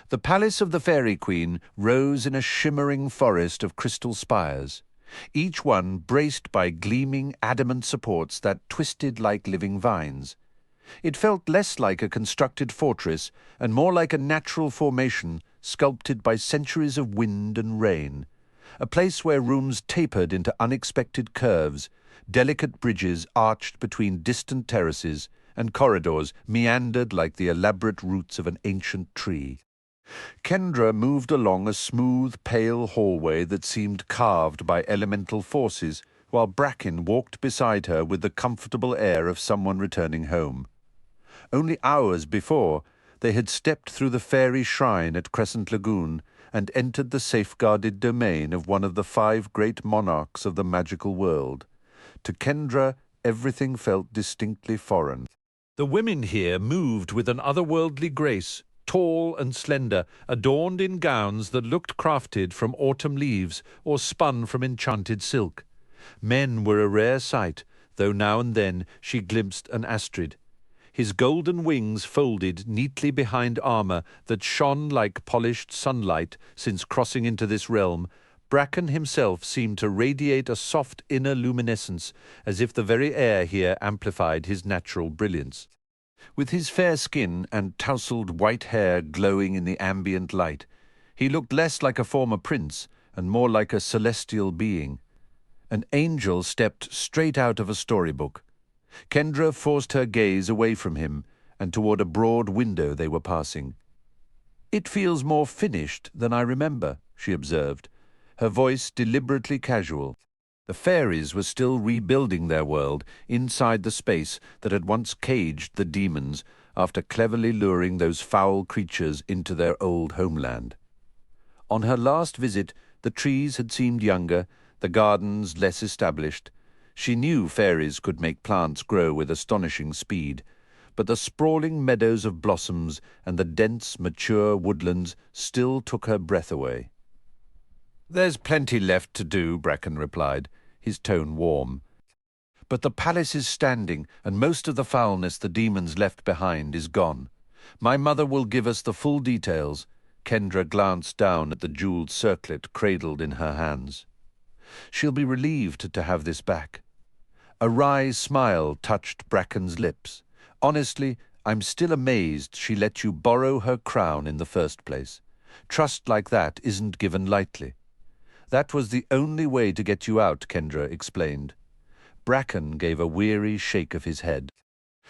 The palace of the Fairy Queen rose in a shimmering forest of crystal spires, each one braced by gleaming adamant supports that twisted like living vines. It felt less like a constructed fortress and more like a natural formation sculpted by centuries of wind and rain, a place where rooms tapered into unexpected curves, delicate bridges arched between distant terraces, and corridors meandered like the elaborate roots of an ancient tree. Kendra moved along a smooth, pale hallway that seemed carved by elemental forces, while Bracken walked beside her with the comfortable air of someone returning home. Only hours before, they had stepped through the fairy shrine at Crescent Lagoon and entered the safeguarded domain of one of the 5 great monarchs of the magical world. To Kendra, everything felt distinctly foreign. The women here moved with an otherworldly grace, tall and slender, adorned in gowns that looked crafted from autumn leaves or spun from enchanted silk. Men were a rare sight, though now and then she glimpsed an Astrid. His golden wings folded neatly behind armor that shone like polished sunlight since crossing into this realm. Bracken himself seemed to radiate a soft inner luminescence, as if the very air here amplified his natural brilliance. With his fair skin and tousled white hair glowing in the ambient light, he looked less like a former prince and more like a celestial being. An angel stepped straight out of a storybook. Kendra forced her gaze away from him and toward a broad window they were passing. "It feels more finished than I remember," she observed, her voice deliberately casual. The fairies were still rebuilding their world inside the space that had once caged the demons after cleverly luring those foul creatures into their old homeland. On her last visit, the trees had seemed younger, the gardens less established. She knew fairies could make plants grow with astonishing speed, but the sprawling meadows of blossoms and the dense, mature woodlands still took her breath away. "There's plenty left to do," Bracken replied, his tone warm. "But the palace is standing, and most of the foulness the demons left behind is gone. My mother will give us the full details." Kendra glanced down at the jeweled circlet cradled in her hands. "She'll be relieved to have this back." A wry smile touched Bracken's lips. "Honestly, I'm still amazed she let you borrow her crown in the first place. Trust like that isn't given lightly." "That was the only way to get you out," Kendra explained. Bracken gave a weary shake of his head.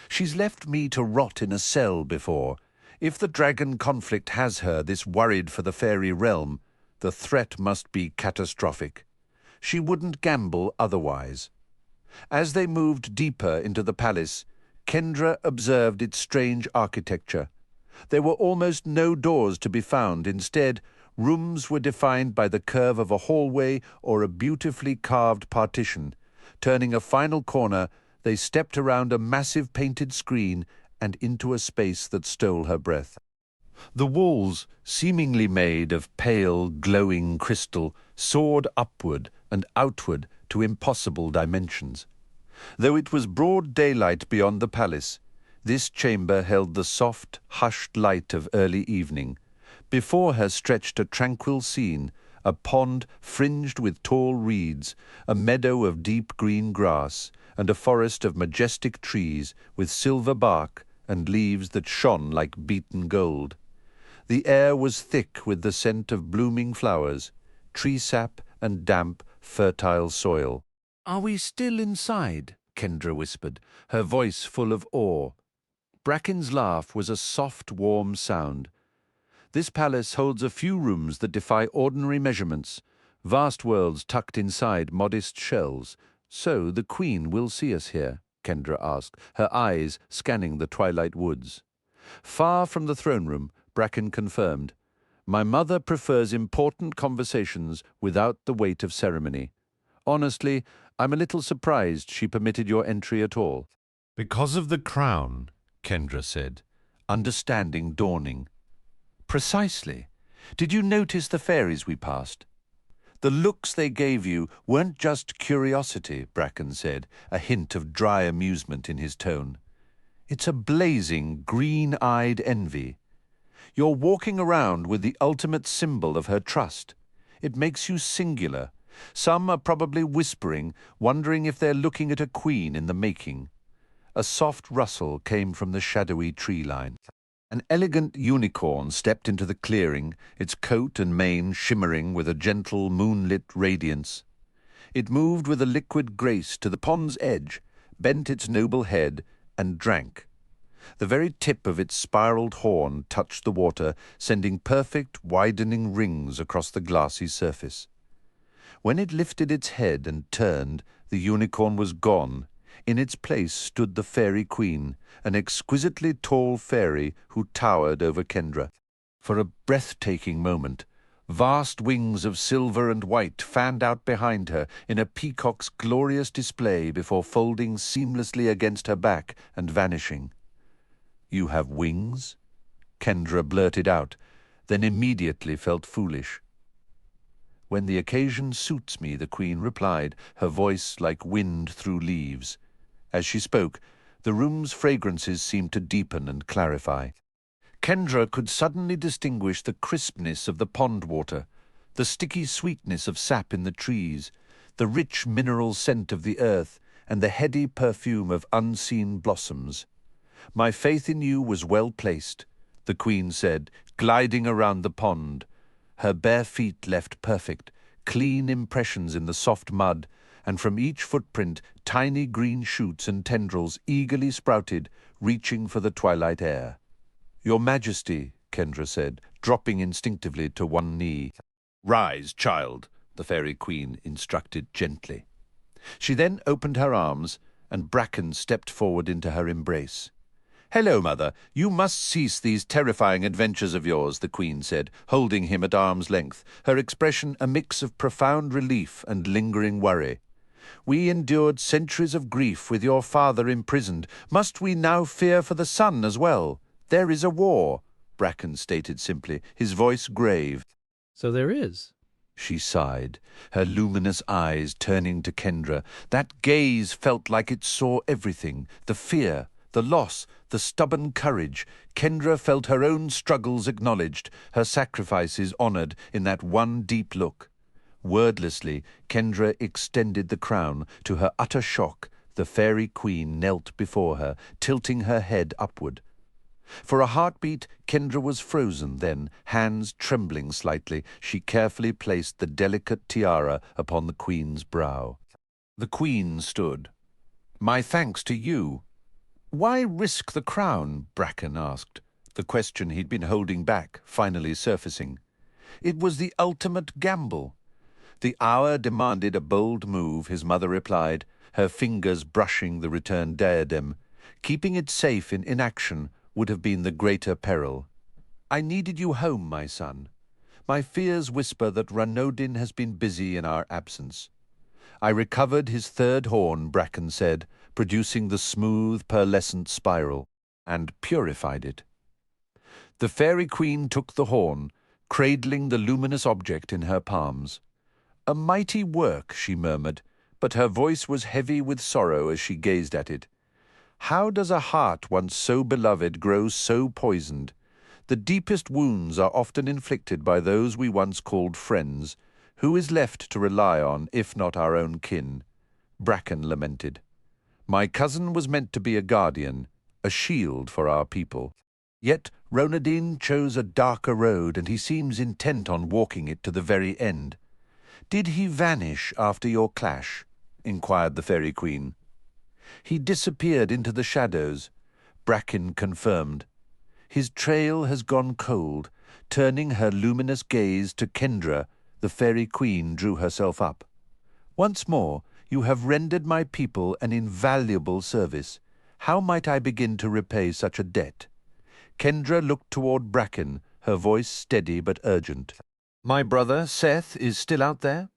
"She's left me to rot in a cell before. If the dragon conflict has her this worried for the fairy realm, the threat must be catastrophic. She wouldn't gamble otherwise." As they moved deeper into the palace, Kendra observed its strange architecture. There were almost no doors to be found. Instead, rooms were defined by the curve of a hallway or a beautifully carved partition. Turning a final corner, they stepped around a massive painted screen and into a space that stole her breath. The walls, seemingly made of pale, glowing crystal, soared upward and outward to impossible dimensions. Though it was broad daylight beyond the palace, this chamber held the soft, hushed light of early evening. Before her stretched a tranquil scene, a pond fringed with tall reeds, a meadow of deep green grass, and a forest of majestic trees with silver bark and leaves that shone like beaten gold. The air was thick with the scent of blooming flowers, tree sap and damp, fertile soil. "Are we still inside?" Kendra whispered, her voice full of awe. Bracken's laugh was a soft, warm sound. "This palace holds a few rooms that defy ordinary measurements, vast worlds tucked inside modest shells. So the Queen will see us here?" Kendra asked, her eyes scanning the twilight woods. Far from the throne room, Bracken confirmed, "My mother prefers important conversations without the weight of ceremony. Honestly, I'm a little surprised she permitted your entry at all." "Because of the crown," Kendra said, understanding dawning. "Precisely. Did you notice the fairies we passed?" "The looks they gave you weren't just curiosity," Bracken said, a hint of dry amusement in his tone. "It's a blazing, green-eyed envy. You're walking around with the ultimate symbol of her trust. It makes you singular. Some are probably whispering, wondering if they're looking at a queen in the making. A soft rustle came from the shadowy tree line. An elegant unicorn stepped into the clearing, its coat and mane shimmering with a gentle moonlit radiance. It moved with a liquid grace to the pond's edge, bent its noble head, and drank. The very tip of its spiraled horn touched the water, sending perfect, widening rings across the glassy surface. When it lifted its head and turned, the unicorn was gone. In its place stood the fairy queen, an exquisitely tall fairy who towered over Kendra. For a breathtaking moment, vast wings of silver and white fanned out behind her in a peacock's glorious display before folding seamlessly against her back and vanishing. "You have wings?" Kendra blurted out, then immediately felt foolish. "When the occasion suits me," the queen replied, her voice like wind through leaves. As she spoke, the room's fragrances seemed to deepen and clarify. Kendra could suddenly distinguish the crispness of the pond water, the sticky sweetness of sap in the trees, the rich mineral scent of the earth, and the heady perfume of unseen blossoms. "My faith in you was well placed," the queen said, gliding around the pond. Her bare feet left perfect, clean impressions in the soft mud, and from each footprint tiny green shoots and tendrils eagerly sprouted, reaching for the twilight air. "Your Majesty," Kendra said, dropping instinctively to one knee. "Rise, child," the fairy queen instructed gently. She then opened her arms, and Bracken stepped forward into her embrace. "Hello, Mother. You must cease these terrifying adventures of yours," the queen said, holding him at arm's length, her expression a mix of profound relief and lingering worry. "We endured centuries of grief with your father imprisoned. Must we now fear for the son as well? There is a war," Bracken stated simply, his voice grave. "So there is," she sighed, her luminous eyes turning to Kendra. That gaze felt like it saw everything, the fear, the loss, the stubborn courage. Kendra felt her own struggles acknowledged, her sacrifices honored in that one deep look. Wordlessly, Kendra extended the crown. To her utter shock, the fairy queen knelt before her, tilting her head upward. For a heartbeat, Kendra was frozen. Then, hands trembling slightly, she carefully placed the delicate tiara upon the queen's brow. The queen stood. "My thanks to you." "Why risk the crown?" Bracken asked, the question he'd been holding back finally surfacing. "It was the ultimate gamble." "The hour demanded a bold move," his mother replied, her fingers brushing the returned diadem. "Keeping it safe in inaction would have been the greater peril. I needed you home, my son. My fears whisper that Ranodin has been busy in our absence." "I recovered his third horn," Bracken said, producing the smooth, pearlescent spiral, "and purified it." The fairy queen took the horn, cradling the luminous object in her palms. "A mighty work," she murmured, but her voice was heavy with sorrow as she gazed at it. "How does a heart once so beloved grow so poisoned? The deepest wounds are often inflicted by those we once called friends. Who is left to rely on, if not our own kin?" Bracken lamented. "My cousin was meant to be a guardian, a shield for our people. Yet Ronadin chose a darker road, and he seems intent on walking it to the very end." "Did he vanish after your clash?" inquired the fairy queen. "He disappeared into the shadows," Bracken confirmed. "His trail has gone cold." Turning her luminous gaze to Kendra, the fairy queen drew herself up. "Once more, you have rendered my people an invaluable service. How might I begin to repay such a debt?" Kendra looked toward Bracken, her voice steady but urgent. "My brother, Seth, is still out there?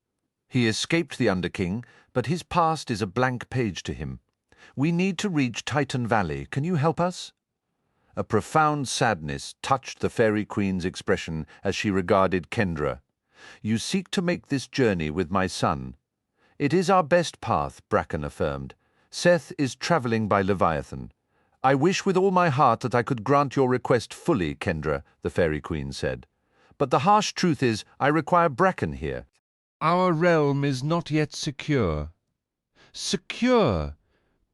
He escaped the Underking, but his past is a blank page to him. We need to reach Titan Valley. Can you help us?" A profound sadness touched the fairy queen's expression as she regarded Kendra. "You seek to make this journey with my son." "It is our best path," Bracken affirmed. "Seth is traveling by Leviathan. I wish with all my heart that I could grant your request fully, Kendra, the Fairy Queen said. But the harsh truth is, I require Bracken here. Our realm is not yet secure. Secure?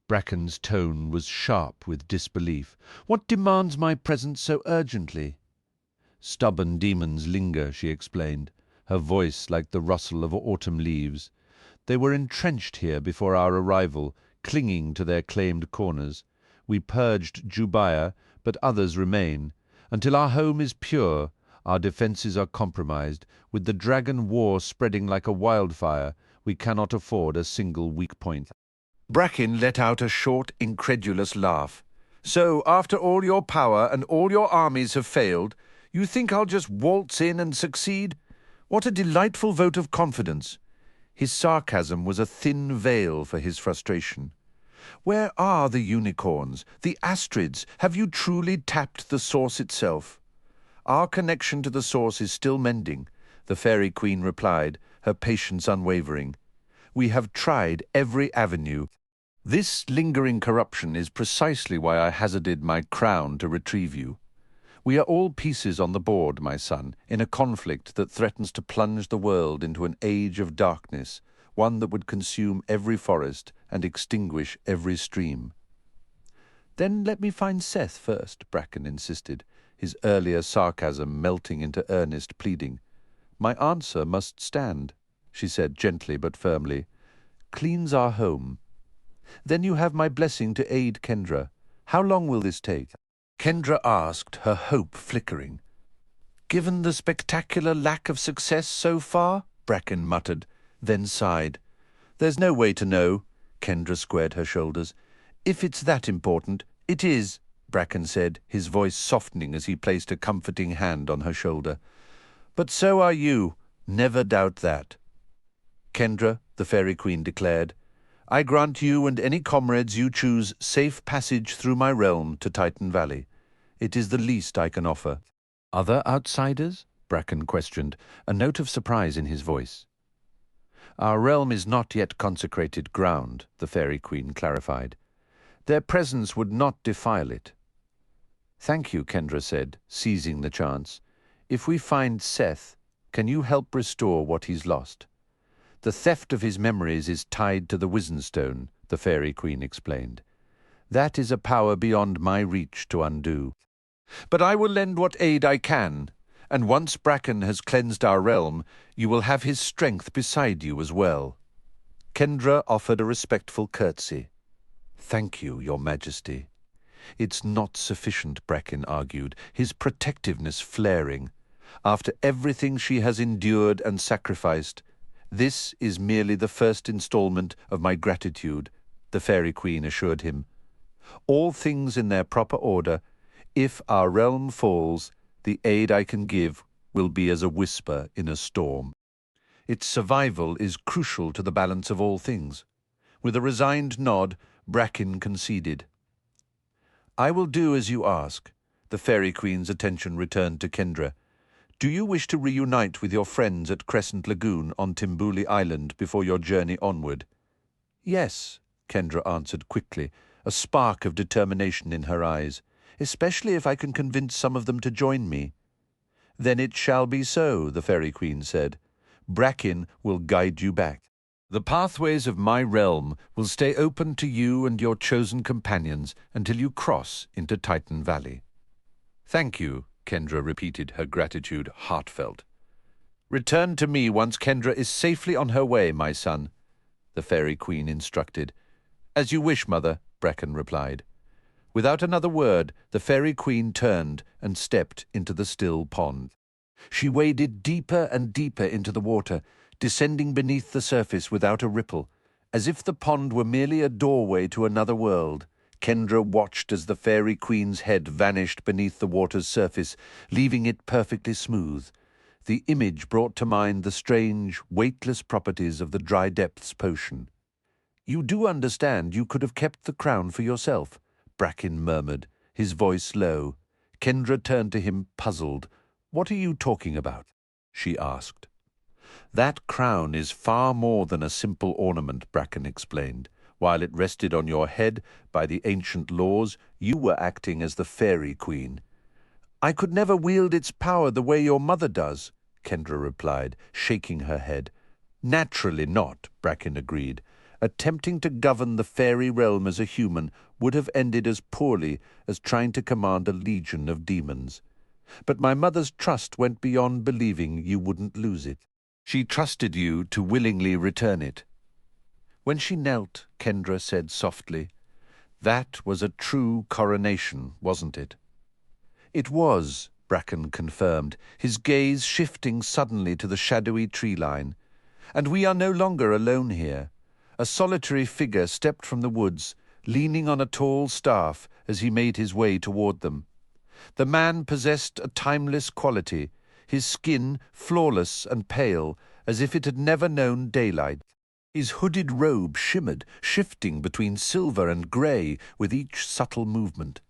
Bracken's tone was sharp with disbelief. What demands my presence so urgently? Stubborn demons linger, she explained, her voice like the rustle of autumn leaves. They were entrenched here before our arrival, clinging to their claimed corners. We purged Jubaya, but others remain. Until our home is pure, our defences are compromised. With the dragon war spreading like a wildfire, we cannot afford a single weak point. Bracken let out a short, incredulous laugh. So, after all your power and all your armies have failed, you think I'll just waltz in and succeed? What a delightful vote of confidence. His sarcasm was a thin veil for his frustration. Where are the unicorns, the astrids? Have you truly tapped the source itself? Our connection to the source is still mending, the Fairy Queen replied, her patience unwavering. We have tried every avenue. This lingering corruption is precisely why I hazarded my crown to retrieve you. We are all pieces on the board, my son, in a conflict that threatens to plunge the world into an age of darkness, one that would consume every forest and extinguish every stream. Then let me find Seth first, Bracken insisted, his earlier sarcasm melting into earnest pleading. My answer must stand, she said gently but firmly. Cleanse our home. Then you have my blessing to aid Kendra. How long will this take? Kendra asked, her hope flickering. Given the spectacular lack of success so far, Bracken muttered, then sighed. There's no way to know, Kendra squared her shoulders. If it's that important, it is, Bracken said, his voice softening as he placed a comforting hand on her shoulder. But so are you, never doubt that. Kendra, the Fairy Queen declared, I grant you and any comrades you choose safe passage through my realm to Titan Valley. It is the least I can offer. Other outsiders? Bracken questioned, a note of surprise in his voice. Our realm is not yet consecrated ground, the Fairy Queen clarified. Their presence would not defile it. Thank you, Kendra said, seizing the chance. If we find Seth, can you help restore what he's lost? The theft of his memories is tied to the Wizenstone, the Fairy Queen explained. That is a power beyond my reach to undo. But I will lend what aid I can, and once Bracken has cleansed our realm, you will have his strength beside you as well. Kendra offered a respectful curtsy. Thank you, Your Majesty. It's not sufficient, Bracken argued, his protectiveness flaring. After everything she has endured and sacrificed, this is merely the first installment of my gratitude, the Fairy Queen assured him. All things in their proper order, if our realm falls, the aid I can give will be as a whisper in a storm. Its survival is crucial to the balance of all things. With a resigned nod, Bracken conceded. I will do as you ask. The Fairy Queen's attention returned to Kendra. Do you wish to reunite with your friends at Crescent Lagoon on Timbuli Island before your journey onward? Yes, Kendra answered quickly, a spark of determination in her eyes, especially if I can convince some of them to join me. Then it shall be so, the Fairy Queen said. Bracken will guide you back. The pathways of my realm will stay open to you and your chosen companions until you cross into Titan Valley. Thank you, Kendra repeated, her gratitude heartfelt. Return to me once Kendra is safely on her way, my son, the Fairy Queen instructed. As you wish, Mother, Bracken replied. Without another word, the Fairy Queen turned and stepped into the still pond. She waded deeper and deeper into the water, descending beneath the surface without a ripple, as if the pond were merely a doorway to another world. Kendra watched as the Fairy Queen's head vanished beneath the water's surface, leaving it perfectly smooth. The image brought to mind the strange, weightless properties of the Dry Depths potion. You do understand you could have kept the crown for yourself, Bracken murmured, his voice low. Kendra turned to him, puzzled. What are you talking about? She asked. That crown is far more than a simple ornament, Bracken explained. While it rested on your head by the ancient laws, you were acting as the fairy queen. I could never wield its power the way your mother does, Kendra replied, shaking her head. Naturally not, Bracken agreed. Attempting to govern the fairy realm as a human would have ended as poorly as trying to command a legion of demons. But my mother's trust went beyond believing you wouldn't lose it. She trusted you to willingly return it. When she knelt, Kendra said softly, "That was a true coronation, wasn't it?" "It was," Bracken confirmed, his gaze shifting suddenly to the shadowy tree line. "And we are no longer alone here." A solitary figure stepped from the woods, leaning on a tall staff as he made his way toward them. The man possessed a timeless quality, his skin flawless and pale, as if it had never known daylight. His hooded robe shimmered, shifting between silver and grey with each subtle movement.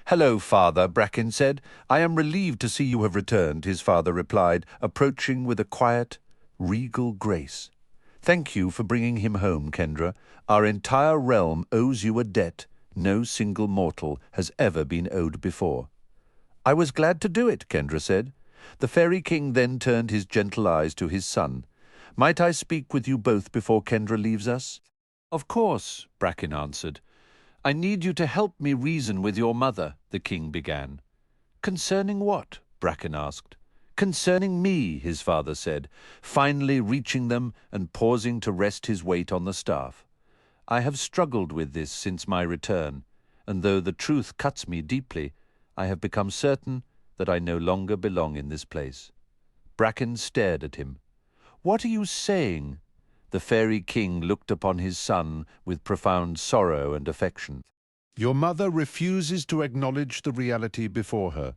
"Hello, Father," Bracken said. "I am relieved to see you have returned," his father replied, approaching with a quiet, regal grace. "Thank you for bringing him home, Kendra. Our entire realm owes you a debt no single mortal has ever been owed before." "I was glad to do it," Kendra said. The Fairy King then turned his gentle eyes to his son. "Might I speak with you both before Kendra leaves us?" "Of course," Bracken answered. "I need you to help me reason with your mother," the king began. "Concerning what?" Bracken asked. "Concerning me," his father said, finally reaching them and pausing to rest his weight on the staff. "I have struggled with this since my return, and though the truth cuts me deeply, I have become certain that I no longer belong in this place." Bracken stared at him. "What are you saying?" The Fairy King looked upon his son with profound sorrow and affection. "Your mother refuses to acknowledge the reality before her.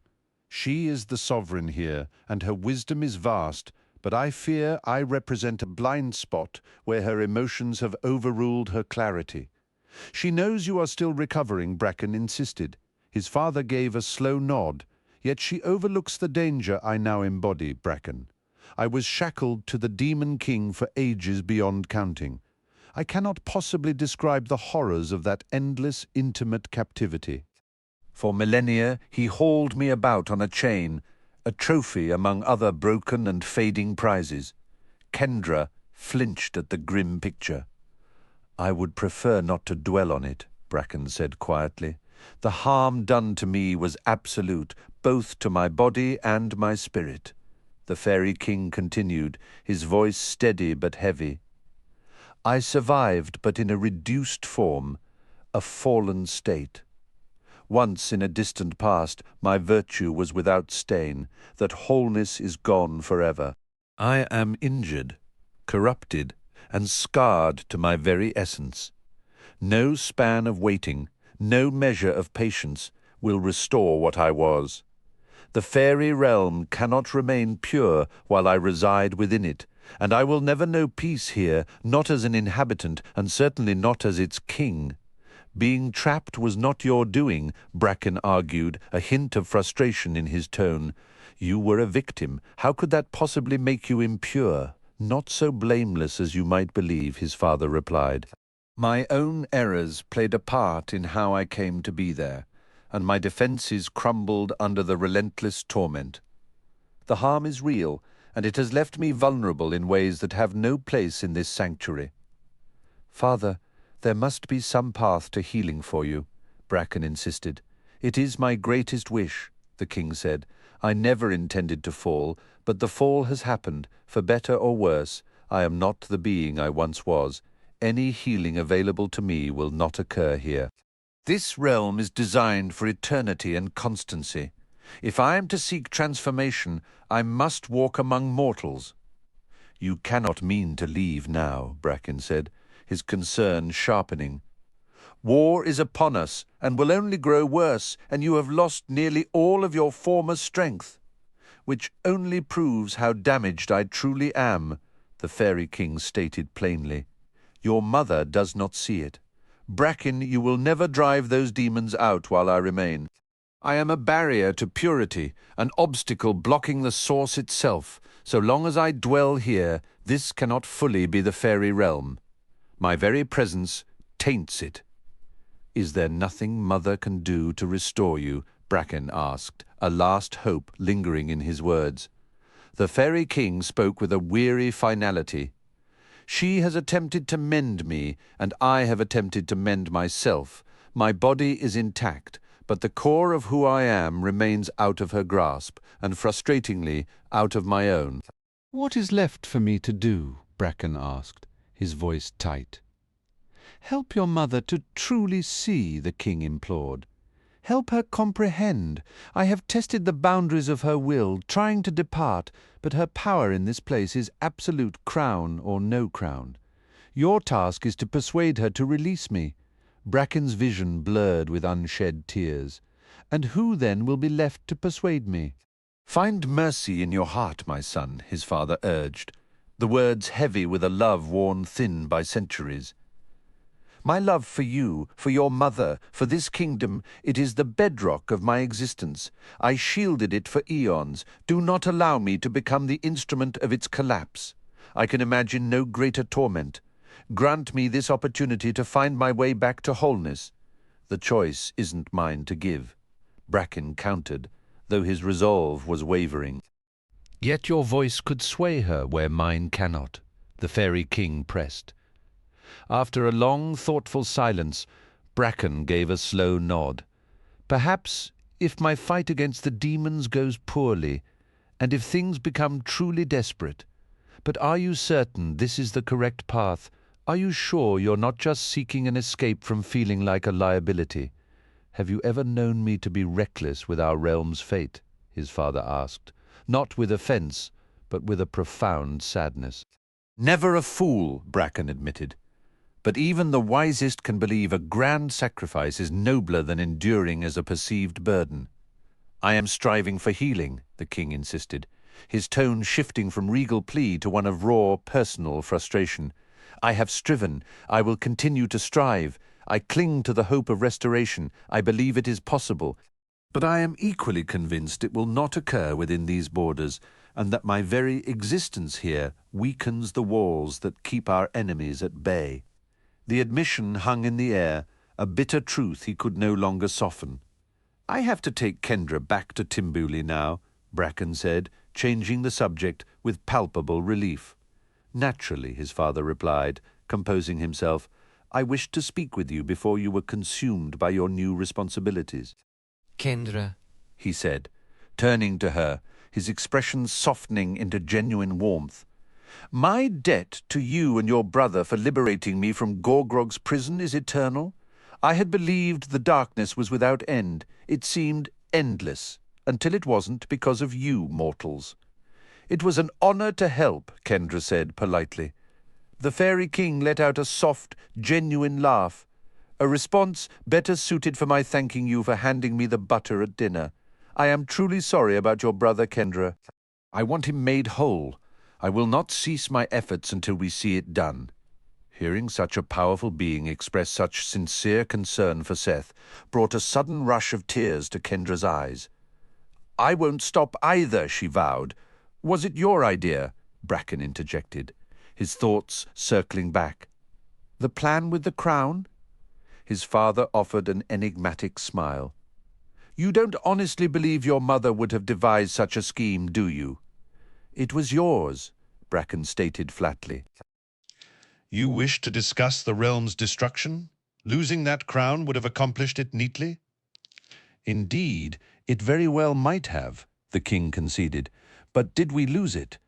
She is the sovereign here, and her wisdom is vast, but I fear I represent a blind spot where her emotions have overruled her clarity. She knows you are still recovering," Bracken insisted. His father gave a slow nod, "yet she overlooks the danger I now embody, Bracken. I was shackled to the Demon King for ages beyond counting. I cannot possibly describe the horrors of that endless, intimate captivity. For millennia he hauled me about on a chain, a trophy among other broken and fading prizes." Kendra flinched at the grim picture. "I would prefer not to dwell on it," Bracken said quietly. "The harm done to me was absolute, both to my body and my spirit." The Fairy King continued, his voice steady but heavy. "I survived, but in a reduced form, a fallen state. Once in a distant past, my virtue was without stain, that wholeness is gone forever. I am injured, corrupted, and scarred to my very essence. No span of waiting, no measure of patience will restore what I was. The fairy realm cannot remain pure while I reside within it, and I will never know peace here, not as an inhabitant, and certainly not as its king. Being trapped was not your doing," Bracken argued, a hint of frustration in his tone. "You were a victim. How could that possibly make you impure?" "Not so blameless as you might believe," his father replied. "My own errors played a part in how I came to be there, and my defenses crumbled under the relentless torment. The harm is real, and it has left me vulnerable in ways that have no place in this sanctuary." "Father, there must be some path to healing for you," Bracken insisted. "It is my greatest wish," the king said. "I never intended to fall, but the fall has happened, for better or worse. I am not the being I once was. Any healing available to me will not occur here. This realm is designed for eternity and constancy. If I am to seek transformation, I must walk among mortals." "You cannot mean to leave now," Bracken said, his concern sharpening. "War is upon us and will only grow worse, and you have lost nearly all of your former strength." "Which only proves how damaged I truly am," the Fairy King stated plainly. "Your mother does not see it. Bracken, you will never drive those demons out while I remain. I am a barrier to purity, an obstacle blocking the source itself. So long as I dwell here, this cannot fully be the fairy realm. My very presence taints it. "Is there nothing Mother can do to restore you?" Bracken asked, a last hope lingering in his words. The Fairy King spoke with a weary finality. "She has attempted to mend me, and I have attempted to mend myself. My body is intact, but the core of who I am remains out of her grasp, and frustratingly out of my own." "What is left for me to do?" Bracken asked, his voice tight. "Help your mother to truly see," the king implored. "Help her comprehend. I have tested the boundaries of her will, trying to depart, but her power in this place is absolute crown or no crown. Your task is to persuade her to release me." Bracken's vision blurred with unshed tears. "And who then will be left to persuade me?" "Find mercy in your heart, my son," his father urged, the words heavy with a love worn thin by centuries. "My love for you, for your mother, for this kingdom, it is the bedrock of my existence. I shielded it for eons. Do not allow me to become the instrument of its collapse. I can imagine no greater torment. Grant me this opportunity to find my way back to wholeness. The choice isn't mine to give." Bracken countered, though his resolve was wavering. "Yet your voice could sway her where mine cannot," the Fairy King pressed. After a long, thoughtful silence, Bracken gave a slow nod. "Perhaps if my fight against the demons goes poorly, and if things become truly desperate. But are you certain this is the correct path? Are you sure you're not just seeking an escape from feeling like a liability? Have you ever known me to be reckless with our realm's fate?" his father asked, not with offense, but with a profound sadness. "Never a fool," Bracken admitted. "But even the wisest can believe a grand sacrifice is nobler than enduring as a perceived burden." "I am striving for healing," the king insisted, his tone shifting from regal plea to one of raw, personal frustration. "I have striven. I will continue to strive. I cling to the hope of restoration. I believe it is possible. But I am equally convinced it will not occur within these borders, and that my very existence here weakens the walls that keep our enemies at bay." The admission hung in the air, a bitter truth he could no longer soften. "I have to take Kendra back to Timbuli now," Bracken said, changing the subject with palpable relief. "Naturally," his father replied, composing himself. "I wished to speak with you before you were consumed by your new responsibilities." "Kendra," he said, turning to her, his expression softening into genuine warmth. "My debt to you and your brother for liberating me from Gorgrog's prison is eternal. I had believed the darkness was without end. It seemed endless, until it wasn't because of you mortals." "It was an honor to help," Kendra said politely. The Fairy King let out a soft, genuine laugh, a response better suited for my thanking you for handing me the butter at dinner. "I am truly sorry about your brother, Kendra. I want him made whole. I will not cease my efforts until we see it done." Hearing such a powerful being express such sincere concern for Seth brought a sudden rush of tears to Kendra's eyes. "I won't stop either," she vowed. "Was it your idea?" Bracken interjected, his thoughts circling back. "The plan with the crown?" His father offered an enigmatic smile. "You don't honestly believe your mother would have devised such a scheme, do you?" "It was yours," Bracken stated flatly. "You wish to discuss the realm's destruction? Losing that crown would have accomplished it neatly?" "Indeed, it very well might have," the king conceded. "But did we lose it?"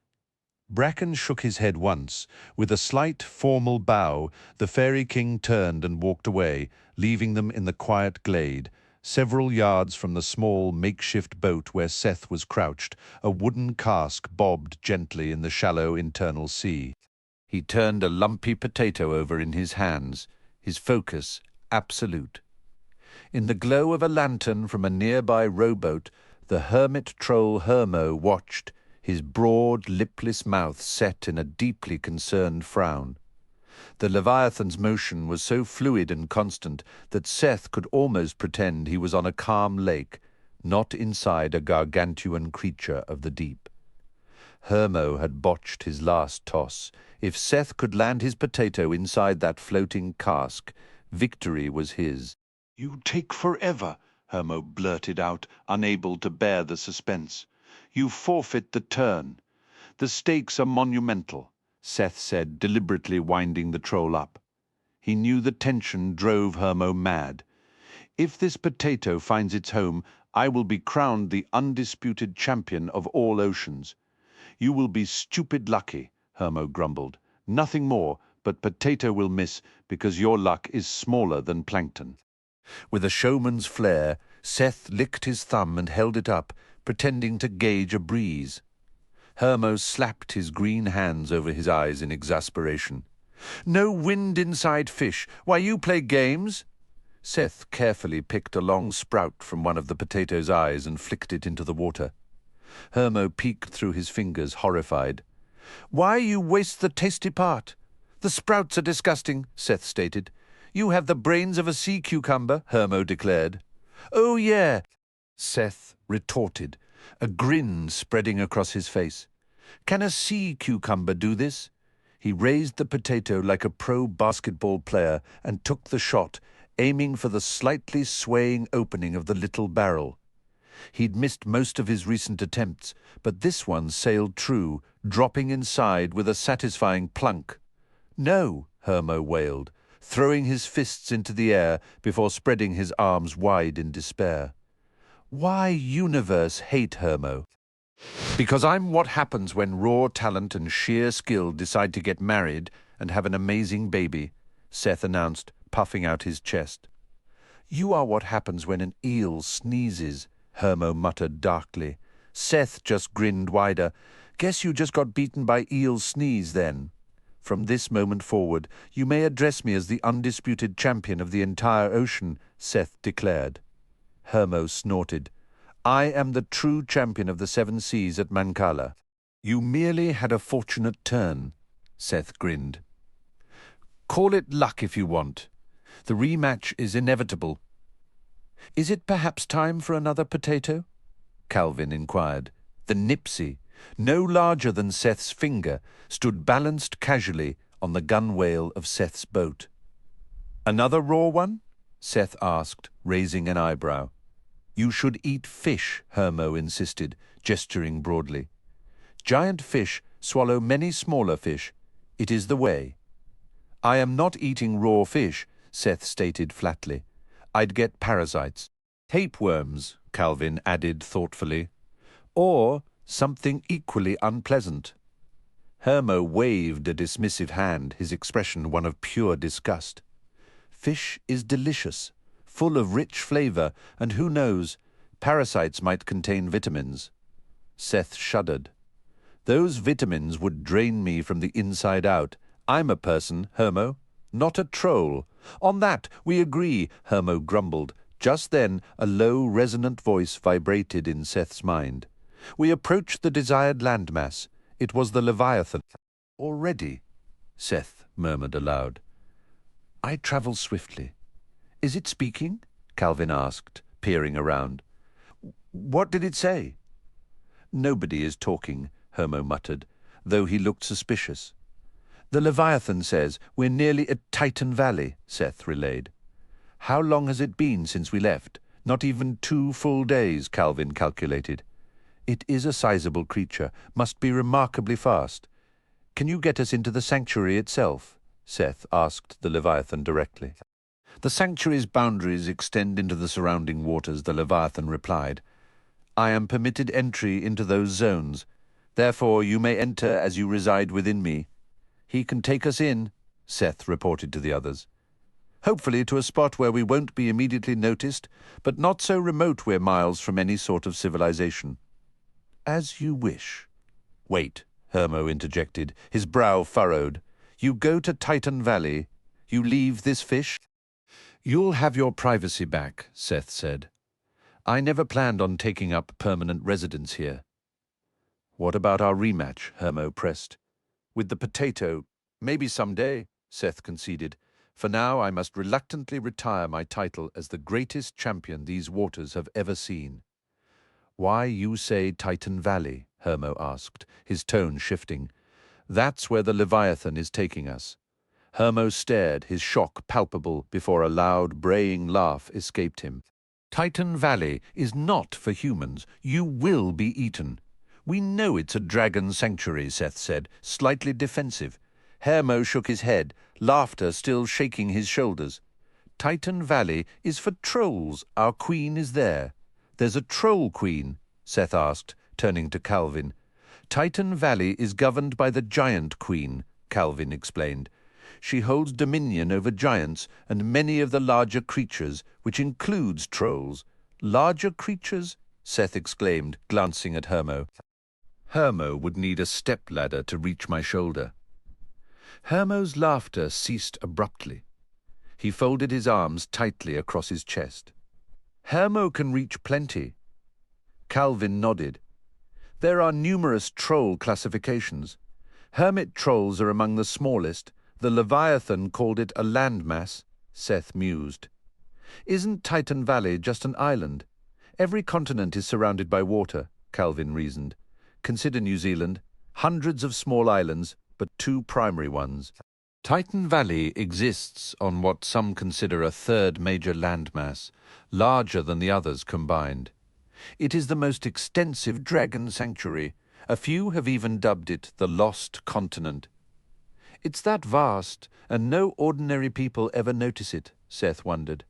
Bracken shook his head once. With a slight, formal bow, the Fairy King turned and walked away, leaving them in the quiet glade. Several yards from the small, makeshift boat where Seth was crouched, a wooden cask bobbed gently in the shallow internal sea. He turned a lumpy potato over in his hands, his focus absolute. In the glow of a lantern from a nearby rowboat, the hermit troll Hermo watched, his broad, lipless mouth set in a deeply concerned frown. The Leviathan's motion was so fluid and constant that Seth could almost pretend he was on a calm lake, not inside a gargantuan creature of the deep. Hermo had botched his last toss. If Seth could land his potato inside that floating cask, Victory was his. "You take forever," Hermo blurted out, unable to bear the suspense. "You forfeit the turn." "The stakes are monumental," Seth said, deliberately winding the troll up. He knew the tension drove Hermo mad. "If this potato finds its home, I will be crowned the undisputed champion of all oceans." "You will be stupid lucky," Hermo grumbled. "Nothing more, but potato will miss because your luck is smaller than plankton." With a showman's flair, Seth licked his thumb and held it up, pretending to gauge a breeze. Hermo slapped his green hands over his eyes in exasperation. "No wind inside fish. Why, you play games?" Seth carefully picked a long sprout from one of the potato's eyes and flicked it into the water. Hermo peeked through his fingers, horrified. "Why you waste the tasty part?" "The sprouts are disgusting," Seth stated. "You have the brains of a sea cucumber," Hermo declared. "Oh, yeah," Seth retorted, a grin spreading across his face. "Can a sea cucumber do this?" He raised the potato like a pro basketball player and took the shot, aiming for the slightly swaying opening of the little barrel. He'd missed most of his recent attempts, but this one sailed true, dropping inside with a satisfying plunk. "No," Hermo wailed, throwing his fists into the air before spreading his arms wide in despair. "Why universe hate Hermo?" "Because I'm what happens when raw talent and sheer skill decide to get married and have an amazing baby," Seth announced, puffing out his chest. "You are what happens when an eel sneezes," Hermo muttered darkly. Seth just grinned wider. "Guess you just got beaten by eel's sneeze then. From this moment forward, you may address me as the undisputed champion of the entire ocean," Seth declared. Hermo snorted. "I am the true champion of the seven seas at Mancala." "You merely had a fortunate turn," Seth grinned. "Call it luck if you want. The rematch is inevitable." "Is it perhaps time for another potato?" Calvin inquired. The Nipsey, no larger than Seth's finger, stood balanced casually on the gunwale of Seth's boat. "Another raw one?" Seth asked, raising an eyebrow. "You should eat fish," Hermo insisted, gesturing broadly. "Giant fish swallow many smaller fish. It is the way." "I am not eating raw fish," Seth stated flatly. "I'd get parasites." "Tapeworms," Calvin added thoughtfully. "Or something equally unpleasant." Hermo waved a dismissive hand, his expression one of pure disgust. "Fish is delicious, full of rich flavor, and who knows, parasites might contain vitamins." Seth shuddered. "Those vitamins would drain me from the inside out. I'm a person, Hermo, not a troll." "On that we agree," Hermo grumbled. Just then a low, resonant voice vibrated in Seth's mind. We approached the desired landmass. It was the Leviathan. "Already?" Seth murmured aloud. "I travel swiftly. Is it speaking?" Calvin asked, peering around. "What did it say?" "Nobody is talking," Hermo muttered, though he looked suspicious. "The Leviathan says we're nearly at Titan Valley," Seth relayed. "How long has it been since we left? Not even 2 full days," Calvin calculated. "It is a sizable creature, must be remarkably fast. Can you get us into the sanctuary itself?" Seth asked the Leviathan directly. "The sanctuary's boundaries extend into the surrounding waters," the Leviathan replied. "I am permitted entry into those zones. Therefore you may enter as you reside within me." "He can take us in," Seth reported to the others. "Hopefully to a spot where we won't be immediately noticed, but not so remote we're miles from any sort of civilization." "As you wish." "Wait," Hermo interjected, his brow furrowed. "You go to Titan Valley. You leave this fish?" "You'll have your privacy back," Seth said. "I never planned on taking up permanent residence here." "What about our rematch?" Hermo pressed. "With the potato, maybe someday," Seth conceded. "For now, I must reluctantly retire my title as the greatest champion these waters have ever seen." "Why you say Titan Valley?" Hermo asked, his tone shifting. "That's where the Leviathan is taking us. Hermo stared, his shock palpable, before a loud, braying laugh escaped him. Titan Valley is not for humans. You will be eaten. We know it's a dragon sanctuary, Seth said, slightly defensive. Hermo shook his head, laughter still shaking his shoulders. Titan Valley is for trolls. Our queen is there. There's a troll queen, Seth asked, turning to Calvin. Titan Valley is governed by the giant queen, Calvin explained. She holds dominion over giants and many of the larger creatures, which includes trolls. Larger creatures? Seth exclaimed, glancing at Hermo. Hermo would need a step-ladder to reach my shoulder. Hermo's laughter ceased abruptly. He folded his arms tightly across his chest. Hermo can reach plenty. Calvin nodded. There are numerous troll classifications. Hermit trolls are among the smallest. The Leviathan called it a landmass, Seth mused. Isn't Titan Valley just an island? Every continent is surrounded by water, Calvin reasoned. Consider New Zealand. Hundreds of small islands, but 2 primary ones. Titan Valley exists on what some consider a third major landmass, larger than the others combined. It is the most extensive dragon sanctuary. A few have even dubbed it the Lost Continent. It's that vast, and no ordinary people ever notice it, Seth wondered.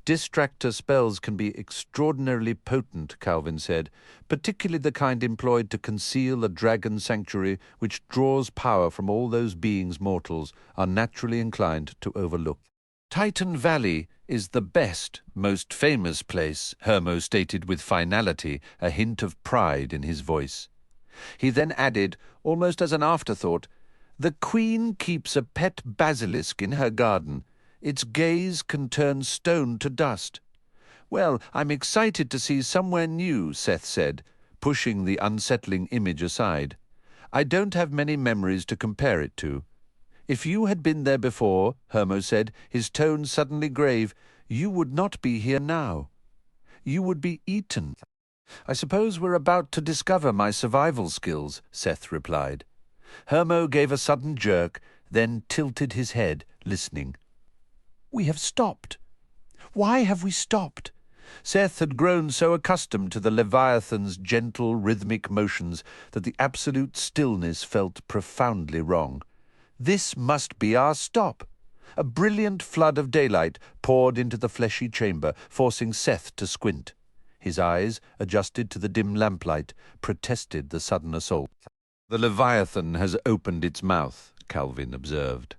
Distractor spells can be extraordinarily potent, Calvin said, particularly the kind employed to conceal a dragon sanctuary which draws power from all those beings mortals are naturally inclined to overlook. Titan Valley is the best, most famous place, Hermo stated with finality, a hint of pride in his voice. He then added, almost as an afterthought, the queen keeps a pet basilisk in her garden. Its gaze can turn stone to dust. Well, I'm excited to see somewhere new, Seth said, pushing the unsettling image aside. I don't have many memories to compare it to. If you had been there before, Hermo said, his tone suddenly grave, you would not be here now. You would be eaten. I suppose we're about to discover my survival skills, Seth replied. Hermo gave a sudden jerk, then tilted his head, listening. We have stopped. Why have we stopped? Seth had grown so accustomed to the Leviathan's gentle, rhythmic motions that the absolute stillness felt profoundly wrong. This must be our stop. A brilliant flood of daylight poured into the fleshy chamber, forcing Seth to squint. His eyes, adjusted to the dim lamplight, protested the sudden assault. The Leviathan has opened its mouth, Calvin observed.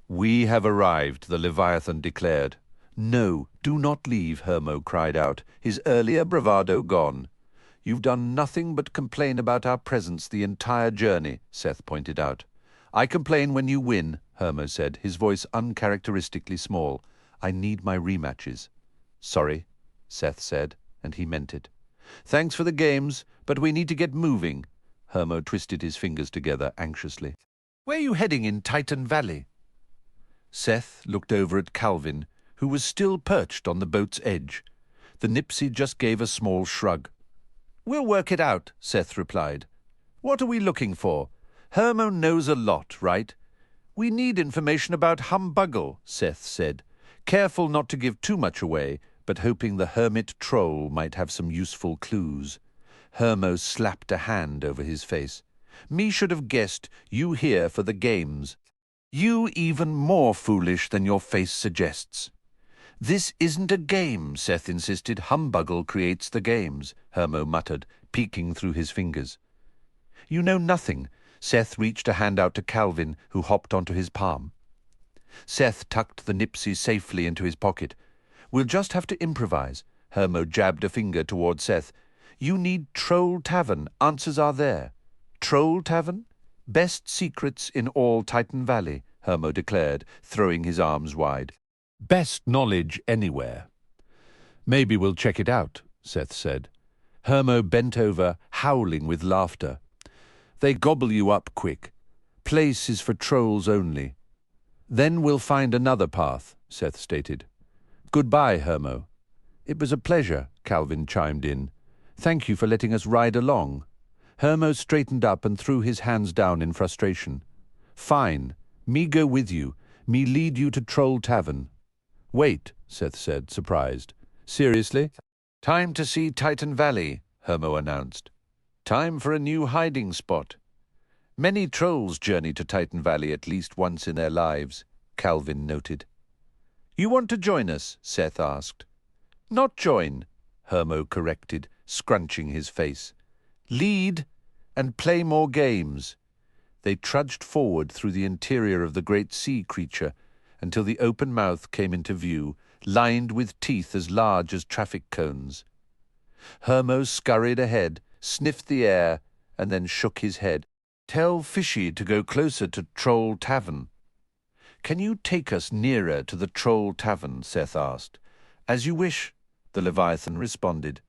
We have arrived, the Leviathan declared. No, do not leave, Hermo cried out, his earlier bravado gone. You've done nothing but complain about our presence the entire journey, Seth pointed out. I complain when you win, Hermo said, his voice uncharacteristically small. I need my rematches. Sorry, Seth said, and he meant it. Thanks for the games, but we need to get moving. Hermo twisted his fingers together anxiously. Where are you heading in Titan Valley? Seth looked over at Calvin, who was still perched on the boat's edge. The Nipsey just gave a small shrug. We'll work it out, Seth replied. What are we looking for? Hermo knows a lot, right? We need information about Humbuggle, Seth said, careful not to give too much away, but hoping the hermit troll might have some useful clues. Hermo slapped a hand over his face. Me should have guessed you here for the games. You even more foolish than your face suggests. This isn't a game, Seth insisted. Humbuggle creates the games, Hermo muttered, peeking through his fingers. You know nothing. Seth reached a hand out to Calvin, who hopped onto his palm. Seth tucked the Nipsey safely into his pocket. We'll just have to improvise. Hermo jabbed a finger toward Seth. You need Troll Tavern. Answers are there. Troll Tavern? Best secrets in all Titan Valley, Hermo declared, throwing his arms wide. Best knowledge anywhere. Maybe we'll check it out, Seth said. Hermo bent over, howling with laughter. They gobble you up quick. Place is for trolls only. Then we'll find another path, Seth stated. Goodbye, Hermo. It was a pleasure, Calvin chimed in. Thank you for letting us ride along. Hermo straightened up and threw his hands down in frustration. Fine. Me go with you. Me lead you to Troll Tavern." "Wait," Seth said, surprised. "Seriously?" "Time to see Titan Valley," Hermo announced. "Time for a new hiding spot." "Many trolls journey to Titan Valley at least once in their lives," Calvin noted. "You want to join us?" Seth asked. "Not join," Hermo corrected, scrunching his face. "Lead and play more games." They trudged forward through the interior of the great sea creature until the open mouth came into view, lined with teeth as large as traffic cones. Hermo scurried ahead, sniffed the air, and then shook his head. "Tell Fishy to go closer to Troll Tavern." "Can you take us nearer to the Troll Tavern?" Seth asked. "As you wish," the Leviathan responded.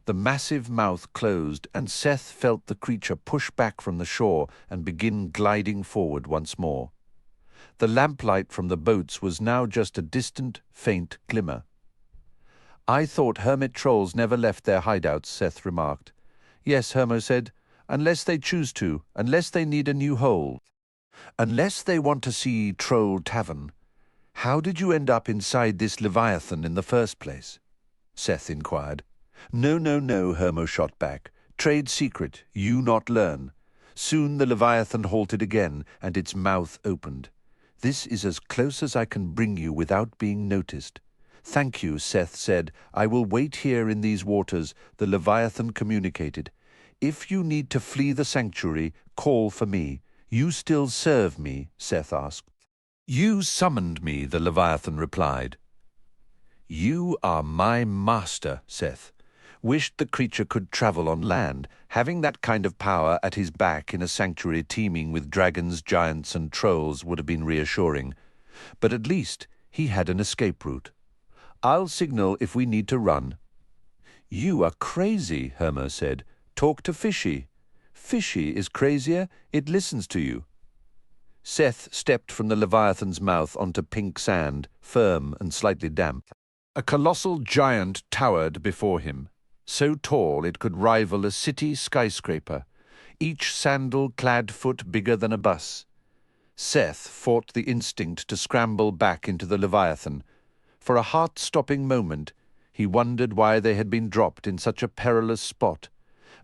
The massive mouth closed, and Seth felt the creature push back from the shore and begin gliding forward once more. The lamplight from the boats was now just a distant, faint glimmer. "I thought hermit trolls never left their hideouts," Seth remarked. "Yes," Hermo said, "unless they choose to, unless they need a new hole. Unless they want to see Troll Tavern. How did you end up inside this Leviathan in the first place?" Seth inquired. "No, no, no," Hermo shot back. "Trade secret, you not learn." Soon the Leviathan halted again, and its mouth opened. "This is as close as I can bring you without being noticed." "Thank you," Seth said. "I will wait here in these waters," the Leviathan communicated. "If you need to flee the sanctuary, call for me." "You still serve me?" Seth asked. "You summoned me," the Leviathan replied. "You are my master," Seth wished the creature could travel on land. Having that kind of power at his back in a sanctuary teeming with dragons, giants, and trolls would have been reassuring. But at least he had an escape route. "I'll signal if we need to run." "You are crazy," Hermo said. "Talk to Fishy." "Fishy is crazier. It listens to you." Seth stepped from the Leviathan's mouth onto pink sand, firm and slightly damp. A colossal giant towered before him, so tall it could rival a city skyscraper, each sandal-clad foot bigger than a bus. Seth fought the instinct to scramble back into the Leviathan. For a heart-stopping moment, he wondered why they had been dropped in such a perilous spot,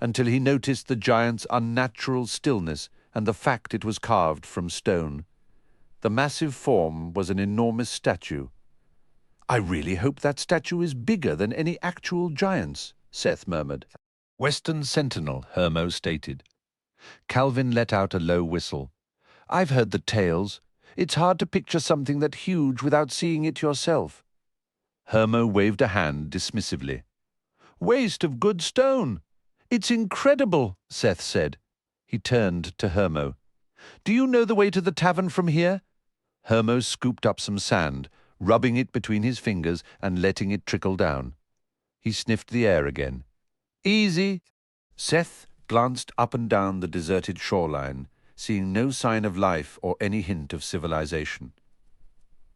until he noticed the giant's unnatural stillness and the fact it was carved from stone. The massive form was an enormous statue. "I really hope that statue is bigger than any actual giant's," Seth murmured. "Western Sentinel," Hermo stated. Calvin let out a low whistle. "I've heard the tales. It's hard to picture something that huge without seeing it yourself." Hermo waved a hand dismissively. "Waste of good stone." "It's incredible," Seth said. He turned to Hermo. "Do you know the way to the tavern from here?" Hermo scooped up some sand, rubbing it between his fingers and letting it trickle down. He sniffed the air again. "Easy." Seth glanced up and down the deserted shoreline, seeing no sign of life or any hint of civilization.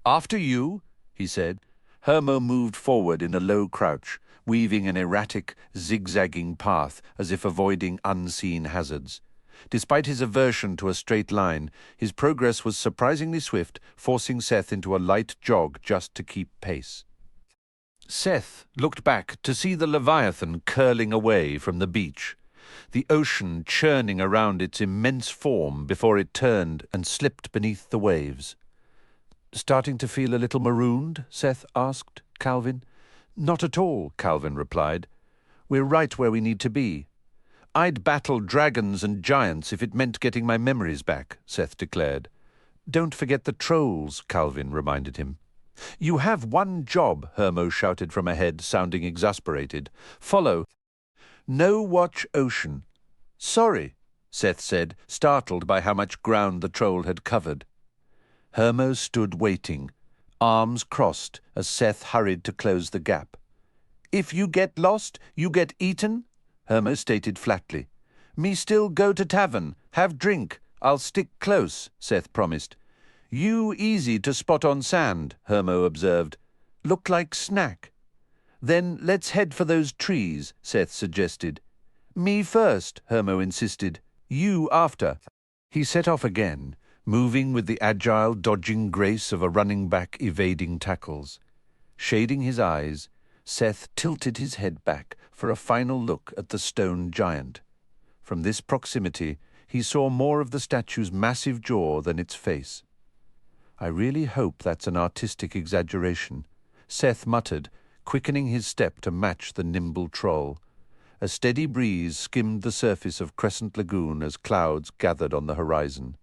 "After you," he said. Hermo moved forward in a low crouch, weaving an erratic, zigzagging path as if avoiding unseen hazards. Despite his aversion to a straight line, his progress was surprisingly swift, forcing Seth into a light jog just to keep pace. Seth looked back to see the Leviathan curling away from the beach, the ocean churning around its immense form before it turned and slipped beneath the waves. "Starting to feel a little marooned?" Seth asked Calvin. "Not at all," Calvin replied. "We're right where we need to be." "I'd battle dragons and giants if it meant getting my memories back," Seth declared. "Don't forget the trolls," Calvin reminded him. "You have one job," Hermo shouted from ahead, sounding exasperated. "Follow." "No watch ocean." "Sorry," Seth said, startled by how much ground the troll had covered. Hermo stood waiting, arms crossed as Seth hurried to close the gap. "If you get lost, you get eaten," Hermo stated flatly. "Me still go to tavern, have drink. I'll stick close," Seth promised. "You easy to spot on sand," Hermo observed. "Look like snack." "Then let's head for those trees," Seth suggested. "Me first," Hermo insisted. "You after." He set off again, moving with the agile, dodging grace of a running back evading tackles. Shading his eyes, Seth tilted his head back for a final look at the stone giant. From this proximity, he saw more of the statue's massive jaw than its face. "I really hope that's an artistic exaggeration," Seth muttered, quickening his step to match the nimble troll. A steady breeze skimmed the surface of Crescent Lagoon as clouds gathered on the horizon.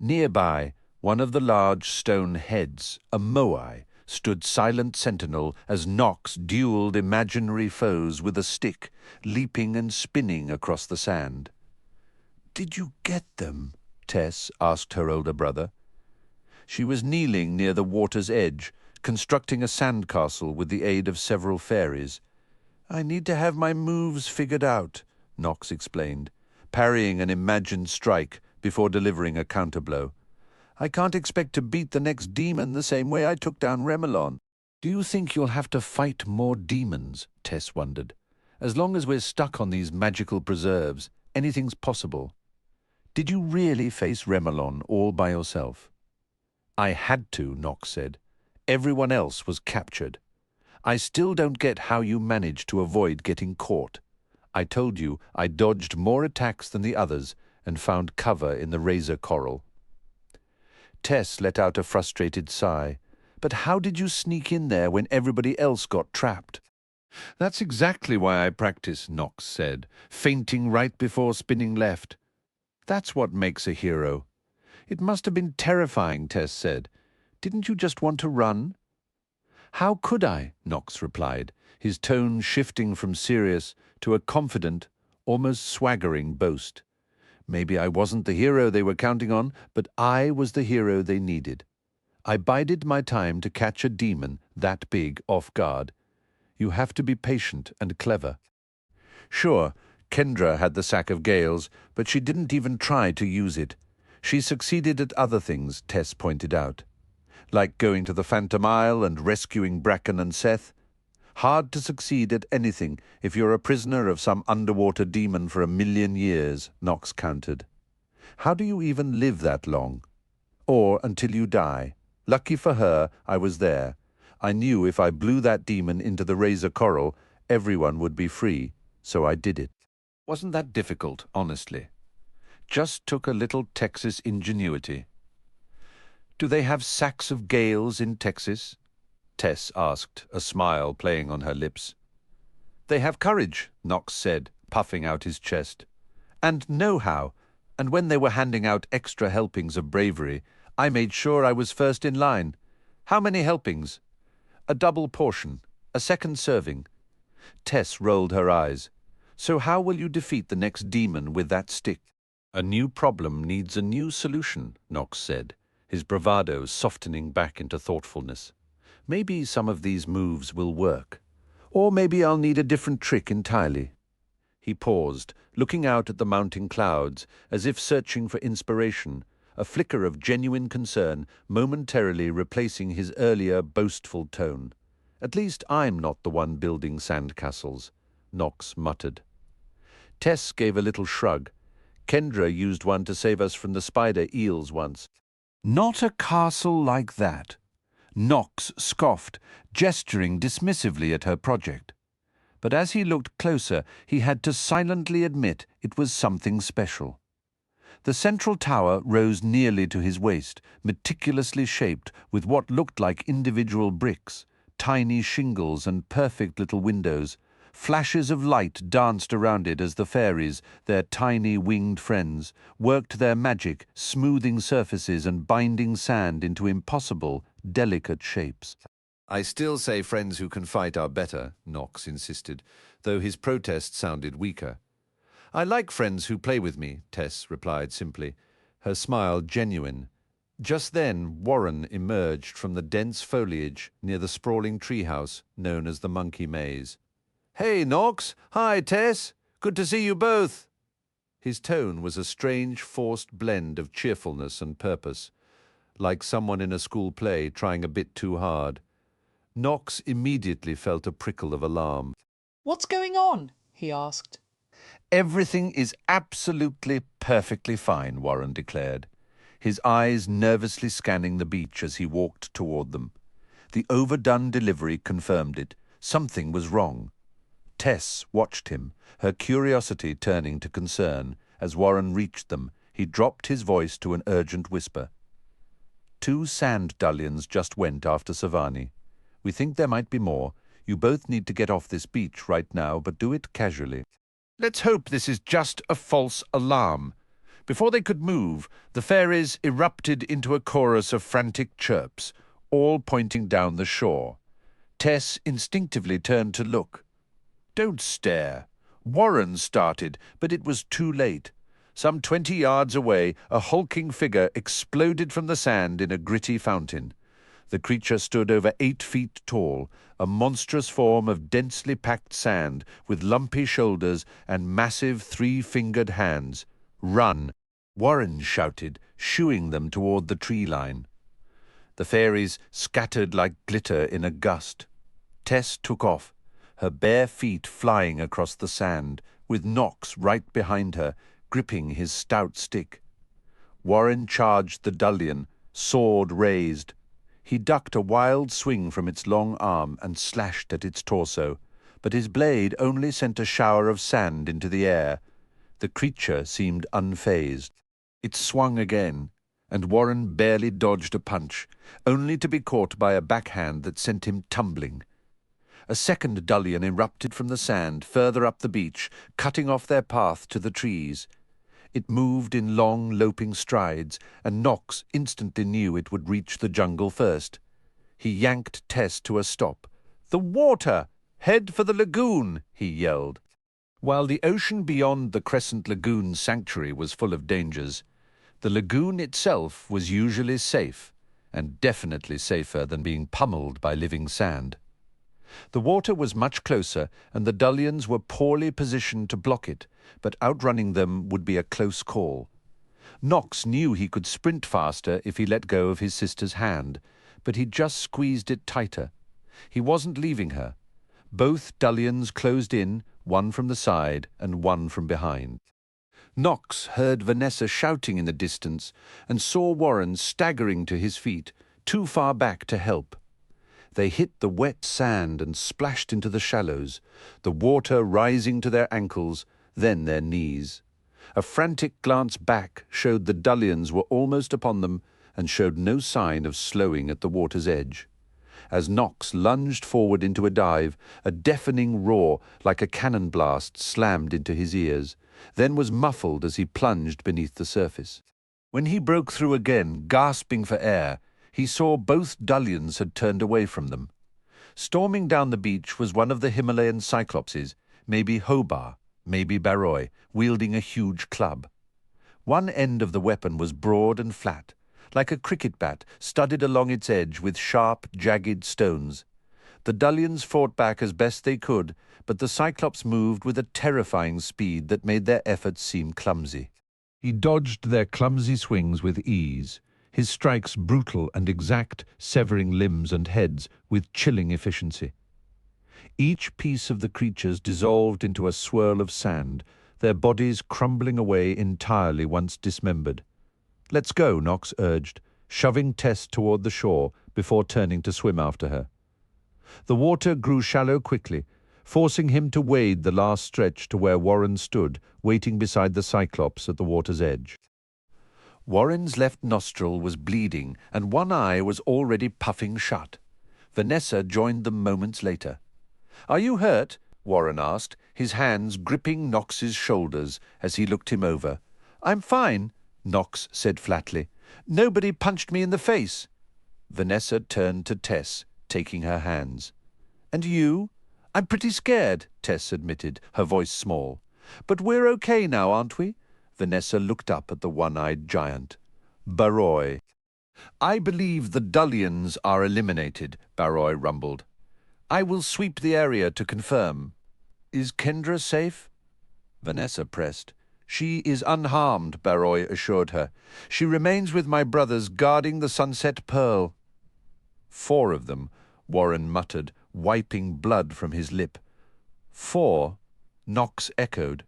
Nearby, one of the large stone heads, a moai, stood silent sentinel as Nox duelled imaginary foes with a stick, leaping and spinning across the sand. "Did you get them?" Tess asked her older brother. She was kneeling near the water's edge, constructing a sandcastle with the aid of several fairies. "I need to have my moves figured out," Nox explained, parrying an imagined strike before delivering a counterblow. "I can't expect to beat the next demon the same way I took down Remelon." "Do you think you'll have to fight more demons?" Tess wondered. "As long as we're stuck on these magical preserves, anything's possible." "Did you really face Remelon all by yourself?" "I had to," Nox said. "Everyone else was captured. I still don't get how you managed to avoid getting caught. I told you I dodged more attacks than the others and found cover in the razor coral." Tess let out a frustrated sigh. "But how did you sneak in there when everybody else got trapped?" "That's exactly why I practice," Nox said, fainting right before spinning left. "That's what makes a hero." "It must have been terrifying," Tess said. "Didn't you just want to run?" "How could I?" Nox replied, his tone shifting from serious to a confident, almost swaggering boast. "Maybe I wasn't the hero they were counting on, but I was the hero they needed. I bided my time to catch a demon that big off guard. You have to be patient and clever." Sure, Kendra had the sack of Gales, but she didn't even try to use it. She succeeded at other things, Tess pointed out, like going to the Phantom Isle and rescuing Bracken and Seth. Hard to succeed at anything if you're a prisoner of some underwater demon for 1,000,000 years, Nox countered. "How do you even live that long? Or until you die? Lucky for her, I was there. I knew if I blew that demon into the razor coral, everyone would be free, so I did it." Wasn't that difficult, honestly? Just took a little Texas ingenuity. "Do they have sacks of Gales in Texas?" Tess asked, a smile playing on her lips. "They have courage," Nox said, puffing out his chest. "And know-how, and when they were handing out extra helpings of bravery, I made sure I was first in line. How many helpings?" "A double portion, a second serving." Tess rolled her eyes. "So how will you defeat the next demon with that stick?" "A new problem needs a new solution," Nox said, his bravado softening back into thoughtfulness. "Maybe some of these moves will work. Or maybe I'll need a different trick entirely." He paused, looking out at the mounting clouds, as if searching for inspiration, a flicker of genuine concern momentarily replacing his earlier boastful tone. "At least I'm not the one building sandcastles," Nox muttered. Tess gave a little shrug. "Kendra used one to save us from the spider eels once." "Not a castle like that." Nox scoffed, gesturing dismissively at her project. But as he looked closer, he had to silently admit it was something special. The central tower rose nearly to his waist, meticulously shaped with what looked like individual bricks, tiny shingles and perfect little windows. Flashes of light danced around it as the fairies, their tiny winged friends, worked their magic, smoothing surfaces and binding sand into impossible, delicate shapes. "I still say friends who can fight are better," Nox insisted, though his protest sounded weaker. "I like friends who play with me," Tess replied simply, her smile genuine. Just then Warren emerged from the dense foliage near the sprawling treehouse known as the Monkey Maze. "Hey, Nox! Hi, Tess! Good to see you both!" His tone was a strange, forced blend of cheerfulness and purpose, like someone in a school play trying a bit too hard. Nox immediately felt a prickle of alarm. "What's going on?" he asked. "Everything is absolutely perfectly fine," Warren declared. his eyes nervously scanning the beach as he walked toward them. The overdone delivery confirmed it. Something was wrong. Tess watched him, her curiosity turning to concern. As Warren reached them, he dropped his voice to an urgent whisper. 2 sand dullions just went after Savani. We think there might be more. You both need to get off this beach right now, but do it casually. Let's hope this is just a false alarm. Before they could move, the fairies erupted into a chorus of frantic chirps, all pointing down the shore. Tess instinctively turned to look. Don't stare. Warren started, but it was too late. Some 20 yards away, a hulking figure exploded from the sand in a gritty fountain. The creature stood over 8 feet tall, a monstrous form of densely packed sand with lumpy shoulders and massive 3-fingered hands. Run! Warren shouted, shooing them toward the tree line. The fairies scattered like glitter in a gust. Tess took off, her bare feet flying across the sand, with Knox right behind her, gripping his stout stick. Warren charged the dullion, sword raised. He ducked a wild swing from its long arm and slashed at its torso, but his blade only sent a shower of sand into the air. The creature seemed unfazed. It swung again, and Warren barely dodged a punch, only to be caught by a backhand that sent him tumbling. A second dullion erupted from the sand further up the beach, cutting off their path to the trees. It moved in long, loping strides, and Knox instantly knew it would reach the jungle first. He yanked Tess to a stop. "The water! Head for the lagoon!" he yelled. While the ocean beyond the Crescent Lagoon sanctuary was full of dangers, the lagoon itself was usually safe, and definitely safer than being pummeled by living sand. The water was much closer, and the dullions were poorly positioned to block it, but outrunning them would be a close call. Knox knew he could sprint faster if he let go of his sister's hand, but he just squeezed it tighter. He wasn't leaving her. Both dullions closed in, one from the side and one from behind. Knox heard Vanessa shouting in the distance and saw Warren staggering to his feet, too far back to help. They hit the wet sand and splashed into the shallows, the water rising to their ankles, then their knees. A frantic glance back showed the dullions were almost upon them and showed no sign of slowing at the water's edge. As Knox lunged forward into a dive, a deafening roar like a cannon blast slammed into his ears, then was muffled as he plunged beneath the surface. When he broke through again, gasping for air, he saw both dullions had turned away from them. Storming down the beach was one of the Himalayan cyclopses, maybe Hobart, maybe Baroi, wielding a huge club. One end of the weapon was broad and flat, like a cricket bat studded along its edge with sharp, jagged stones. The dullions fought back as best they could, but the Cyclops moved with a terrifying speed that made their efforts seem clumsy. He dodged their clumsy swings with ease, his strikes brutal and exact, severing limbs and heads with chilling efficiency. Each piece of the creatures dissolved into a swirl of sand, their bodies crumbling away entirely once dismembered. "Let's go," Knox urged, shoving Tess toward the shore before turning to swim after her. The water grew shallow quickly, forcing him to wade the last stretch to where Warren stood, waiting beside the Cyclops at the water's edge. Warren's left nostril was bleeding, and one eye was already puffing shut. Vanessa joined them moments later. "Are you hurt?" Warren asked, his hands gripping Knox's shoulders as he looked him over. "I'm fine," Knox said flatly. "Nobody punched me in the face." Vanessa turned to Tess, taking her hands. "And you?" "I'm pretty scared," Tess admitted, her voice small. "But we're okay now, aren't we?" Vanessa looked up at the one-eyed giant. "Baroi." "I believe the dullions are eliminated," Baroi rumbled. "I will sweep the area to confirm. Is Kendra safe?" Vanessa pressed. "She is unharmed," Baroi assured her. "She remains with my brothers guarding the Sunset Pearl." "4 of them," Warren muttered, wiping blood from his lip. "4?" Knox echoed.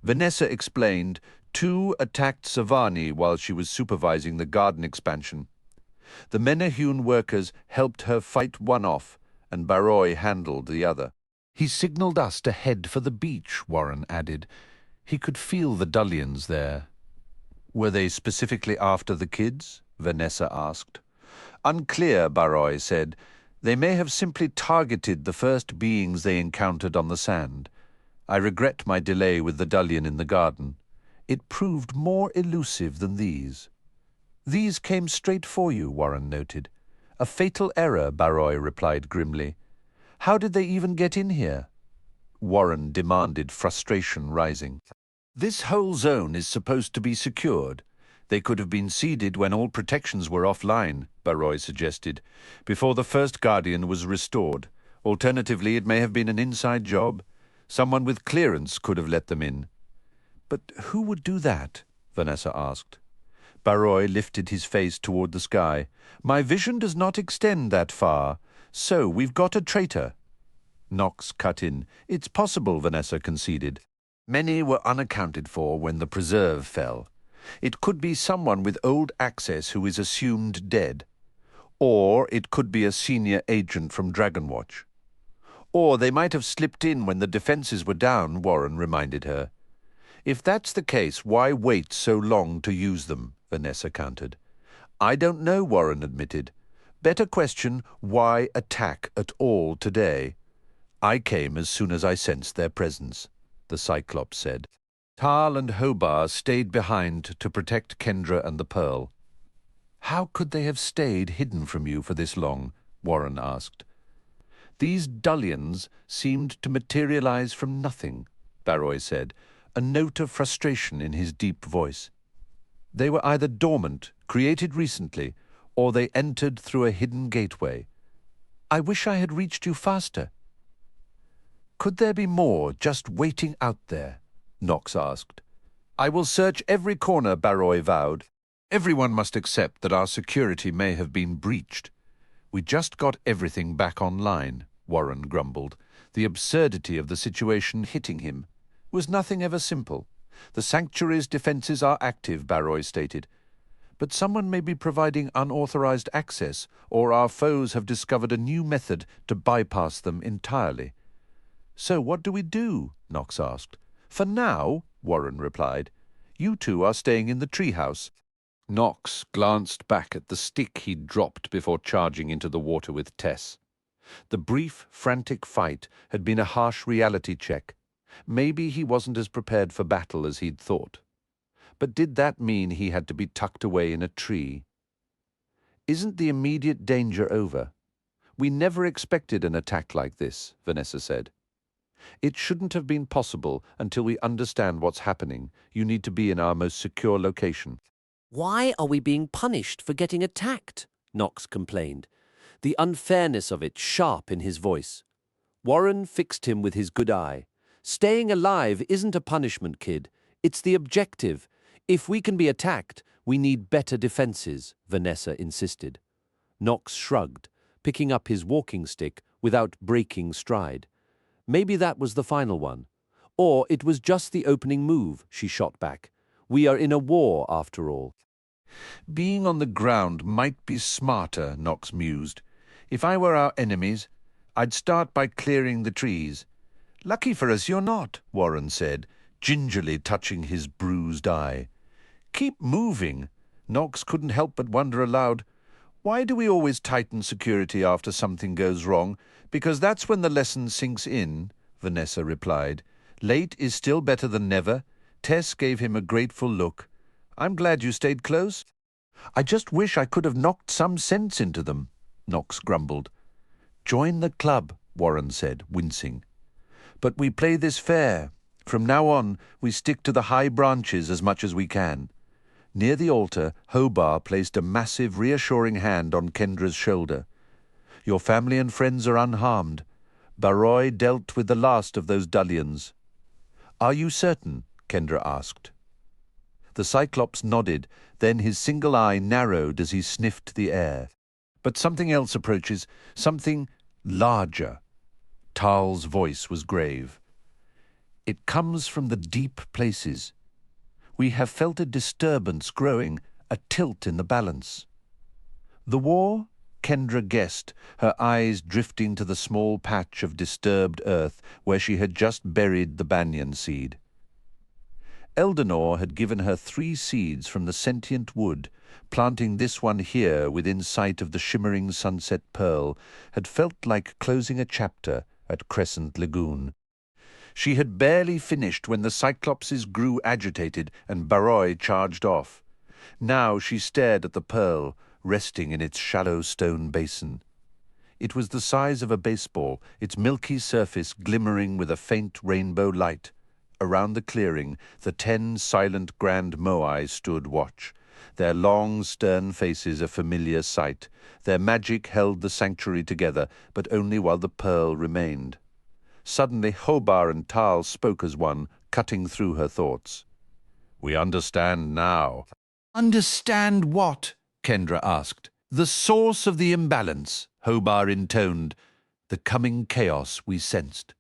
Vanessa explained, Two attacked Savani while she was supervising the garden expansion. The Menahune workers helped her fight one off, and Barroy handled the other. He signalled us to head for the beach, Warren added. He could feel the Dullians there. Were they specifically after the kids? Vanessa asked. Unclear, Barroy said. They may have simply targeted the first beings they encountered on the sand. I regret my delay with the Dullian in the garden. It proved more elusive than these. These came straight for you, Warren noted. A fatal error, Barroy replied grimly. How did they even get in here? Warren demanded, frustration rising. This whole zone is supposed to be secured. They could have been seeded when all protections were offline, Barroy suggested, before the first Guardian was restored. Alternatively, it may have been an inside job. Someone with clearance could have let them in. But who would do that? Vanessa asked. Barroy lifted his face toward the sky. My vision does not extend that far, so we've got a traitor. Knox cut in. It's possible, Vanessa conceded. Many were unaccounted for when the preserve fell. It could be someone with old access who is assumed dead. Or it could be a senior agent from Dragonwatch. Or they might have slipped in when the defenses were down, Warren reminded her. If that's the case, why wait so long to use them? Vanessa countered. I don't know, Warren admitted. Better question, why attack at all today? I came as soon as I sensed their presence, the Cyclops said. Tal and Hobar stayed behind to protect Kendra and the Pearl. How could they have stayed hidden from you for this long? Warren asked. These Dullians seemed to materialize from nothing, Barroy said, a note of frustration in his deep voice. They were either dormant, created recently, or they entered through a hidden gateway. I wish I had reached you faster. Could there be more just waiting out there? Knox asked. I will search every corner, Barroy vowed. Everyone must accept that our security may have been breached. We just got everything back online, Warren grumbled, the absurdity of the situation hitting him. Was nothing ever simple? The sanctuary's defenses are active, Barroy stated. But someone may be providing unauthorized access, or our foes have discovered a new method to bypass them entirely. So what do we do? Knox asked. For now, Warren replied. You two are staying in the treehouse. Knox glanced back at the stick he'd dropped before charging into the water with Tess. The brief, frantic fight had been a harsh reality check. Maybe he wasn't as prepared for battle as he'd thought. But did that mean he had to be tucked away in a tree? Isn't the immediate danger over? We never expected an attack like this, Vanessa said. It shouldn't have been possible until we understand what's happening. You need to be in our most secure location. Why are we being punished for getting attacked? Knox complained, the unfairness of it sharp in his voice. Warren fixed him with his good eye. Staying alive isn't a punishment, kid. It's the objective. If we can be attacked, we need better defenses, Vanessa insisted. Knox shrugged, picking up his walking stick without breaking stride. Maybe that was the final one. Or it was just the opening move, she shot back. We are in a war, after all. Being on the ground might be smarter, Knox mused. If I were our enemies, I'd start by clearing the trees. Lucky for us you're not, Warren said, gingerly touching his bruised eye. Keep moving. Knox couldn't help but wonder aloud. Why do we always tighten security after something goes wrong? Because that's when the lesson sinks in, Vanessa replied. Late is still better than never. Tess gave him a grateful look. I'm glad you stayed close. I just wish I could have knocked some sense into them, Knox grumbled. Join the club, Warren said, wincing. But we play this fair. From now on, we stick to the high branches as much as we can. Near the altar, Hobar placed a massive, reassuring hand on Kendra's shoulder. Your family and friends are unharmed. Barroy dealt with the last of those Dullians. Are you certain? Kendra asked. The Cyclops nodded, then his single eye narrowed as he sniffed the air. But something else approaches, something larger. Tal's voice was grave. It comes from the deep places. We have felt a disturbance growing, a tilt in the balance. The war? Kendra guessed, her eyes drifting to the small patch of disturbed earth where she had just buried the banyan seed. Eldanor had given her 3 seeds from the sentient wood. Planting this one here within sight of the shimmering sunset pearl had felt like closing a chapter at Crescent Lagoon. She had barely finished when the Cyclopses grew agitated and Baroi charged off. Now she stared at the pearl, resting in its shallow stone basin. It was the size of a baseball, its milky surface glimmering with a faint rainbow light. Around the clearing, the 10 silent grand moai stood watch, their long, stern faces a familiar sight. Their magic held the sanctuary together, but only while the pearl remained. Suddenly Hobar and Tal spoke as one, cutting through her thoughts. "We understand now." "Understand what?" Kendra asked. "The source of the imbalance," Hobar intoned. "The coming chaos we sensed."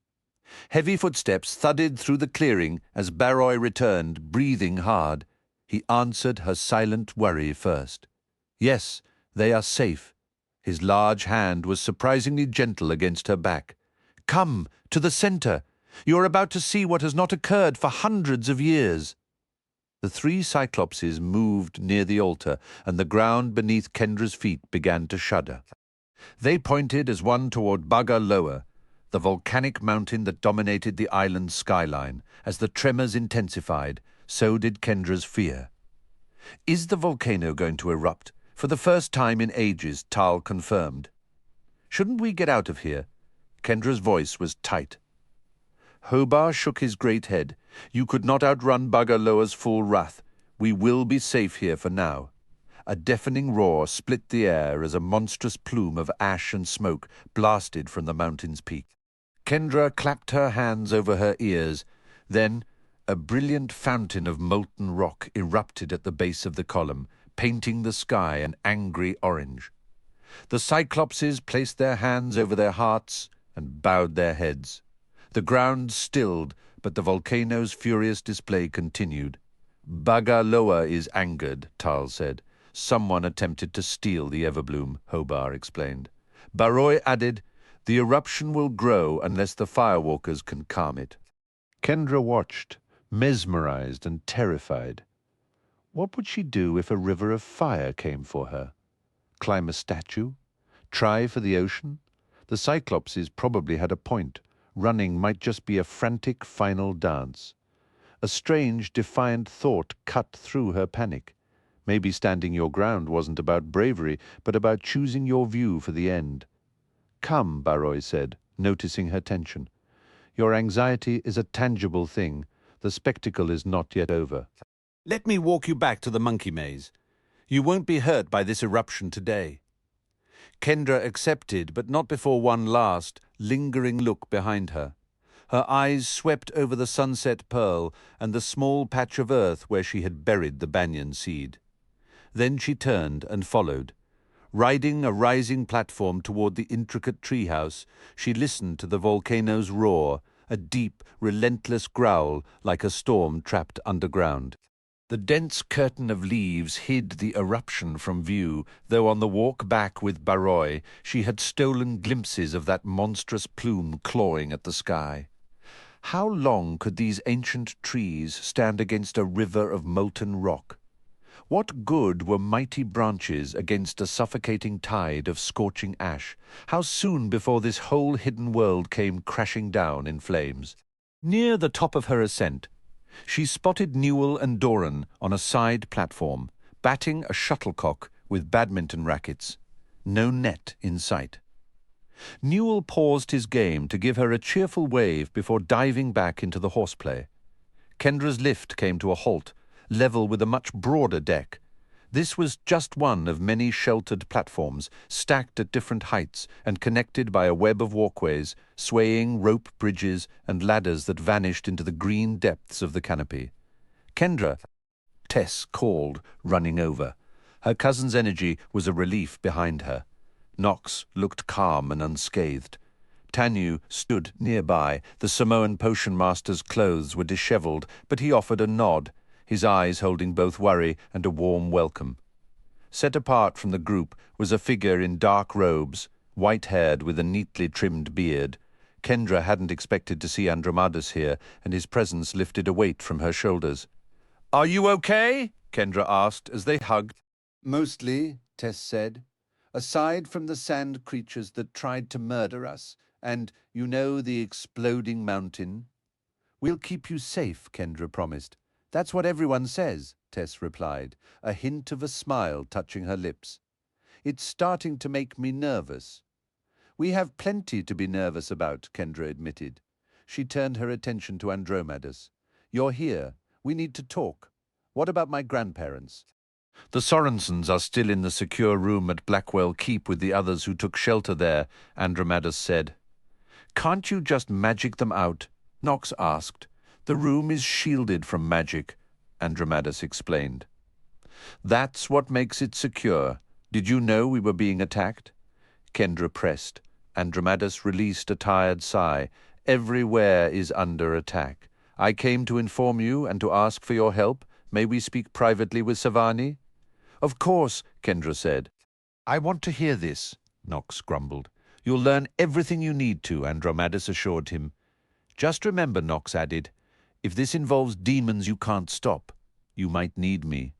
Heavy footsteps thudded through the clearing as Baroi returned, breathing hard. He answered her silent worry first. "Yes, they are safe." His large hand was surprisingly gentle against her back. "Come, to the center. You are about to see what has not occurred for hundreds of years." The 3 Cyclopses moved near the altar, and the ground beneath Kendra's feet began to shudder. They pointed as one toward Baga Lower, the volcanic mountain that dominated the island's skyline. As the tremors intensified, so did Kendra's fear. "Is the volcano going to erupt?" For the first time in ages, Tal confirmed. "Shouldn't we get out of here?" Kendra's voice was tight. Hobar shook his great head. "You could not outrun Bagaloa's full wrath. We will be safe here for now." A deafening roar split the air as a monstrous plume of ash and smoke blasted from the mountain's peak. Kendra clapped her hands over her ears. Then a brilliant fountain of molten rock erupted at the base of the column, painting the sky an angry orange. The Cyclopses placed their hands over their hearts and bowed their heads. The ground stilled, but the volcano's furious display continued. "Bagaloa is angered," Tal said. "Someone attempted to steal the Everbloom," Hobar explained. Baroi added, "The eruption will grow unless the firewalkers can calm it." Kendra watched, mesmerized and terrified. What would she do if a river of fire came for her? Climb a statue? Try for the ocean? The Cyclopses probably had a point. Running might just be a frantic final dance. A strange, defiant thought cut through her panic. Maybe standing your ground wasn't about bravery, but about choosing your view for the end. "Come," Baroi said, noticing her tension. "Your anxiety is a tangible thing. The spectacle is not yet over. Let me walk you back to the monkey maze. You won't be hurt by this eruption today." Kendra accepted, but not before one last, lingering look behind her. Her eyes swept over the sunset pearl and the small patch of earth where she had buried the banyan seed. Then she turned and followed. Riding a rising platform toward the intricate treehouse, she listened to the volcano's roar, a deep, relentless growl like a storm trapped underground. The dense curtain of leaves hid the eruption from view, though on the walk back with Baroi she had stolen glimpses of that monstrous plume clawing at the sky. How long could these ancient trees stand against a river of molten rock? What good were mighty branches against a suffocating tide of scorching ash? How soon before this whole hidden world came crashing down in flames? Near the top of her ascent, she spotted Newell and Doran on a side platform, batting a shuttlecock with badminton rackets. No net in sight. Newell paused his game to give her a cheerful wave before diving back into the horseplay. Kendra's lift came to a halt, level with a much broader deck. This was just one of many sheltered platforms, stacked at different heights and connected by a web of walkways, swaying rope bridges and ladders that vanished into the green depths of the canopy. "Kendra," Tess called, running over. Her cousin's energy was a relief behind her. Knox looked calm and unscathed. Tanu stood nearby. The Samoan potion master's clothes were disheveled, but he offered a nod. his eyes holding both worry and a warm welcome. Set apart from the group was a figure in dark robes, white-haired with a neatly trimmed beard. Kendra hadn't expected to see Andromadas here, and his presence lifted a weight from her shoulders. "Are you okay?" Kendra asked as they hugged. "Mostly," Tess said. "Aside from the sand creatures that tried to murder us, and, you know, the exploding mountain." "We'll keep you safe," Kendra promised. "That's what everyone says," Tess replied, a hint of a smile touching her lips. "It's starting to make me nervous." "We have plenty to be nervous about," Kendra admitted. She turned her attention to Andromadas. "You're here. We need to talk. What about my grandparents?" "The Sorensons are still in the secure room at Blackwell Keep with the others who took shelter there," Andromadas said. "Can't you just magic them out?" Nox asked. "The room is shielded from magic," Andromadas explained. "That's what makes it secure. Did you know we were being attacked?" Kendra pressed. Andromadas released a tired sigh. "Everywhere is under attack. I came to inform you and to ask for your help. May we speak privately with Savani?" "Of course," Kendra said. "I want to hear this," Nox grumbled. "You'll learn everything you need to," Andromadas assured him. "Just remember," Nox added, "if this involves demons you can't stop, you might need me."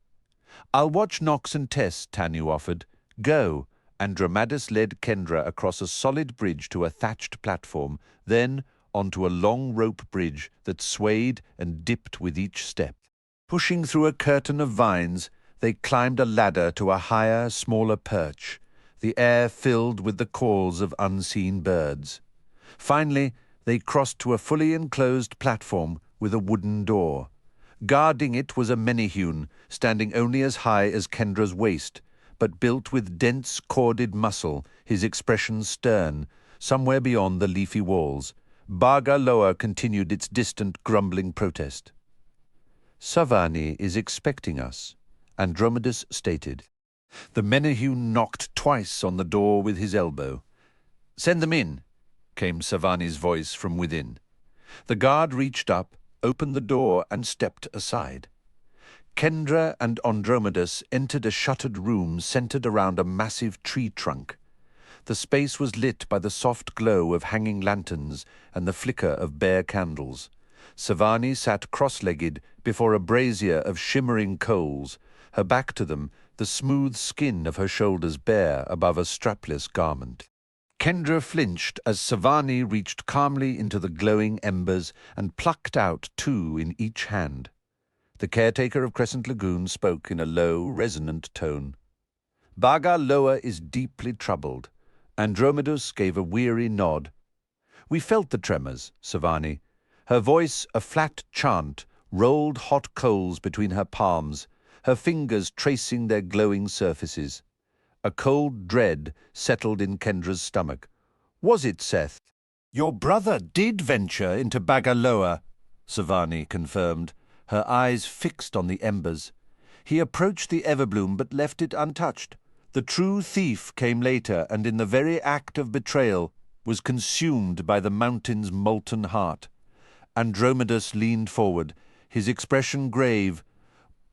"I'll watch Nox and Tess," Tanu offered. "Go." Andromadas led Kendra across a solid bridge to a thatched platform, then onto a long rope bridge that swayed and dipped with each step. Pushing through a curtain of vines, they climbed a ladder to a higher, smaller perch, the air filled with the calls of unseen birds. Finally, they crossed to a fully enclosed platform with a wooden door. Guarding it was a Menehune, standing only as high as Kendra's waist, but built with dense, corded muscle, his expression stern, somewhere beyond the leafy walls. Baga Loa continued its distant, grumbling protest. "Savani is expecting us," Andromadas stated. The Menehune knocked twice on the door with his elbow. "Send them in," came Savani's voice from within. The guard reached up, opened the door, and stepped aside. Kendra and Andromadas entered a shuttered room centered around a massive tree trunk. The space was lit by the soft glow of hanging lanterns and the flicker of bare candles. Savani sat cross-legged before a brazier of shimmering coals, her back to them, the smooth skin of her shoulders bare above a strapless garment. Kendra flinched as Savani reached calmly into the glowing embers and plucked out two in each hand. The caretaker of Crescent Lagoon spoke in a low, resonant tone. "Baga Loa is deeply troubled." Andromadas gave a weary nod. "We felt the tremors," Savani. Her voice, a flat chant, rolled hot coals between her palms, her fingers tracing their glowing surfaces. A cold dread settled in Kendra's stomach. "Was it, Seth?" "Your brother did venture into Baga Loa," Savani confirmed, her eyes fixed on the embers. "He approached the Everbloom but left it untouched. The true thief came later and in the very act of betrayal was consumed by the mountain's molten heart." Andromadas leaned forward, his expression grave.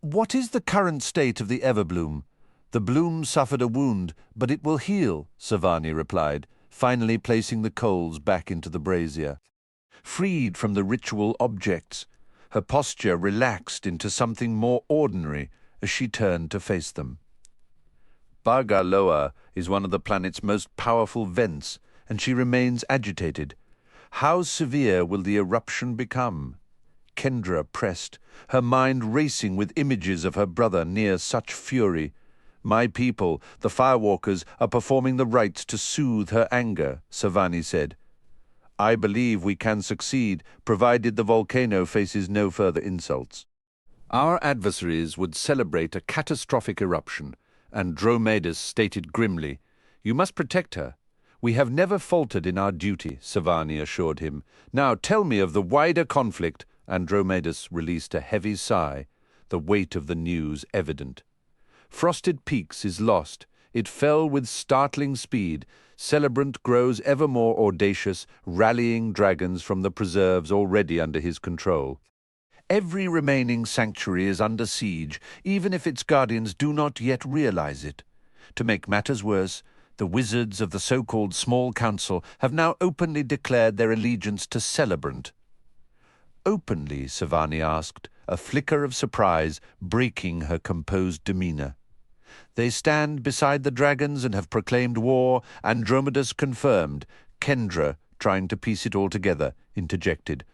"What is the current state of the Everbloom?" "The bloom suffered a wound, but it will heal," Savani replied, finally placing the coals back into the brazier. Freed from the ritual objects, her posture relaxed into something more ordinary as she turned to face them. "Baga Loa is one of the planet's most powerful vents, and she remains agitated. How severe will the eruption become?" Kendra pressed, her mind racing with images of her brother near such fury. "My people, the Firewalkers, are performing the rites to soothe her anger," Savani said. "I believe we can succeed, provided the volcano faces no further insults." "Our adversaries would celebrate a catastrophic eruption," Andromadas stated grimly. "You must protect her." "We have never faltered in our duty," Savani assured him. "Now tell me of the wider conflict." Andromadas released a heavy sigh, the weight of the news evident. "Frosted Peaks is lost. It fell with startling speed. Celebrant grows ever more audacious, rallying dragons from the preserves already under his control." Every remaining sanctuary is under siege, even if its guardians do not yet realize it. To make matters worse, the wizards of the so-called Small Council have now openly declared their allegiance to Celebrant. Openly, Savani asked, a flicker of surprise breaking her composed demeanor. They stand beside the dragons and have proclaimed war, Andromedas confirmed. Kendra, trying to piece it all together, interjected.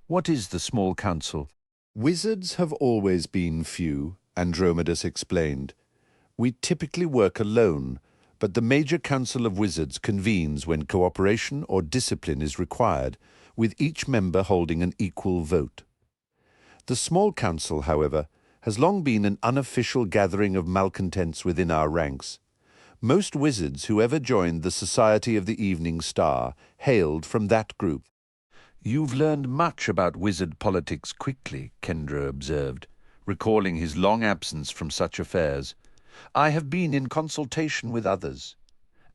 What is the Small Council? Wizards have always been few, Andromedas explained. We typically work alone, but the major council of wizards convenes when cooperation or discipline is required, with each member holding an equal vote. The Small Council, however, has long been an unofficial gathering of malcontents within our ranks. Most wizards who ever joined the Society of the Evening Star hailed from that group. You've learned much about wizard politics quickly, Kendra observed, recalling his long absence from such affairs. I have been in consultation with others.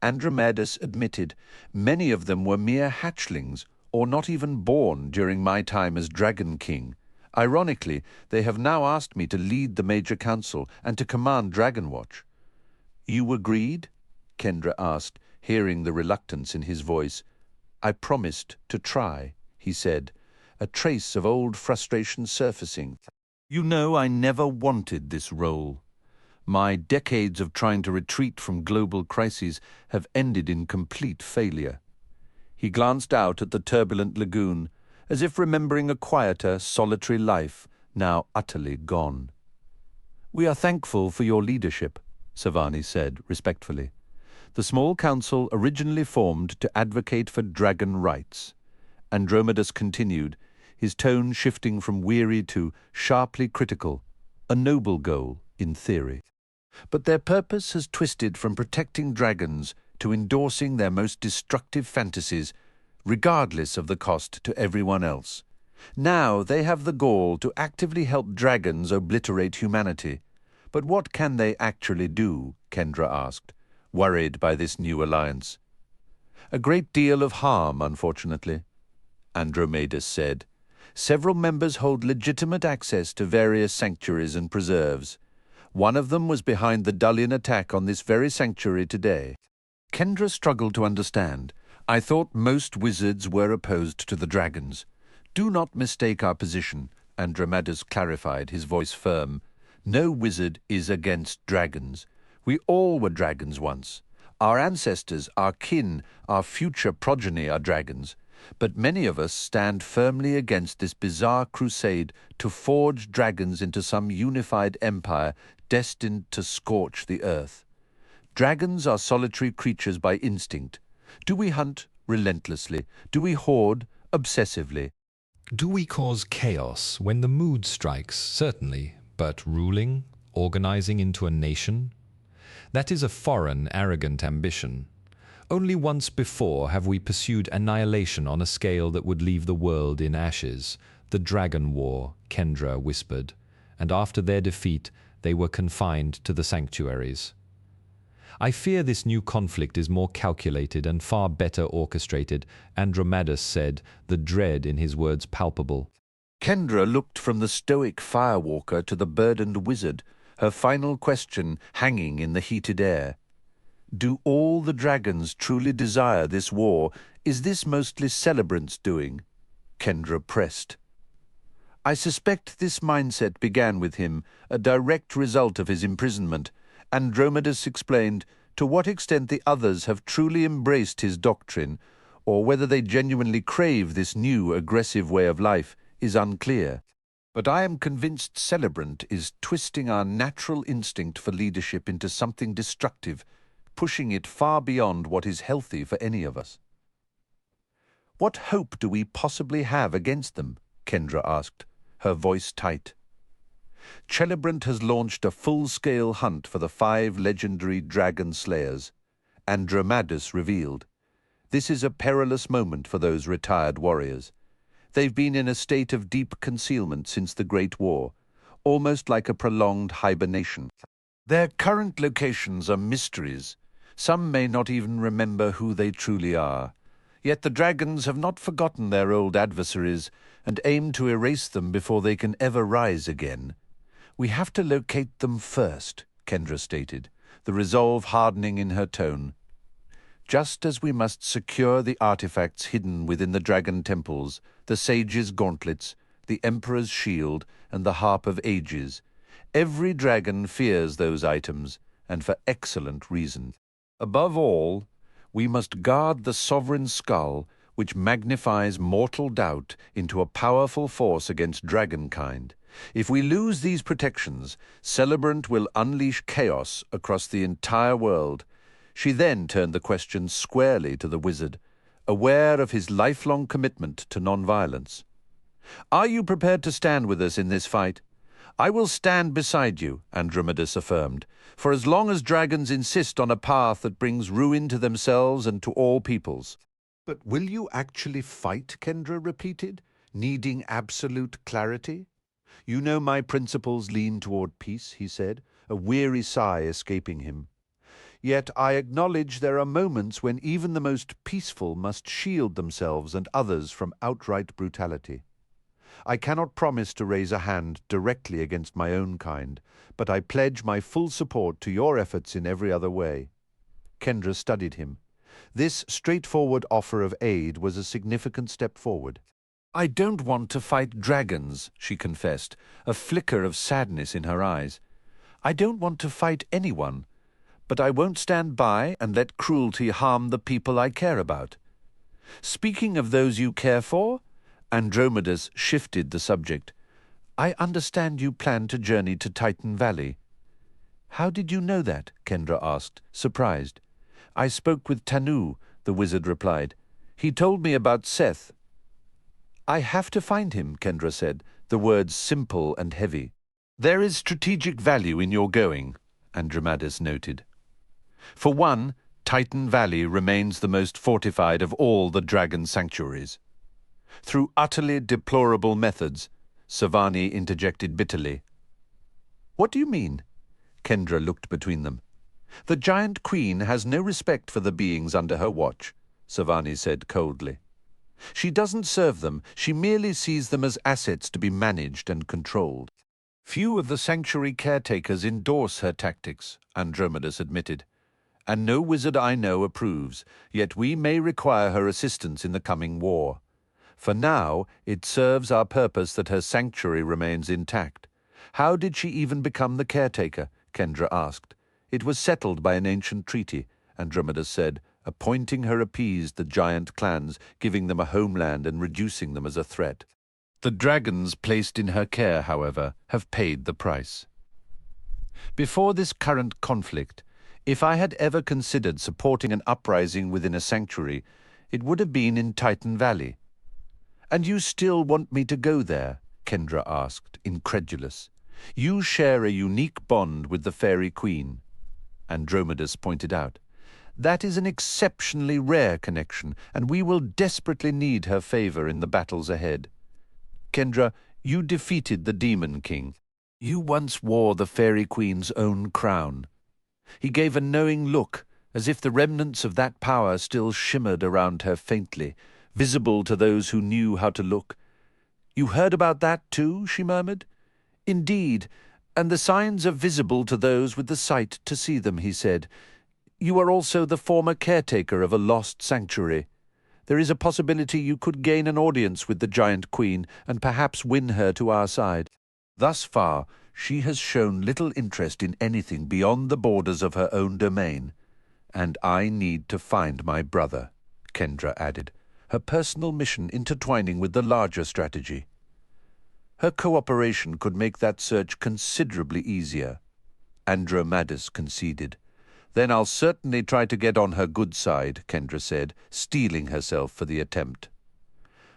Andromedas admitted many of them were mere hatchlings, or not even born during my time as Dragon King. Ironically, they have now asked me to lead the major council and to command Dragon Watch. You agreed? Kendra asked, hearing the reluctance in his voice. I promised to try, he said, a trace of old frustration surfacing. You know, I never wanted this role. My decades of trying to retreat from global crises have ended in complete failure. He glanced out at the turbulent lagoon, as if remembering a quieter, solitary life, now utterly gone. We are thankful for your leadership, Savani said respectfully. The Small Council originally formed to advocate for dragon rights. Andromedas continued, his tone shifting from weary to sharply critical, a noble goal in theory. But their purpose has twisted from protecting dragons to endorsing their most destructive fantasies, regardless of the cost to everyone else. Now they have the gall to actively help dragons obliterate humanity. But what can they actually do? Kendra asked, worried by this new alliance. A great deal of harm, unfortunately, Andromedas said. Several members hold legitimate access to various sanctuaries and preserves. One of them was behind the Dullian attack on this very sanctuary today. Kendra struggled to understand. I thought most wizards were opposed to the dragons. Do not mistake our position, Andromedas clarified, his voice firm. No wizard is against dragons. We all were dragons once. Our ancestors, our kin, our future progeny are dragons. But many of us stand firmly against this bizarre crusade to forge dragons into some unified empire destined to scorch the earth. Dragons are solitary creatures by instinct. Do we hunt relentlessly? Do we hoard obsessively? Do we cause chaos when the mood strikes? Certainly. But ruling, organizing into a nation? That is a foreign, arrogant ambition. Only once before have we pursued annihilation on a scale that would leave the world in ashes. The Dragon War, Kendra whispered, and after their defeat they were confined to the sanctuaries. I fear this new conflict is more calculated and far better orchestrated, Andromedas said, the dread in his words palpable. Kendra looked from the stoic firewalker to the burdened wizard, her final question hanging in the heated air. Do all the dragons truly desire this war? Is this mostly Celebrant's doing? Kendra pressed. I suspect this mindset began with him, a direct result of his imprisonment. Andromedas explained to what extent the others have truly embraced his doctrine, or whether they genuinely crave this new aggressive way of life, is unclear. But I am convinced Celebrant is twisting our natural instinct for leadership into something destructive, pushing it far beyond what is healthy for any of us. What hope do we possibly have against them? Kendra asked, her voice tight. Celebrant has launched a full-scale hunt for the 5 legendary dragon slayers. Andromedas revealed. This is a perilous moment for those retired warriors. They've been in a state of deep concealment since the Great War, almost like a prolonged hibernation. Their current locations are mysteries. Some may not even remember who they truly are. Yet the dragons have not forgotten their old adversaries, and aim to erase them before they can ever rise again. We have to locate them first, Kendra stated, the resolve hardening in her tone. Just as we must secure the artifacts hidden within the dragon temples, the sage's gauntlets, the emperor's shield, and the harp of ages, every dragon fears those items, and for excellent reason. Above all, we must guard the sovereign skull, which magnifies mortal doubt into a powerful force against dragonkind. If we lose these protections, Celebrant will unleash chaos across the entire world. She then turned the question squarely to the wizard, aware of his lifelong commitment to non-violence. "Are you prepared to stand with us in this fight?" "I will stand beside you," Andromedus affirmed, "for as long as dragons insist on a path that brings ruin to themselves and to all peoples." "But will you actually fight?" Kendra repeated, needing absolute clarity. "You know my principles lean toward peace," he said, a weary sigh escaping him. "Yet I acknowledge there are moments when even the most peaceful must shield themselves and others from outright brutality. I cannot promise to raise a hand directly against my own kind, but I pledge my full support to your efforts in every other way." Kendra studied him. This straightforward offer of aid was a significant step forward. "I don't want to fight dragons," she confessed, a flicker of sadness in her eyes. "I don't want to fight anyone, but I won't stand by and let cruelty harm the people I care about." "Speaking of those you care for," Andromedus shifted the subject, "I understand you plan to journey to Titan Valley." "How did you know that?" Kendra asked, surprised. "I spoke with Tanu," the wizard replied. "He told me about Seth." "I have to find him," Kendra said, the words simple and heavy. "There is strategic value in your going," Andromedus noted. "For one, Titan Valley remains the most fortified of all the dragon sanctuaries." "Through utterly deplorable methods," Savani interjected bitterly. "What do you mean?" Kendra looked between them. "The giant queen has no respect for the beings under her watch," Savani said coldly. "She doesn't serve them, she merely sees them as assets to be managed and controlled." "Few of the sanctuary caretakers endorse her tactics," Andromedus admitted, "and no wizard I know approves, yet we may require her assistance in the coming war. For now, it serves our purpose that her sanctuary remains intact." "How did she even become the caretaker?" Kendra asked. "It was settled by an ancient treaty," Andromedus said. "Appointing her appeased the giant clans, giving them a homeland and reducing them as a threat. The dragons placed in her care, however, have paid the price." "Before this current conflict, if I had ever considered supporting an uprising within a sanctuary, it would have been in Titan Valley." "And you still want me to go there?" Kendra asked, incredulous. "You share a unique bond with the Fairy Queen," Andromedus pointed out. "That is an exceptionally rare connection, and we will desperately need her favor in the battles ahead. Kendra, you defeated the Demon King. You once wore the Fairy Queen's own crown." He gave a knowing look, as if the remnants of that power still shimmered around her faintly, visible to those who knew how to look. "You heard about that too?" she murmured. "Indeed, and the signs are visible to those with the sight to see them," he said. "You are also the former caretaker of a lost sanctuary. There is a possibility you could gain an audience with the giant queen and perhaps win her to our side. Thus far, she has shown little interest in anything beyond the borders of her own domain. And I need to find my brother," Kendra added, her personal mission intertwining with the larger strategy. "Her cooperation could make that search considerably easier," Andromedus conceded. "Then I'll certainly try to get on her good side," Kendra said, steeling herself for the attempt.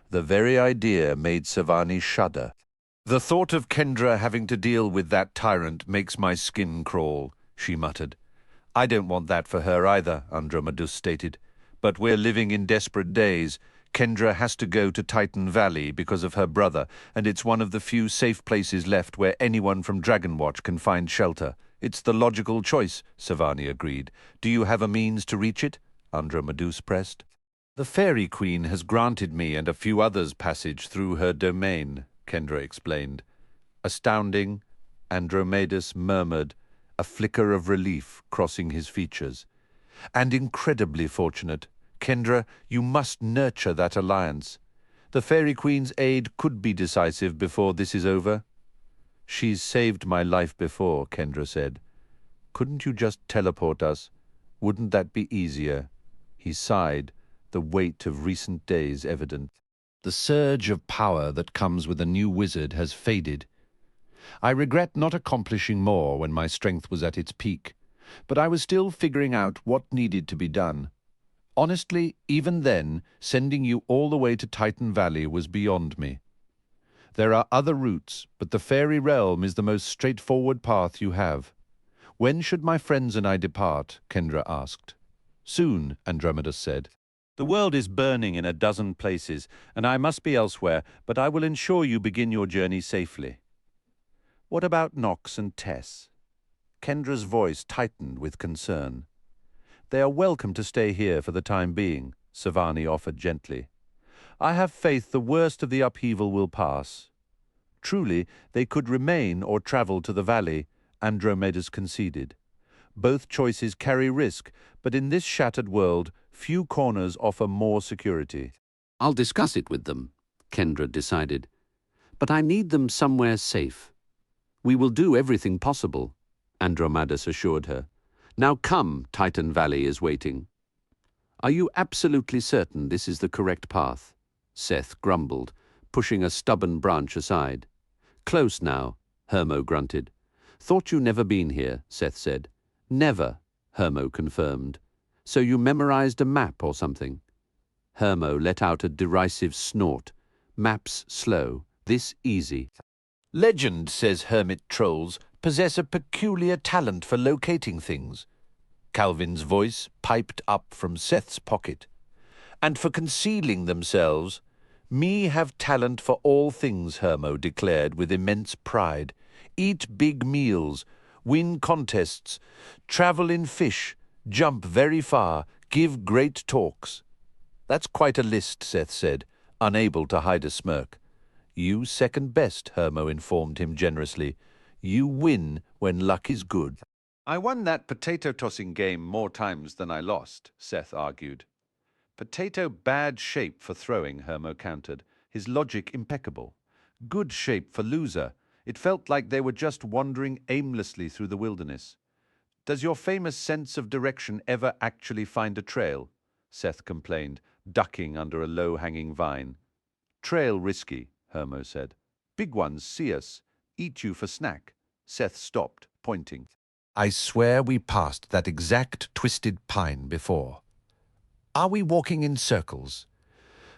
The very idea made Savani shudder. "The thought of Kendra having to deal with that tyrant makes my skin crawl," she muttered. "I don't want that for her either," Andromedus stated. "But we're living in desperate days. Kendra has to go to Titan Valley because of her brother, and it's one of the few safe places left where anyone from Dragonwatch can find shelter. It's the logical choice," Savani agreed. "Do you have a means to reach it?" Andromedus pressed. The Fairy Queen has granted me and a few others passage through her domain, Kendra explained. Astounding, Andromedas murmured, a flicker of relief crossing his features. And incredibly fortunate. Kendra, you must nurture that alliance. The Fairy Queen's aid could be decisive before this is over. She's saved my life before, Kendra said. Couldn't you just teleport us? Wouldn't that be easier? He sighed, the weight of recent days evident. The surge of power that comes with a new wizard has faded. I regret not accomplishing more when my strength was at its peak, but I was still figuring out what needed to be done. Honestly, even then, sending you all the way to Titan Valley was beyond me. There are other routes, but the fairy realm is the most straightforward path you have. When should my friends and I depart? Kendra asked. Soon, Andromedas said. The world is burning in a dozen places, and I must be elsewhere, but I will ensure you begin your journey safely. What about Nox and Tess? Kendra's voice tightened with concern. They are welcome to stay here for the time being, Savani offered gently. I have faith the worst of the upheaval will pass. Truly, they could remain or travel to the valley, Andromedas conceded. Both choices carry risk, but in this shattered world, few corners offer more security. I'll discuss it with them, Kendra decided. But I need them somewhere safe. We will do everything possible, Andromedas assured her. Now come, Titan Valley is waiting. Are you absolutely certain this is the correct path? Seth grumbled, pushing a stubborn branch aside. Close now, Hermo grunted. Thought you never been here, Seth said. Never, Hermo confirmed. So you memorized a map or something? Hermo let out a derisive snort. Maps slow, this easy. Legend says hermit trolls possess a peculiar talent for locating things. Calvin's voice piped up from Seth's pocket. And for concealing themselves. Me have talent for all things, Hermo declared with immense pride. Eat big meals, win contests, travel in fish, jump very far, give great talks. That's quite a list, Seth said, unable to hide a smirk. You second best, Hermo informed him generously. You win when luck is good. I won that potato-tossing game more times than I lost, Seth argued. Potato bad shape for throwing, Hermo countered, his logic impeccable. Good shape for loser. It felt like they were just wandering aimlessly through the wilderness. Does your famous sense of direction ever actually find a trail? Seth complained, ducking under a low-hanging vine. Trail risky, Hermo said. Big ones see us, eat you for snack. Seth stopped, pointing. I swear we passed that exact twisted pine before. Are we walking in circles?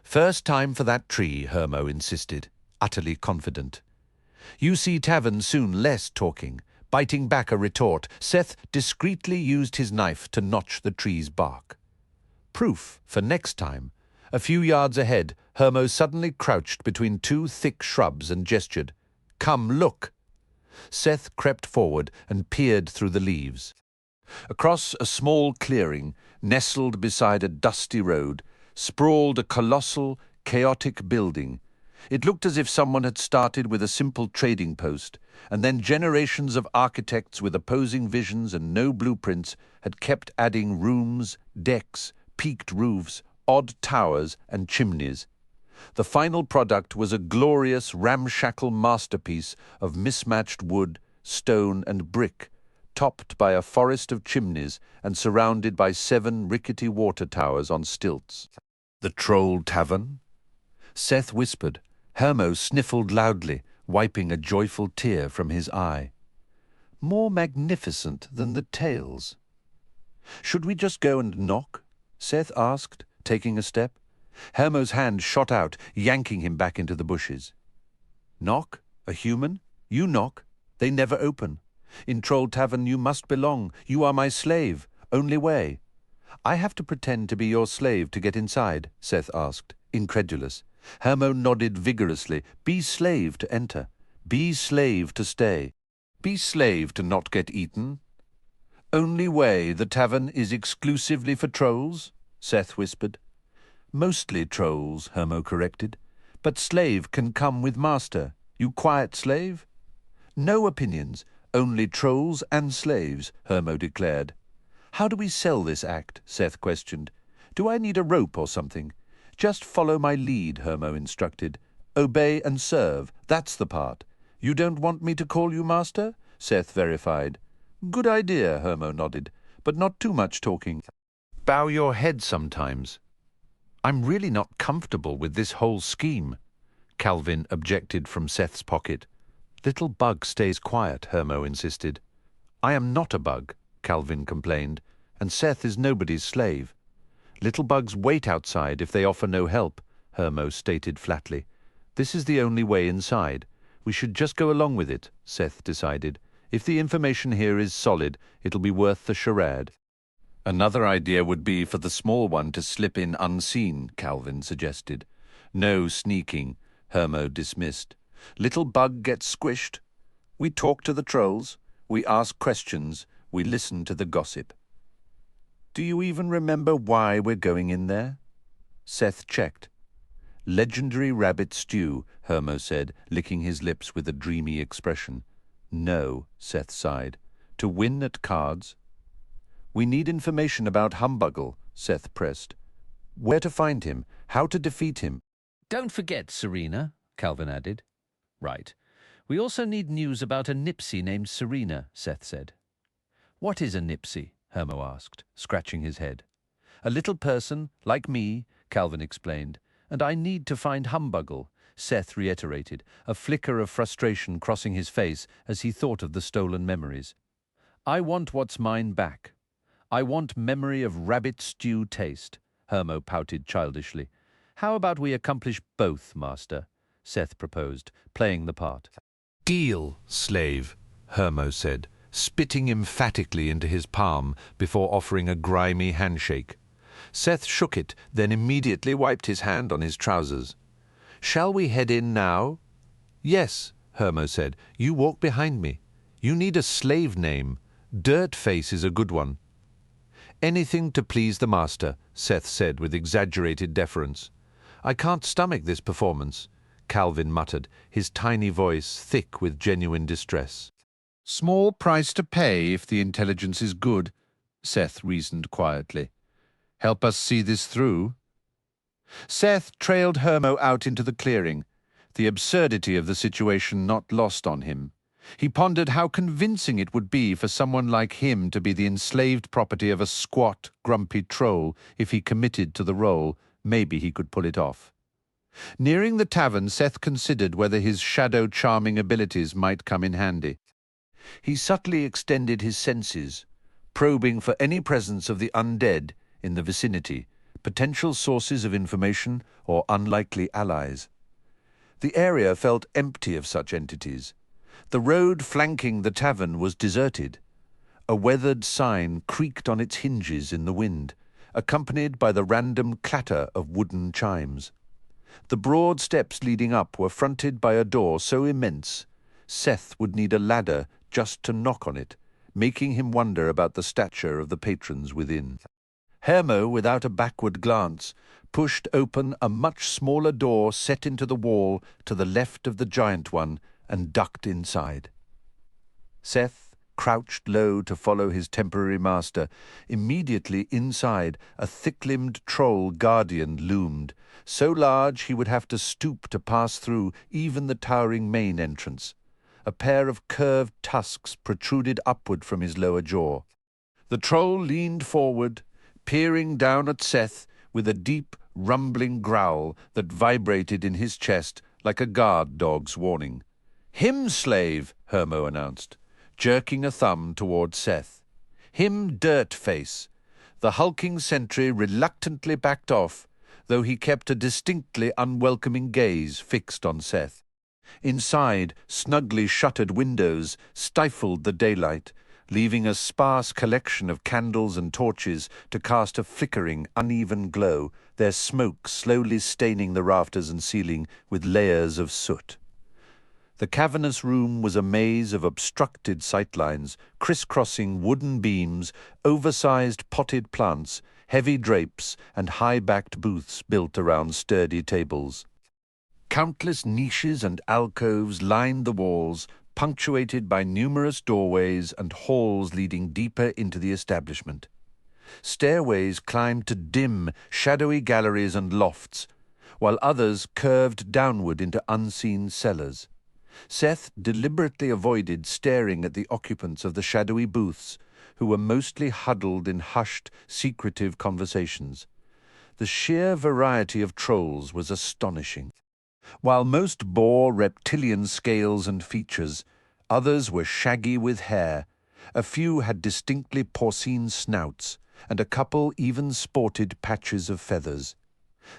First time for that tree, Hermo insisted, utterly confident. You see Tavern soon less talking. Biting back a retort, Seth discreetly used his knife to notch the tree's bark. Proof for next time. A few yards ahead, Hermo suddenly crouched between two thick shrubs and gestured. Come look. Seth crept forward and peered through the leaves. Across a small clearing, nestled beside a dusty road, sprawled a colossal, chaotic building. It looked as if someone had started with a simple trading post, and then generations of architects with opposing visions and no blueprints had kept adding rooms, decks, peaked roofs, odd towers and chimneys. The final product was a glorious, ramshackle masterpiece of mismatched wood, stone and brick, topped by a forest of chimneys and surrounded by 7 rickety water towers on stilts. The Troll Tavern? Seth whispered. Hermo sniffled loudly, wiping a joyful tear from his eye. More magnificent than the tales. Should we just go and knock? Seth asked, taking a step. Hermo's hand shot out, yanking him back into the bushes. Knock? A human? You knock. They never open. In Troll Tavern you must belong. You are my slave. Only way. I have to pretend to be your slave to get inside, Seth asked, incredulous. Hermo nodded vigorously. Be slave to enter. Be slave to stay. Be slave to not get eaten. Only way the tavern is exclusively for trolls? Seth whispered. Mostly trolls, Hermo corrected. But slave can come with master. You quiet slave? No opinions, only trolls and slaves, Hermo declared. How do we sell this act? Seth questioned. Do I need a rope or something? Just follow my lead, Hermo instructed. Obey and serve, that's the part. You don't want me to call you master? Seth verified. Good idea, Hermo nodded, but not too much talking. Bow your head sometimes. I'm really not comfortable with this whole scheme, Calvin objected from Seth's pocket. Little Bug stays quiet, Hermo insisted. I am not a bug, Calvin complained, and Seth is nobody's slave. Little bugs wait outside if they offer no help, Hermo stated flatly. This is the only way inside. We should just go along with it, Seth decided. If the information here is solid, it'll be worth the charade. Another idea would be for the small one to slip in unseen, Calvin suggested. No sneaking, Hermo dismissed. Little Bug gets squished. We talk to the trolls, we ask questions, we listen to the gossip. Do you even remember why we're going in there? Seth checked. Legendary rabbit stew, Hermo said, licking his lips with a dreamy expression. No, Seth sighed. To win at cards? We need information about Humbuggle, Seth pressed. Where to find him, how to defeat him. Don't forget, Serena, Calvin added. Right. We also need news about a Nipsey named Serena, Seth said. What is a Nipsey? Hermo asked, scratching his head. A little person, like me, Calvin explained, and I need to find Humbuggle, Seth reiterated, a flicker of frustration crossing his face as he thought of the stolen memories. I want what's mine back. I want memory of rabbit stew taste, Hermo pouted childishly. How about we accomplish both, Master? Seth proposed, playing the part. Deal, slave, Hermo said, spitting emphatically into his palm before offering a grimy handshake. Seth shook it, then immediately wiped his hand on his trousers. Shall we head in now? Yes, Hermo said. You walk behind me. You need a slave name. Dirtface is a good one. Anything to please the master, Seth said with exaggerated deference. I can't stomach this performance, Calvin muttered, his tiny voice thick with genuine distress. Small price to pay if the intelligence is good, Seth reasoned quietly. Help us see this through. Seth trailed Hermo out into the clearing, the absurdity of the situation not lost on him. He pondered how convincing it would be for someone like him to be the enslaved property of a squat, grumpy troll. If he committed to the role, maybe he could pull it off. Nearing the tavern, Seth considered whether his shadow-charming abilities might come in handy. He subtly extended his senses, probing for any presence of the undead in the vicinity, potential sources of information or unlikely allies. The area felt empty of such entities. The road flanking the tavern was deserted. A weathered sign creaked on its hinges in the wind, accompanied by the random clatter of wooden chimes. The broad steps leading up were fronted by a door so immense, Seth would need a ladder just to knock on it, making him wonder about the stature of the patrons within. Hermo, without a backward glance, pushed open a much smaller door set into the wall to the left of the giant one and ducked inside. Seth crouched low to follow his temporary master. Immediately inside, a thick-limbed troll guardian loomed, so large he would have to stoop to pass through even the towering main entrance. A pair of curved tusks protruded upward from his lower jaw. The troll leaned forward, peering down at Seth with a deep, rumbling growl that vibrated in his chest like a guard dog's warning. "Him, slave," Hermo announced, jerking a thumb toward Seth. "Him, Dirtface." The hulking sentry reluctantly backed off, though he kept a distinctly unwelcoming gaze fixed on Seth. Inside, snugly shuttered windows stifled the daylight, leaving a sparse collection of candles and torches to cast a flickering, uneven glow, their smoke slowly staining the rafters and ceiling with layers of soot. The cavernous room was a maze of obstructed sightlines, crisscrossing wooden beams, oversized potted plants, heavy drapes, and high-backed booths built around sturdy tables. Countless niches and alcoves lined the walls, punctuated by numerous doorways and halls leading deeper into the establishment. Stairways climbed to dim, shadowy galleries and lofts, while others curved downward into unseen cellars. Seth deliberately avoided staring at the occupants of the shadowy booths, who were mostly huddled in hushed, secretive conversations. The sheer variety of trolls was astonishing. While most bore reptilian scales and features, others were shaggy with hair, a few had distinctly porcine snouts, and a couple even sported patches of feathers.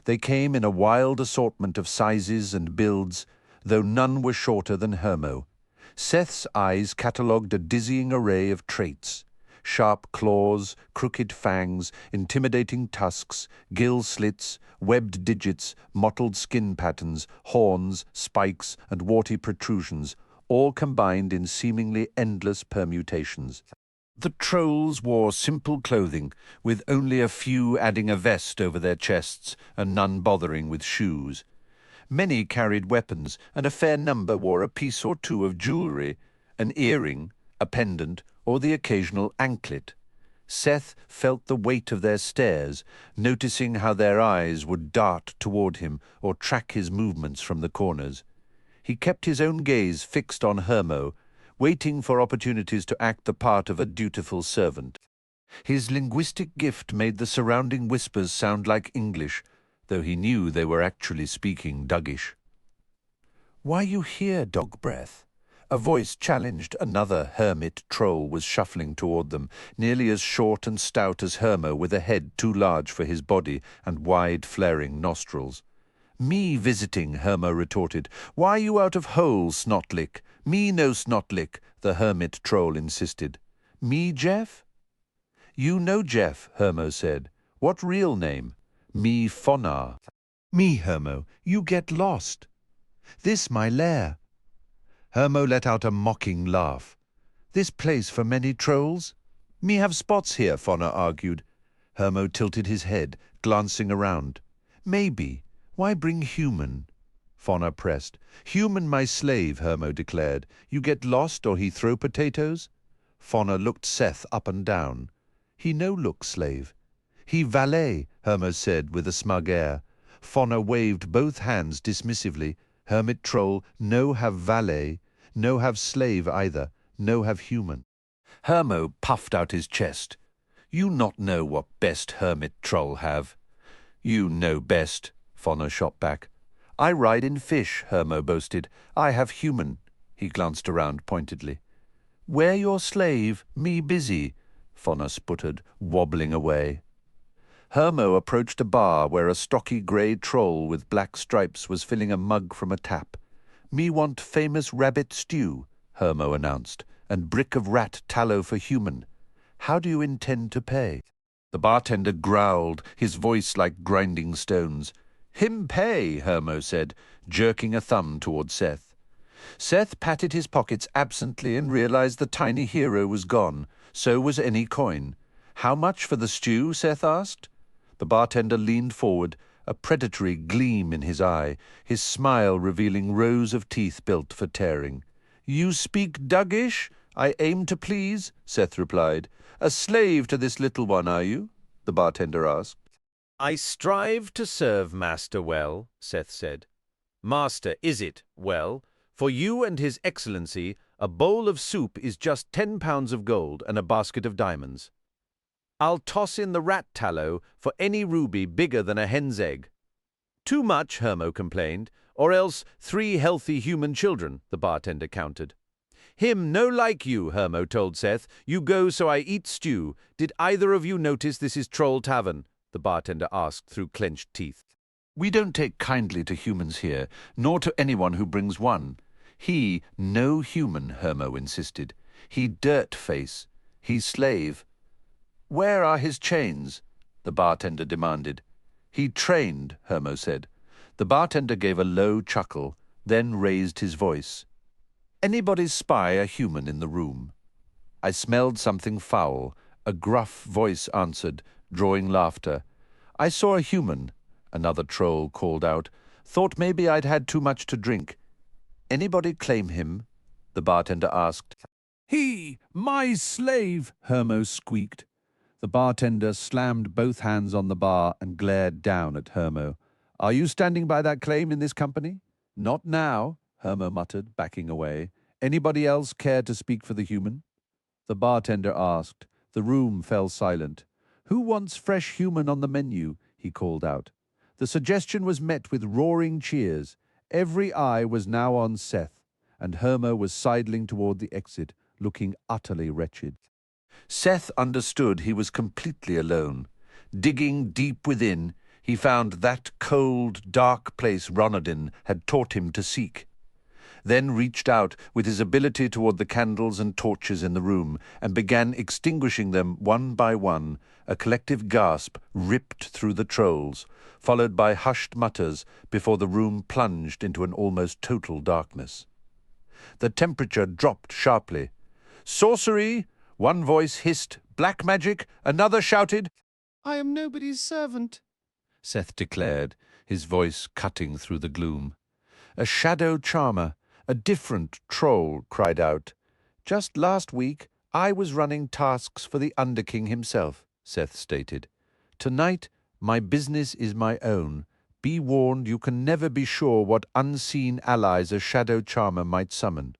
They came in a wild assortment of sizes and builds, though none were shorter than Hermo. Seth's eyes catalogued a dizzying array of traits: sharp claws, crooked fangs, intimidating tusks, gill slits, webbed digits, mottled skin patterns, horns, spikes, and warty protrusions, all combined in seemingly endless permutations. The trolls wore simple clothing, with only a few adding a vest over their chests and none bothering with shoes. Many carried weapons, and a fair number wore a piece or two of jewelry, an earring, a pendant, or the occasional anklet. Seth felt the weight of their stares, noticing how their eyes would dart toward him or track his movements from the corners. He kept his own gaze fixed on Hermo, waiting for opportunities to act the part of a dutiful servant. His linguistic gift made the surrounding whispers sound like English, though he knew they were actually speaking Duggish. "Why you here, dog breath?" A voice challenged. Another hermit troll was shuffling toward them, nearly as short and stout as Hermo, with a head too large for his body and wide flaring nostrils. "Me visiting," Hermo retorted. "Why you out of hole, snotlick?" "Me no snotlick," the hermit troll insisted. "Me Jeff?" "You know Jeff," Hermo said. "What real name?" "Me Fonar." "Me, Hermo, you get lost." "This my lair." Hermo let out a mocking laugh. "This place for many trolls?" "Me have spots here," Fonar argued. Hermo tilted his head, glancing around. "Maybe. Why bring human?" Fonar pressed. "Human my slave," Hermo declared. "You get lost or he throw potatoes?" Fonar looked Seth up and down. "He no look slave." "He valet," Hermo said with a smug air. Fonar waved both hands dismissively. "Hermit troll, no have valet, no have slave either, no have human." Hermo puffed out his chest. "You not know what best hermit troll have." "You know best," Fonar shot back. "I ride in fish," Hermo boasted. "I have human." He glanced around pointedly. "Where your slave, me busy," Fonar sputtered, wobbling away. Hermo approached a bar where a stocky grey troll with black stripes was filling a mug from a tap. "Me want famous rabbit stew," Hermo announced, "and brick of rat tallow for human. How do you intend to pay?" The bartender growled, his voice like grinding stones. "Him pay," Hermo said, jerking a thumb toward Seth. Seth patted his pockets absently and realized the tiny hero was gone. So was any coin. "How much for the stew?" Seth asked. The bartender leaned forward, a predatory gleam in his eye, his smile revealing rows of teeth built for tearing. "You speak Duggish? I aim to please," Seth replied. "A slave to this little one, are you?" the bartender asked. "I strive to serve master well," Seth said. "Master, is it well? For you and his excellency, a bowl of soup is just 10 pounds of gold and a basket of diamonds. I'll toss in the rat tallow for any ruby bigger than a hen's egg." "Too much," Hermo complained, "or else 3 healthy human children," the bartender countered. "Him no like you," Hermo told Seth. "You go so I eat stew. Did either of you notice this is Troll Tavern?" the bartender asked through clenched teeth. "We don't take kindly to humans here, nor to anyone who brings one. He no human," Hermo insisted. "He dirt face. He slave." "Where are his chains?" the bartender demanded. "He trained," Hermo said. The bartender gave a low chuckle, then raised his voice. Anybody spy a human in the room? I smelled something foul. A gruff voice answered, drawing laughter. I saw a human, another troll called out. Thought maybe I'd had too much to drink. Anybody claim him? The bartender asked. He, my slave, Hermo squeaked. The bartender slammed both hands on the bar and glared down at Hermo. Are you standing by that claim in this company? Not now, Hermo muttered, backing away. Anybody else care to speak for the human? The bartender asked. The room fell silent. Who wants fresh human on the menu? He called out. The suggestion was met with roaring cheers. Every eye was now on Seth, and Hermo was sidling toward the exit, looking utterly wretched. Seth understood he was completely alone. Digging deep within, he found that cold, dark place Ronodin had taught him to seek. Then reached out with his ability toward the candles and torches in the room and began extinguishing them one by one. A collective gasp ripped through the trolls, followed by hushed mutters before the room plunged into an almost total darkness. The temperature dropped sharply. "Sorcery!" One voice hissed. "Black magic!" Another shouted. I am nobody's servant, Seth declared, his voice cutting through the gloom. A shadow charmer, a different troll, cried out. "Just last week I was running tasks for the Underking himself," Seth stated. "Tonight my business is my own. Be warned, you can never be sure what unseen allies a shadow charmer might summon.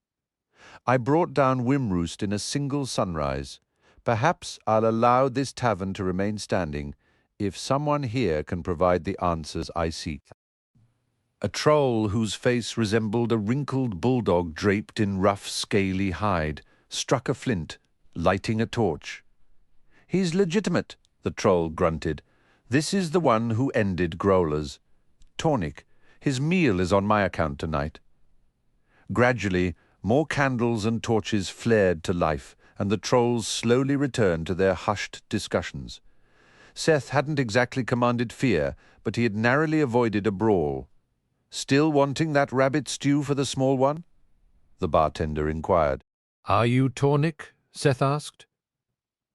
I brought down Wimroost in a single sunrise. Perhaps I'll allow this tavern to remain standing if someone here can provide the answers I seek." A troll whose face resembled a wrinkled bulldog draped in rough, scaly hide struck a flint, lighting a torch. "He's legitimate," the troll grunted. "This is the one who ended Growlers. Tornik, his meal is on my account tonight." Gradually, more candles and torches flared to life, and the trolls slowly returned to their hushed discussions. Seth hadn't exactly commanded fear, but he had narrowly avoided a brawl. "Still wanting that rabbit stew for the small one?" the bartender inquired. Are you Tornik? Seth asked.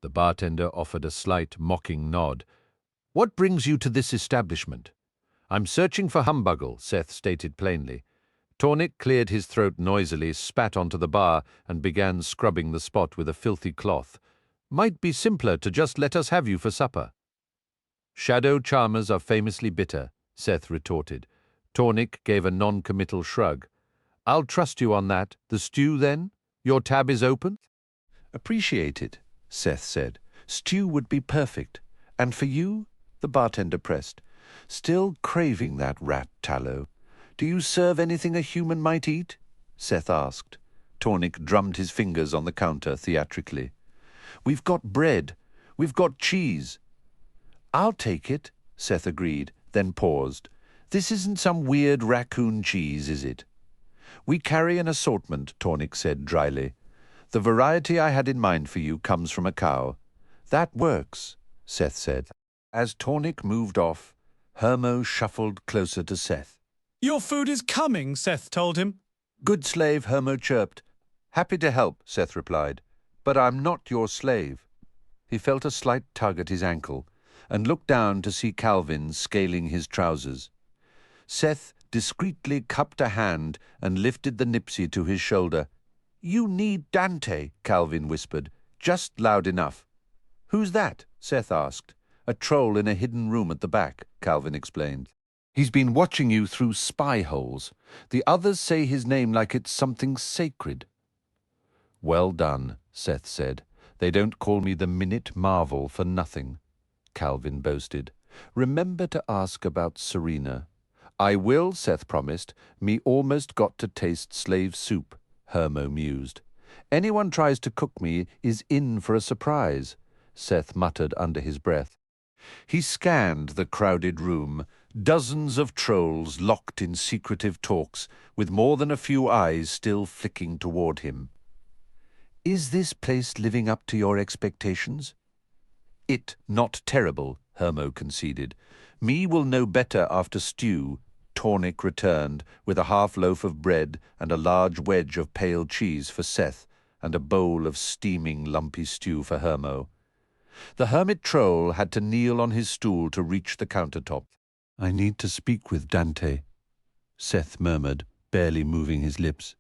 The bartender offered a slight, mocking nod. "What brings you to this establishment?" "I'm searching for Humbuggle," Seth stated plainly. Tornik cleared his throat noisily, spat onto the bar, and began scrubbing the spot with a filthy cloth. "Might be simpler to just let us have you for supper." "Shadow charmers are famously bitter," Seth retorted. Tornik gave a non-committal shrug. "I'll trust you on that. The stew, then? Your tab is open?" "Appreciate it," Seth said. "Stew would be perfect. And for you?" the bartender pressed. "Still craving that rat tallow. Do you serve anything a human might eat?" Seth asked. Tornik drummed his fingers on the counter theatrically. "We've got bread. We've got cheese." "I'll take it," Seth agreed, then paused. "This isn't some weird raccoon cheese, is it?" "We carry an assortment," Tornik said dryly. "The variety I had in mind for you comes from a cow." "That works," Seth said. As Tornik moved off, Hermo shuffled closer to Seth. "Your food is coming," Seth told him. "Good slave," Hermo chirped. "Happy to help," Seth replied. "But I'm not your slave." He felt a slight tug at his ankle and looked down to see Calvin scaling his trousers. Seth discreetly cupped a hand and lifted the nipsey to his shoulder. "You need Dante," Calvin whispered, just loud enough. "Who's that?" Seth asked. "A troll in a hidden room at the back," Calvin explained. "He's been watching you through spy holes. The others say his name like it's something sacred." "Well done," Seth said. "They don't call me the Minute Marvel for nothing," Calvin boasted. "Remember to ask about Serena." "I will," Seth promised. "Me almost got to taste slave soup," Hermo mused. "Anyone tries to cook me is in for a surprise," Seth muttered under his breath. He scanned the crowded room, dozens of trolls locked in secretive talks, with more than a few eyes still flicking toward him. "Is this place living up to your expectations?" "It not terrible," Hermo conceded. "Me will know better after stew. Tornik returned with a half-loaf of bread and a large wedge of pale cheese for Seth and a bowl of steaming lumpy stew for Hermo. The hermit troll had to kneel on his stool to reach the countertop. "I need to speak with Dante," Seth murmured, barely moving his lips.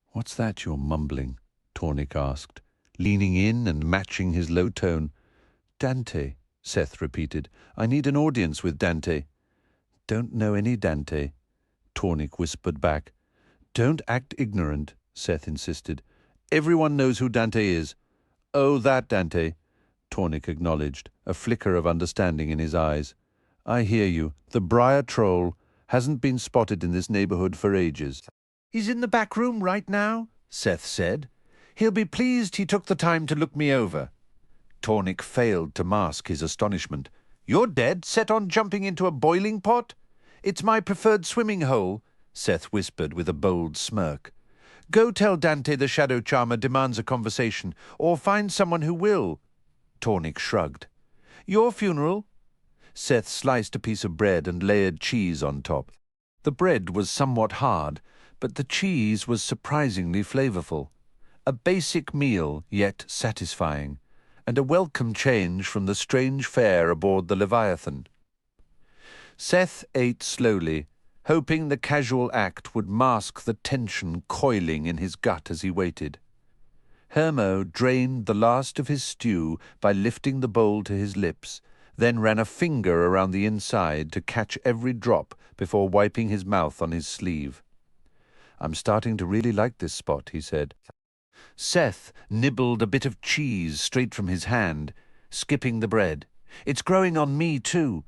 "What's that you're mumbling?" Tornik asked, leaning in and matching his low tone. "Dante," Seth repeated. "I need an audience with Dante." "Don't know any Dante," Tornik whispered back. "Don't act ignorant," Seth insisted. "Everyone knows who Dante is." "Oh, that Dante," Tornik acknowledged, a flicker of understanding in his eyes. "I hear you. The Briar Troll hasn't been spotted in this neighborhood for ages." "He's in the back room right now," Seth said. "He'll be pleased he took the time to look me over." Tornik failed to mask his astonishment. "You're dead set on jumping into a boiling pot?" "It's my preferred swimming hole," Seth whispered with a bold smirk. "Go tell Dante the Shadow Charmer demands a conversation, or find someone who will." Tornik shrugged. "Your funeral?" Seth sliced a piece of bread and layered cheese on top. The bread was somewhat hard, but the cheese was surprisingly flavorful. A basic meal, yet satisfying, and a welcome change from the strange fare aboard the Leviathan. Seth ate slowly, hoping the casual act would mask the tension coiling in his gut as he waited. Hermo drained the last of his stew by lifting the bowl to his lips, then ran a finger around the inside to catch every drop before wiping his mouth on his sleeve. "I'm starting to really like this spot," he said. Seth nibbled a bit of cheese straight from his hand, skipping the bread. "It's growing on me, too."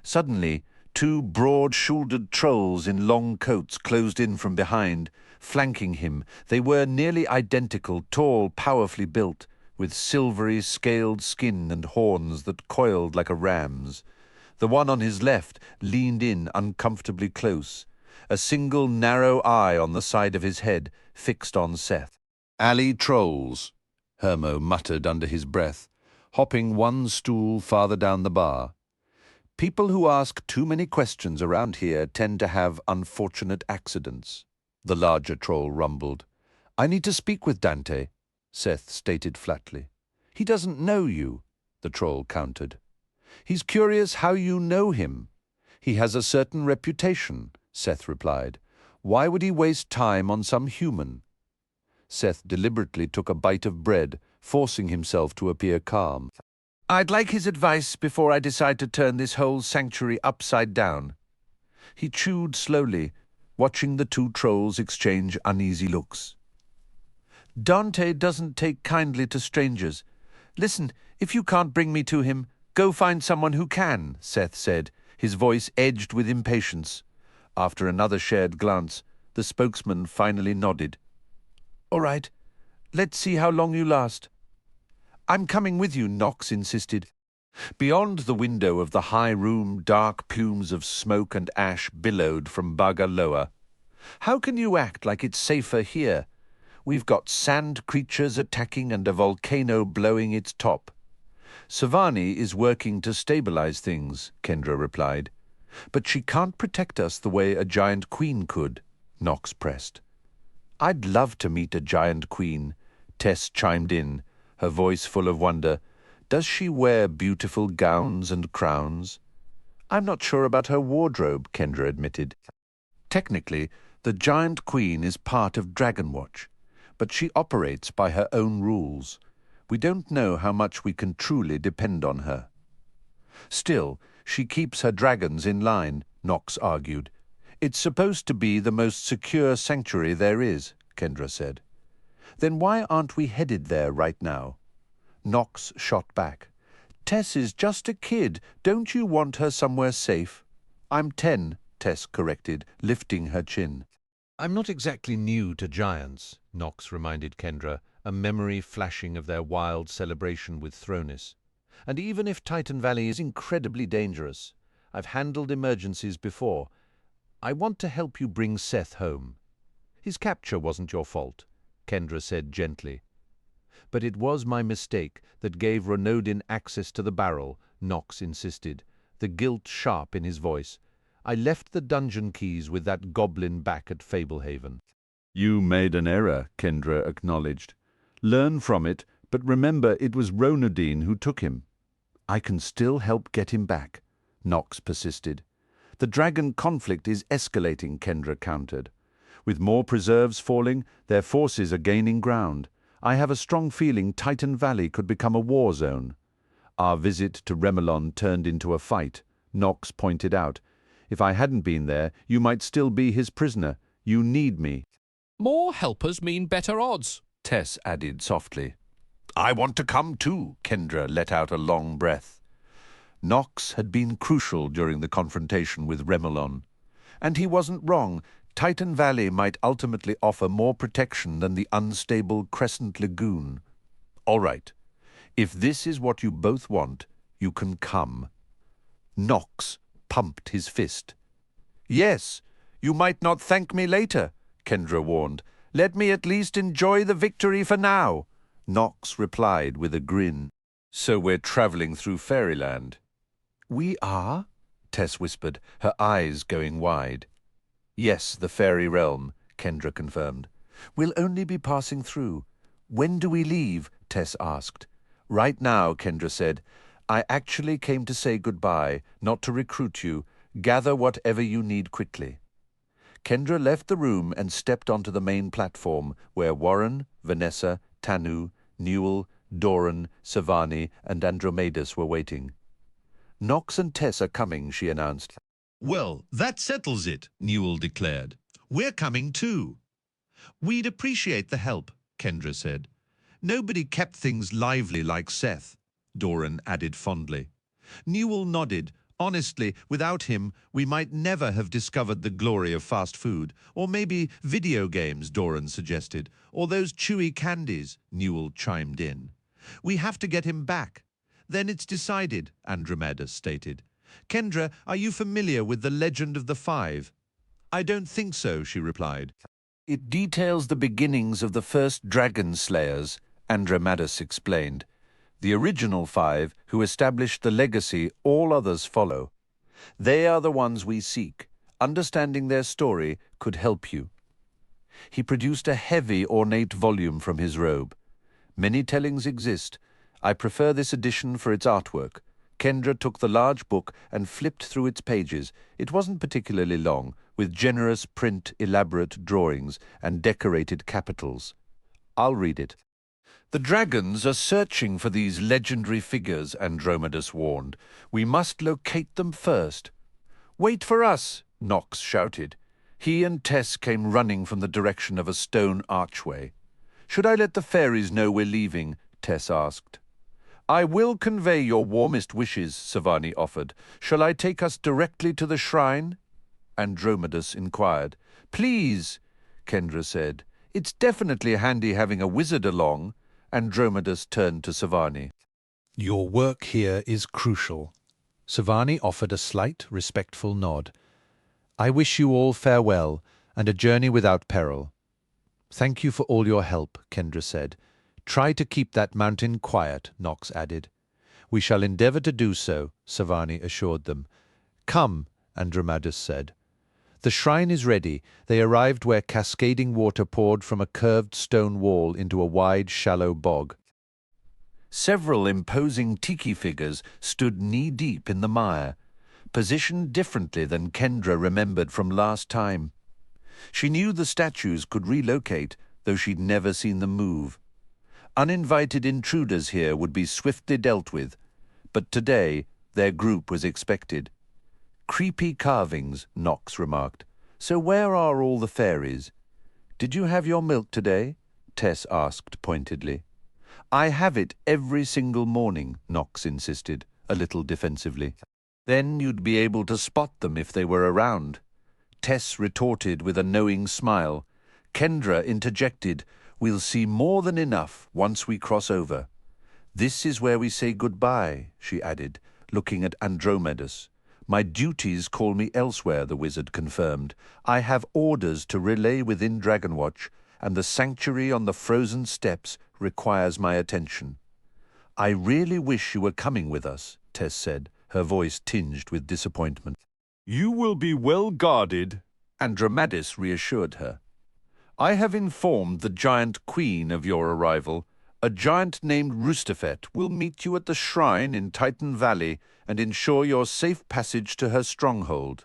Suddenly, two broad-shouldered trolls in long coats closed in from behind, flanking him. They were nearly identical, tall, powerfully built, with silvery, scaled skin and horns that coiled like a ram's. The one on his left leaned in uncomfortably close, a single narrow eye on the side of his head fixed on Seth. "Alley trolls," Hermo muttered under his breath, hopping one stool farther down the bar. "People who ask too many questions around here tend to have unfortunate accidents," the larger troll rumbled. "I need to speak with Dante," Seth stated flatly. "He doesn't know you," the troll countered. "He's curious how you know him. He has a certain reputation," Seth replied. "Why would he waste time on some human?" Seth deliberately took a bite of bread, forcing himself to appear calm. "I'd like his advice before I decide to turn this whole sanctuary upside down." He chewed slowly, watching the two trolls exchange uneasy looks. "Dante doesn't take kindly to strangers. Listen, if you can't bring me to him, go find someone who can," Seth said, his voice edged with impatience. After another shared glance, the spokesman finally nodded. "All right, let's see how long you last." "I'm coming with you," Knox insisted. Beyond the window of the high room, dark plumes of smoke and ash billowed from Baga Loa. "How can you act like it's safer here? We've got sand creatures attacking and a volcano blowing its top." "Savani is working to stabilize things," Kendra replied. "But she can't protect us the way a giant queen could," Knox pressed. "I'd love to meet a giant queen," Tess chimed in, her voice full of wonder. "Does she wear beautiful gowns and crowns?" "I'm not sure about her wardrobe," Kendra admitted. "Technically, the giant queen is part of Dragonwatch, but she operates by her own rules. We don't know how much we can truly depend on her." "Still, she keeps her dragons in line," Knox argued. "It's supposed to be the most secure sanctuary there is," Kendra said. "Then why aren't we headed there right now?" Knox shot back. "Tess is just a kid. Don't you want her somewhere safe?" "I'm 10, Tess corrected, lifting her chin. "I'm not exactly new to giants," Knox reminded Kendra, a memory flashing of their wild celebration with Thronis. "And even if Titan Valley is incredibly dangerous, I've handled emergencies before. I want to help you bring Seth home." "His capture wasn't your fault," Kendra said gently. "But it was my mistake that gave Renodin access to the barrel," Knox insisted, the guilt sharp in his voice. I left the dungeon keys with that goblin back at Fablehaven." "You made an error," Kendra acknowledged. "Learn from it, but remember it was Ronadine who took him." "I can still help get him back," Nox persisted. "The dragon conflict is escalating," Kendra countered. "With more preserves falling, their forces are gaining ground. I have a strong feeling Titan Valley could become a war zone." "Our visit to Remelon turned into a fight," Nox pointed out. "If I hadn't been there, you might still be his prisoner. You need me." "More helpers mean better odds," Tess added softly. "I want to come too," Kendra let out a long breath. Nox had been crucial during the confrontation with Remelon. And he wasn't wrong. Titan Valley might ultimately offer more protection than the unstable Crescent Lagoon. "All right. If this is what you both want, you can come." Nox pumped his fist. "Yes, you might not thank me later," Kendra warned. "Let me at least enjoy the victory for now." Nox replied with a grin. "So we're traveling through Fairyland." "We are?" Tess whispered, her eyes going wide. "Yes, the fairy realm," Kendra confirmed. "We'll only be passing through." "When do we leave?" Tess asked. "Right now," Kendra said. "I actually came to say goodbye, not to recruit you. Gather whatever you need quickly." Kendra left the room and stepped onto the main platform, where Warren, Vanessa, Tanu, Newell, Doran, Savani, and Andromedas were waiting. "Nox and Tess are coming," she announced. "Well, that settles it," Newell declared. "We're coming too." "We'd appreciate the help," Kendra said. "Nobody kept things lively like Seth," Doran added fondly. Newell nodded. "Honestly, without him, we might never have discovered the glory of fast food. Or maybe video games," Doran suggested. "Or those chewy candies," Newell chimed in. "We have to get him back." "Then it's decided," Andromedas stated. "Kendra, are you familiar with the Legend of the Five?" "I don't think so," she replied. "It details the beginnings of the first dragon slayers," Andromedas explained. "The original five, who established the legacy all others follow. They are the ones we seek. Understanding their story could help you." He produced a heavy, ornate volume from his robe. "Many tellings exist. I prefer this edition for its artwork." Kendra took the large book and flipped through its pages. It wasn't particularly long, with generous print, elaborate drawings, and decorated capitals. "I'll read it." "The dragons are searching for these legendary figures," Andromedas warned. "We must locate them first." "Wait for us," Nox shouted. He and Tess came running from the direction of a stone archway. "Should I let the fairies know we're leaving?" Tess asked. "I will convey your warmest wishes," Savani offered. "Shall I take us directly to the shrine?" Andromedas inquired. "Please," Kendra said. "It's definitely handy having a wizard along." Andromedas turned to Savani. "Your work here is crucial." Savani offered a slight, respectful nod. "I wish you all farewell, and a journey without peril." "Thank you for all your help," Kendra said. "Try to keep that mountain quiet," Nox added. "We shall endeavor to do so," Savani assured them. "Come," Andromedas said. The shrine is ready. They arrived where cascading water poured from a curved stone wall into a wide, shallow bog. Several imposing tiki figures stood knee-deep in the mire, positioned differently than Kendra remembered from last time. She knew the statues could relocate, though she'd never seen them move. Uninvited intruders here would be swiftly dealt with, but today their group was expected. "Creepy carvings," Nox remarked. "So where are all the fairies?" "Did you have your milk today?" Tess asked pointedly. "I have it every single morning," Nox insisted, a little defensively. "Then you'd be able to spot them if they were around." Tess retorted with a knowing smile. Kendra interjected, "We'll see more than enough once we cross over." "This is where we say goodbye," she added, looking at Andromedas. "My duties call me elsewhere," the wizard confirmed. "I have orders to relay within Dragonwatch, and the sanctuary on the frozen steppes requires my attention." "I really wish you were coming with us," Tess said, her voice tinged with disappointment. You will be well guarded, Andromedis reassured her. I have informed the giant queen of your arrival. A giant named Roosterfet will meet you at the shrine in Titan Valley and ensure your safe passage to her stronghold.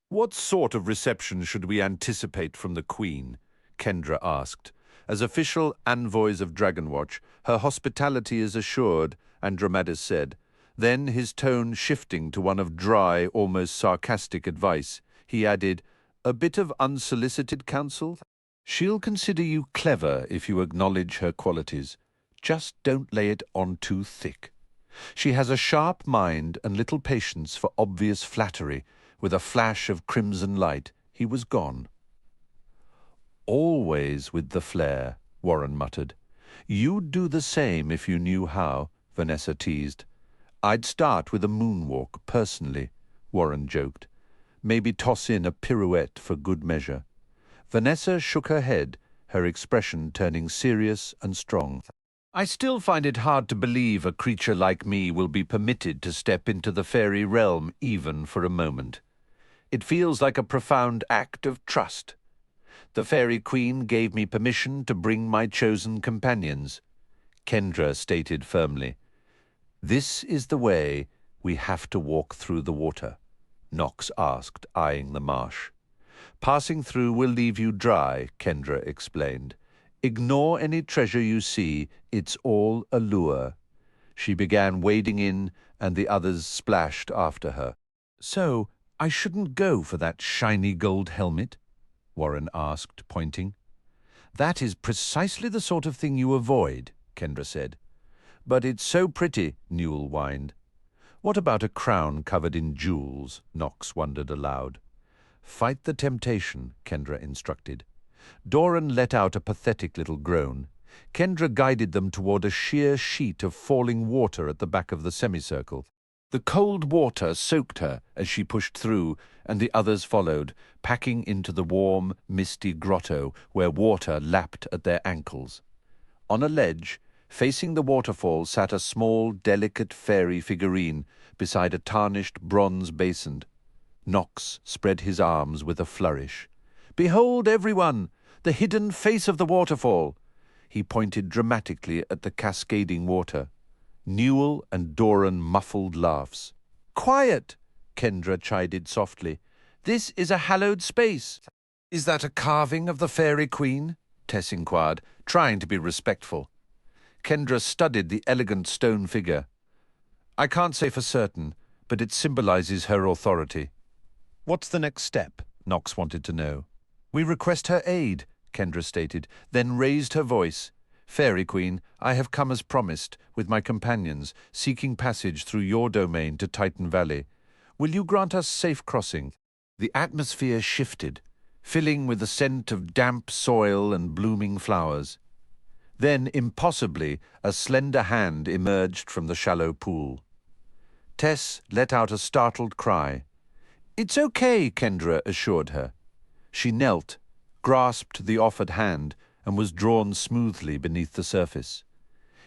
What sort of reception should we anticipate from the queen? Kendra asked. As official envoys of Dragonwatch, her hospitality is assured, Andromedis said. Then, his tone shifting to one of dry, almost sarcastic advice, he added, a bit of unsolicited counsel? She'll consider you clever if you acknowledge her qualities. Just don't lay it on too thick. She has a sharp mind and little patience for obvious flattery. With a flash of crimson light, he was gone. Always with the flair, Warren muttered. You'd do the same if you knew how, Vanessa teased. I'd start with a moonwalk, personally, Warren joked. Maybe toss in a pirouette for good measure. Vanessa shook her head, her expression turning serious and strong. I still find it hard to believe a creature like me will be permitted to step into the fairy realm even for a moment. It feels like a profound act of trust. The fairy queen gave me permission to bring my chosen companions, Kendra stated firmly. This is the way we have to walk through the water, Nox asked, eyeing the marsh. Passing through will leave you dry, Kendra explained. Ignore any treasure you see, it's all a lure. She began wading in, and the others splashed after her. So, I shouldn't go for that shiny gold helmet? Warren asked, pointing. That is precisely the sort of thing you avoid, Kendra said. But it's so pretty, Newell whined. What about a crown covered in jewels? Nox wondered aloud. Fight the temptation, Kendra instructed. Doran let out a pathetic little groan. Kendra guided them toward a sheer sheet of falling water at the back of the semicircle. The cold water soaked her as she pushed through, and the others followed, packing into the warm, misty grotto where water lapped at their ankles. On a ledge, facing the waterfall, sat a small, delicate fairy figurine beside a tarnished bronze basin. Nox spread his arms with a flourish. Behold, everyone! The hidden face of the waterfall! He pointed dramatically at the cascading water. Newell and Doran muffled laughs. Quiet! Kendra chided softly. This is a hallowed space. Is that a carving of the fairy queen? Tess inquired, trying to be respectful. Kendra studied the elegant stone figure. I can't say for certain, but it symbolizes her authority. What's the next step? Nox wanted to know. We request her aid, Kendra stated, then raised her voice. Fairy Queen, I have come as promised, with my companions, seeking passage through your domain to Titan Valley. Will you grant us safe crossing? The atmosphere shifted, filling with the scent of damp soil and blooming flowers. Then, impossibly, a slender hand emerged from the shallow pool. Tess let out a startled cry. It's okay, Kendra assured her. She knelt, grasped the offered hand, and was drawn smoothly beneath the surface.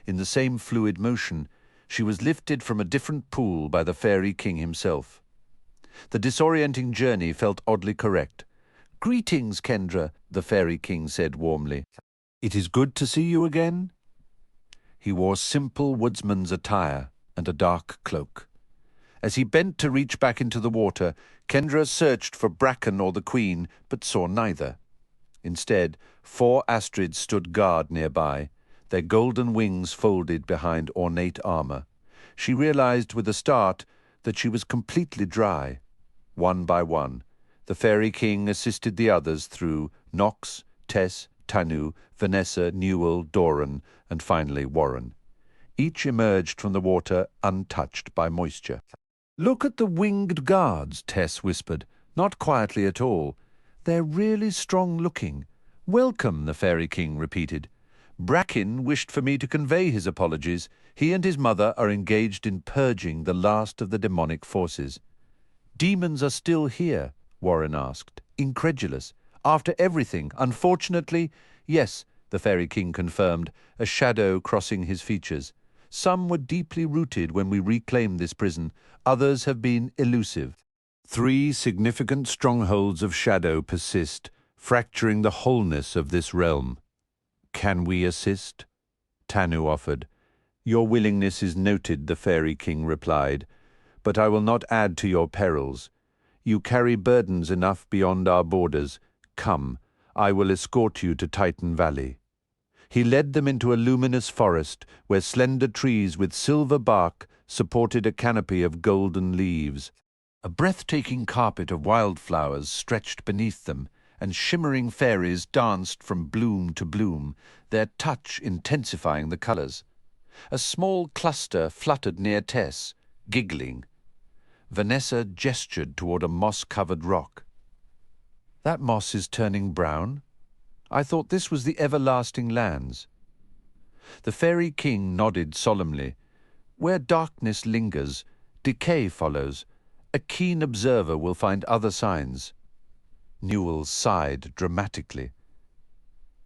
In the same fluid motion, she was lifted from a different pool by the fairy king himself. The disorienting journey felt oddly correct. Greetings, Kendra, the fairy king said warmly. It is good to see you again. He wore simple woodsman's attire and a dark cloak. As he bent to reach back into the water, Kendra searched for Bracken or the Queen, but saw neither. Instead, 4 Astrids stood guard nearby, their golden wings folded behind ornate armor. She realized with a start that she was completely dry. One by one, the fairy king assisted the others through Nox, Tess, Tanu, Vanessa, Newell, Doran, and finally Warren. Each emerged from the water untouched by moisture. Look at the winged guards, Tess whispered, not quietly at all. They're really strong-looking. Welcome, the fairy king repeated. Bracken wished for me to convey his apologies. He and his mother are engaged in purging the last of the demonic forces. Demons are still here, Warren asked, incredulous. After everything, unfortunately, yes, the fairy king confirmed, a shadow crossing his features. Some were deeply rooted when we reclaimed this prison. Others have been elusive. 3 significant strongholds of shadow persist, fracturing the wholeness of this realm. Can we assist? Tanu offered. Your willingness is noted, the Fairy King replied, but I will not add to your perils. You carry burdens enough beyond our borders. Come, I will escort you to Titan Valley. He led them into a luminous forest where slender trees with silver bark supported a canopy of golden leaves. A breathtaking carpet of wildflowers stretched beneath them, and shimmering fairies danced from bloom to bloom, their touch intensifying the colours. A small cluster fluttered near Tess, giggling. Vanessa gestured toward a moss-covered rock. That moss is turning brown? I thought this was the everlasting lands. The Fairy King nodded solemnly. Where darkness lingers, decay follows. A keen observer will find other signs. Newell sighed dramatically.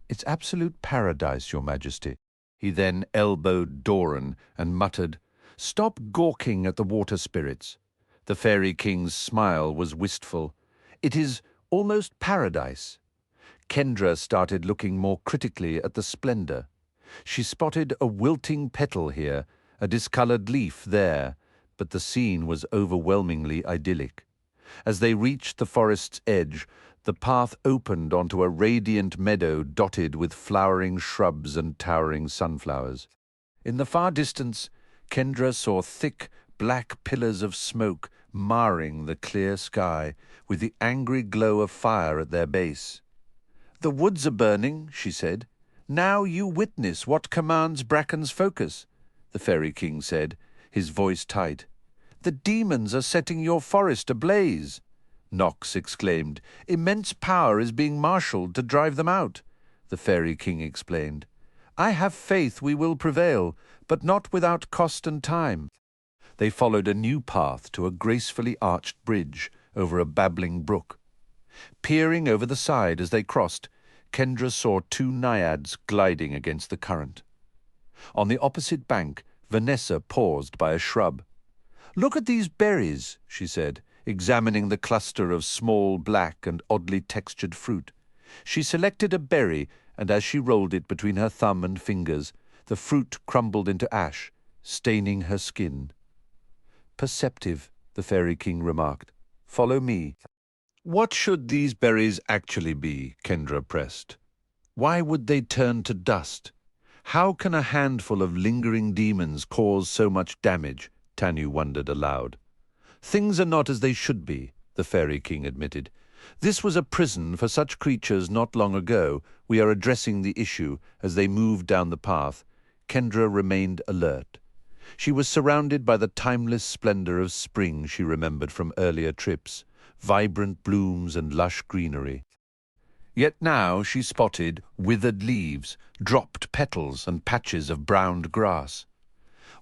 It's absolute paradise, Your Majesty. He then elbowed Doran and muttered, Stop gawking at the water spirits. The Fairy King's smile was wistful. It is almost paradise. Kendra started looking more critically at the splendor. She spotted a wilting petal here, a discolored leaf there, but the scene was overwhelmingly idyllic. As they reached the forest's edge, the path opened onto a radiant meadow dotted with flowering shrubs and towering sunflowers. In the far distance, Kendra saw thick, black pillars of smoke marring the clear sky, with the angry glow of fire at their base. The woods are burning, she said. Now you witness what commands Bracken's focus, the Fairy King said, his voice tight. The demons are setting your forest ablaze. Nox exclaimed. Immense power is being marshalled to drive them out, the Fairy King explained. I have faith we will prevail, but not without cost and time. They followed a new path to a gracefully arched bridge over a babbling brook. Peering over the side as they crossed, Kendra saw 2 naiads gliding against the current. On the opposite bank, Vanessa paused by a shrub. Look at these berries, she said, examining the cluster of small, black and oddly textured fruit. She selected a berry, and as she rolled it between her thumb and fingers, the fruit crumbled into ash, staining her skin. Perceptive, the Fairy King remarked. Follow me. What should these berries actually be? Kendra pressed. Why would they turn to dust? How can a handful of lingering demons cause so much damage? Tanu wondered aloud. Things are not as they should be, the Fairy King admitted. This was a prison for such creatures not long ago. We are addressing the issue as they moved down the path. Kendra remained alert. She was surrounded by the timeless splendor of spring she remembered from earlier trips, vibrant blooms and lush greenery. Yet now she spotted withered leaves, dropped petals and patches of browned grass.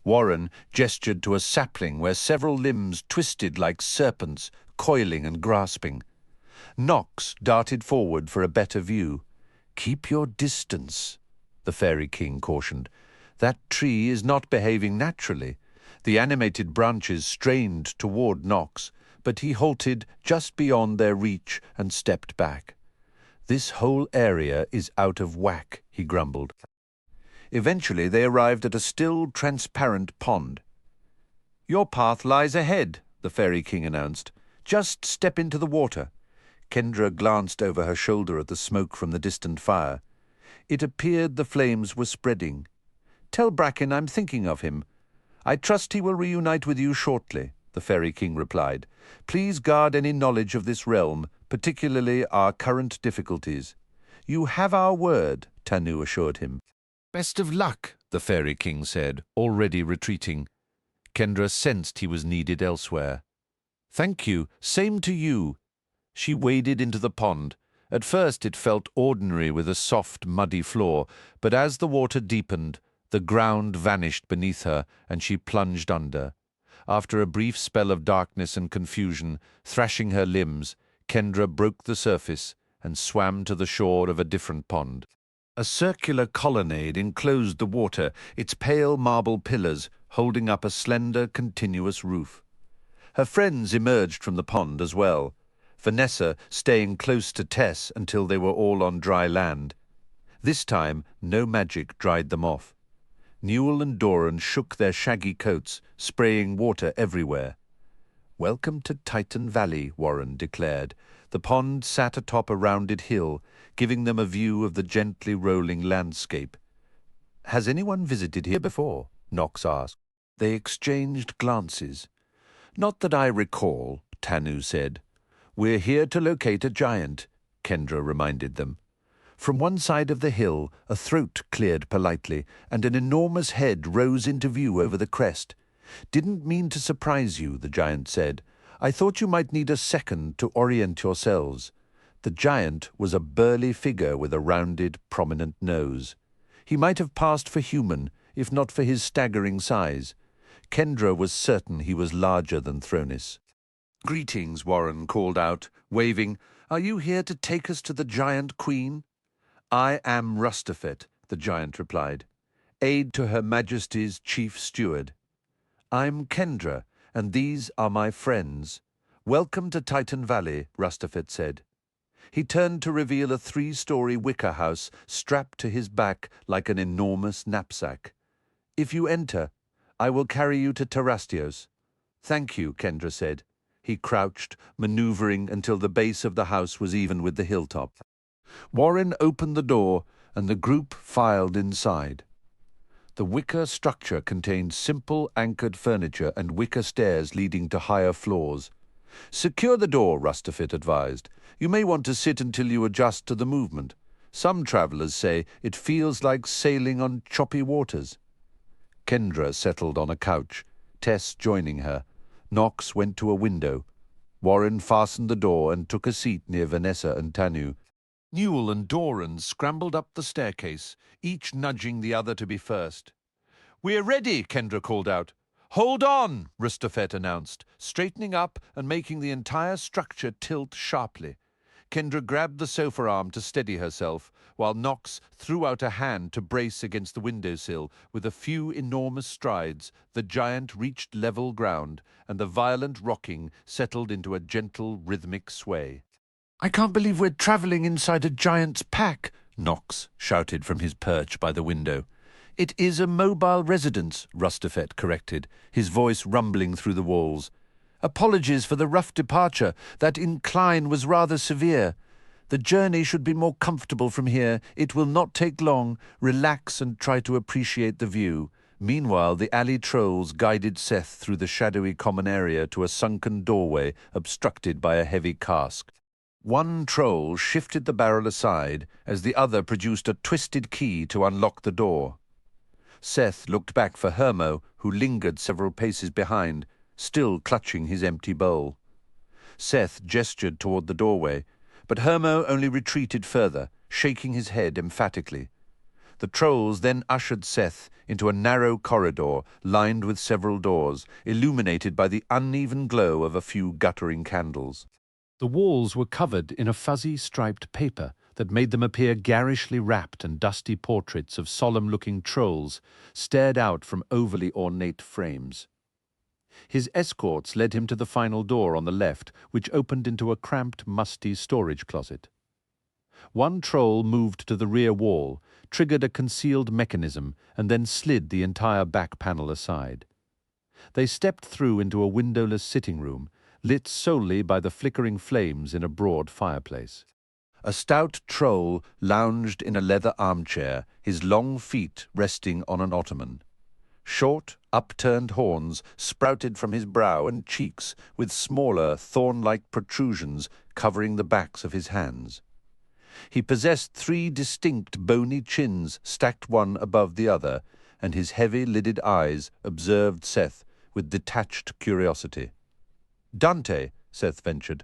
Warren gestured to a sapling where several limbs twisted like serpents, coiling and grasping. Nox darted forward for a better view. Keep your distance, the Fairy King cautioned. That tree is not behaving naturally. The animated branches strained toward Nox, but he halted just beyond their reach and stepped back. This whole area is out of whack, he grumbled. Eventually they arrived at a still, transparent pond. Your path lies ahead, the Fairy King announced. Just step into the water. Kendra glanced over her shoulder at the smoke from the distant fire. It appeared the flames were spreading. Tell Bracken I'm thinking of him. I trust he will reunite with you shortly, the Fairy King replied. Please guard any knowledge of this realm, particularly our current difficulties. You have our word, Tanu assured him. Best of luck, the Fairy King said, already retreating. Kendra sensed he was needed elsewhere. Thank you, same to you. She waded into the pond. At first it felt ordinary with a soft, muddy floor, but as the water deepened, the ground vanished beneath her and she plunged under. After a brief spell of darkness and confusion, thrashing her limbs, Kendra broke the surface and swam to the shore of a different pond. A circular colonnade enclosed the water, its pale marble pillars holding up a slender, continuous roof. Her friends emerged from the pond as well, Vanessa staying close to Tess until they were all on dry land. This time, no magic dried them off. Newell and Doran shook their shaggy coats, spraying water everywhere. "Welcome to Titan Valley," Warren declared. The pond sat atop a rounded hill, giving them a view of the gently rolling landscape. "Has anyone visited here before?" Knox asked. They exchanged glances. "Not that I recall," Tanu said. "We're here to locate a giant," Kendra reminded them. From one side of the hill, a throat cleared politely, and an enormous head rose into view over the crest. "Didn't mean to surprise you," the giant said. "I thought you might need a second to orient yourselves." The giant was a burly figure with a rounded, prominent nose. He might have passed for human, if not for his staggering size. Kendra was certain he was larger than Thronis. "Greetings," Warren called out, waving. "Are you here to take us to the giant queen?" "I am Rustafet," the giant replied, "aide to Her Majesty's chief steward." "I'm Kendra, and these are my friends. Welcome to Titan Valley," Rustafet said. He turned to reveal a 3-story wicker house strapped to his back like an enormous knapsack. "If you enter, I will carry you to Terrastios." "Thank you," Kendra said. He crouched, maneuvering until the base of the house was even with the hilltop. Warren opened the door, and the group filed inside. The wicker structure contained simple anchored furniture and wicker stairs leading to higher floors. "Secure the door," Rustafet advised. "You may want to sit until you adjust to the movement. Some travelers say it feels like sailing on choppy waters." Kendra settled on a couch, Tess joining her. Knox went to a window. Warren fastened the door and took a seat near Vanessa and Tanu. Newell and Doran scrambled up the staircase, each nudging the other to be first. "We're ready," Kendra called out. "Hold on," Rustafet announced, straightening up and making the entire structure tilt sharply. Kendra grabbed the sofa arm to steady herself, while Knox threw out a hand to brace against the windowsill. With a few enormous strides, the giant reached level ground, and the violent rocking settled into a gentle, rhythmic sway. "I can't believe we're traveling inside a giant's pack," Knox shouted from his perch by the window. "It is a mobile residence," Rustafet corrected, his voice rumbling through the walls. "Apologies for the rough departure. That incline was rather severe. The journey should be more comfortable from here. It will not take long. Relax and try to appreciate the view." Meanwhile, the alley trolls guided Seth through the shadowy common area to a sunken doorway obstructed by a heavy cask. One troll shifted the barrel aside as the other produced a twisted key to unlock the door. Seth looked back for Hermo, who lingered several paces behind, still clutching his empty bowl. Seth gestured toward the doorway, but Hermo only retreated further, shaking his head emphatically. The trolls then ushered Seth into a narrow corridor lined with several doors, illuminated by the uneven glow of a few guttering candles. The walls were covered in a fuzzy striped paper that made them appear garishly wrapped, and dusty portraits of solemn-looking trolls stared out from overly ornate frames. His escorts led him to the final door on the left, which opened into a cramped, musty storage closet. One troll moved to the rear wall, triggered a concealed mechanism, and then slid the entire back panel aside. They stepped through into a windowless sitting room, lit solely by the flickering flames in a broad fireplace. A stout troll lounged in a leather armchair, his long feet resting on an ottoman. Short, upturned horns sprouted from his brow and cheeks, with smaller, thorn-like protrusions covering the backs of his hands. He possessed 3 distinct bony chins stacked one above the other, and his heavy-lidded eyes observed Seth with detached curiosity. "Dante," Seth ventured,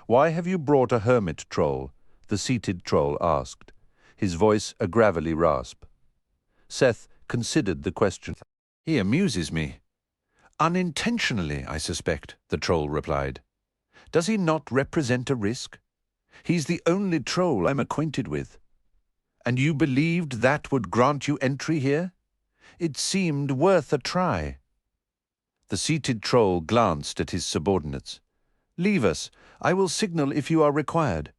"why have you brought a hermit troll?" the seated troll asked, his voice a gravelly rasp. Seth considered the question. "He amuses me." "Unintentionally, I suspect," the troll replied. "Does he not represent a risk? He's the only troll I'm acquainted with." "And you believed that would grant you entry here?" "It seemed worth a try." The seated troll glanced at his subordinates. "Leave us. I will signal if you are required."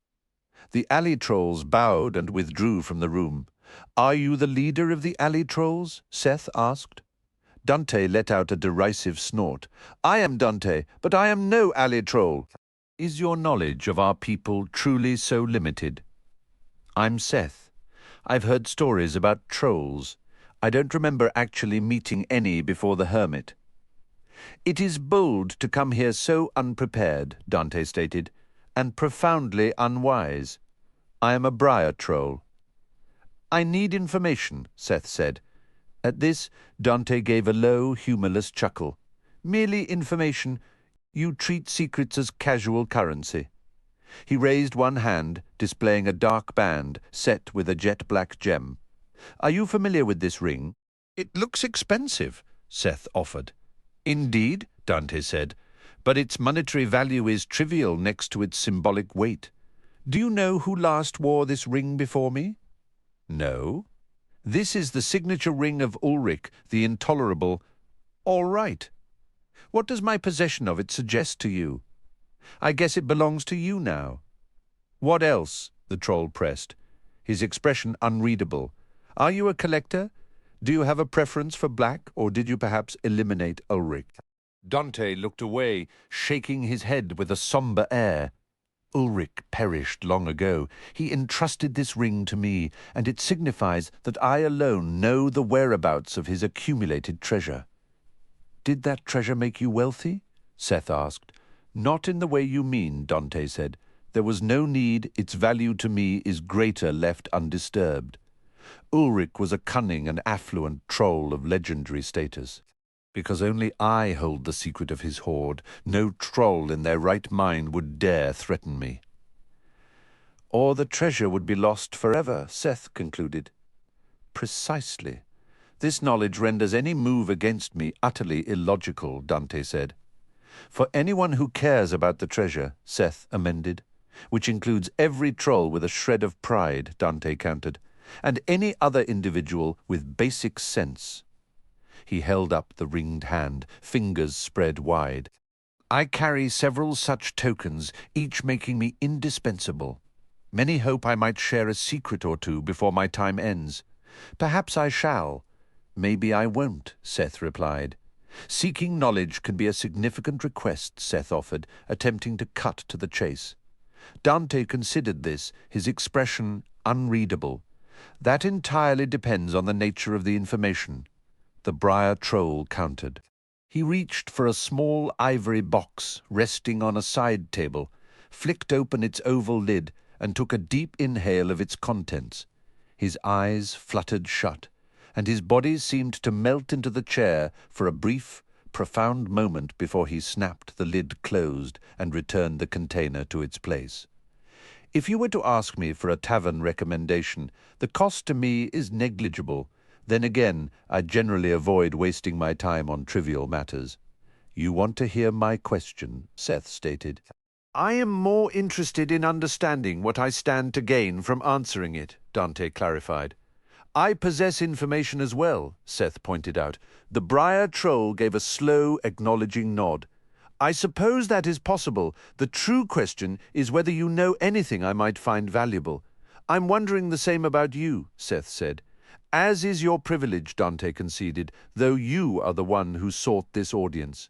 The alley trolls bowed and withdrew from the room. "Are you the leader of the alley trolls?" Seth asked. Dante let out a derisive snort. "I am Dante, but I am no alley troll." "Is your knowledge of our people truly so limited?" "I'm Seth. I've heard stories about trolls. I don't remember actually meeting any before the hermit." "It is bold to come here so unprepared," Dante stated, "and profoundly unwise. I am a briar troll." "I need information," Seth said. At this, Dante gave a low, humorless chuckle. "Merely information. You treat secrets as casual currency." He raised one hand, displaying a dark band set with a jet-black gem. "Are you familiar with this ring?" "It looks expensive," Seth offered. "Indeed," Dante said, "but its monetary value is trivial next to its symbolic weight. Do you know who last wore this ring before me?" "No." "This is the signature ring of Ulrich, the Intolerable." "All right. What does my possession of it suggest to you?" "I guess it belongs to you now." "What else?" the troll pressed, his expression unreadable. "Are you a collector? Do you have a preference for black, or did you perhaps eliminate Ulrich?" Dante looked away, shaking his head with a sombre air. "Ulrich perished long ago. He entrusted this ring to me, and it signifies that I alone know the whereabouts of his accumulated treasure." "Did that treasure make you wealthy?" Seth asked. "Not in the way you mean," Dante said. "There was no need. Its value to me is greater left undisturbed. Ulrich was a cunning and affluent troll of legendary status. Because only I hold the secret of his hoard, no troll in their right mind would dare threaten me." "Or the treasure would be lost forever," Seth concluded. "Precisely. This knowledge renders any move against me utterly illogical," Dante said. "For anyone who cares about the treasure," Seth amended, "which includes every troll with a shred of pride," Dante countered, "and any other individual with basic sense." He held up the ringed hand, fingers spread wide. "I carry several such tokens, each making me indispensable. Many hope I might share a secret or two before my time ends. Perhaps I shall. Maybe I won't," Seth replied. "Seeking knowledge can be a significant request," Seth offered, attempting to cut to the chase. Dante considered this, his expression unreadable. "That entirely depends on the nature of the information." The briar troll countered. He reached for a small ivory box resting on a side table, flicked open its oval lid, and took a deep inhale of its contents. His eyes fluttered shut, and his body seemed to melt into the chair for a brief, profound moment before he snapped the lid closed and returned the container to its place. "If you were to ask me for a tavern recommendation, the cost to me is negligible. Then again, I generally avoid wasting my time on trivial matters." "You want to hear my question," Seth stated. "I am more interested in understanding what I stand to gain from answering it," Dante clarified. "I possess information as well," Seth pointed out. The briar troll gave a slow, acknowledging nod. "I suppose that is possible. The true question is whether you know anything I might find valuable." "I'm wondering the same about you," Seth said. "As is your privilege," Dante conceded, "though you are the one who sought this audience."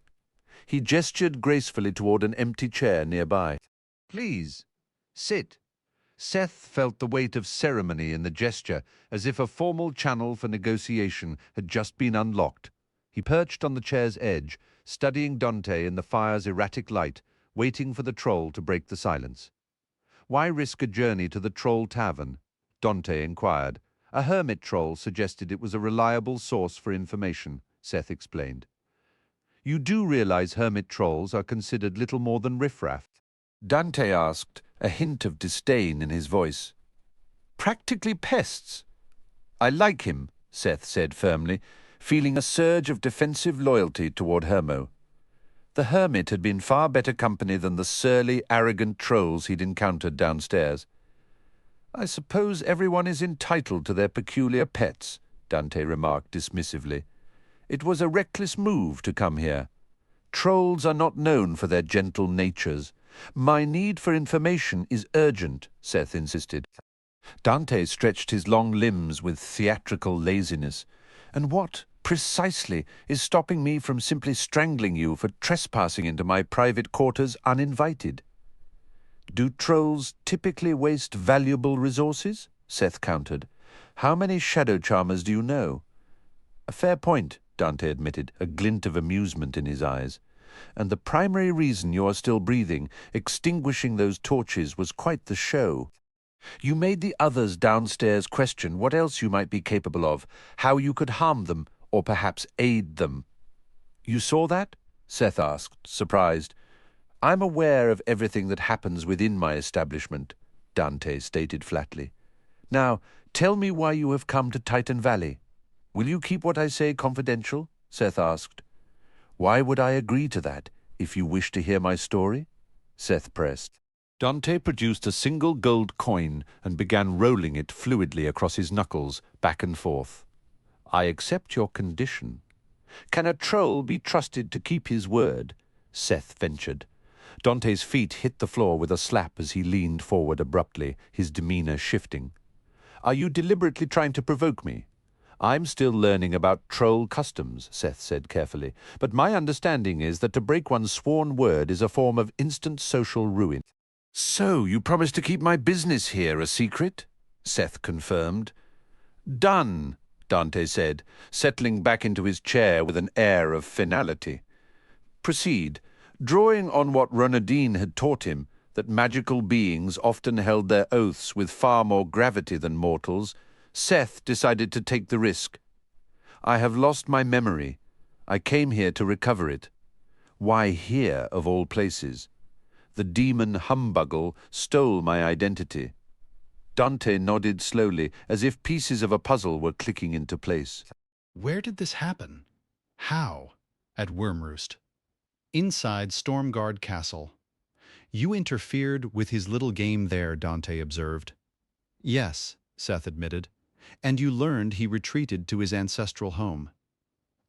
He gestured gracefully toward an empty chair nearby. "Please, sit." Seth felt the weight of ceremony in the gesture, as if a formal channel for negotiation had just been unlocked. He perched on the chair's edge, studying Dante in the fire's erratic light, waiting for the troll to break the silence. "Why risk a journey to the Troll Tavern?" Dante inquired. "A hermit troll suggested it was a reliable source for information," Seth explained. "You do realize hermit trolls are considered little more than riffraff?" Dante asked, a hint of disdain in his voice. "Practically pests." "I like him," Seth said firmly, feeling a surge of defensive loyalty toward Hermo. The hermit had been far better company than the surly, arrogant trolls he'd encountered downstairs. "I suppose everyone is entitled to their peculiar pets," Dante remarked dismissively. "It was a reckless move to come here. Trolls are not known for their gentle natures. My need for information is urgent, Seth insisted. Dante stretched his long limbs with theatrical laziness. And what, precisely, is stopping me from simply strangling you for trespassing into my private quarters uninvited? Do trolls typically waste valuable resources? Seth countered. How many shadow charmers do you know? A fair point, Dante admitted, a glint of amusement in his eyes. And the primary reason you are still breathing, extinguishing those torches, was quite the show. You made the others downstairs question what else you might be capable of, how you could harm them, or perhaps aid them. You saw that? Seth asked, surprised. I'm aware of everything that happens within my establishment, Dante stated flatly. Now, tell me why you have come to Titan Valley. Will you keep what I say confidential? Seth asked. Why would I agree to that, if you wish to hear my story? Seth pressed. Dante produced a single gold coin and began rolling it fluidly across his knuckles, back and forth. I accept your condition. Can a troll be trusted to keep his word? Seth ventured. Dante's feet hit the floor with a slap as he leaned forward abruptly, his demeanor shifting. Are you deliberately trying to provoke me? I'm still learning about troll customs, Seth said carefully, but my understanding is that to break one's sworn word is a form of instant social ruin. So, you promise to keep my business here a secret? Seth confirmed. Done, Dante said, settling back into his chair with an air of finality. Proceed. Drawing on what Ronadine had taught him, that magical beings often held their oaths with far more gravity than mortals, Seth decided to take the risk. I have lost my memory. I came here to recover it. Why here, of all places? The demon Humbuggle stole my identity. Dante nodded slowly, as if pieces of a puzzle were clicking into place. Where did this happen? How? At Wormroost. Inside Stormguard Castle. You interfered with his little game there, Dante observed. Yes, Seth admitted. And you learned he retreated to his ancestral home.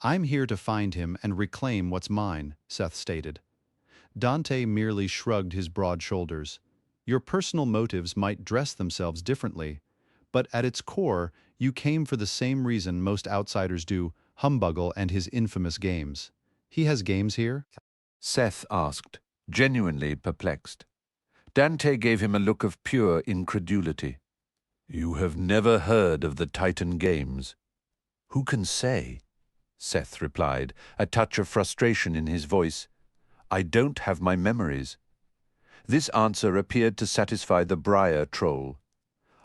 I'm here to find him and reclaim what's mine, Seth stated. Dante merely shrugged his broad shoulders. Your personal motives might dress themselves differently, but at its core, you came for the same reason most outsiders do, Humbuggle and his infamous games. He has games here? Seth asked, genuinely perplexed. Dante gave him a look of pure incredulity. You have never heard of the Titan Games? Who can say? Seth replied, a touch of frustration in his voice. I don't have my memories. This answer appeared to satisfy the Briar troll.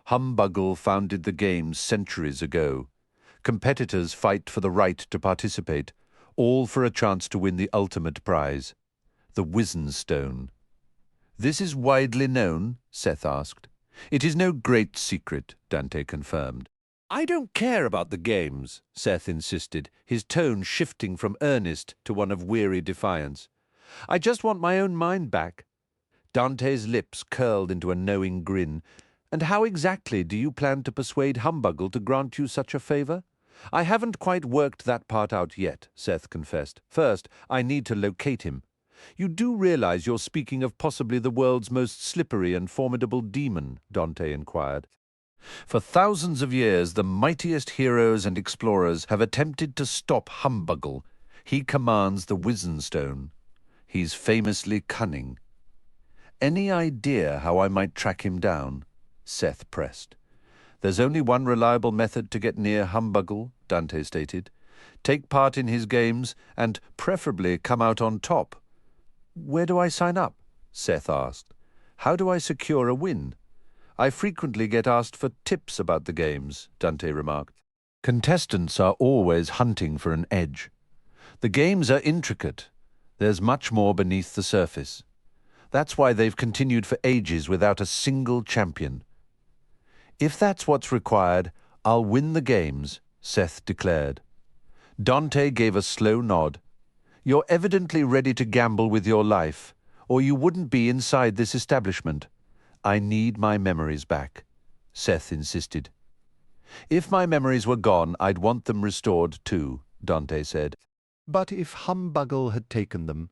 Humbuggle founded the games centuries ago. Competitors fight for the right to participate, all for a chance to win the ultimate prize, the Wizen Stone. This is widely known? Seth asked. It is no great secret, Dante confirmed. I don't care about the games, Seth insisted, his tone shifting from earnest to one of weary defiance. I just want my own mind back. Dante's lips curled into a knowing grin. And how exactly do you plan to persuade Humbuggle to grant you such a favor? I haven't quite worked that part out yet, Seth confessed. First, I need to locate him. You do realize you're speaking of possibly the world's most slippery and formidable demon, Dante inquired. For thousands of years, the mightiest heroes and explorers have attempted to stop Humbuggle. He commands the Wizen Stone. He's famously cunning. Any idea how I might track him down? Seth pressed. There's only one reliable method to get near Humbuggle, Dante stated. Take part in his games and preferably come out on top. Where do I sign up? Seth asked. How do I secure a win? I frequently get asked for tips about the games, Dante remarked. Contestants are always hunting for an edge. The games are intricate. There's much more beneath the surface. That's why they've continued for ages without a single champion. If that's what's required, I'll win the games, Seth declared. Dante gave a slow nod. You're evidently ready to gamble with your life, or you wouldn't be inside this establishment. I need my memories back, Seth insisted. If my memories were gone, I'd want them restored too, Dante said. But if Humbuggle had taken them,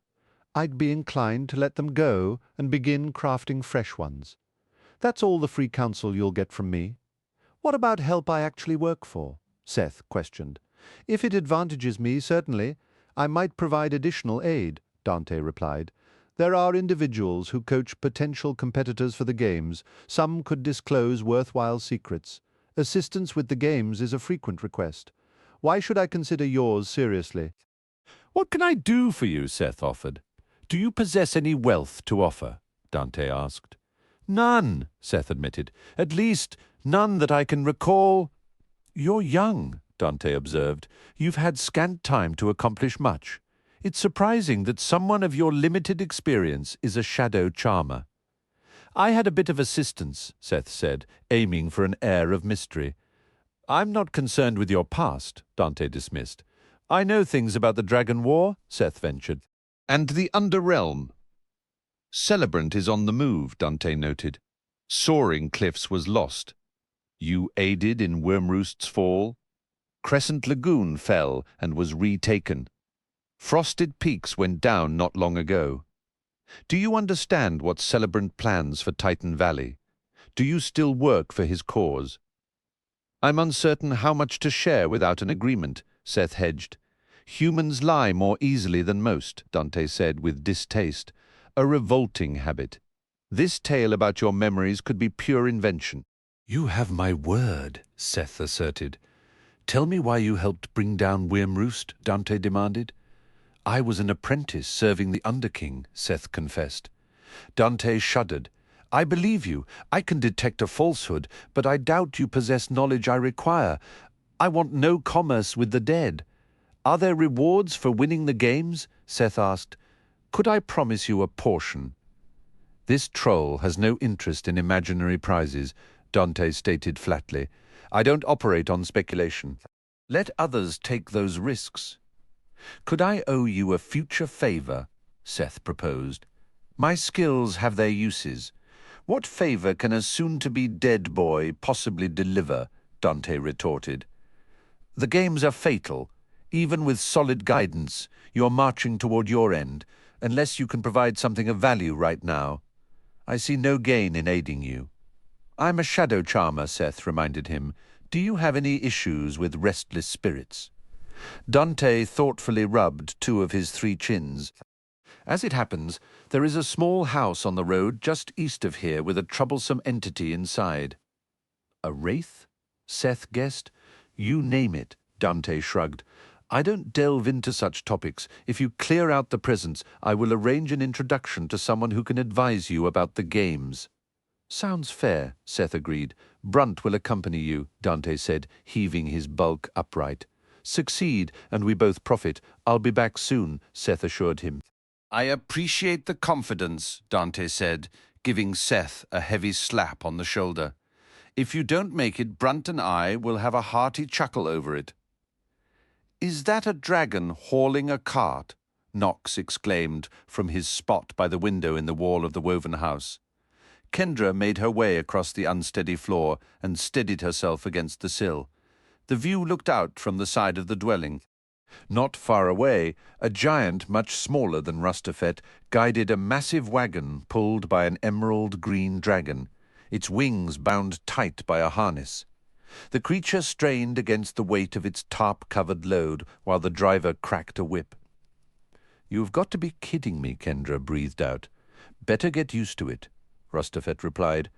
I'd be inclined to let them go and begin crafting fresh ones. That's all the free counsel you'll get from me. What about help I actually work for? Seth questioned. If it advantages me, certainly. I might provide additional aid, Dante replied. There are individuals who coach potential competitors for the games. Some could disclose worthwhile secrets. Assistance with the games is a frequent request. Why should I consider yours seriously? What can I do for you? Seth offered. Do you possess any wealth to offer? Dante asked. None, Seth admitted. At least, none that I can recall. You're young, Dante observed. You've had scant time to accomplish much. It's surprising that someone of your limited experience is a shadow charmer. I had a bit of assistance, Seth said, aiming for an air of mystery. I'm not concerned with your past, Dante dismissed. I know things about the Dragon War, Seth ventured. And the Underrealm. Celebrant is on the move, Dante noted. Soaring Cliffs was lost. You aided in Wormroost's fall. Crescent Lagoon fell and was retaken. Frosted Peaks went down not long ago. Do you understand what Celebrant plans for Titan Valley? Do you still work for his cause? I'm uncertain how much to share without an agreement, Seth hedged. Humans lie more easily than most, Dante said with distaste. A revolting habit. This tale about your memories could be pure invention. You have my word, Seth asserted. Tell me why you helped bring down Wormroost, Dante demanded. I was an apprentice serving the Underking, Seth confessed. Dante shuddered. I believe you. I can detect a falsehood, but I doubt you possess knowledge I require. I want no commerce with the dead. Are there rewards for winning the games? Seth asked. Could I promise you a portion? This troll has no interest in imaginary prizes, Dante stated flatly. I don't operate on speculation. Let others take those risks. Could I owe you a future favor? Seth proposed. My skills have their uses. What favor can a soon-to-be dead boy possibly deliver? Dante retorted. The games are fatal. Even with solid guidance, you're marching toward your end, unless you can provide something of value right now. I see no gain in aiding you. I'm a shadow charmer, Seth reminded him. Do you have any issues with restless spirits? Dante thoughtfully rubbed two of his 3 chins. As it happens, there is a small house on the road just east of here with a troublesome entity inside. A wraith? Seth guessed. You name it, Dante shrugged. I don't delve into such topics. If you clear out the presence, I will arrange an introduction to someone who can advise you about the games. Sounds fair, Seth agreed. Brunt will accompany you, Dante said, heaving his bulk upright. Succeed, and we both profit. I'll be back soon, Seth assured him. I appreciate the confidence, Dante said, giving Seth a heavy slap on the shoulder. If you don't make it, Brunt and I will have a hearty chuckle over it. Is that a dragon hauling a cart? Knox exclaimed from his spot by the window in the wall of the woven house. Kendra made her way across the unsteady floor and steadied herself against the sill. The view looked out from the side of the dwelling. Not far away, a giant much smaller than Rustafet guided a massive wagon pulled by an emerald-green dragon, its wings bound tight by a harness. The creature strained against the weight of its tarp-covered load while the driver cracked a whip. You've got to be kidding me, Kendra breathed out. Better get used to it, Rustafet replied.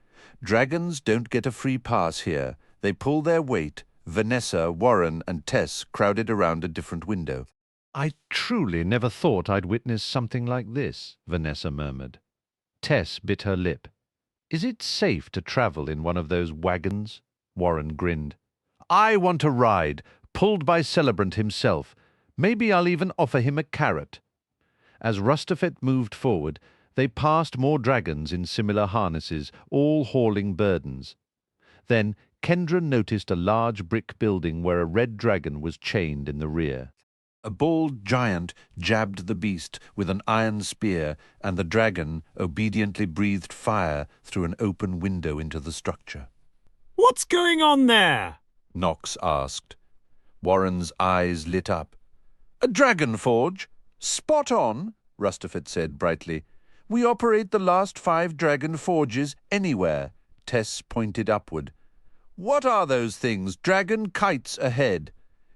Dragons don't get a free pass here. They pull their weight. Vanessa, Warren, and Tess crowded around a different window. I truly never thought I'd witness something like this, Vanessa murmured. Tess bit her lip. Is it safe to travel in one of those wagons? Warren grinned. I want a ride, pulled by Celebrant himself. Maybe I'll even offer him a carrot. As Rustafet moved forward, they passed more dragons in similar harnesses, all hauling burdens. Then Kendra noticed a large brick building where a red dragon was chained in the rear. A bald giant jabbed the beast with an iron spear, and the dragon obediently breathed fire through an open window into the structure. What's going on there? Knox asked. Warren's eyes lit up. A dragon forge? Spot on, Rustafet said brightly. We operate the last 5 dragon forges anywhere. Tess pointed upward. What are those things? Dragon kites ahead.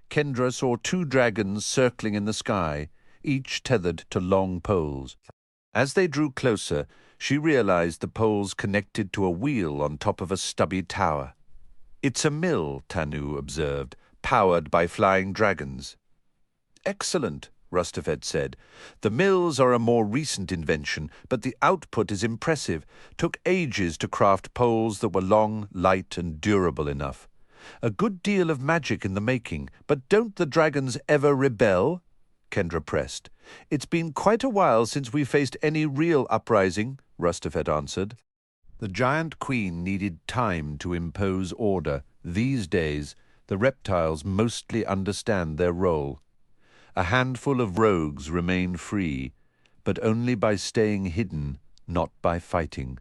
Kendra saw 2 dragons circling in the sky, each tethered to long poles. As they drew closer, she realized the poles connected to a wheel on top of a stubby tower. It's a mill, Tanu observed, powered by flying dragons. Excellent, Rustafet said. The mills are a more recent invention, but the output is impressive. Took ages to craft poles that were long, light, and durable enough. A good deal of magic in the making, but don't the dragons ever rebel? Kendra pressed. It's been quite a while since we faced any real uprising, Rustafet answered. The giant queen needed time to impose order. These days, the reptiles mostly understand their role. A handful of rogues remain free, but only by staying hidden, not by fighting.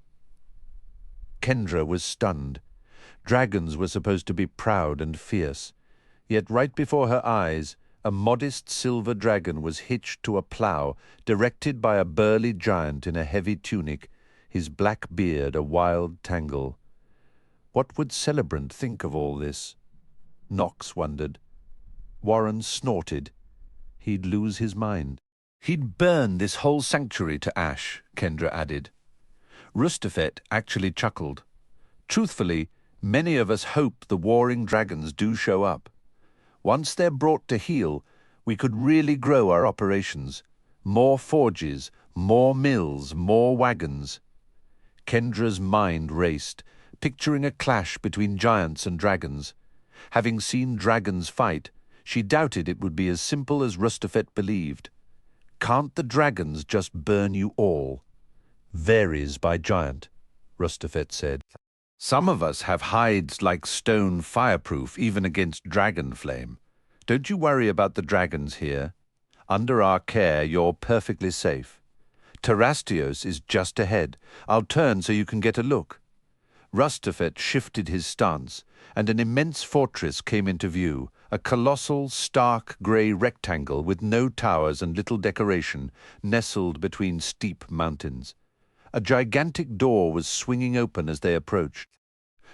Kendra was stunned. Dragons were supposed to be proud and fierce, yet right before her eyes, a modest silver dragon was hitched to a plough, directed by a burly giant in a heavy tunic, his black beard a wild tangle. What would Celebrant think of all this? Knox wondered. Warren snorted. He'd lose his mind. He'd burn this whole sanctuary to ash, Kendra added. Rustafet actually chuckled. Truthfully, many of us hope the warring dragons do show up. Once they're brought to heel, we could really grow our operations. More forges, more mills, more wagons. Kendra's mind raced, picturing a clash between giants and dragons. Having seen dragons fight, she doubted it would be as simple as Rustafet believed. Can't the dragons just burn you all? Varies by giant, Rustafet said. Some of us have hides like stone fireproof even against dragon flame. Don't you worry about the dragons here. Under our care, you're perfectly safe. Terrastios is just ahead. I'll turn so you can get a look. Rustafet shifted his stance, and an immense fortress came into view, a colossal, stark grey rectangle with no towers and little decoration, nestled between steep mountains. A gigantic door was swinging open as they approached.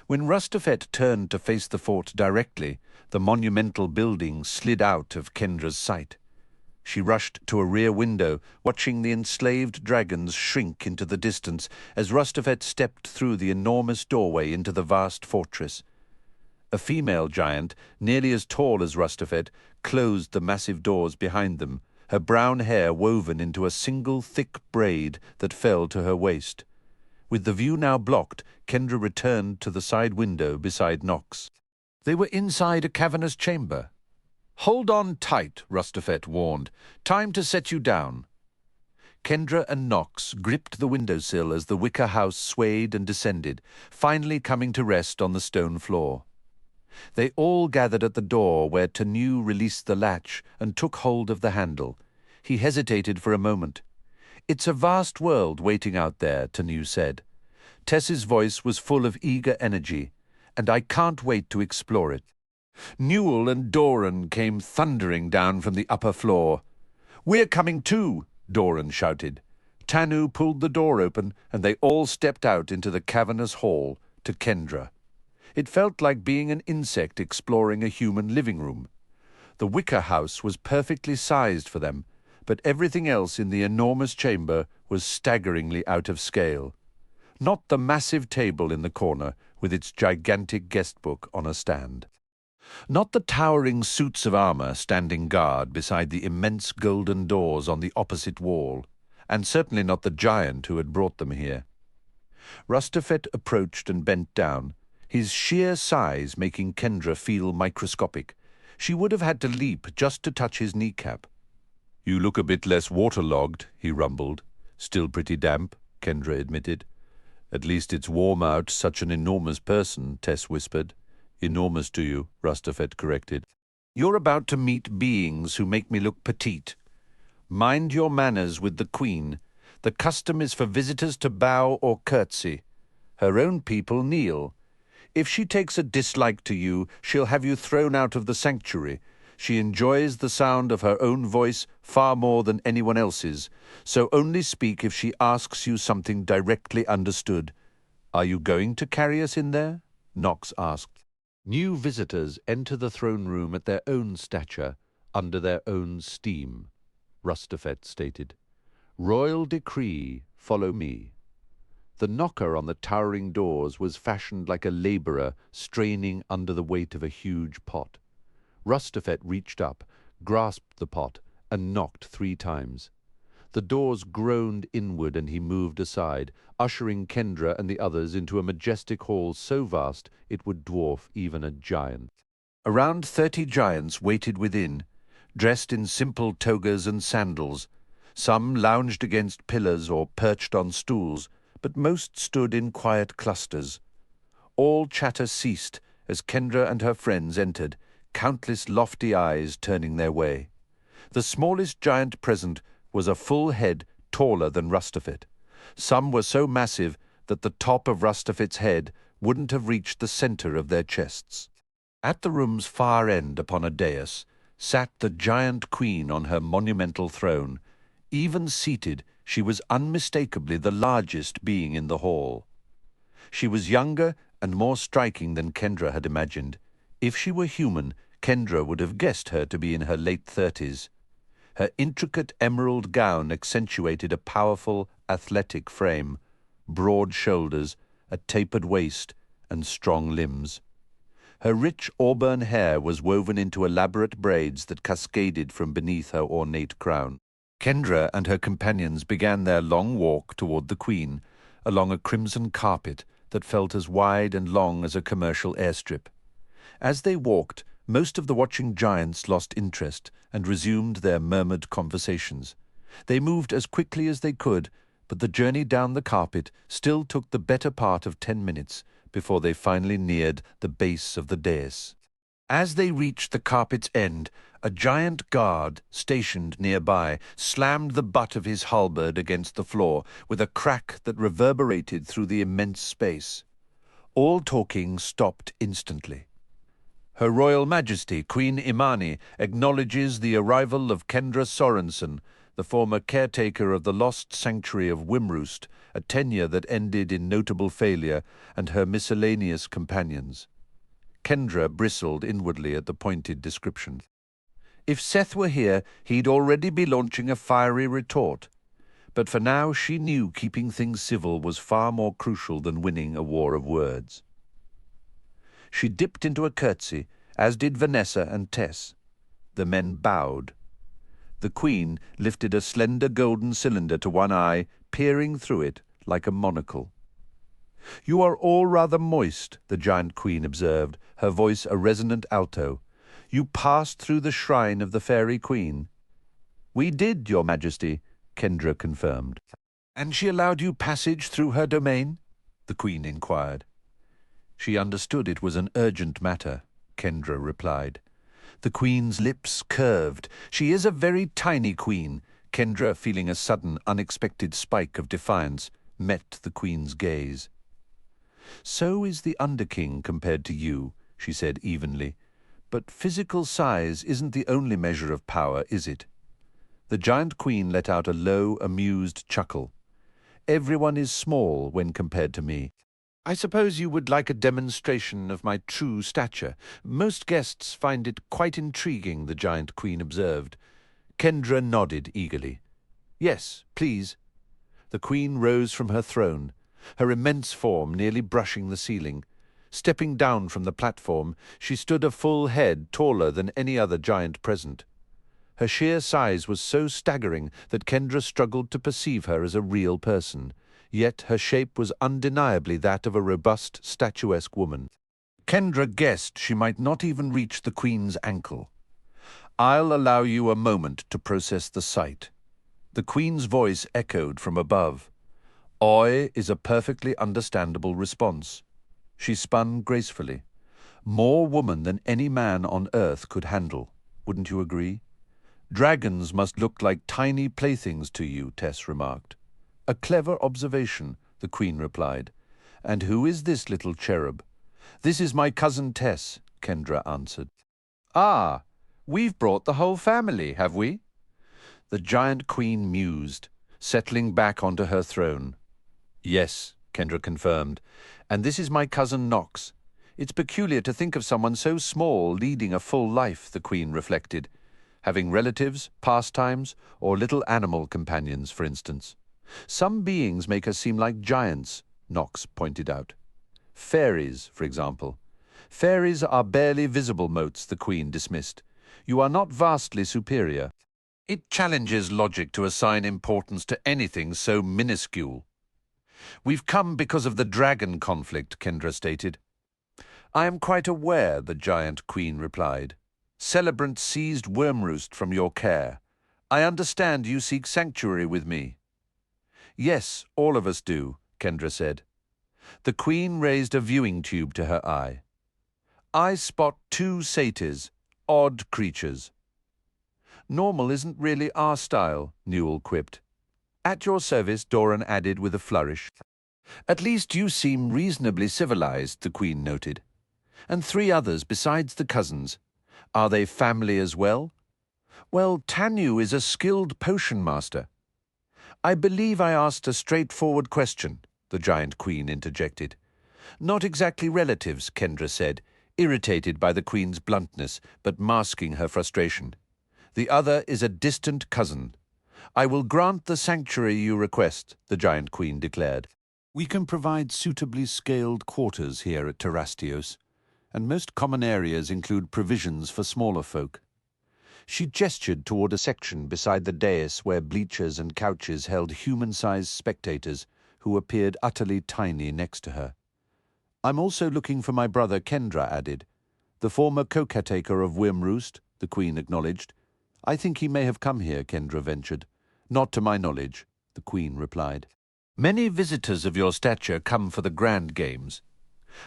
When Rustafet turned to face the fort directly, the monumental building slid out of Kendra's sight. She rushed to a rear window, watching the enslaved dragons shrink into the distance as Rustafet stepped through the enormous doorway into the vast fortress. A female giant, nearly as tall as Rustafet, closed the massive doors behind them, her brown hair woven into a single thick braid that fell to her waist. With the view now blocked, Kendra returned to the side window beside Knox. They were inside a cavernous chamber. "Hold on tight," Rustafet warned. "Time to set you down." Kendra and Knox gripped the windowsill as the wicker house swayed and descended, finally coming to rest on the stone floor. They all gathered at the door where Tanu released the latch and took hold of the handle. He hesitated for a moment. "It's a vast world waiting out there," Tanu said. Tess's voice was full of eager energy, "and I can't wait to explore it." Newell and Doran came thundering down from the upper floor. "We're coming too," Doran shouted. Tanu pulled the door open, and they all stepped out into the cavernous hall to Kendra. It felt like being an insect exploring a human living room. The wicker house was perfectly sized for them, but everything else in the enormous chamber was staggeringly out of scale. Not the massive table in the corner with its gigantic guest book on a stand. Not the towering suits of armor standing guard beside the immense golden doors on the opposite wall, and certainly not the giant who had brought them here. Rustafet approached and bent down, his sheer size making Kendra feel microscopic. She would have had to leap just to touch his kneecap. "You look a bit less waterlogged," he rumbled. "Still pretty damp," Kendra admitted. "At least it's warm out, such an enormous person," Tess whispered. "Enormous to you," Rustafet corrected. "You're about to meet beings who make me look petite. Mind your manners with the Queen. The custom is for visitors to bow or curtsy. Her own people kneel. If she takes a dislike to you, she'll have you thrown out of the sanctuary. She enjoys the sound of her own voice far more than anyone else's, so only speak if she asks you something directly understood. Are you going to carry us in there? Knox asked. New visitors enter the throne room at their own stature, under their own steam, Rustafet stated. Royal decree, follow me. The knocker on the towering doors was fashioned like a labourer straining under the weight of a huge pot. Rustafet reached up, grasped the pot, and knocked 3 times. The doors groaned inward and he moved aside, ushering Kendra and the others into a majestic hall so vast it would dwarf even a giant. Around 30 giants waited within, dressed in simple togas and sandals. Some lounged against pillars or perched on stools, but most stood in quiet clusters. All chatter ceased as Kendra and her friends entered, countless lofty eyes turning their way. The smallest giant present was a full head taller than Rustafet. Some were so massive that the top of Rustafet's head wouldn't have reached the center of their chests. At the room's far end upon a dais sat the giant queen on her monumental throne. Even seated, she was unmistakably the largest being in the hall. She was younger and more striking than Kendra had imagined. If she were human, Kendra would have guessed her to be in her late 30s. Her intricate emerald gown accentuated a powerful, athletic frame, broad shoulders, a tapered waist, and strong limbs. Her rich auburn hair was woven into elaborate braids that cascaded from beneath her ornate crown. Kendra and her companions began their long walk toward the Queen, along a crimson carpet that felt as wide and long as a commercial airstrip. As they walked, most of the watching giants lost interest and resumed their murmured conversations. They moved as quickly as they could, but the journey down the carpet still took the better part of 10 minutes before they finally neared the base of the dais. As they reached the carpet's end, a giant guard stationed nearby slammed the butt of his halberd against the floor with a crack that reverberated through the immense space. All talking stopped instantly. Her Royal Majesty, Queen Imani, acknowledges the arrival of Kendra Sorensen, the former caretaker of the lost sanctuary of Wimroost, a tenure that ended in notable failure, and her miscellaneous companions. Kendra bristled inwardly at the pointed description. If Seth were here, he'd already be launching a fiery retort. But for now, she knew keeping things civil was far more crucial than winning a war of words. She dipped into a curtsy, as did Vanessa and Tess. The men bowed. The Queen lifted a slender golden cylinder to one eye, peering through it like a monocle. "You are all rather moist," the giant Queen observed, her voice a resonant alto. "You passed through the shrine of the Fairy Queen." "We did, Your Majesty," Kendra confirmed. "And she allowed you passage through her domain?" the Queen inquired. She understood it was an urgent matter, Kendra replied. The Queen's lips curved. She is a very tiny queen. Kendra, feeling a sudden, unexpected spike of defiance, met the Queen's gaze. "So is the Underking compared to you," she said evenly. "But physical size isn't the only measure of power, is it?" The giant Queen let out a low, amused chuckle. "Everyone is small when compared to me. I suppose you would like a demonstration of my true stature. Most guests find it quite intriguing," the giant Queen observed. Kendra nodded eagerly. "Yes, please." The Queen rose from her throne, her immense form nearly brushing the ceiling. Stepping down from the platform, she stood a full head taller than any other giant present. Her sheer size was so staggering that Kendra struggled to perceive her as a real person. Yet her shape was undeniably that of a robust, statuesque woman. Kendra guessed she might not even reach the Queen's ankle. "I'll allow you a moment to process the sight." The Queen's voice echoed from above. "Oi" is a perfectly understandable response. She spun gracefully. More woman than any man on earth could handle. Wouldn't you agree? "Dragons must look like tiny playthings to you," Tess remarked. "A clever observation," the Queen replied. "And who is this little cherub?" "This is my cousin Tess," Kendra answered. "Ah, We've brought the whole family, have we? The giant queen mused, settling back onto her throne. Yes, Kendra confirmed, and this is my cousin Knox. It's peculiar to think of someone so small leading a full life, the queen reflected, having relatives, pastimes, or little animal companions, for instance. Some beings make us seem like giants, Knox pointed out. Fairies, for example. Fairies are barely visible motes, the queen dismissed. You are not vastly superior. It challenges logic to assign importance to anything so minuscule. We've come because of the dragon conflict, Kendra stated. I am quite aware, the giant queen replied. Celebrant seized Wormroost from your care. I understand you seek sanctuary with me. Yes, all of us do, Kendra said. The queen raised a viewing tube to her eye. I spot 2 satyrs, odd creatures. Normal isn't really our style, Newell quipped. At your service, Doran added with a flourish. At least you seem reasonably civilized, the queen noted. And 3 others besides the cousins. Are they family as well? Well, Tanu is a skilled potion master. I believe I asked a straightforward question, the giant queen interjected. Not exactly relatives, Kendra said, irritated by the queen's bluntness, but masking her frustration. The other is a distant cousin. I will grant the sanctuary you request, the giant queen declared. We can provide suitably scaled quarters here at Terrastios, and most common areas include provisions for smaller folk. She gestured toward a section beside the dais where bleachers and couches held human-sized spectators who appeared utterly tiny next to her. I'm also looking for my brother, Kendra added. The former co-caretaker of Wormroost, the queen acknowledged. I think he may have come here, Kendra ventured. Not to my knowledge, the queen replied. Many visitors of your stature come for the grand games.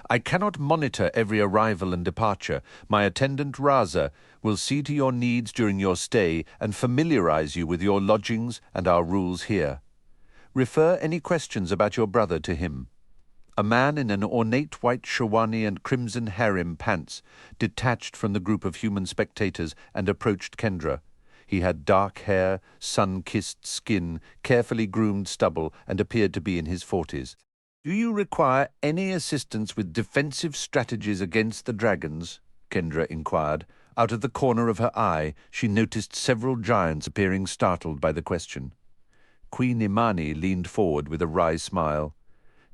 I cannot monitor every arrival and departure. My attendant Raza will see to your needs during your stay and familiarize you with your lodgings and our rules here. Refer any questions about your brother to him. A man in an ornate white shawani and crimson harem pants detached from the group of human spectators and approached Kendra. He had dark hair, sun-kissed skin, carefully groomed stubble, and appeared to be in his 40s. Do you require any assistance with defensive strategies against the dragons? Kendra inquired. Out of the corner of her eye, she noticed several giants appearing startled by the question. Queen Imani leaned forward with a wry smile.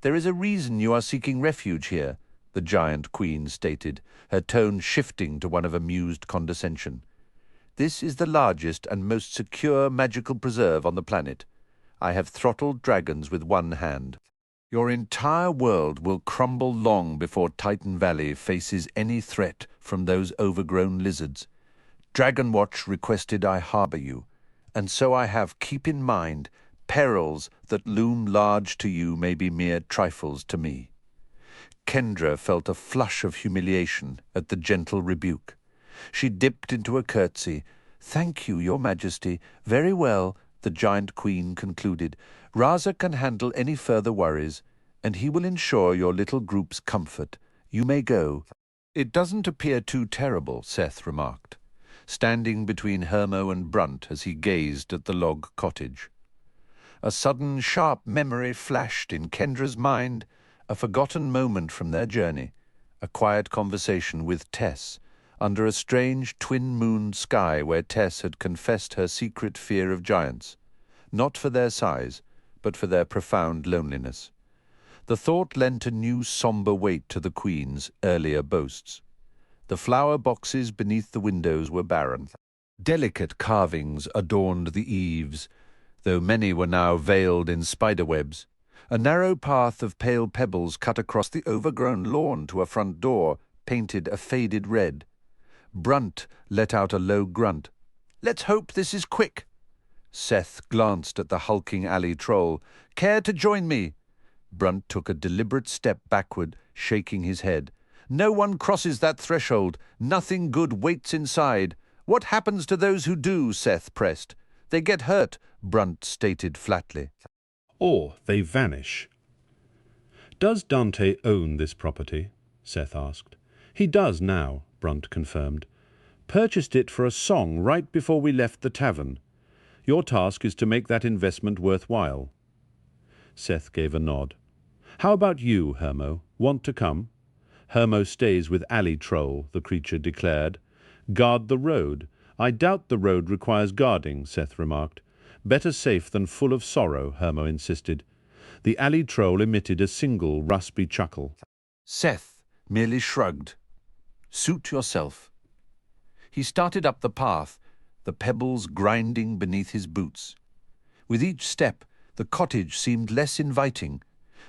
There is a reason you are seeking refuge here, the giant queen stated, her tone shifting to one of amused condescension. This is the largest and most secure magical preserve on the planet. I have throttled dragons with one hand. Your entire world will crumble long before Titan Valley faces any threat from those overgrown lizards. Dragonwatch requested I harbor you, and so I have. Keep in mind, perils that loom large to you may be mere trifles to me. Kendra felt a flush of humiliation at the gentle rebuke. She dipped into a curtsy. Thank you, Your Majesty. Very well, the giant queen concluded. Raza can handle any further worries, and he will ensure your little group's comfort. You may go. It doesn't appear too terrible, Seth remarked, standing between Hermo and Brunt as he gazed at the log cottage. A sudden, sharp memory flashed in Kendra's mind, a forgotten moment from their journey, a quiet conversation with Tess, under a strange twin-mooned sky where Tess had confessed her secret fear of giants, not for their size, but for their profound loneliness. The thought lent a new somber weight to the Queen's earlier boasts. The flower boxes beneath the windows were barren. Delicate carvings adorned the eaves, though many were now veiled in spiderwebs. A narrow path of pale pebbles cut across the overgrown lawn to a front door, painted a faded red. Brunt let out a low grunt. Let's hope this is quick. Seth glanced at the hulking alley troll. Care to join me? Brunt took a deliberate step backward, shaking his head. No one crosses that threshold. Nothing good waits inside. What happens to those who do? Seth pressed. They get hurt, Brunt stated flatly. Or they vanish. Does Dante own this property? Seth asked. He does now, Brunt confirmed. Purchased it for a song right before we left the tavern. Your task is to make that investment worthwhile. Seth gave a nod. How about you, Hermo? Want to come? Hermo stays with Alley Troll, the creature declared. Guard the road. I doubt the road requires guarding, Seth remarked. Better safe than full of sorrow, Hermo insisted. The Alley Troll emitted a single raspy chuckle. Seth merely shrugged. Suit yourself. He started up the path, the pebbles grinding beneath his boots. With each step, the cottage seemed less inviting.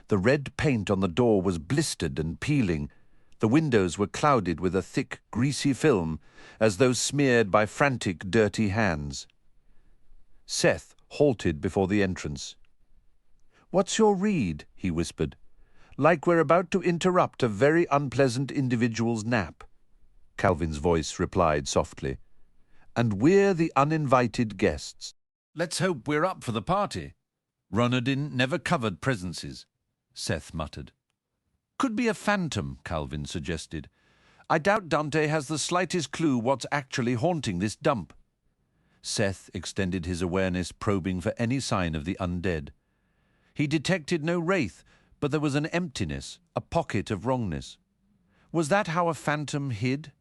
The red paint on the door was blistered and peeling. The windows were clouded with a thick, greasy film, as though smeared by frantic, dirty hands. Seth halted before the entrance. "What's your read?" he whispered. "Like we're about to interrupt a very unpleasant individual's nap." Calvin's voice replied softly. "And we're the uninvited guests." "Let's hope we're up for the party. Ronadin never covered presences," Seth muttered. "Could be a phantom," Calvin suggested. "I doubt Dante has the slightest clue what's actually haunting this dump." Seth extended his awareness, probing for any sign of the undead. He detected no wraith, but there was an emptiness, a pocket of wrongness. Was that how a phantom hid?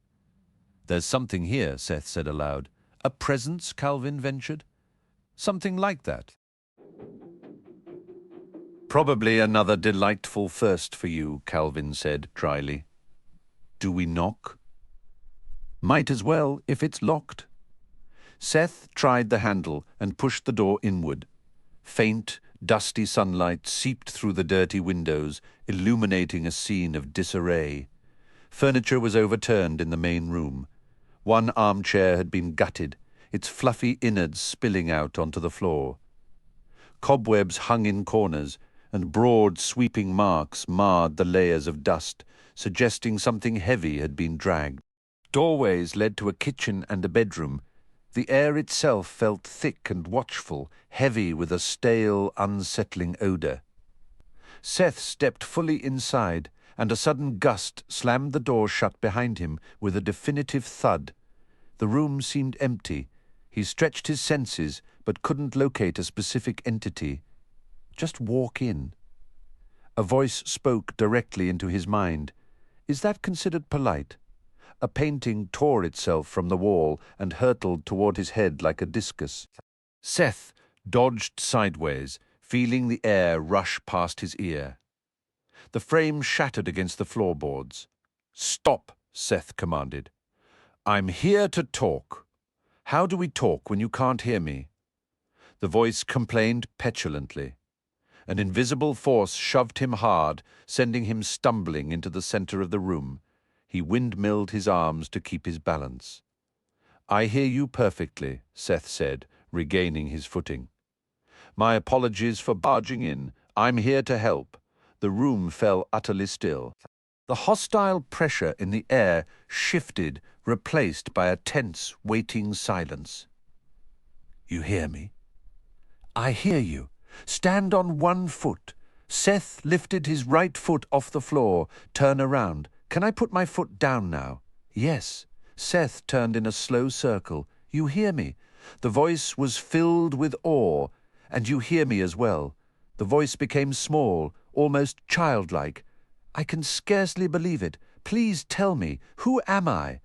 "There's something here," Seth said aloud. "A presence," Calvin ventured. "Something like that." "Probably another delightful first for you," Calvin said dryly. "Do we knock?" "Might as well, if it's locked." Seth tried the handle and pushed the door inward. Faint, dusty sunlight seeped through the dirty windows, illuminating a scene of disarray. Furniture was overturned in the main room. One armchair had been gutted, its fluffy innards spilling out onto the floor. Cobwebs hung in corners, and broad, sweeping marks marred the layers of dust, suggesting something heavy had been dragged. Doorways led to a kitchen and a bedroom. The air itself felt thick and watchful, heavy with a stale, unsettling odour. Seth stepped fully inside, and a sudden gust slammed the door shut behind him with a definitive thud. The room seemed empty. He stretched his senses, but couldn't locate a specific entity. Just walk in. A voice spoke directly into his mind. Is that considered polite? A painting tore itself from the wall and hurtled toward his head like a discus. Seth dodged sideways, feeling the air rush past his ear. The frame shattered against the floorboards. "Stop," Seth commanded. "I'm here to talk. How do we talk when you can't hear me?" The voice complained petulantly. An invisible force shoved him hard, sending him stumbling into the center of the room. He windmilled his arms to keep his balance. "I hear you perfectly," Seth said, regaining his footing. "My apologies for barging in. I'm here to help." The room fell utterly still. The hostile pressure in the air shifted, replaced by a tense, waiting silence. "You hear me?" "I hear you. Stand on one foot." Seth lifted his right foot off the floor. "Turn around. Can I put my foot down now?" "Yes." Seth turned in a slow circle. "You hear me?" The voice was filled with awe. "And you hear me as well." The voice became small, almost childlike. "I can scarcely believe it. Please tell me, who am I?"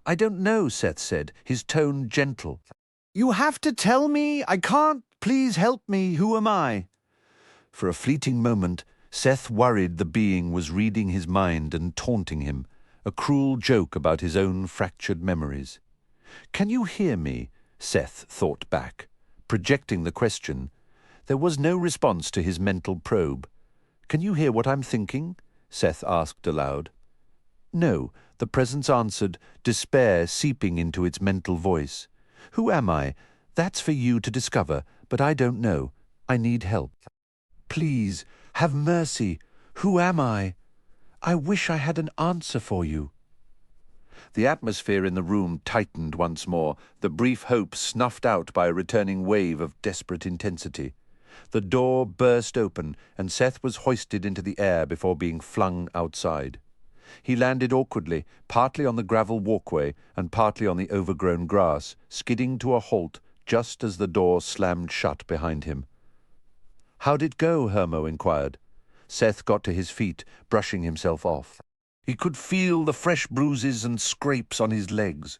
I don't know," Seth said, his tone gentle. "You have to tell me. I can't. Please help me. Who am I?" For a fleeting moment, Seth worried the being was reading his mind and taunting him, a cruel joke about his own fractured memories. "Can you hear me?" Seth thought back, projecting the question. There was no response to his mental probe. "Can you hear what I'm thinking?" Seth asked aloud. "No," the presence answered, despair seeping into its mental voice. "Who am I? That's for you to discover, but I don't know. I need help. Please, have mercy. Who am I? I wish I had an answer for you." The atmosphere in the room tightened once more, the brief hope snuffed out by a returning wave of desperate intensity. The door burst open, and Seth was hoisted into the air before being flung outside. He landed awkwardly, partly on the gravel walkway and partly on the overgrown grass, skidding to a halt just as the door slammed shut behind him. "How'd it go?" Hermo inquired. Seth got to his feet, brushing himself off. He could feel the fresh bruises and scrapes on his legs.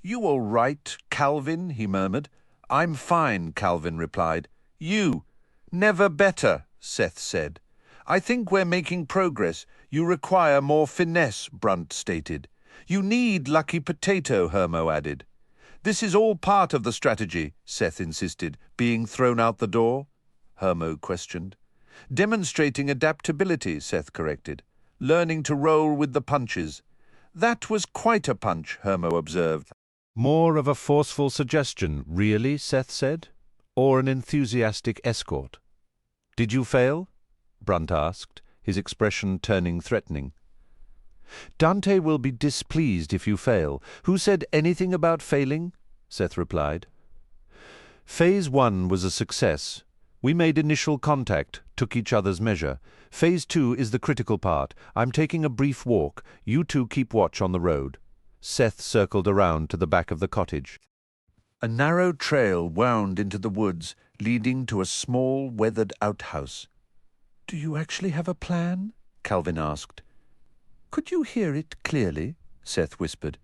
"You all right, Calvin?" he murmured. "I'm fine," Calvin replied. "You?" "Never better," Seth said. "I think we're making progress. You require more finesse," Brunt stated. "You need Lucky Potato," Hermo added. "This is all part of the strategy," Seth insisted. "Being thrown out the door?" Hermo questioned. "Demonstrating adaptability," Seth corrected. "Learning to roll with the punches." "That was quite a punch," Hermo observed. "More of a forceful suggestion, really," Seth said, "or an enthusiastic escort?" "Did you fail?" Brunt asked, his expression turning threatening. "Dante will be displeased if you fail. Who said anything about failing?" Seth replied. "Phase 1 was a success. We made initial contact, took each other's measure. Phase 2 is the critical part. I'm taking a brief walk. You two keep watch on the road." Seth circled around to the back of the cottage. A narrow trail wound into the woods, leading to a small, weathered outhouse. "Do you actually have a plan?" Calvin asked. "Could you hear it clearly?" Seth whispered.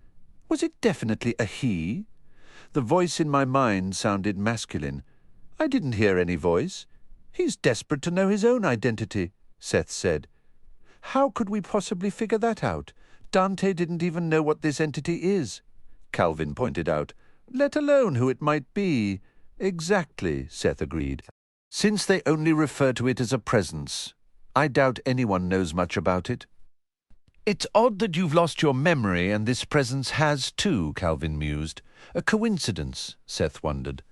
"Was it definitely a he?" The voice in my mind sounded masculine. "I didn't hear any voice. He's desperate to know his own identity," Seth said. "How could we possibly figure that out? Dante didn't even know what this entity is," Calvin pointed out. "Let alone who it might be." "Exactly," Seth agreed. "Since they only refer to it as a presence, I doubt anyone knows much about it." "It's odd that you've lost your memory and this presence has too," Calvin mused. "A coincidence," Seth wondered.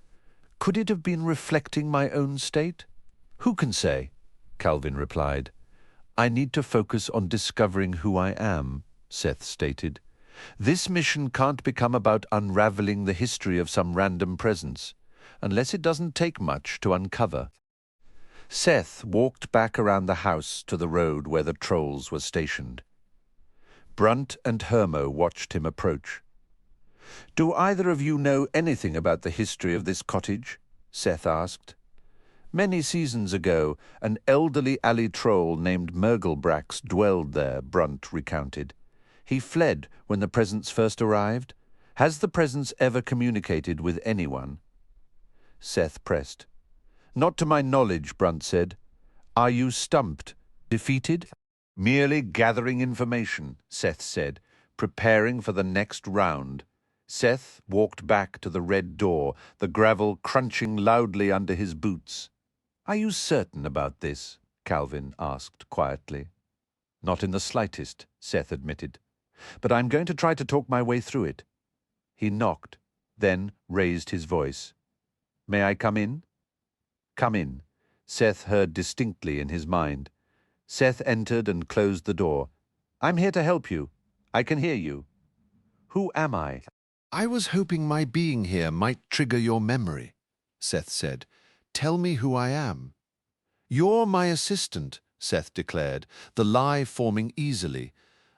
"Could it have been reflecting my own state?" "Who can say?" Calvin replied. "I need to focus on discovering who I am," Seth stated. "This mission can't become about unraveling the history of some random presence, unless it doesn't take much to uncover." Seth walked back around the house to the road where the trolls were stationed. Brunt and Hermo watched him approach. "Do either of you know anything about the history of this cottage?" Seth asked. "Many seasons ago, an elderly alley troll named Murglebrax dwelled there," Brunt recounted. "He fled when the presence first arrived. Has the presence ever communicated with anyone?" Seth pressed. "Not to my knowledge," Brunt said. "Are you stumped? Defeated?" "Merely gathering information," Seth said, preparing for the next round. Seth walked back to the red door, the gravel crunching loudly under his boots. "Are you certain about this?" Calvin asked quietly. "Not in the slightest," Seth admitted. "But I'm going to try to talk my way through it." He knocked, then raised his voice. "May I come in?" "Come in," Seth heard distinctly in his mind. Seth entered and closed the door. "I'm here to help you. I can hear you." "Who am I?" "I was hoping my being here might trigger your memory," Seth said. "Tell me who I am." "You're my assistant," Seth declared, the lie forming easily.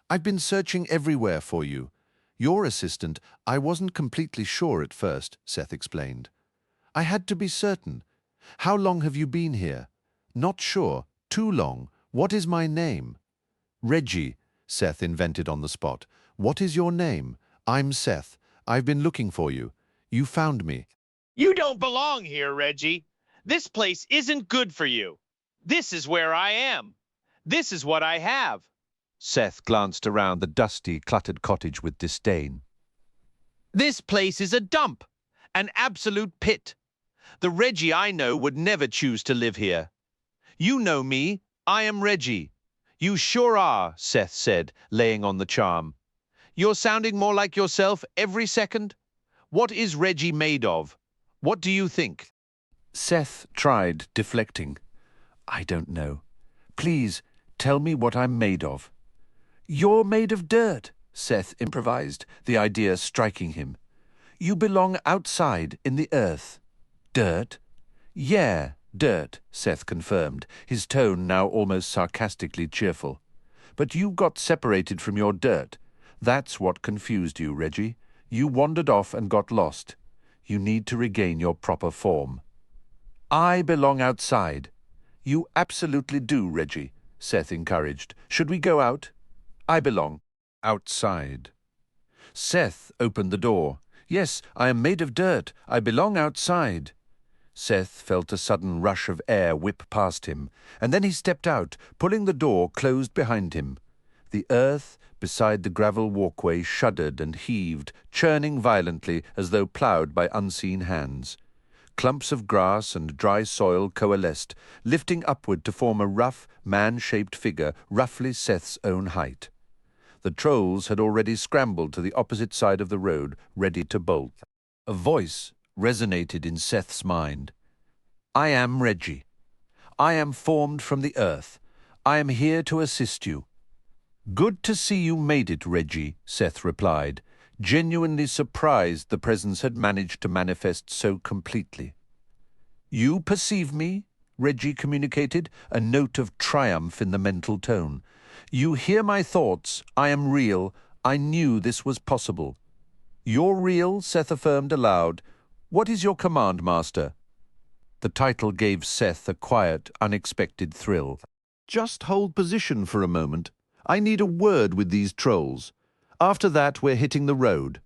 "I've been searching everywhere for you. Your assistant, I wasn't completely sure at first," Seth explained. "I had to be certain. How long have you been here?" "Not sure. Too long. What is my name?" "Reggie," Seth invented on the spot. "What is your name?" "I'm Seth. I've been looking for you. You found me." You don't belong here, Reggie. This place isn't good for you. This is where I am. This is what I have." Seth glanced around the dusty, cluttered cottage with disdain. "This place is a dump, an absolute pit. The Reggie I know would never choose to live here. You know me. I am Reggie." "You sure are," Seth said, laying on the charm. "You're sounding more like yourself every second. What is Reggie made of? What do you think?" Seth tried deflecting. "I don't know. Please, tell me what I'm made of." "You're made of dirt," Seth improvised, the idea striking him. "You belong outside in the earth." "Dirt?" "Yeah, dirt," Seth confirmed, his tone now almost sarcastically cheerful. But you got separated from your dirt. That's what confused you, Reggie. You wandered off and got lost. You need to regain your proper form. I belong outside. You absolutely do, Reggie, Seth encouraged. Should we go out? I belong outside. Seth opened the door. Yes, I am made of dirt. I belong outside. Seth felt a sudden rush of air whip past him, and then he stepped out, pulling the door closed behind him. The earth beside the gravel walkway shuddered and heaved, churning violently as though ploughed by unseen hands. Clumps of grass and dry soil coalesced, lifting upward to form a rough, man-shaped figure roughly Seth's own height. The trolls had already scrambled to the opposite side of the road, ready to bolt. A voice resonated in Seth's mind. I am Reggie. I am formed from the earth. I am here to assist you. Good to see you made it, Reggie, Seth replied, genuinely surprised the presence had managed to manifest so completely. You perceive me? Reggie communicated, a note of triumph in the mental tone. You hear my thoughts. I am real. I knew this was possible. You're real, Seth affirmed aloud. What is your command, Master? The title gave Seth a quiet, unexpected thrill. Just hold position for a moment. I need a word with these trolls. After that, we're hitting the road.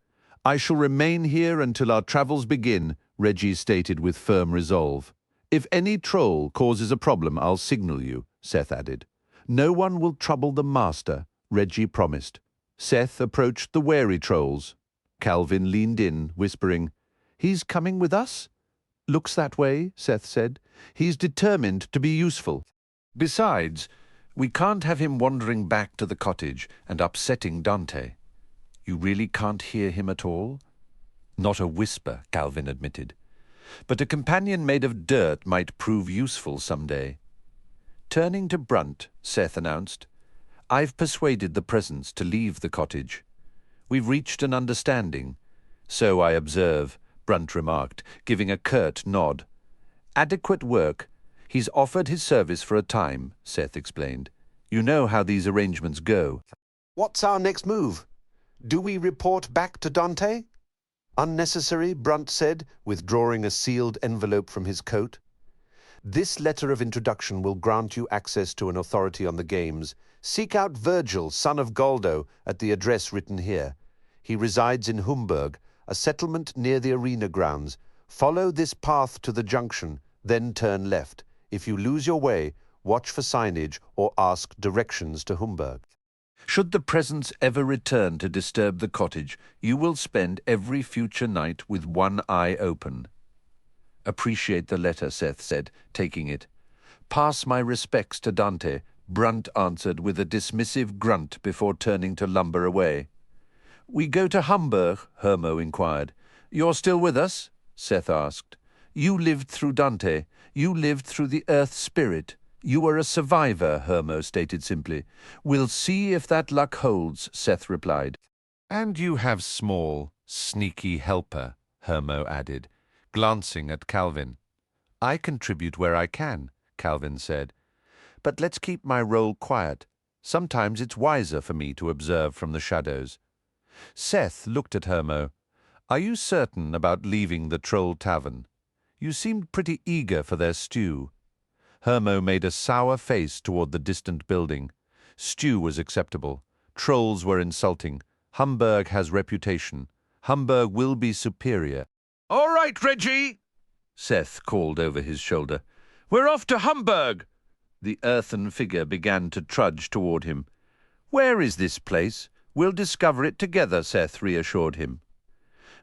I shall remain here until our travels begin, Reggie stated with firm resolve. If any troll causes a problem, I'll signal you, Seth added. No one will trouble the Master, Reggie promised. Seth approached the wary trolls. Calvin leaned in, whispering, He's coming with us? Looks that way, Seth said. He's determined to be useful. Besides, we can't have him wandering back to the cottage and upsetting Dante. You really can't hear him at all? Not a whisper, Calvin admitted. But a companion made of dirt might prove useful some day. Turning to Brunt, Seth announced, I've persuaded the presence to leave the cottage. We've reached an understanding. So I observe, Brunt remarked, giving a curt nod. Adequate work. He's offered his service for a time, Seth explained. You know how these arrangements go. What's our next move? Do we report back to Dante? Unnecessary, Brunt said, withdrawing a sealed envelope from his coat. This letter of introduction will grant you access to an authority on the games. Seek out Virgil, son of Goldo, at the address written here. He resides in Humburg, a settlement near the arena grounds. Follow this path to the junction, then turn left. If you lose your way, watch for signage or ask directions to Humburg. Should the presence ever return to disturb the cottage, you will spend every future night with one eye open. Appreciate the letter, Seth said, taking it. Pass my respects to Dante, Brunt answered with a dismissive grunt before turning to lumber away. We go to Hamburg, Hermo inquired. You're still with us? Seth asked. You lived through Dante. You lived through the Earth Spirit. You are a survivor, Hermo stated simply. We'll see if that luck holds, Seth replied. And you have small, sneaky helper, Hermo added, glancing at Calvin. I contribute where I can, Calvin said. But let's keep my role quiet. Sometimes it's wiser for me to observe from the shadows. Seth looked at Hermo. Are you certain about leaving the Troll Tavern? You seemed pretty eager for their stew. Hermo made a sour face toward the distant building. Stew was acceptable. Trolls were insulting. Hamburg has reputation. Hamburg will be superior. All right, Reggie, Seth called over his shoulder. We're off to Hamburg. The earthen figure began to trudge toward him. Where is this place? We'll discover it together, Seth reassured him.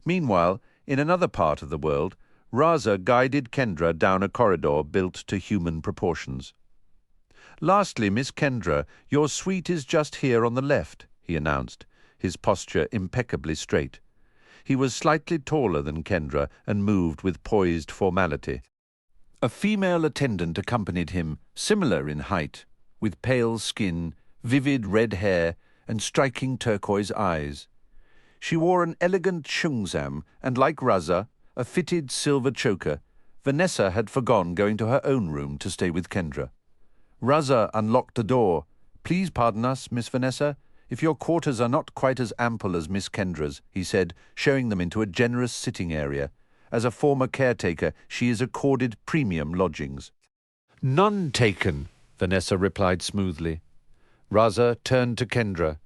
Meanwhile, in another part of the world, Raza guided Kendra down a corridor built to human proportions. Lastly, Miss Kendra, your suite is just here on the left, he announced, his posture impeccably straight. He was slightly taller than Kendra and moved with poised formality. A female attendant accompanied him, similar in height, with pale skin, vivid red hair, and striking turquoise eyes. She wore an elegant shungzam and, like Raza, a fitted silver choker. Vanessa had forgone going to her own room to stay with Kendra. Raza unlocked the door, "Please pardon us, Miss Vanessa. If your quarters are not quite as ample as Miss Kendra's," he said, showing them into a generous sitting area. As a former caretaker, she is accorded premium lodgings. "None taken," Vanessa replied smoothly. Raza turned to Kendra.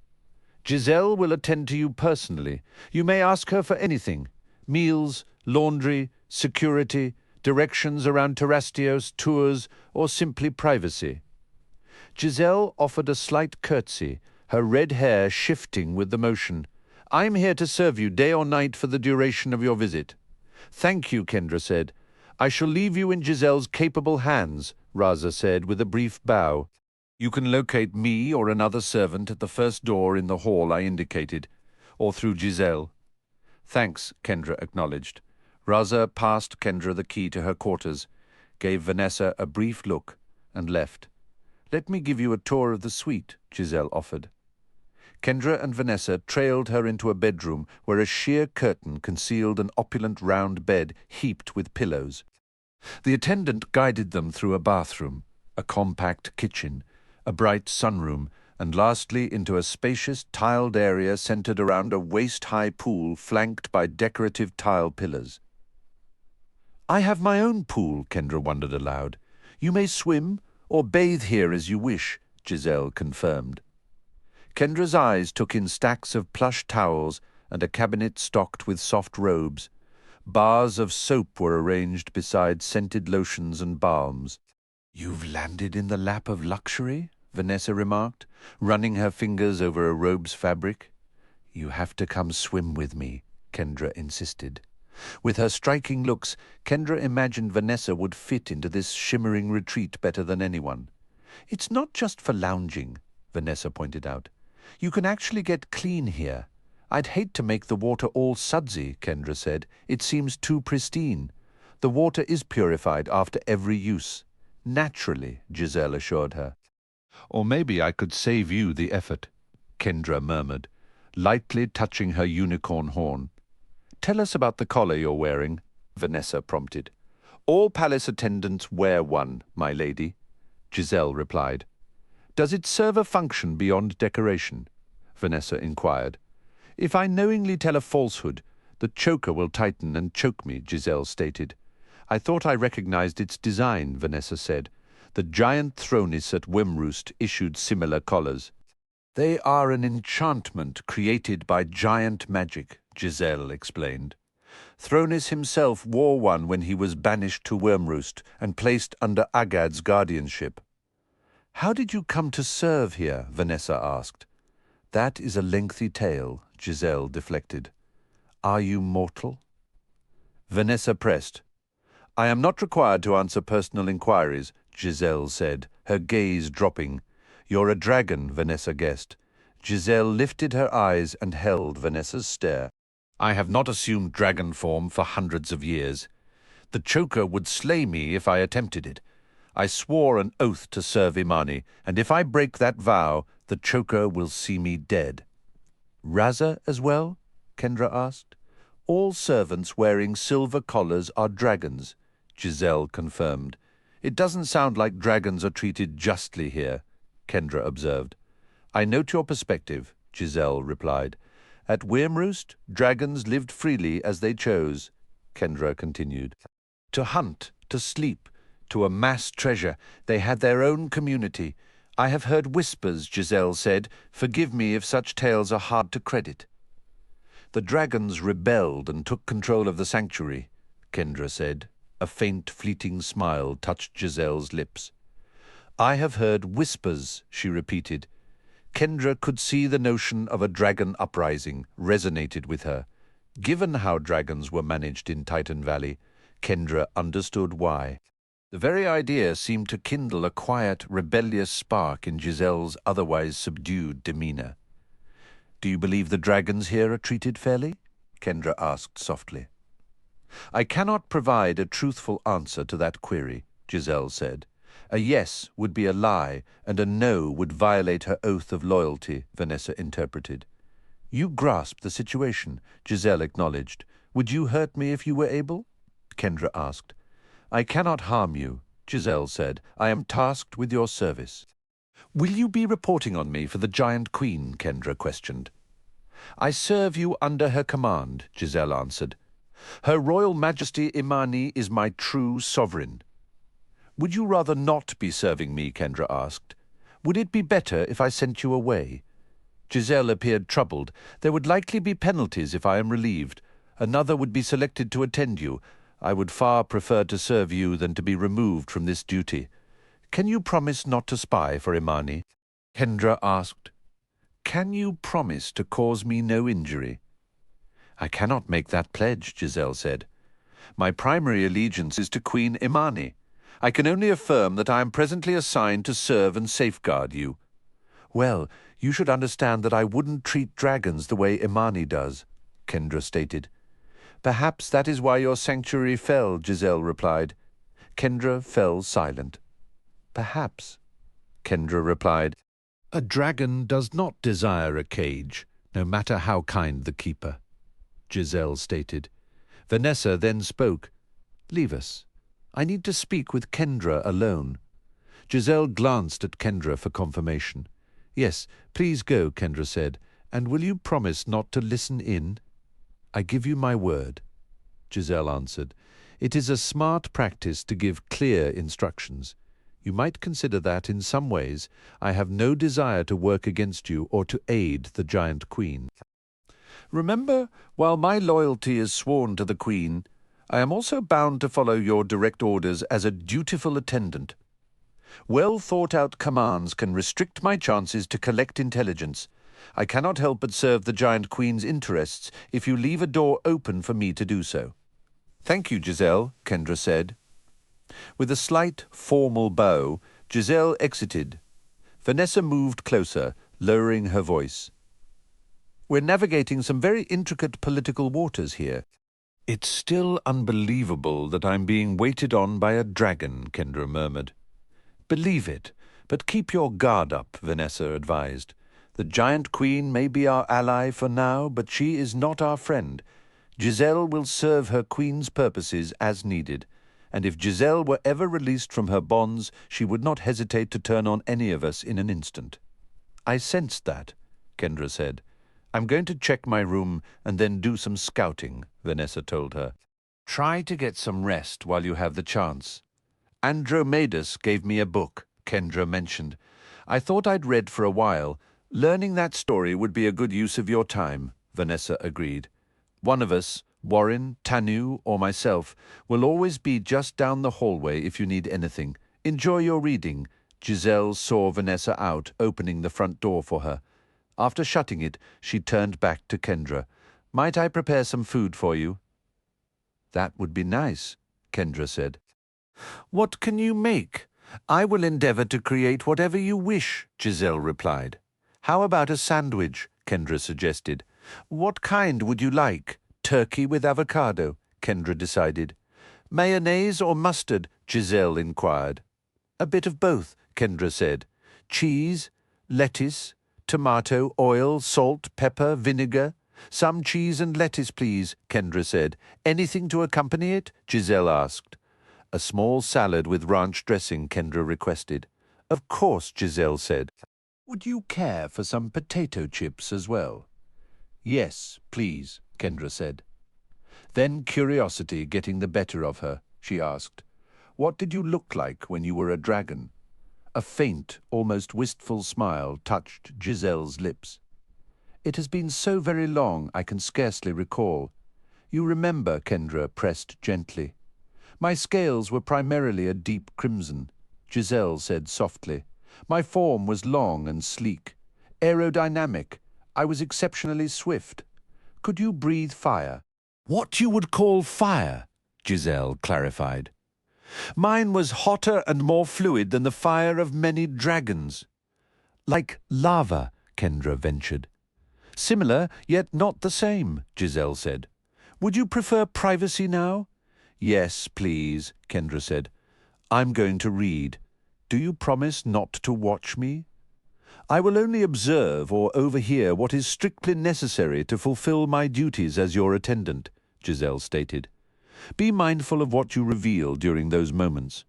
"Giselle will attend to you personally. You may ask her for anything: meals, laundry, security, directions around Terrastios, tours, or simply privacy." Giselle offered a slight curtsy, her red hair shifting with the motion. "I'm here to serve you day or night for the duration of your visit." "Thank you," Kendra said. "I shall leave you in Giselle's capable hands," Raza said with a brief bow. "You can locate me or another servant at the first door in the hall I indicated, or through Giselle." "Thanks," Kendra acknowledged. Raza passed Kendra the key to her quarters, gave Vanessa a brief look, and left. "Let me give you a tour of the suite," Giselle offered. Kendra and Vanessa trailed her into a bedroom where a sheer curtain concealed an opulent round bed heaped with pillows. The attendant guided them through a bathroom, a compact kitchen, a bright sunroom, and lastly into a spacious tiled area centered around a waist-high pool flanked by decorative tile pillars. "I have my own pool," Kendra wondered aloud. "You may swim or bathe here as you wish," Giselle confirmed. Kendra's eyes took in stacks of plush towels and a cabinet stocked with soft robes. Bars of soap were arranged beside scented lotions and balms. "You've landed in the lap of luxury," Vanessa remarked, running her fingers over a robe's fabric. "You have to come swim with me," Kendra insisted. With her striking looks, Kendra imagined Vanessa would fit into this shimmering retreat better than anyone. "It's not just for lounging," Vanessa pointed out. "You can actually get clean here. I'd hate to make the water all sudsy," Kendra said. "It seems too pristine. The water is purified after every use. Naturally," Giselle assured her. "Or maybe I could save you the effort," Kendra murmured, lightly touching her unicorn horn. "Tell us about the collar you're wearing," Vanessa prompted. "All palace attendants wear one, my lady," Giselle replied. "Does it serve a function beyond decoration?" Vanessa inquired. "If I knowingly tell a falsehood, the choker will tighten and choke me," Giselle stated. "I thought I recognized its design," Vanessa said. "The giant thronis at Wimroost issued similar collars." "They are an enchantment created by giant magic," Giselle explained. "Thronis himself wore one when he was banished to Wormroost and placed under Agad's guardianship." "How did you come to serve here?" Vanessa asked. "That is a lengthy tale," Giselle deflected. "Are you mortal?" Vanessa pressed. "I am not required to answer personal inquiries," Giselle said, her gaze dropping. "You're a dragon," Vanessa guessed. Giselle lifted her eyes and held Vanessa's stare. "I have not assumed dragon form for hundreds of years. The choker would slay me if I attempted it. I swore an oath to serve Imani, and if I break that vow, the choker will see me dead." "Raza as well?" Kendra asked. "All servants wearing silver collars are dragons," Giselle confirmed. "It doesn't sound like dragons are treated justly here," Kendra observed. "I note your perspective," Giselle replied. "At Wyrmroost, dragons lived freely as they chose," Kendra continued. "To hunt, to sleep, to amass treasure, they had their own community. I have heard whispers," Giselle said. "Forgive me if such tales are hard to credit." "The dragons rebelled and took control of the sanctuary," Kendra said. A faint, fleeting smile touched Giselle's lips. "I have heard whispers," she repeated. Kendra could see the notion of a dragon uprising resonated with her. Given how dragons were managed in Titan Valley, Kendra understood why. The very idea seemed to kindle a quiet, rebellious spark in Giselle's otherwise subdued demeanor. "Do you believe the dragons here are treated fairly?" Kendra asked softly. "I cannot provide a truthful answer to that query," Giselle said. "A yes would be a lie, and a no would violate her oath of loyalty," Vanessa interpreted. "You grasp the situation," Giselle acknowledged. "Would you hurt me if you were able?" Kendra asked. "I cannot harm you," Giselle said. "I am tasked with your service." Will you be reporting on me for the Giant Queen? Kendra questioned. I serve you under her command, Giselle answered. Her Royal Majesty Imani is my true sovereign. Would you rather not be serving me? Kendra asked. Would it be better if I sent you away? Giselle appeared troubled. There would likely be penalties if I am relieved. Another would be selected to attend you. I would far prefer to serve you than to be removed from this duty. Can you promise not to spy for Imani? Kendra asked. Can you promise to cause me no injury? I cannot make that pledge, Giselle said. My primary allegiance is to Queen Imani. I can only affirm that I am presently assigned to serve and safeguard you. Well, you should understand that I wouldn't treat dragons the way Imani does, Kendra stated. Perhaps that is why your sanctuary fell, Giselle replied. Kendra fell silent. Perhaps, Kendra replied. A dragon does not desire a cage, no matter how kind the keeper, Giselle stated. Vanessa then spoke. Leave us. I need to speak with Kendra alone. Giselle glanced at Kendra for confirmation. Yes, please go, Kendra said. And will you promise not to listen in? I give you my word, Giselle answered. It is a smart practice to give clear instructions. You might consider that, in some ways, I have no desire to work against you or to aid the Giant Queen. Remember, while my loyalty is sworn to the Queen, I am also bound to follow your direct orders as a dutiful attendant. Well-thought-out commands can restrict my chances to collect intelligence. I cannot help but serve the Giant Queen's interests if you leave a door open for me to do so. Thank you, Giselle, Kendra said. With a slight, formal bow, Giselle exited. Vanessa moved closer, lowering her voice. We're navigating some very intricate political waters here. It's still unbelievable that I'm being waited on by a dragon, Kendra murmured. Believe it, but keep your guard up, Vanessa advised. The Giant Queen may be our ally for now, but she is not our friend. Giselle will serve her queen's purposes as needed, and if Giselle were ever released from her bonds, she would not hesitate to turn on any of us in an instant. I sensed that, Kendra said. I'm going to check my room and then do some scouting, Vanessa told her. Try to get some rest while you have the chance. Andromedas gave me a book, Kendra mentioned. I thought I'd read for a while. Learning that story would be a good use of your time, Vanessa agreed. One of us, Warren, Tanu, or myself, will always be just down the hallway if you need anything. Enjoy your reading. Giselle saw Vanessa out, opening the front door for her. After shutting it, she turned back to Kendra. Might I prepare some food for you? That would be nice, Kendra said. What can you make? I will endeavor to create whatever you wish, Giselle replied. How about a sandwich? Kendra suggested. What kind would you like? Turkey with avocado, Kendra decided. Mayonnaise or mustard? Giselle inquired. A bit of both, Kendra said. Cheese, lettuce, tomato, oil, salt, pepper, vinegar. Some cheese and lettuce, please, Kendra said. Anything to accompany it? Giselle asked. A small salad with ranch dressing, Kendra requested. Of course, Giselle said. Would you care for some potato chips as well? Yes, please, Kendra said. Then curiosity getting the better of her, she asked, What did you look like when you were a dragon? A faint, almost wistful smile touched Giselle's lips. It has been so very long I can scarcely recall. You remember, Kendra pressed gently. My scales were primarily a deep crimson, Giselle said softly. My form was long and sleek, aerodynamic. I was exceptionally swift. Could you breathe fire? What you would call fire, Giselle clarified. Mine was hotter and more fluid than the fire of many dragons. Like lava, Kendra ventured. Similar, yet not the same, Giselle said. Would you prefer privacy now? Yes, please, Kendra said. I'm going to read. Do you promise not to watch me? I will only observe or overhear what is strictly necessary to fulfill my duties as your attendant, Giselle stated. Be mindful of what you reveal during those moments.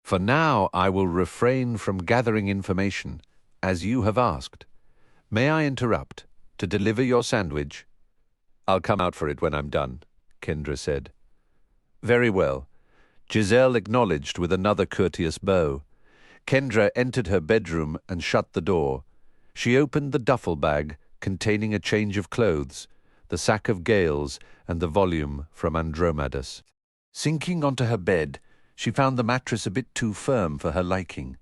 For now, I will refrain from gathering information. as you have asked. May I interrupt to deliver your sandwich? I'll come out for it when I'm done, Kendra said. Very well. Giselle acknowledged with another courteous bow. Kendra entered her bedroom and shut the door. She opened the duffel bag containing a change of clothes, the sack of Gales, and the volume from Andromadas. Sinking onto her bed, she found the mattress a bit too firm for her liking,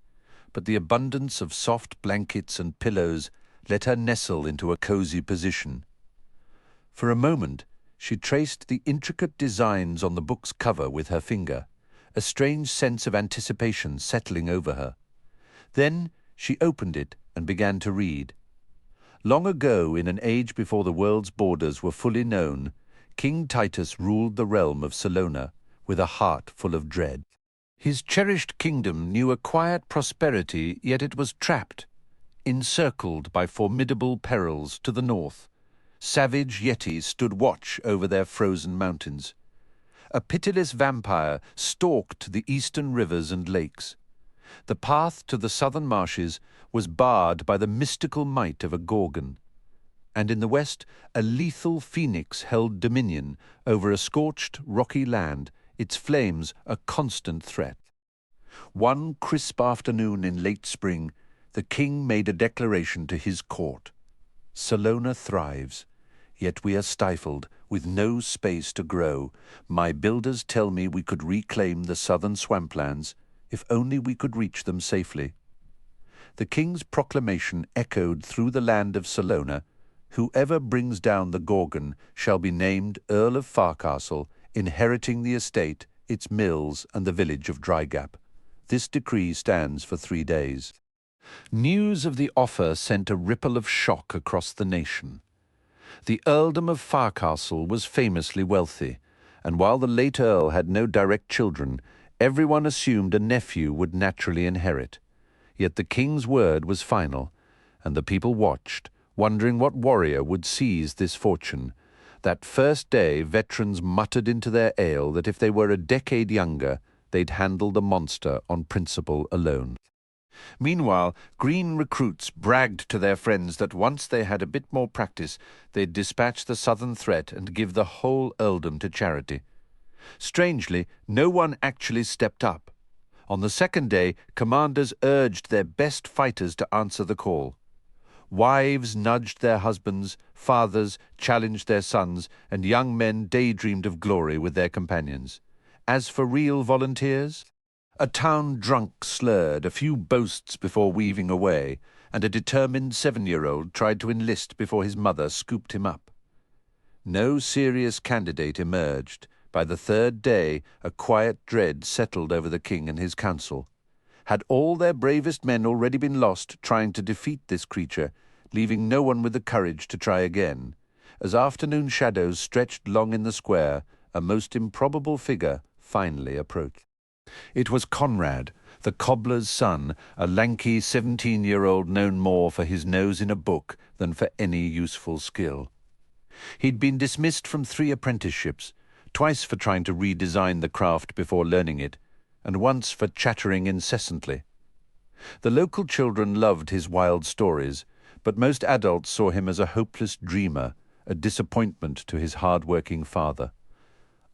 but the abundance of soft blankets and pillows let her nestle into a cozy position. For a moment, she traced the intricate designs on the book's cover with her finger, a strange sense of anticipation settling over her. Then she opened it and began to read. Long ago, in an age before the world's borders were fully known, King Titus ruled the realm of Salona with a heart full of dread. His cherished kingdom knew a quiet prosperity, yet it was trapped, encircled by formidable perils to the north. Savage yetis stood watch over their frozen mountains. A pitiless vampire stalked the eastern rivers and lakes. The path to the southern marshes was barred by the mystical might of a Gorgon. And in the west, a lethal phoenix held dominion over a scorched, rocky land, its flames a constant threat. One crisp afternoon in late spring, the king made a declaration to his court. Salona thrives, yet we are stifled, with no space to grow. My builders tell me we could reclaim the southern swamplands, if only we could reach them safely. The king's proclamation echoed through the land of Salona. Whoever brings down the Gorgon shall be named Earl of Farcastle, inheriting the estate, its mills, and the village of Drygap. This decree stands for 3 days. News of the offer sent a ripple of shock across the nation. The earldom of Farcastle was famously wealthy, and while the late earl had no direct children, everyone assumed a nephew would naturally inherit. Yet the king's word was final, and the people watched, wondering what warrior would seize this fortune. That first day, veterans muttered into their ale that if they were a decade younger, they'd handle the monster on principle alone. Meanwhile, green recruits bragged to their friends that once they had a bit more practice, they'd dispatch the southern threat and give the whole earldom to charity. Strangely, no one actually stepped up. On the second day, commanders urged their best fighters to answer the call. Wives nudged their husbands, fathers challenged their sons, and young men daydreamed of glory with their companions. As for real volunteers, a town drunk slurred a few boasts before weaving away, and a determined 7-year-old tried to enlist before his mother scooped him up. No serious candidate emerged. By the third day, a quiet dread settled over the king and his council. Had all their bravest men already been lost trying to defeat this creature, leaving no one with the courage to try again? As afternoon shadows stretched long in the square, a most improbable figure finally approached. It was Conrad, the cobbler's son, a lanky 17-year-old known more for his nose in a book than for any useful skill. He'd been dismissed from 3 apprenticeships, twice for trying to redesign the craft before learning it, and once for chattering incessantly. The local children loved his wild stories, but most adults saw him as a hopeless dreamer, a disappointment to his hard-working father.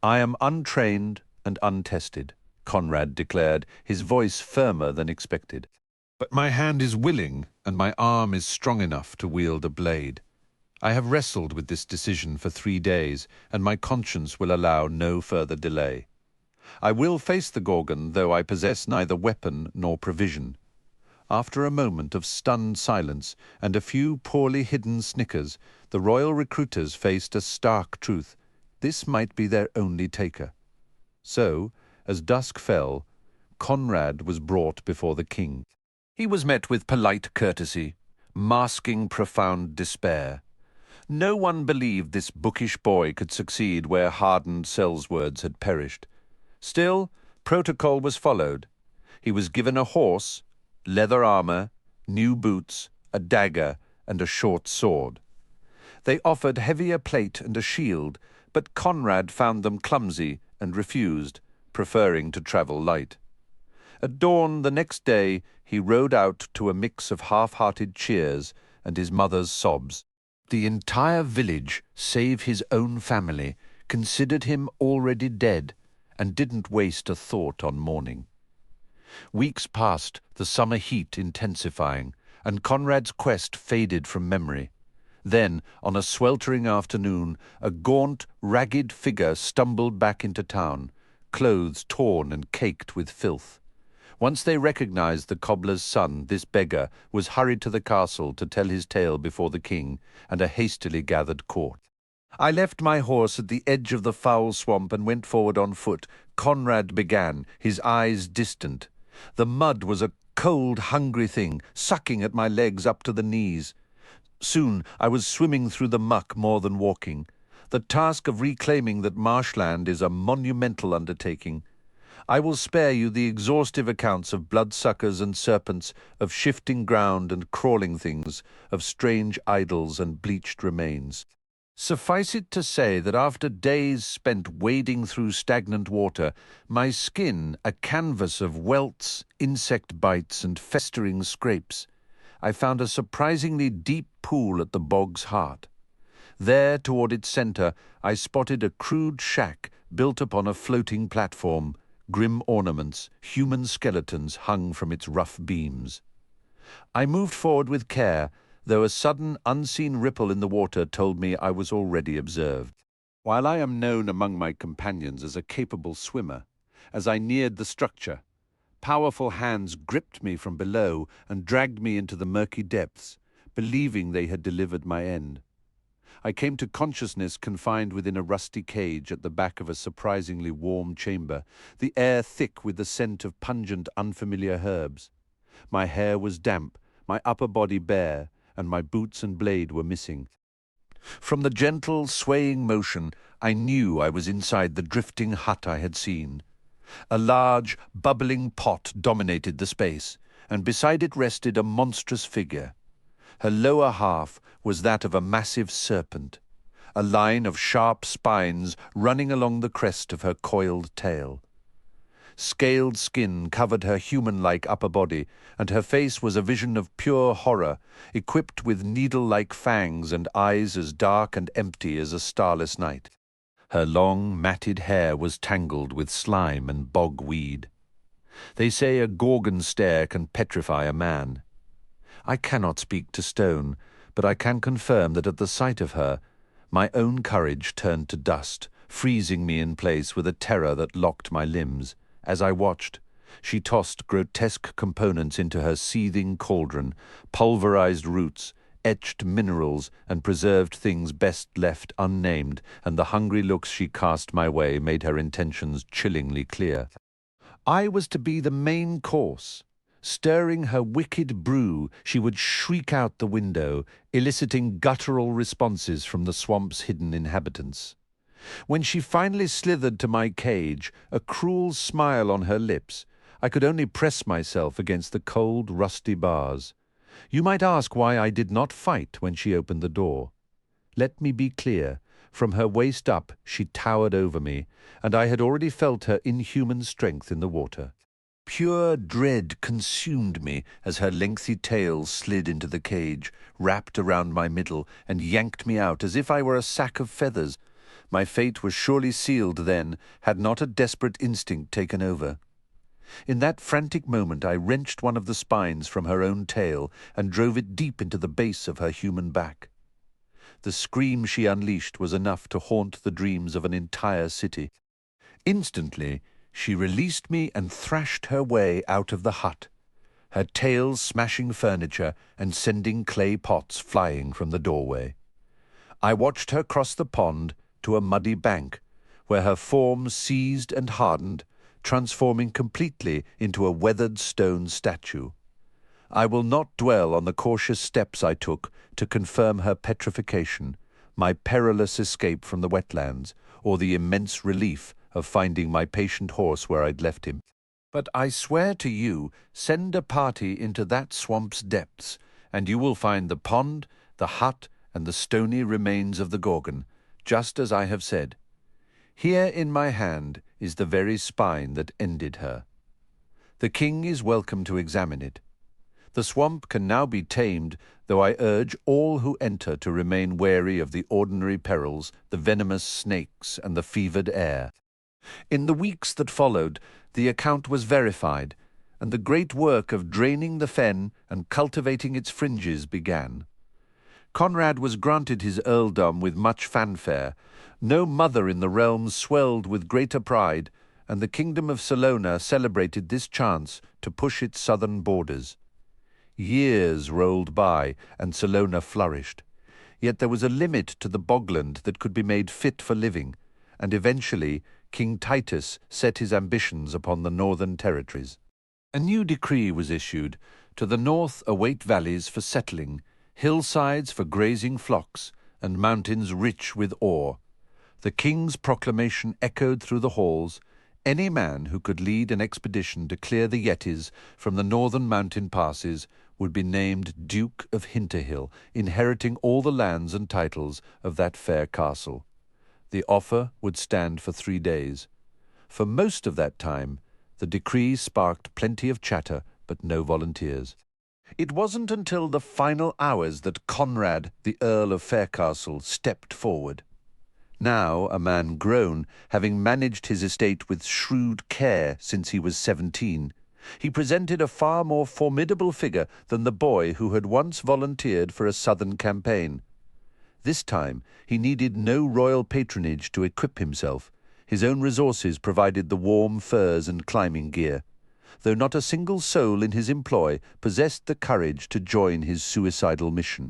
"I am untrained and untested," Conrad declared, his voice firmer than expected. "But my hand is willing, and my arm is strong enough to wield a blade. I have wrestled with this decision for 3 days, and my conscience will allow no further delay. I will face the Gorgon, though I possess neither weapon nor provision." After a moment of stunned silence and a few poorly hidden snickers, the royal recruiters faced a stark truth. This might be their only taker. So, as dusk fell, Conrad was brought before the king. He was met with polite courtesy, masking profound despair. No one believed this bookish boy could succeed where hardened sellswords had perished. Still, protocol was followed. He was given a horse, leather armor, new boots, a dagger, and a short sword. They offered heavier plate and a shield, but Conrad found them clumsy and refused, preferring to travel light. At dawn the next day, he rode out to a mix of half-hearted cheers and his mother's sobs. The entire village, save his own family, considered him already dead and didn't waste a thought on mourning. Weeks passed, the summer heat intensifying, and Conrad's quest faded from memory. Then, on a sweltering afternoon, a gaunt, ragged figure stumbled back into town, clothes torn and caked with filth. Once they recognized the cobbler's son, this beggar was hurried to the castle to tell his tale before the king and a hastily gathered court. I left my horse at the edge of the foul swamp and went forward on foot. Conrad began, his eyes distant. The mud was a cold, hungry thing, sucking at my legs up to the knees. Soon I was swimming through the muck more than walking. The task of reclaiming that marshland is a monumental undertaking. I will spare you the exhaustive accounts of bloodsuckers and serpents, of shifting ground and crawling things, of strange idols and bleached remains. Suffice it to say that after days spent wading through stagnant water, my skin a canvas of welts, insect bites and festering scrapes, I found a surprisingly deep pool at the bog's heart. There, toward its center, I spotted a crude shack built upon a floating platform. Grim ornaments, human skeletons hung from its rough beams. I moved forward with care, though a sudden, unseen ripple in the water told me I was already observed. While I am known among my companions as a capable swimmer, as I neared the structure, powerful hands gripped me from below and dragged me into the murky depths, believing they had delivered my end. I came to consciousness confined within a rusty cage at the back of a surprisingly warm chamber, the air thick with the scent of pungent, unfamiliar herbs. My hair was damp, my upper body bare, and my boots and blade were missing. From the gentle, swaying motion, I knew I was inside the drifting hut I had seen. A large, bubbling pot dominated the space, and beside it rested a monstrous figure. Her lower half was that of a massive serpent, a line of sharp spines running along the crest of her coiled tail. Scaled skin covered her human-like upper body, and her face was a vision of pure horror, equipped with needle-like fangs and eyes as dark and empty as a starless night. Her long, matted hair was tangled with slime and bog-weed. They say a Gorgon stare can petrify a man. I cannot speak to stone, but I can confirm that at the sight of her, my own courage turned to dust, freezing me in place with a terror that locked my limbs. As I watched, she tossed grotesque components into her seething cauldron, pulverized roots, etched minerals, and preserved things best left unnamed, and the hungry looks she cast my way made her intentions chillingly clear. I was to be the main course. Stirring her wicked brew, she would shriek out the window, eliciting guttural responses from the swamp's hidden inhabitants. When she finally slithered to my cage, a cruel smile on her lips, I could only press myself against the cold, rusty bars. You might ask why I did not fight when she opened the door. Let me be clear. From her waist up, she towered over me, and I had already felt her inhuman strength in the water. Pure dread consumed me as her lengthy tail slid into the cage, wrapped around my middle, and yanked me out as if I were a sack of feathers. My fate was surely sealed then, had not a desperate instinct taken over. In that frantic moment I wrenched one of the spines from her own tail and drove it deep into the base of her human back. The scream she unleashed was enough to haunt the dreams of an entire city. Instantly, she released me and thrashed her way out of the hut, her tail smashing furniture and sending clay pots flying from the doorway. I watched her cross the pond to a muddy bank, where her form seized and hardened, transforming completely into a weathered stone statue. I will not dwell on the cautious steps I took to confirm her petrification, my perilous escape from the wetlands, or the immense relief of finding my patient horse where I'd left him. But I swear to you, send a party into that swamp's depths, and you will find the pond, the hut, and the stony remains of the Gorgon, just as I have said. Here in my hand is the very spine that ended her. The king is welcome to examine it. The swamp can now be tamed, though I urge all who enter to remain wary of the ordinary perils, the venomous snakes, and the fevered air. In the weeks that followed, the account was verified, and the great work of draining the fen and cultivating its fringes began. Conrad was granted his earldom with much fanfare. No mother in the realm swelled with greater pride, and the kingdom of Salona celebrated this chance to push its southern borders. Years rolled by, and Salona flourished. Yet there was a limit to the bogland that could be made fit for living, and eventually King Titus set his ambitions upon the northern territories. A new decree was issued. To the north await valleys for settling, hillsides for grazing flocks, and mountains rich with ore. The king's proclamation echoed through the halls. Any man who could lead an expedition to clear the Yetis from the northern mountain passes would be named Duke of Hinterhill, inheriting all the lands and titles of that fair castle. The offer would stand for 3 days. For most of that time, the decree sparked plenty of chatter, but no volunteers. It wasn't until the final hours that Conrad, the Earl of Faircastle, stepped forward. Now a man grown, having managed his estate with shrewd care since he was 17, he presented a far more formidable figure than the boy who had once volunteered for a southern campaign. This time he needed no royal patronage to equip himself. His own resources provided the warm furs and climbing gear, though not a single soul in his employ possessed the courage to join his suicidal mission.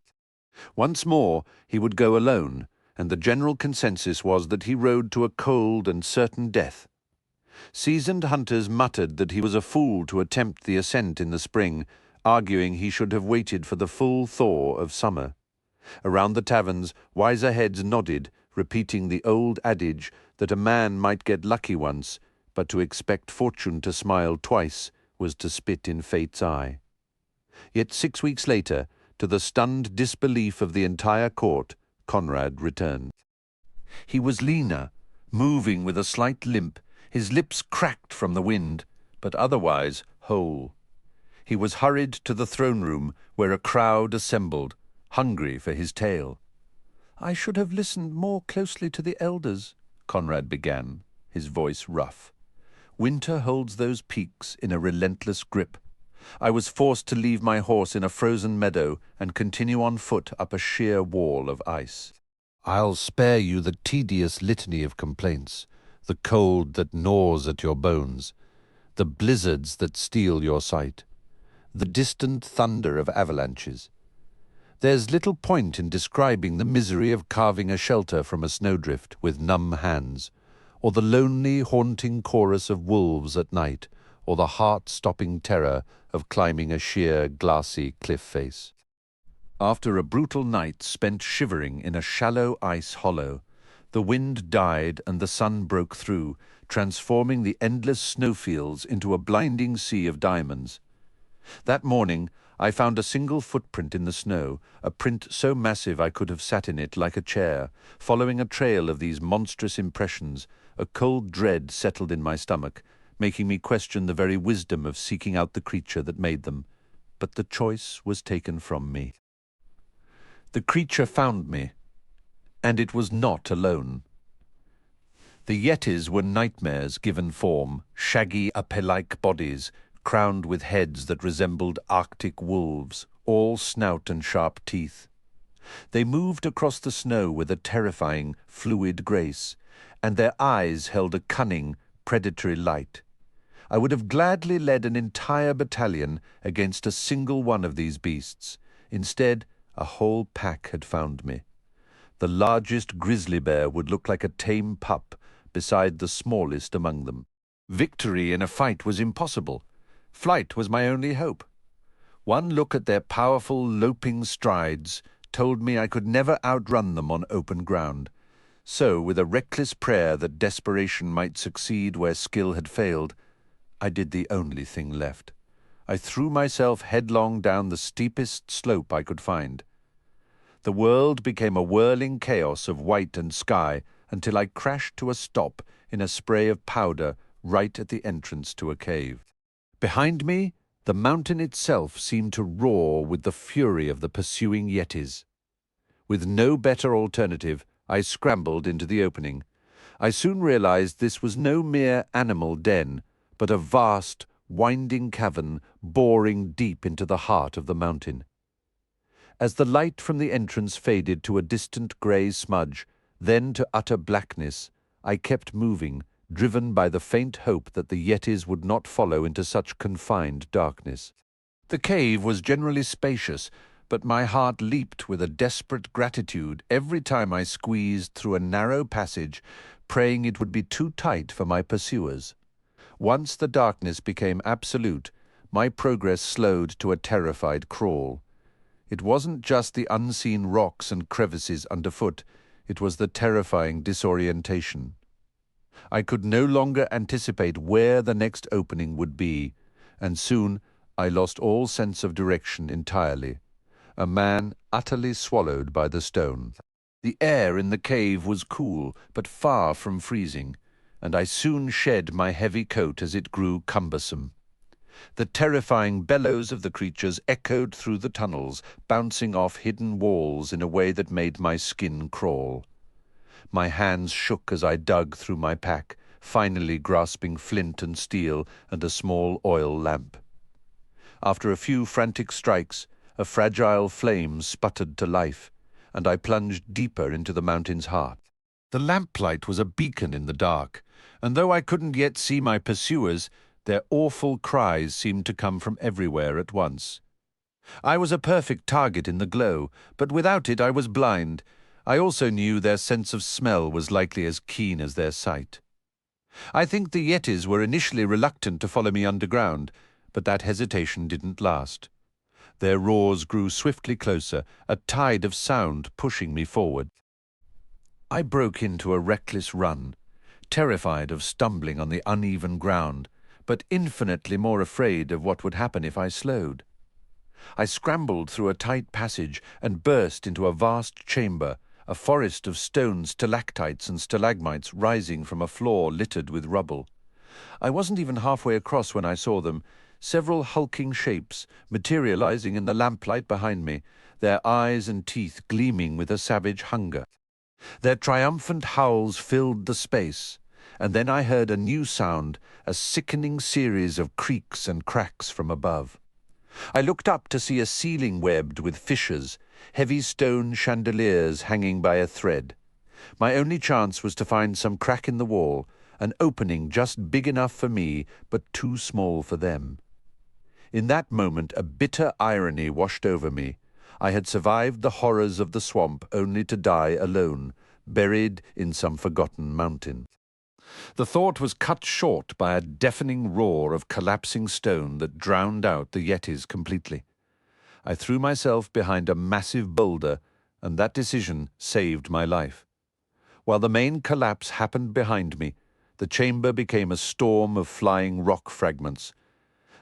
Once more he would go alone, and the general consensus was that he rode to a cold and certain death. Seasoned hunters muttered that he was a fool to attempt the ascent in the spring, arguing he should have waited for the full thaw of summer. Around the taverns, wiser heads nodded, repeating the old adage that a man might get lucky once, but to expect fortune to smile twice was to spit in fate's eye. Yet 6 weeks later, to the stunned disbelief of the entire court, Conrad returned. He was leaner, moving with a slight limp, his lips cracked from the wind, but otherwise whole. He was hurried to the throne room, where a crowd assembled, hungry for his tale. "I should have listened more closely to the elders," Conrad began, his voice rough. "Winter holds those peaks in a relentless grip. I was forced to leave my horse in a frozen meadow and continue on foot up a sheer wall of ice. I'll spare you the tedious litany of complaints, the cold that gnaws at your bones, the blizzards that steal your sight, the distant thunder of avalanches. There's little point in describing the misery of carving a shelter from a snowdrift with numb hands, or the lonely, haunting chorus of wolves at night, or the heart-stopping terror of climbing a sheer, glassy cliff face. After a brutal night spent shivering in a shallow ice hollow, the wind died and the sun broke through, transforming the endless snowfields into a blinding sea of diamonds. That morning, I found a single footprint in the snow, a print so massive I could have sat in it like a chair. Following a trail of these monstrous impressions, a cold dread settled in my stomach, making me question the very wisdom of seeking out the creature that made them. But the choice was taken from me. The creature found me, and it was not alone. The Yetis were nightmares given form, shaggy ape-like bodies, crowned with heads that resembled Arctic wolves, all snout and sharp teeth. They moved across the snow with a terrifying, fluid grace, and their eyes held a cunning, predatory light. I would have gladly led an entire battalion against a single one of these beasts. Instead, a whole pack had found me. The largest grizzly bear would look like a tame pup beside the smallest among them. Victory in a fight was impossible. Flight was my only hope. One look at their powerful, loping strides told me I could never outrun them on open ground. So, with a reckless prayer that desperation might succeed where skill had failed, I did the only thing left. I threw myself headlong down the steepest slope I could find. The world became a whirling chaos of white and sky until I crashed to a stop in a spray of powder right at the entrance to a cave. Behind me, The mountain itself seemed to roar with the fury of the pursuing yetis. With no better alternative, I scrambled into the opening. I soon realized this was no mere animal den, but a vast, winding cavern boring deep into the heart of the mountain. As the light from the entrance faded to a distant grey smudge, then to utter blackness, I kept moving, driven by the faint hope that the yetis would not follow into such confined darkness. The cave was generally spacious, but my heart leaped with a desperate gratitude every time I squeezed through a narrow passage, praying it would be too tight for my pursuers. Once the darkness became absolute, my progress slowed to a terrified crawl. It wasn't just the unseen rocks and crevices underfoot, it was the terrifying disorientation. I could no longer anticipate where the next opening would be, and soon I lost all sense of direction entirely, a man utterly swallowed by the stone. The air in the cave was cool, but far from freezing, and I soon shed my heavy coat as it grew cumbersome. The terrifying bellows of the creatures echoed through the tunnels, bouncing off hidden walls in a way that made my skin crawl. My hands shook as I dug through my pack, finally grasping flint and steel and a small oil lamp. After a few frantic strikes, a fragile flame sputtered to life, and I plunged deeper into the mountain's heart. The lamplight was a beacon in the dark, and though I couldn't yet see my pursuers, their awful cries seemed to come from everywhere at once. I was a perfect target in the glow, but without it I was blind. I also knew their sense of smell was likely as keen as their sight. I think the yetis were initially reluctant to follow me underground, but that hesitation didn't last. Their roars grew swiftly closer, a tide of sound pushing me forward. I broke into a reckless run, terrified of stumbling on the uneven ground, but infinitely more afraid of what would happen if I slowed. I scrambled through a tight passage and burst into a vast chamber, a forest of stone stalactites and stalagmites rising from a floor littered with rubble. I wasn't even halfway across when I saw them, several hulking shapes materializing in the lamplight behind me, their eyes and teeth gleaming with a savage hunger. Their triumphant howls filled the space, and then I heard a new sound, a sickening series of creaks and cracks from above. I looked up to see a ceiling webbed with fissures, heavy stone chandeliers hanging by a thread. My only chance was to find some crack in the wall, an opening just big enough for me, but too small for them. In that moment, a bitter irony washed over me. I had survived the horrors of the swamp only to die alone, buried in some forgotten mountain. The thought was cut short by a deafening roar of collapsing stone that drowned out the yetis completely. I threw myself behind a massive boulder, and that decision saved my life. While the main collapse happened behind me, the chamber became a storm of flying rock fragments.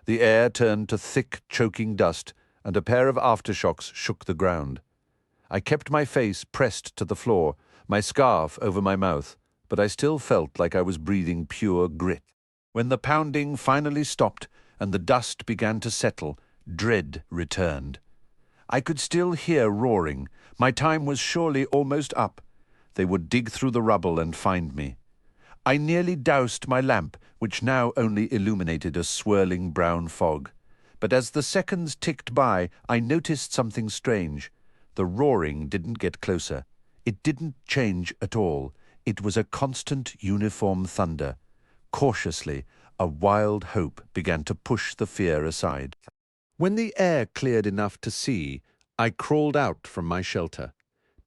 The air turned to thick, choking dust, and a pair of aftershocks shook the ground. I kept my face pressed to the floor, my scarf over my mouth, but I still felt like I was breathing pure grit. When the pounding finally stopped and the dust began to settle, dread returned. I could still hear roaring. My time was surely almost up. They would dig through the rubble and find me. I nearly doused my lamp, which now only illuminated a swirling brown fog. But as the seconds ticked by, I noticed something strange. The roaring didn't get closer. It didn't change at all. It was a constant, uniform thunder. Cautiously, a wild hope began to push the fear aside. When the air cleared enough to see, I crawled out from my shelter.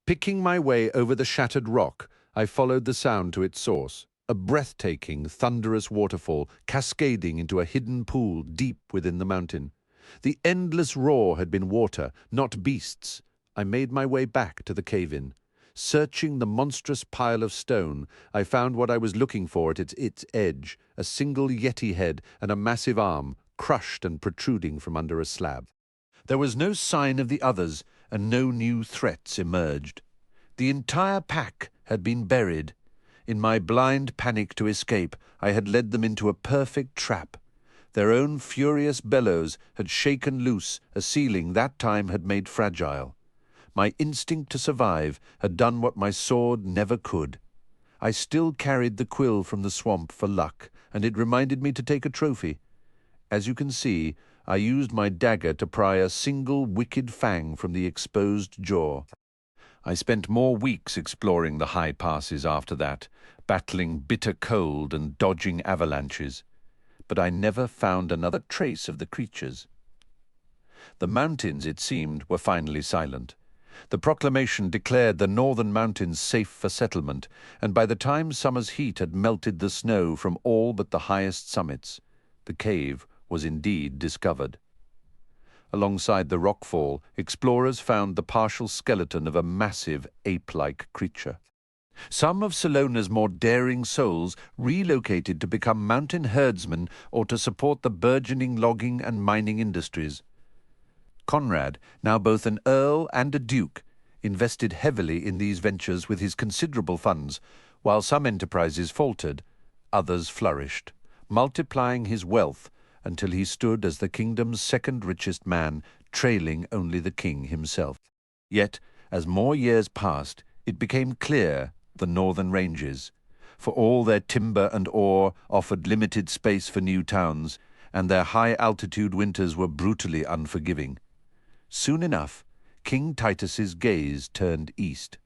Picking my way over the shattered rock, I followed the sound to its source, a breathtaking, thunderous waterfall cascading into a hidden pool deep within the mountain. The endless roar had been water, not beasts. I made my way back to the cave-in. Searching the monstrous pile of stone, I found what I was looking for at its edge, a single yeti head and a massive arm, crushed and protruding from under a slab. There was no sign of the others, and no new threats emerged. The entire pack had been buried. In my blind panic to escape, I had led them into a perfect trap. Their own furious bellows had shaken loose a ceiling that time had made fragile. My instinct to survive had done what my sword never could. I still carried the quill from the swamp for luck, and it reminded me to take a trophy. As you can see, I used my dagger to pry a single wicked fang from the exposed jaw. I spent more weeks exploring the high passes after that, battling bitter cold and dodging avalanches. But I never found another trace of the creatures. The mountains, it seemed, were finally silent. The proclamation declared the northern mountains safe for settlement, and by the time summer's heat had melted the snow from all but the highest summits, the cave was indeed discovered. Alongside the rockfall, explorers found the partial skeleton of a massive ape-like creature. Some of Salona's more daring souls relocated to become mountain herdsmen or to support the burgeoning logging and mining industries. Conrad, now both an earl and a duke, invested heavily in these ventures with his considerable funds. While some enterprises faltered, others flourished, multiplying his wealth until he stood as the kingdom's second richest man, trailing only the king himself. Yet, as more years passed, it became clear the northern ranges, for all their timber and ore, offered limited space for new towns, and their high-altitude winters were brutally unforgiving. Soon enough, King Titus's gaze turned east.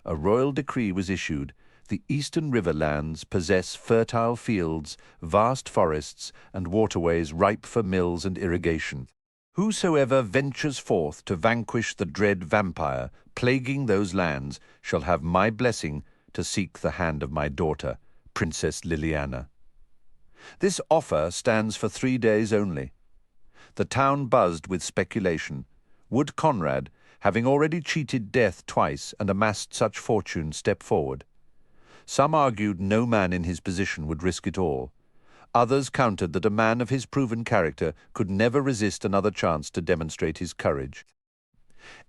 A royal decree was issued. The eastern river lands possess fertile fields, vast forests, and waterways ripe for mills and irrigation. Whosoever ventures forth to vanquish the dread vampire plaguing those lands shall have my blessing to seek the hand of my daughter, Princess Liliana. This offer stands for 3 days only. The town buzzed with speculation. Would Conrad, having already cheated death twice and amassed such fortune, step forward? Some argued no man in his position would risk it all. Others countered that a man of his proven character could never resist another chance to demonstrate his courage.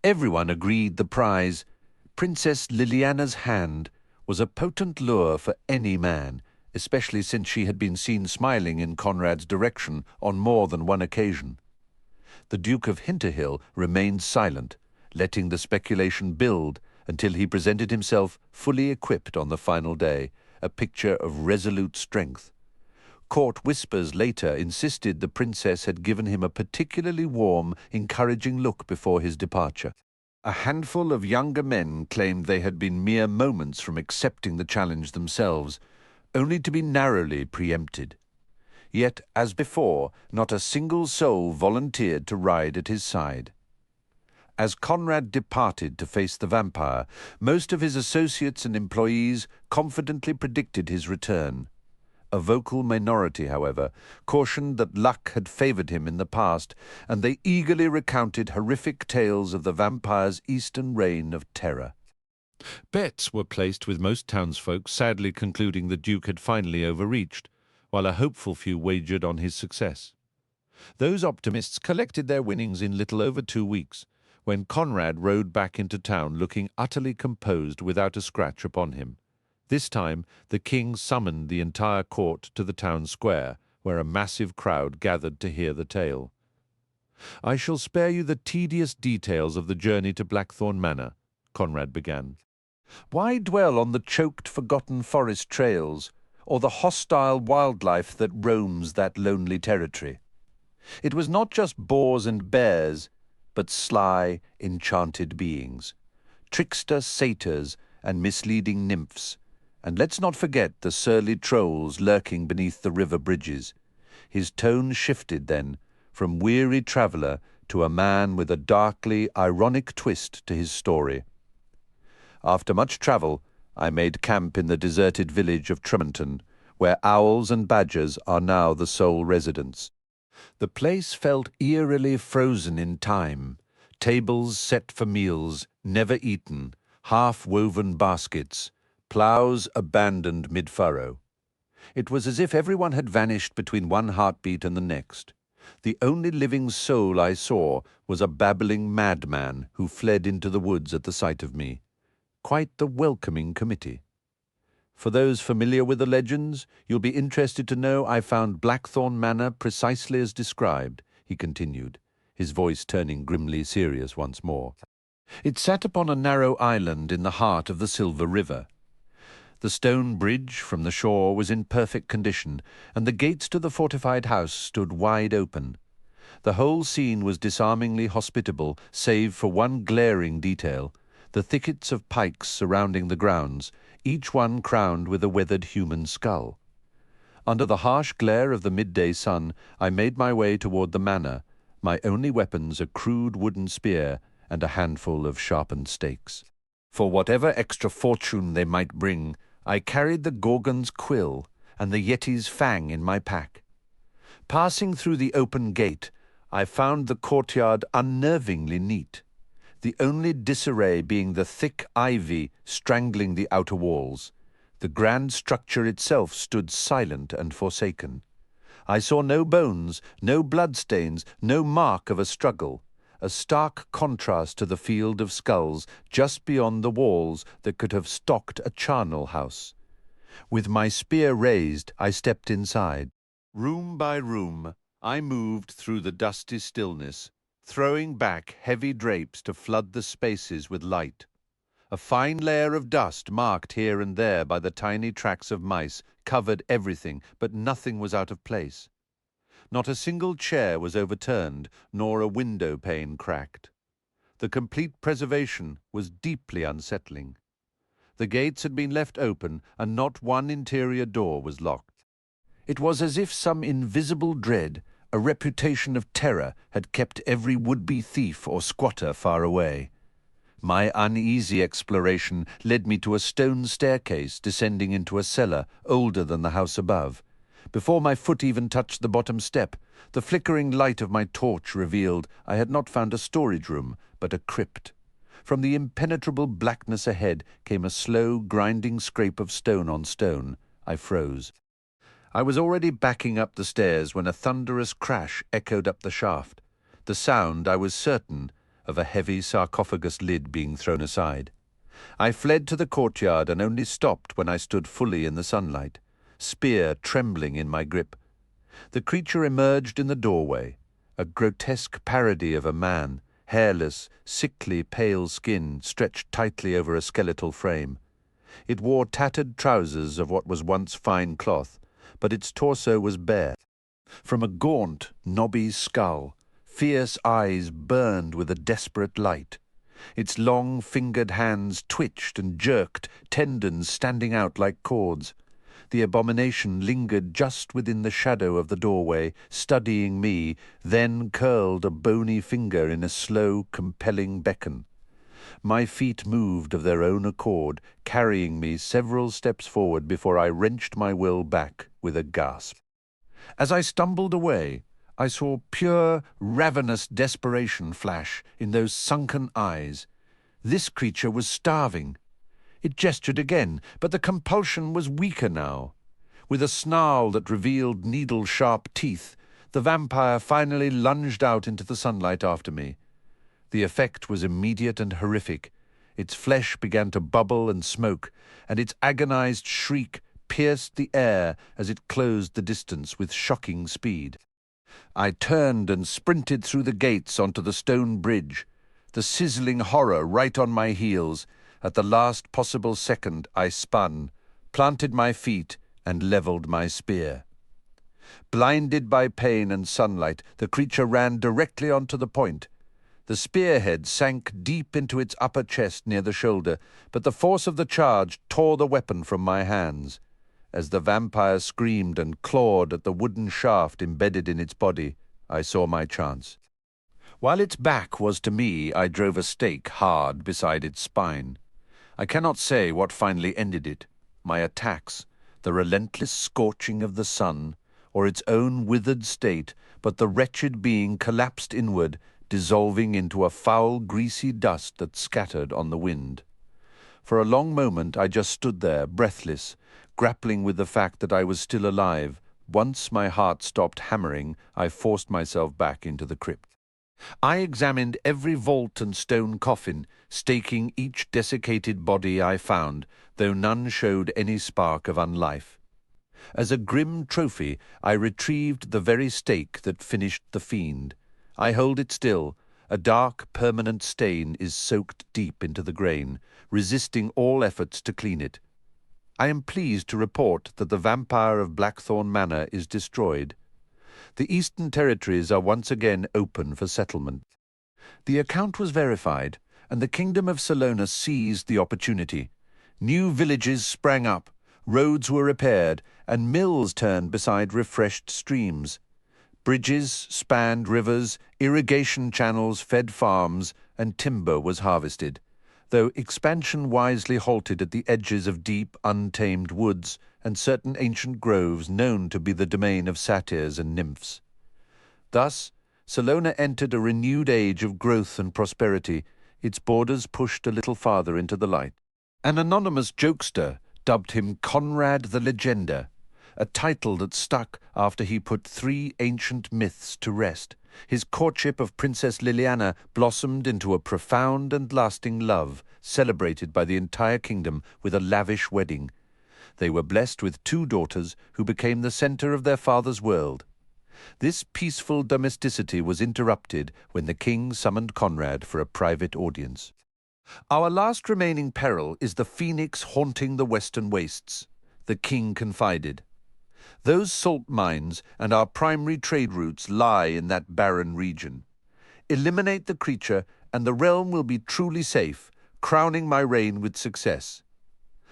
Everyone agreed the prize, Princess Liliana's hand, was a potent lure for any man, especially since she had been seen smiling in Conrad's direction on more than one occasion. The Duke of Hinterhill remained silent, letting the speculation build until he presented himself fully equipped on the final day, a picture of resolute strength. Court whispers later insisted the princess had given him a particularly warm, encouraging look before his departure. A handful of younger men claimed they had been mere moments from accepting the challenge themselves, only to be narrowly preempted. Yet, as before, not a single soul volunteered to ride at his side. As Conrad departed to face the vampire, most of his associates and employees confidently predicted his return. A vocal minority, however, cautioned that luck had favored him in the past, and they eagerly recounted horrific tales of the vampire's eastern reign of terror. Bets were placed with most townsfolk sadly concluding the Duke had finally overreached, while a hopeful few wagered on his success. Those optimists collected their winnings in little over 2 weeks, when Conrad rode back into town looking utterly composed without a scratch upon him. This time the king summoned the entire court to the town square, where a massive crowd gathered to hear the tale. "I shall spare you the tedious details of the journey to Blackthorn Manor," Conrad began. "Why dwell on the choked, forgotten forest trails, or the hostile wildlife that roams that lonely territory? It was not just boars and bears, but sly, enchanted beings, trickster satyrs and misleading nymphs, and let's not forget the surly trolls lurking beneath the river bridges." His tone shifted then, from weary traveller to a man with a darkly ironic twist to his story. "After much travel, I made camp in the deserted village of Tremonton, where owls and badgers are now the sole residents. The place felt eerily frozen in time, tables set for meals, never eaten, half-woven baskets, ploughs abandoned mid-furrow. It was as if everyone had vanished between one heartbeat and the next. The only living soul I saw was a babbling madman who fled into the woods at the sight of me. Quite the welcoming committee. For those familiar with the legends, you'll be interested to know I found Blackthorn Manor precisely as described, he continued, his voice turning grimly serious once more. It sat upon a narrow island in the heart of the Silver River. The stone bridge from the shore was in perfect condition, and the gates to the fortified house stood wide open. The whole scene was disarmingly hospitable, save for one glaring detail, the thickets of pikes surrounding the grounds, each one crowned with a weathered human skull. Under the harsh glare of the midday sun, I made my way toward the manor, my only weapons a crude wooden spear and a handful of sharpened stakes. For whatever extra fortune they might bring, I carried the Gorgon's quill and the Yeti's fang in my pack. Passing through the open gate, I found the courtyard unnervingly neat, the only disarray being the thick ivy strangling the outer walls. The grand structure itself stood silent and forsaken. I saw no bones, no bloodstains, no mark of a struggle, a stark contrast to the field of skulls just beyond the walls that could have stocked a charnel house. With my spear raised, I stepped inside. Room by room, I moved through the dusty stillness, throwing back heavy drapes to flood the spaces with light. A fine layer of dust, marked here and there by the tiny tracks of mice, covered everything, but nothing was out of place. Not a single chair was overturned, nor a window pane cracked. The complete preservation was deeply unsettling. The gates had been left open, and not one interior door was locked. It was as if some invisible dread, a reputation of terror, had kept every would-be thief or squatter far away. My uneasy exploration led me to a stone staircase descending into a cellar older than the house above. Before my foot even touched the bottom step, the flickering light of my torch revealed I had not found a storage room, but a crypt. From the impenetrable blackness ahead came a slow, grinding scrape of stone on stone. I froze. I was already backing up the stairs when a thunderous crash echoed up the shaft. The sound, I was certain, of a heavy sarcophagus lid being thrown aside. I fled to the courtyard and only stopped when I stood fully in the sunlight, spear trembling in my grip. The creature emerged in the doorway, a grotesque parody of a man, hairless, sickly, pale skin stretched tightly over a skeletal frame. It wore tattered trousers of what was once fine cloth, but its torso was bare. From a gaunt, knobby skull, fierce eyes burned with a desperate light. Its long, fingered hands twitched and jerked, tendons standing out like cords. The abomination lingered just within the shadow of the doorway, studying me, then curled a bony finger in a slow, compelling beckon. My feet moved of their own accord, carrying me several steps forward before I wrenched my will back with a gasp. As I stumbled away, I saw pure, ravenous desperation flash in those sunken eyes. This creature was starving. It gestured again, but the compulsion was weaker now. With a snarl that revealed needle-sharp teeth, the vampire finally lunged out into the sunlight after me. The effect was immediate and horrific. Its flesh began to bubble and smoke, and its agonized shriek pierced the air as it closed the distance with shocking speed. I turned and sprinted through the gates onto the stone bridge, the sizzling horror right on my heels. At the last possible second, I spun, planted my feet, and leveled my spear. Blinded by pain and sunlight, the creature ran directly onto the point. The spearhead sank deep into its upper chest near the shoulder, but the force of the charge tore the weapon from my hands. As the vampire screamed and clawed at the wooden shaft embedded in its body, I saw my chance. While its back was to me, I drove a stake hard beside its spine. I cannot say what finally ended it, my attacks, the relentless scorching of the sun, or its own withered state, but the wretched being collapsed inward, dissolving into a foul, greasy dust that scattered on the wind. For a long moment I just stood there, breathless, grappling with the fact that I was still alive. Once my heart stopped hammering, I forced myself back into the crypt. I examined every vault and stone coffin, staking each desiccated body I found, though none showed any spark of unlife. As a grim trophy, I retrieved the very stake that finished the fiend. I hold it still. A dark, permanent stain is soaked deep into the grain, resisting all efforts to clean it. I am pleased to report that the vampire of Blackthorn Manor is destroyed. The Eastern Territories are once again open for settlement. The account was verified, and the Kingdom of Salona seized the opportunity. New villages sprang up, roads were repaired, and mills turned beside refreshed streams. Bridges spanned rivers, irrigation channels fed farms, and timber was harvested, though expansion wisely halted at the edges of deep, untamed woods and certain ancient groves known to be the domain of satyrs and nymphs. Thus, Salona entered a renewed age of growth and prosperity, its borders pushed a little farther into the light. An anonymous jokester dubbed him Conrad the Legender, a title that stuck after he put 3 ancient myths to rest. His courtship of Princess Liliana blossomed into a profound and lasting love, celebrated by the entire kingdom with a lavish wedding. They were blessed with 2 daughters who became the center of their father's world. This peaceful domesticity was interrupted when the king summoned Conrad for a private audience. "Our last remaining peril is the phoenix haunting the western wastes," the king confided. "Those salt mines and our primary trade routes lie in that barren region. Eliminate the creature and the realm will be truly safe, crowning my reign with success.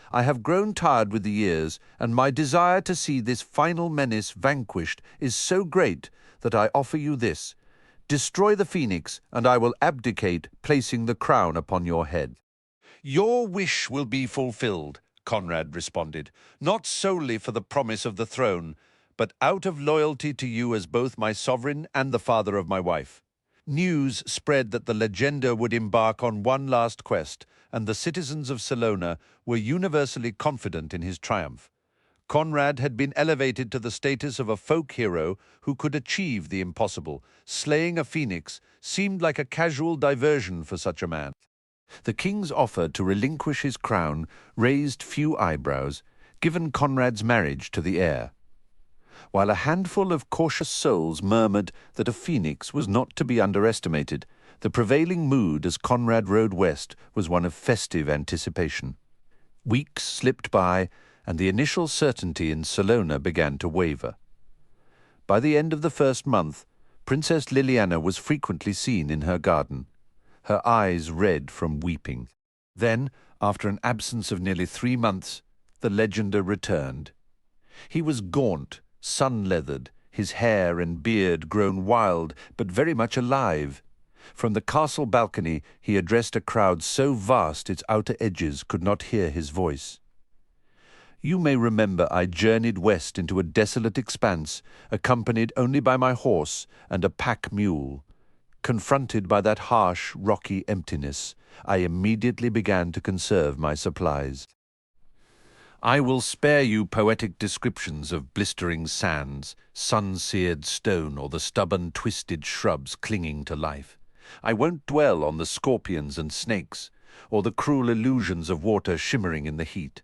I have grown tired with the years, and my desire to see this final menace vanquished is so great that I offer you this. Destroy the phoenix, and I will abdicate, placing the crown upon your head." "Your wish will be fulfilled," Conrad responded, "not solely for the promise of the throne, but out of loyalty to you as both my sovereign and the father of my wife." News spread that the Legender would embark on one last quest, and the citizens of Salona were universally confident in his triumph. Conrad had been elevated to the status of a folk hero who could achieve the impossible. Slaying a phoenix seemed like a casual diversion for such a man. The king's offer to relinquish his crown raised few eyebrows, given Conrad's marriage to the heir. While a handful of cautious souls murmured that a phoenix was not to be underestimated, the prevailing mood as Conrad rode west was one of festive anticipation. Weeks slipped by, and the initial certainty in Salona began to waver. By the end of the first month, Princess Liliana was frequently seen in her garden, her eyes red from weeping. Then, after an absence of nearly 3 months, the Legender returned. He was gaunt, sun-leathered, his hair and beard grown wild but very much alive. From the castle balcony he addressed a crowd so vast its outer edges could not hear his voice. "You may remember I journeyed west into a desolate expanse, accompanied only by my horse and a pack mule. Confronted by that harsh, rocky emptiness, I immediately began to conserve my supplies. I will spare you poetic descriptions of blistering sands, sun-seared stone, or the stubborn, twisted shrubs clinging to life. I won't dwell on the scorpions and snakes, or the cruel illusions of water shimmering in the heat.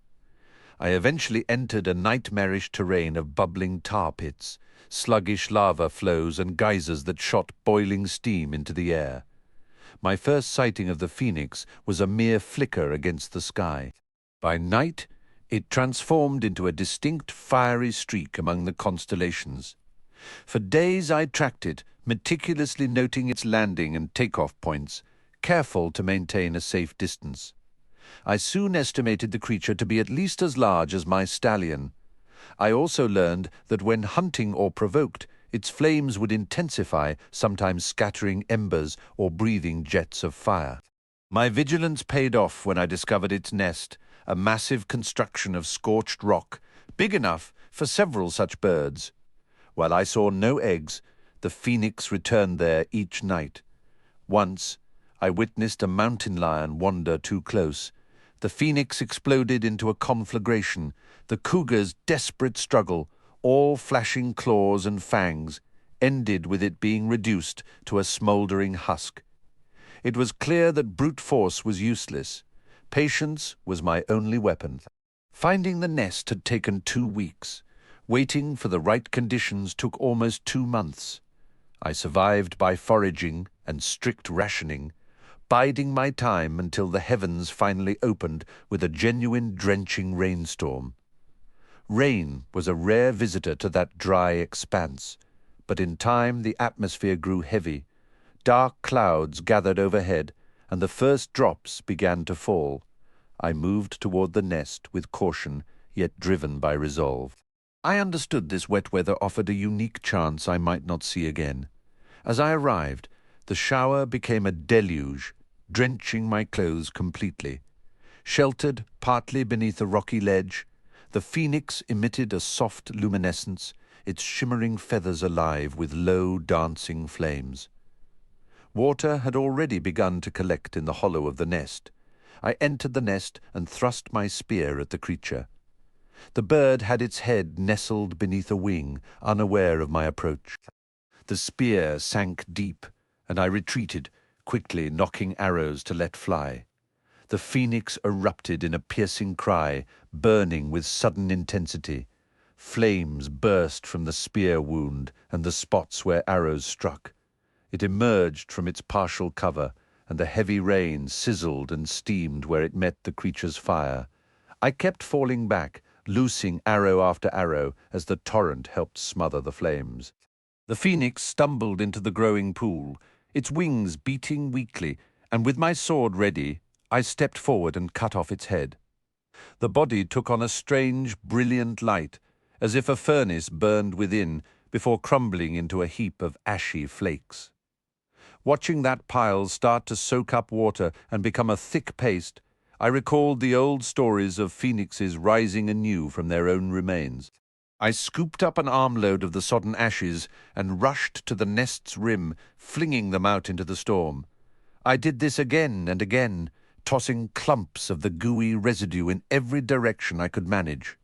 I eventually entered a nightmarish terrain of bubbling tar pits, sluggish lava flows and geysers that shot boiling steam into the air. My first sighting of the phoenix was a mere flicker against the sky. By night, it transformed into a distinct fiery streak among the constellations. For days I tracked it, meticulously noting its landing and takeoff points, careful to maintain a safe distance. I soon estimated the creature to be at least as large as my stallion. I also learned that when hunting or provoked, its flames would intensify, sometimes scattering embers or breathing jets of fire. My vigilance paid off when I discovered its nest, a massive construction of scorched rock, big enough for several such birds. While I saw no eggs, the phoenix returned there each night. Once, I witnessed a mountain lion wander too close. The phoenix exploded into a conflagration, the cougar's desperate struggle, all flashing claws and fangs, ended with it being reduced to a smouldering husk. It was clear that brute force was useless. Patience was my only weapon. Finding the nest had taken 2 weeks. Waiting for the right conditions took almost 2 months. I survived by foraging and strict rationing, biding my time until the heavens finally opened with a genuine drenching rainstorm. Rain was a rare visitor to that dry expanse, but in time the atmosphere grew heavy. Dark clouds gathered overhead, and the first drops began to fall. I moved toward the nest with caution, yet driven by resolve. I understood this wet weather offered a unique chance I might not see again. As I arrived, the shower became a deluge, drenching my clothes completely. Sheltered partly beneath a rocky ledge, the phoenix emitted a soft luminescence, its shimmering feathers alive with low, dancing flames. Water had already begun to collect in the hollow of the nest. I entered the nest and thrust my spear at the creature. The bird had its head nestled beneath a wing, unaware of my approach. The spear sank deep, and I retreated, quickly knocking arrows to let fly. The phoenix erupted in a piercing cry, burning with sudden intensity. Flames burst from the spear wound and the spots where arrows struck. It emerged from its partial cover, and the heavy rain sizzled and steamed where it met the creature's fire. I kept falling back, loosing arrow after arrow as the torrent helped smother the flames. The phoenix stumbled into the growing pool, its wings beating weakly, and with my sword ready, I stepped forward and cut off its head. The body took on a strange, brilliant light, as if a furnace burned within before crumbling into a heap of ashy flakes. Watching that pile start to soak up water and become a thick paste, I recalled the old stories of phoenixes rising anew from their own remains. I scooped up an armload of the sodden ashes and rushed to the nest's rim, flinging them out into the storm. I did this again and again, tossing clumps of the gooey residue in every direction I could manage.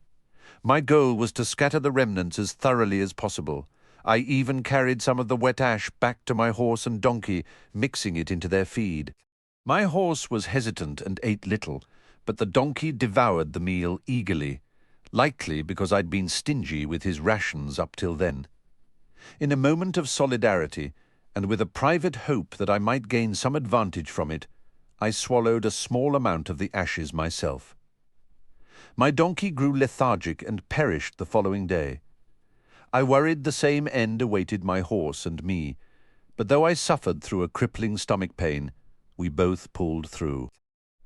My goal was to scatter the remnants as thoroughly as possible. I even carried some of the wet ash back to my horse and donkey, mixing it into their feed. My horse was hesitant and ate little, but the donkey devoured the meal eagerly, likely because I'd been stingy with his rations up till then. In a moment of solidarity, and with a private hope that I might gain some advantage from it, I swallowed a small amount of the ashes myself. My donkey grew lethargic and perished the following day. I worried the same end awaited my horse and me, but though I suffered through a crippling stomach pain, we both pulled through.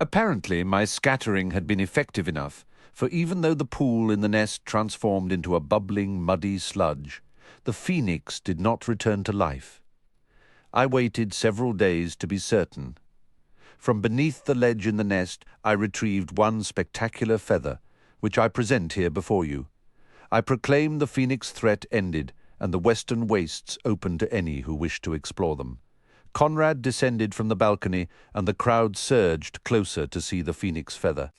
Apparently, my scattering had been effective enough, for even though the pool in the nest transformed into a bubbling, muddy sludge, the phoenix did not return to life. I waited several days to be certain. From beneath the ledge in the nest, I retrieved one spectacular feather, which I present here before you. I proclaim the phoenix threat ended, and the western wastes open to any who wish to explore them. Conrad descended from the balcony, and the crowd surged closer to see the phoenix feather.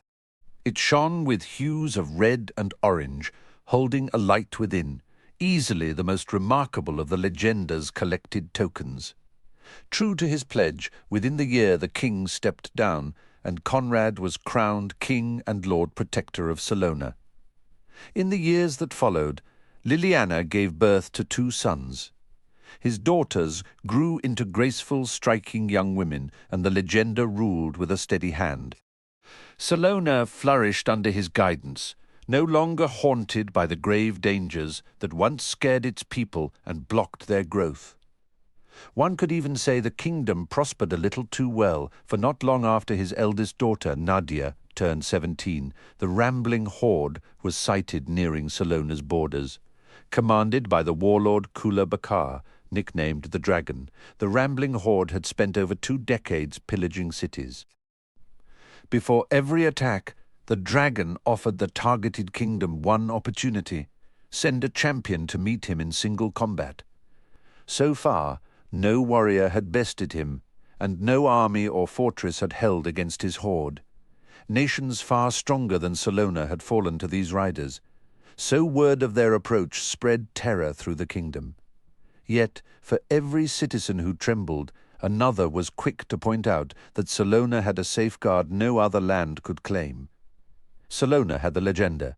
It shone with hues of red and orange, holding a light within, easily the most remarkable of the legenda's collected tokens. True to his pledge, within the year the king stepped down, and Conrad was crowned king and lord protector of Salona. In the years that followed, Liliana gave birth to 2 sons. His daughters grew into graceful, striking young women, and the legenda ruled with a steady hand. Salona flourished under his guidance, no longer haunted by the grave dangers that once scared its people and blocked their growth. One could even say the kingdom prospered a little too well, for not long after his eldest daughter, Nadia, turned 17, the rambling horde was sighted nearing Salona's borders. Commanded by the warlord Kula Bakar, nicknamed the Dragon, the rambling horde had spent over 2 decades pillaging cities. Before every attack, the Dragon offered the targeted kingdom one opportunity: send a champion to meet him in single combat. So far, no warrior had bested him, and no army or fortress had held against his horde. Nations far stronger than Salona had fallen to these riders. So word of their approach spread terror through the kingdom. Yet, for every citizen who trembled, another was quick to point out that Salona had a safeguard no other land could claim. Salona had the legenda.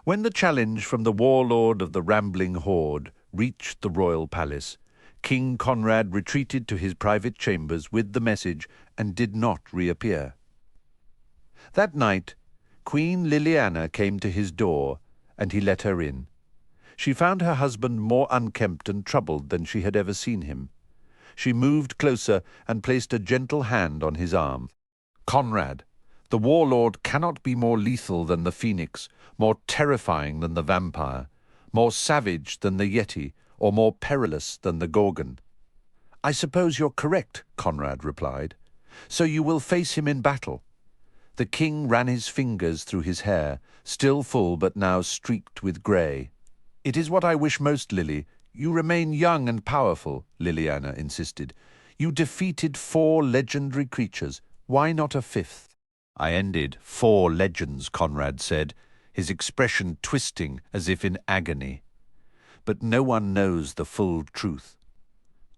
When the challenge from the warlord of the rambling horde reached the royal palace, King Conrad retreated to his private chambers with the message and did not reappear. That night, Queen Liliana came to his door, and he let her in. She found her husband more unkempt and troubled than she had ever seen him. She moved closer and placed a gentle hand on his arm. "Conrad, the warlord cannot be more lethal than the phoenix, more terrifying than the vampire, more savage than the yeti, or more perilous than the gorgon." "I suppose you're correct," Conrad replied. "So you will face him in battle." The king ran his fingers through his hair, still full but now streaked with grey. "It is what I wish most, Lily. You remain young and powerful," Liliana insisted. "You defeated 4 legendary creatures. Why not a 5th? "I ended 4 legends," Conrad said, his expression twisting as if in agony. "But no one knows the full truth."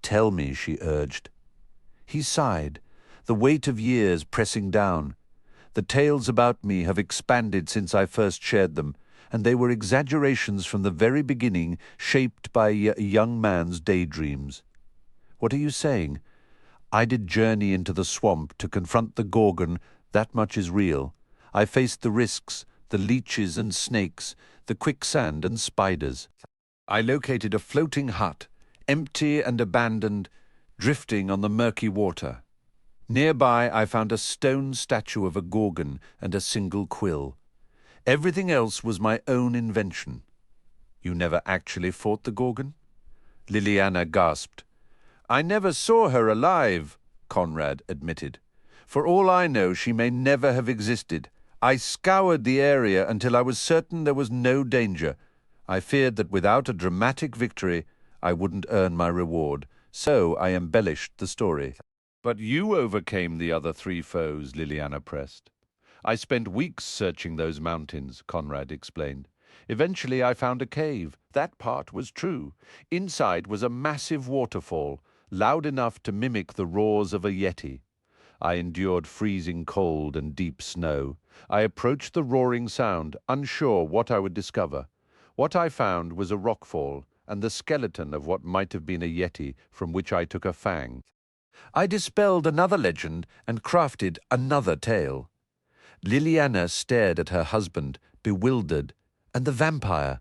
"Tell me," she urged. He sighed, the weight of years pressing down. "The tales about me have expanded since I first shared them, and they were exaggerations from the very beginning, shaped by a young man's daydreams." "What are you saying?" "I did journey into the swamp to confront the Gorgon, that much is real. I faced the risks, the leeches and snakes, the quicksand and spiders. I located a floating hut, empty and abandoned, drifting on the murky water. Nearby I found a stone statue of a Gorgon and a single quill. Everything else was my own invention." "You never actually fought the Gorgon?" Liliana gasped. "I never saw her alive," Conrad admitted. "For all I know, she may never have existed. I scoured the area until I was certain there was no danger. I feared that without a dramatic victory, I wouldn't earn my reward, so I embellished the story." "But you overcame the other 3 foes," Liliana pressed. "I spent weeks searching those mountains," Conrad explained. "Eventually I found a cave. That part was true. Inside was a massive waterfall, loud enough to mimic the roars of a yeti. I endured freezing cold and deep snow. I approached the roaring sound, unsure what I would discover. What I found was a rockfall and the skeleton of what might have been a yeti, from which I took a fang. I dispelled another legend and crafted another tale." Liliana stared at her husband, bewildered. "And the vampire?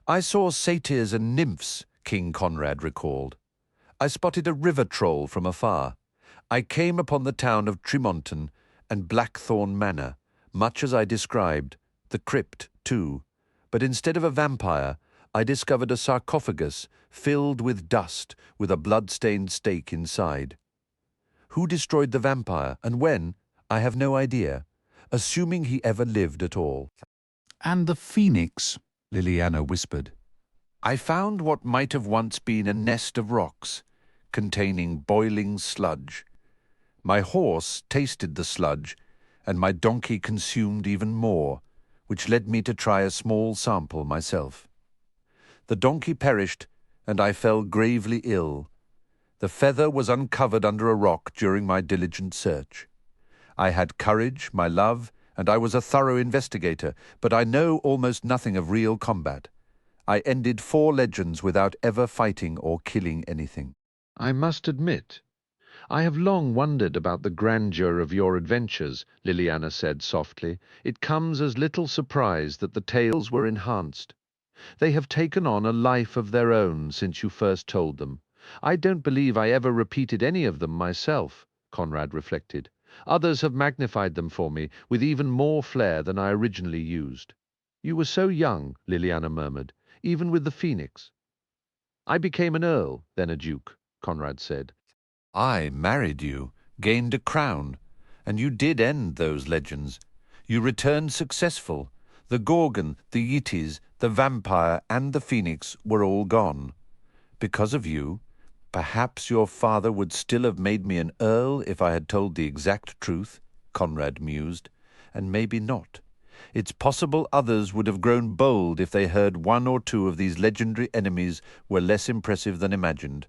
I saw satyrs and nymphs," King Conrad recalled. "I spotted a river troll from afar. I came upon the town of Tremonton and Blackthorn Manor, much as I described, the crypt too. But instead of a vampire, I discovered a sarcophagus filled with dust with a blood-stained stake inside. Who destroyed the vampire and when, I have no idea, assuming he ever lived at all." "And the phoenix?" Liliana whispered. "I found what might have once been a nest of rocks, containing boiling sludge. My horse tasted the sludge, and my donkey consumed even more, which led me to try a small sample myself. The donkey perished, and I fell gravely ill. The feather was uncovered under a rock during my diligent search. I had courage, my love, and I was a thorough investigator, but I know almost nothing of real combat. I ended 4 legends without ever fighting or killing anything." "I must admit, I have long wondered about the grandeur of your adventures," Liliana said softly. "It comes as little surprise that the tales were enhanced. They have taken on a life of their own since you first told them. I don't believe I ever repeated any of them myself," Conrad reflected. "Others have magnified them for me with even more flair than I originally used." "You were so young," Liliana murmured, "even with the phoenix." "I became an earl, then a duke," Conrad said. "I married you, gained a crown, and you did end those legends. You returned successful. The Gorgon, the Yetis, the vampire, and the phoenix were all gone. Because of you, perhaps your father would still have made me an earl if I had told the exact truth," Conrad mused, "and maybe not. It's possible others would have grown bold if they heard one or two of these legendary enemies were less impressive than imagined.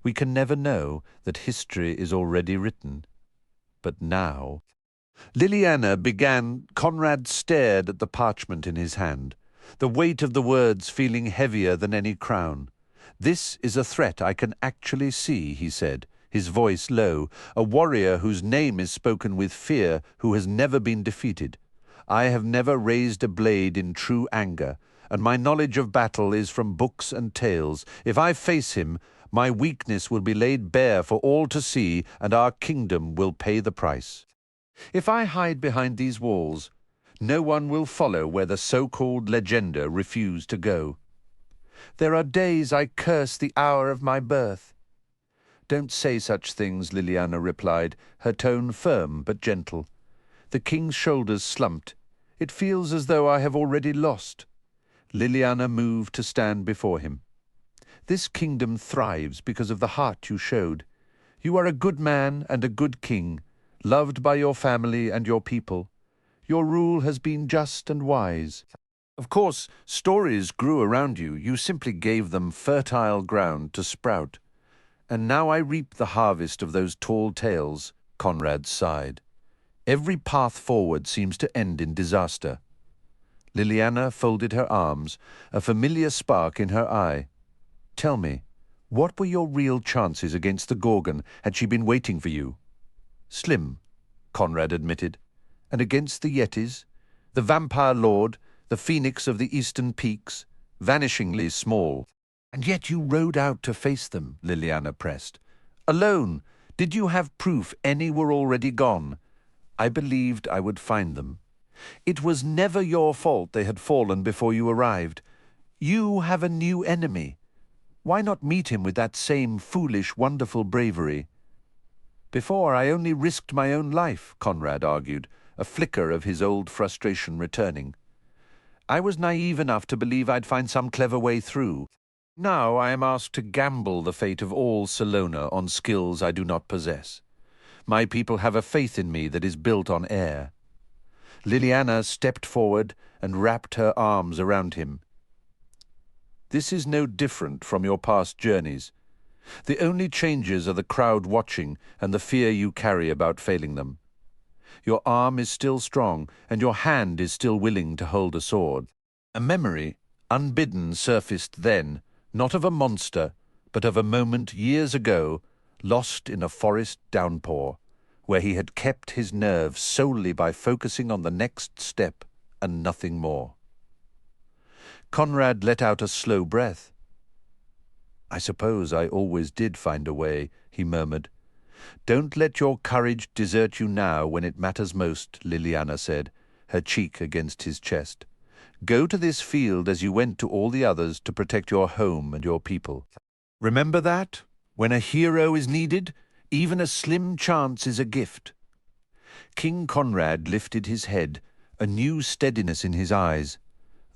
We can never know that history is already written. But now... Liliana began. Conrad stared at the parchment in his hand, the weight of the words feeling heavier than any crown. "This is a threat I can actually see," he said, his voice low, "a warrior whose name is spoken with fear, who has never been defeated. I have never raised a blade in true anger, and my knowledge of battle is from books and tales. If I face him, my weakness will be laid bare for all to see, and our kingdom will pay the price. If I hide behind these walls, no one will follow where the so-called legenda refuse to go. There are days I curse the hour of my birth." "Don't say such things," Liliana replied, her tone firm but gentle. The king's shoulders slumped. "It feels as though I have already lost." Liliana moved to stand before him. "This kingdom thrives because of the heart you showed. You are a good man and a good king, loved by your family and your people. Your rule has been just and wise. Of course, stories grew around you. You simply gave them fertile ground to sprout. And now I reap the harvest of those tall tales," Conrad sighed. "Every path forward seems to end in disaster." Liliana folded her arms, a familiar spark in her eye. "Tell me, what were your real chances against the Gorgon had she been waiting for you?" "Slim," Conrad admitted. "And against the Yetis, the vampire lord, the phoenix of the eastern peaks, vanishingly small." "And yet you rode out to face them," Liliana pressed. "Alone. Did you have proof any were already gone?" "I believed I would find them. It was never your fault they had fallen before you arrived. You have a new enemy. Why not meet him with that same foolish, wonderful bravery?" "Before, I only risked my own life," Conrad argued, a flicker of his old frustration returning. "I was naive enough to believe I'd find some clever way through. Now I am asked to gamble the fate of all Salona on skills I do not possess. My people have a faith in me that is built on air." Liliana stepped forward and wrapped her arms around him. "This is no different from your past journeys. The only changes are the crowd watching and the fear you carry about failing them. Your arm is still strong, and your hand is still willing to hold a sword." A memory, unbidden, surfaced then, not of a monster, but of a moment years ago, lost in a forest downpour, where he had kept his nerve solely by focusing on the next step and nothing more. Conrad let out a slow breath. "I suppose I always did find a way," he murmured. "Don't let your courage desert you now when it matters most," Liliana said, her cheek against his chest. "Go to this field as you went to all the others to protect your home and your people. Remember that? When a hero is needed, even a slim chance is a gift." King Conrad lifted his head, a new steadiness in his eyes.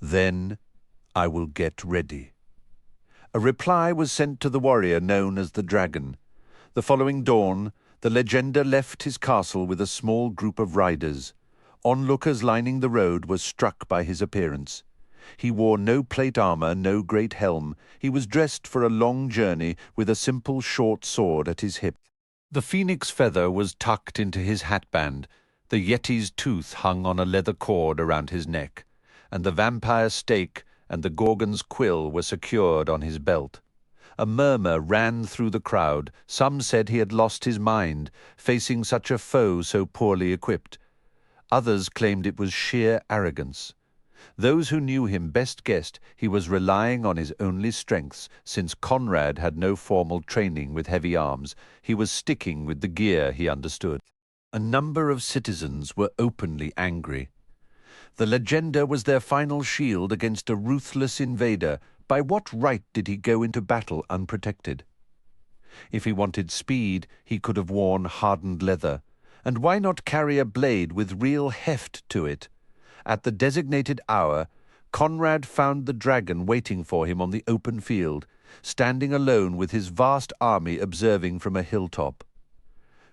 "Then I will get ready." A reply was sent to the warrior known as the Dragon. The following dawn, the legenda left his castle with a small group of riders. Onlookers lining the road were struck by his appearance. He wore no plate armor, no great helm. He was dressed for a long journey with a simple short sword at his hip. The phoenix feather was tucked into his hatband, the yeti's tooth hung on a leather cord around his neck, and the vampire stake and the Gorgon's quill were secured on his belt. A murmur ran through the crowd. Some said he had lost his mind, facing such a foe so poorly equipped. Others claimed it was sheer arrogance. Those who knew him best guessed he was relying on his only strengths. Since Conrad had no formal training with heavy arms, he was sticking with the gear he understood. A number of citizens were openly angry. The legenda was their final shield against a ruthless invader. By what right did he go into battle unprotected? If he wanted speed, he could have worn hardened leather. And why not carry a blade with real heft to it? At the designated hour, Conrad found the dragon waiting for him on the open field, standing alone with his vast army observing from a hilltop.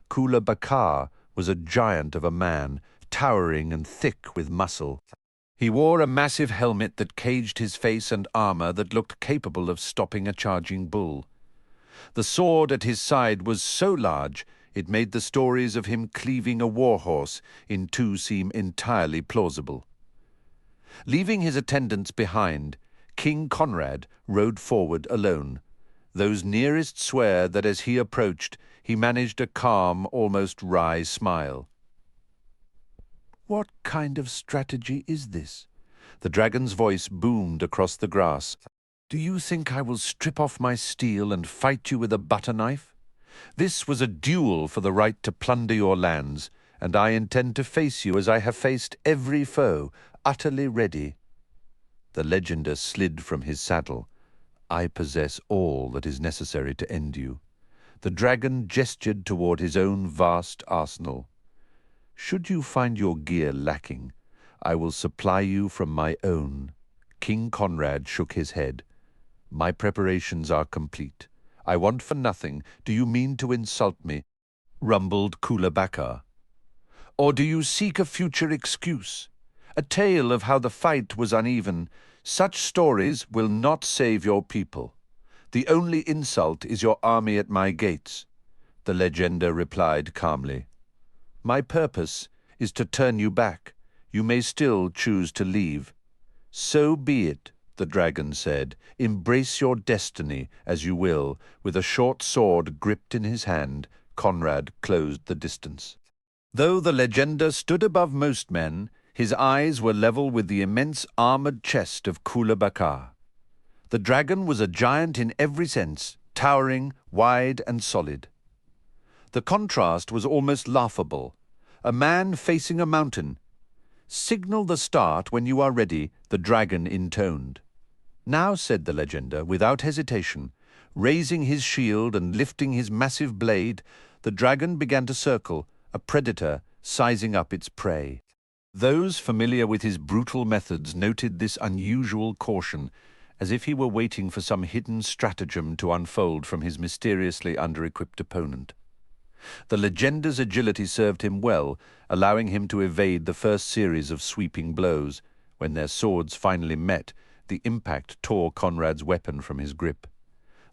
Kula Bakar was a giant of a man, towering and thick with muscle. He wore a massive helmet that caged his face and armor that looked capable of stopping a charging bull. The sword at his side was so large it made the stories of him cleaving a warhorse in two seem entirely plausible. Leaving his attendants behind, King Conrad rode forward alone. Those nearest swear that as he approached, he managed a calm, almost wry smile. "What kind of strategy is this?" The dragon's voice boomed across the grass. "Do you think I will strip off my steel and fight you with a butter knife? This was a duel for the right to plunder your lands, and I intend to face you as I have faced every foe, utterly ready." The legender slid from his saddle. "I possess all that is necessary to end you." The dragon gestured toward his own vast arsenal. "Should you find your gear lacking, I will supply you from my own." King Conrad shook his head. "My preparations are complete. I want for nothing. Do you mean to insult me?" rumbled Kula Bakar. "Or do you seek a future excuse? A tale of how the fight was uneven? Such stories will not save your people. The only insult is your army at my gates." The legender replied calmly. "My purpose is to turn you back. You may still choose to leave." "So be it," the dragon said. "Embrace your destiny as you will." With a short sword gripped in his hand, Conrad closed the distance. Though the legender stood above most men, his eyes were level with the immense armored chest of Kula Bakar. The dragon was a giant in every sense, towering, wide and solid. The contrast was almost laughable. A man facing a mountain. "Signal the start when you are ready," the dragon intoned. "Now," said the legender, without hesitation, raising his shield and lifting his massive blade, the dragon began to circle, a predator sizing up its prey. Those familiar with his brutal methods noted this unusual caution, as if he were waiting for some hidden stratagem to unfold from his mysteriously under-equipped opponent. The legender's agility served him well, allowing him to evade the first series of sweeping blows. When their swords finally met, the impact tore Conrad's weapon from his grip.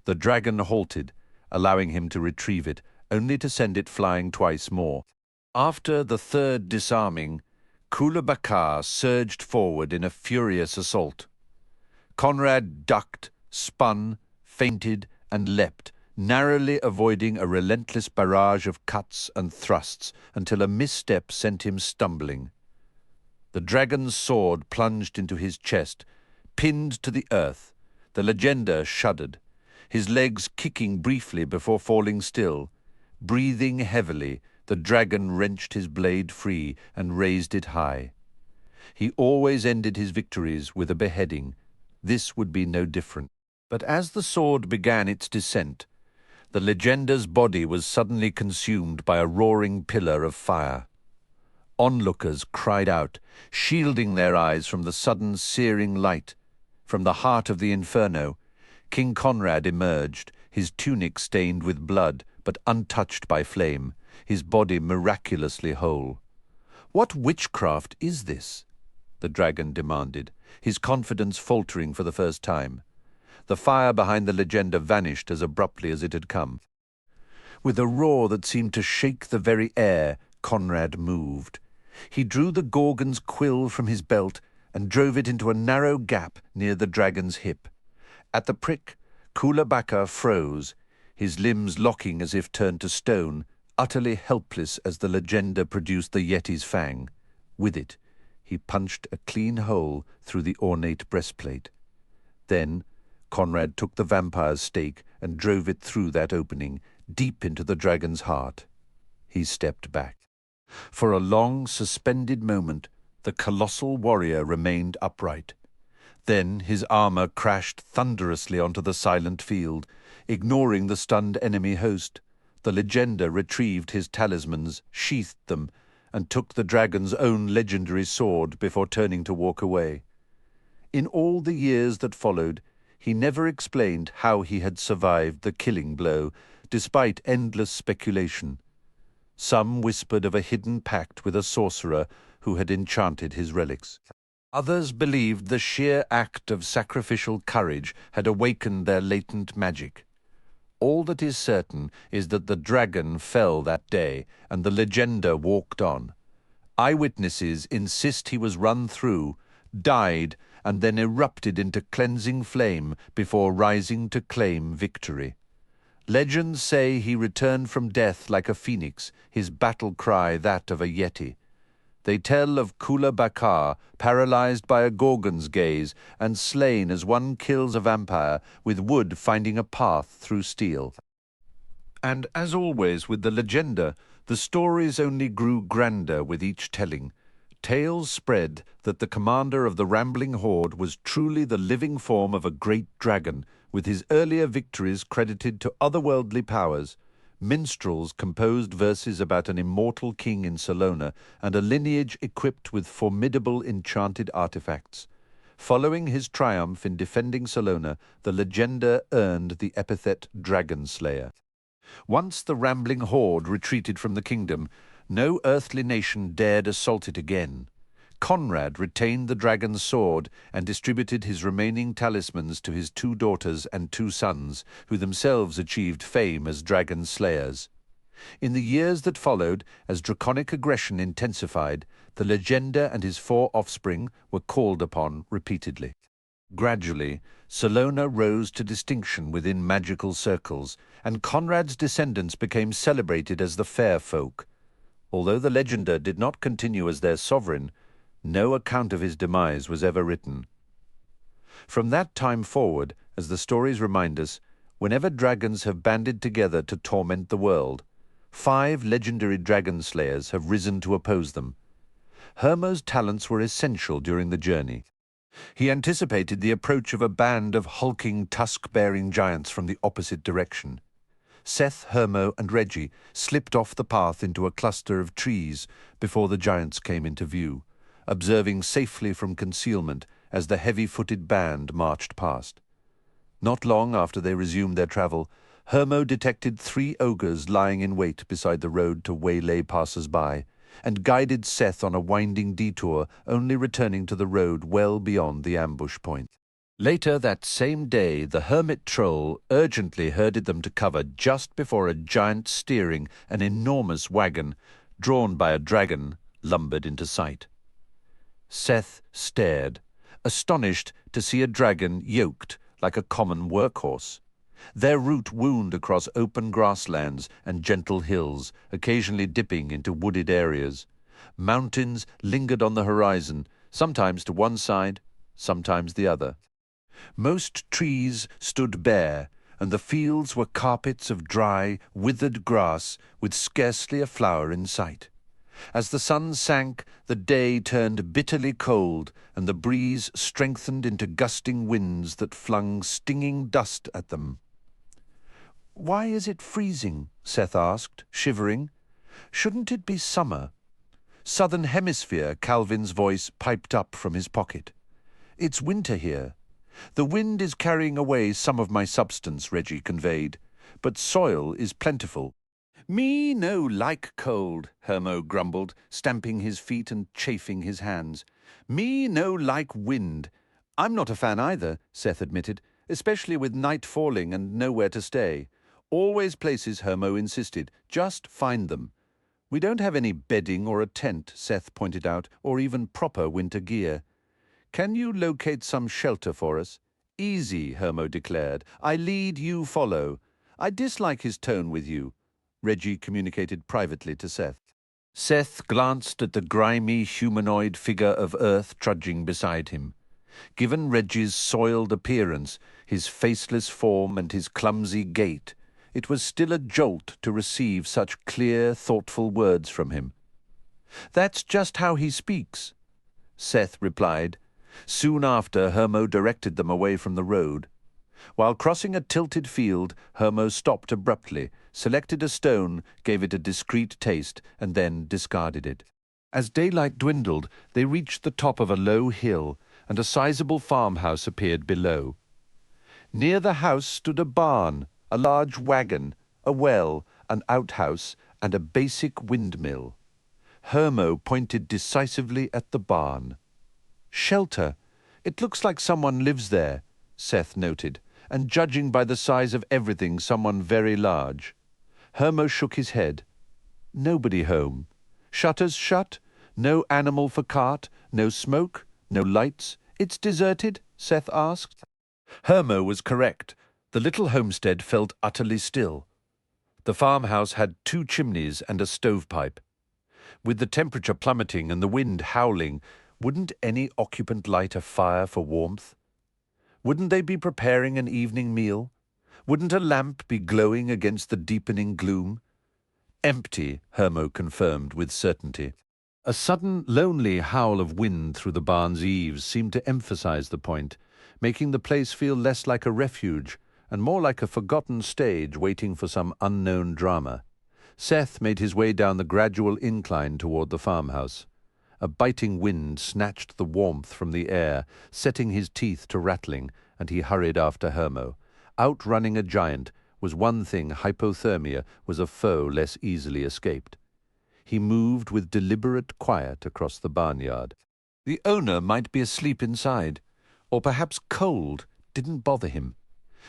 The dragon halted, allowing him to retrieve it, only to send it flying twice more. After the third disarming, Kula Bakar surged forward in a furious assault. Conrad ducked, spun, feinted, and leapt, narrowly avoiding a relentless barrage of cuts and thrusts until a misstep sent him stumbling. The dragon's sword plunged into his chest, pinned to the earth. The legender shuddered, his legs kicking briefly before falling still. Breathing heavily, the dragon wrenched his blade free and raised it high. He always ended his victories with a beheading. This would be no different. But as the sword began its descent, the legender's body was suddenly consumed by a roaring pillar of fire. Onlookers cried out, shielding their eyes from the sudden searing light. From the heart of the inferno, King Conrad emerged, his tunic stained with blood, but untouched by flame, his body miraculously whole. "What witchcraft is this?" the dragon demanded, his confidence faltering for the first time. The fire behind the legender vanished as abruptly as it had come. With a roar that seemed to shake the very air, Conrad moved. He drew the Gorgon's quill from his belt and drove it into a narrow gap near the dragon's hip. At the prick, Kula Bakar froze, his limbs locking as if turned to stone, utterly helpless as the legender produced the Yeti's fang. With it, he punched a clean hole through the ornate breastplate. Then, Conrad took the vampire's stake and drove it through that opening, deep into the dragon's heart. He stepped back. For a long, suspended moment, the colossal warrior remained upright. Then his armor crashed thunderously onto the silent field, ignoring the stunned enemy host. The legender retrieved his talismans, sheathed them, and took the dragon's own legendary sword before turning to walk away. In all the years that followed, he never explained how he had survived the killing blow, despite endless speculation. Some whispered of a hidden pact with a sorcerer who had enchanted his relics. Others believed the sheer act of sacrificial courage had awakened their latent magic. All that is certain is that the dragon fell that day, and the legenda walked on. Eyewitnesses insist he was run through, died, and then erupted into cleansing flame before rising to claim victory. Legends say he returned from death like a phoenix, his battle cry that of a yeti. They tell of Kula Bakar, paralyzed by a gorgon's gaze and slain as one kills a vampire, with wood finding a path through steel. And as always with the legenda, the stories only grew grander with each telling. Tales spread that the commander of the rambling horde was truly the living form of a great dragon, with his earlier victories credited to otherworldly powers. Minstrels composed verses about an immortal king in Salona and a lineage equipped with formidable enchanted artifacts. Following his triumph in defending Salona, the legenda earned the epithet Dragon Slayer. Once the rambling horde retreated from the kingdom, no earthly nation dared assault it again. Conrad retained the dragon's sword and distributed his remaining talismans to his 2 daughters and 2 sons, who themselves achieved fame as dragon slayers. In the years that followed, as draconic aggression intensified, the legenda and his 4 offspring were called upon repeatedly. Gradually, Salona rose to distinction within magical circles, and Conrad's descendants became celebrated as the fair folk. Although the legenda did not continue as their sovereign, no account of his demise was ever written. From that time forward, as the stories remind us, whenever dragons have banded together to torment the world, 5 legendary dragon slayers have risen to oppose them. Hermo's talents were essential during the journey. He anticipated the approach of a band of hulking, tusk-bearing giants from the opposite direction. Seth, Hermo, and Reggie slipped off the path into a cluster of trees before the giants came into view, observing safely from concealment as the heavy-footed band marched past. Not long after they resumed their travel, Hermo detected 3 ogres lying in wait beside the road to waylay passers-by, and guided Seth on a winding detour, only returning to the road well beyond the ambush point. Later that same day, the hermit troll urgently herded them to cover just before a giant steering an enormous wagon, drawn by a dragon, lumbered into sight. Seth stared, astonished to see a dragon yoked like a common workhorse. Their route wound across open grasslands and gentle hills, occasionally dipping into wooded areas. Mountains lingered on the horizon, sometimes to one side, sometimes the other. Most trees stood bare, and the fields were carpets of dry, withered grass with scarcely a flower in sight. As the sun sank, the day turned bitterly cold, and the breeze strengthened into gusting winds that flung stinging dust at them. "Why is it freezing?" Seth asked, shivering. "Shouldn't it be summer?" "Southern Hemisphere," Calvin's voice piped up from his pocket. "It's winter here. The wind is carrying away some of my substance," Reggie conveyed, "but soil is plentiful." "Me no like cold," Hermo grumbled, stamping his feet and chafing his hands. "Me no like wind." "I'm not a fan either," Seth admitted, "especially with night falling and nowhere to stay. Always places," Hermo insisted. "Just find them." "We don't have any bedding or a tent," Seth pointed out, "or even proper winter gear." "Can you locate some shelter for us?" "Easy," Hermo declared. "I lead, you follow." "I dislike his tone with you," Reggie communicated privately to Seth. Seth glanced at the grimy humanoid figure of Earth trudging beside him. Given Reggie's soiled appearance, his faceless form and his clumsy gait, it was still a jolt to receive such clear, thoughtful words from him. "That's just how he speaks," Seth replied. Soon after, Hermo directed them away from the road. While crossing a tilted field, Hermo stopped abruptly, selected a stone, gave it a discreet taste, and then discarded it. As daylight dwindled, they reached the top of a low hill, and a sizable farmhouse appeared below. Near the house stood a barn, a large wagon, a well, an outhouse, and a basic windmill. Hermo pointed decisively at the barn. Shelter. It looks like someone lives there, Seth noted, and judging by the size of everything, someone very large. Hermo shook his head. Nobody home. Shutters shut. No animal for cart. No smoke. No lights. It's deserted? Seth asked. Hermo was correct. The little homestead felt utterly still. The farmhouse had 2 chimneys and a stovepipe. With the temperature plummeting and the wind howling, wouldn't any occupant light a fire for warmth? Wouldn't they be preparing an evening meal? Wouldn't a lamp be glowing against the deepening gloom? Empty, Hermo confirmed with certainty. A sudden, lonely howl of wind through the barn's eaves seemed to emphasize the point, making the place feel less like a refuge and more like a forgotten stage waiting for some unknown drama. Seth made his way down the gradual incline toward the farmhouse. A biting wind snatched the warmth from the air, setting his teeth to rattling, and he hurried after Hermo. Outrunning a giant was one thing, hypothermia was a foe less easily escaped. He moved with deliberate quiet across the barnyard. The owner might be asleep inside, or perhaps cold didn't bother him.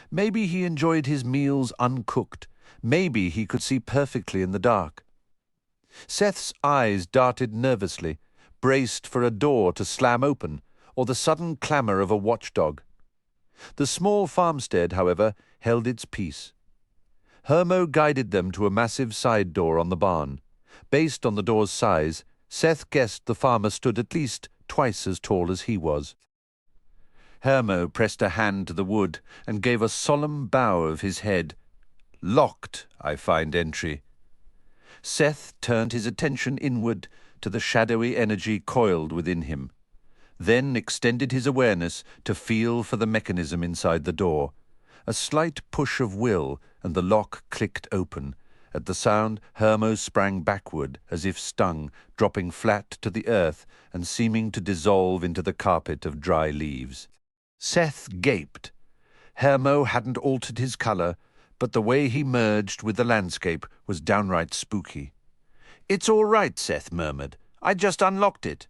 Maybe he enjoyed his meals uncooked. Maybe he could see perfectly in the dark. Seth's eyes darted nervously, braced for a door to slam open, or the sudden clamour of a watchdog. The small farmstead, however, held its peace. Hermo guided them to a massive side door on the barn. Based on the door's size, Seth guessed the farmer stood at least twice as tall as he was. Hermo pressed a hand to the wood and gave a solemn bow of his head. Locked, I find entry. Seth turned his attention inward to the shadowy energy coiled within him, then extended his awareness to feel for the mechanism inside the door. A slight push of will, and the lock clicked open. At the sound, Hermo sprang backward, as if stung, dropping flat to the earth and seeming to dissolve into the carpet of dry leaves. Seth gaped. Hermo hadn't altered his colour, but the way he merged with the landscape was downright spooky. "It's all right," Seth murmured. "I just unlocked it."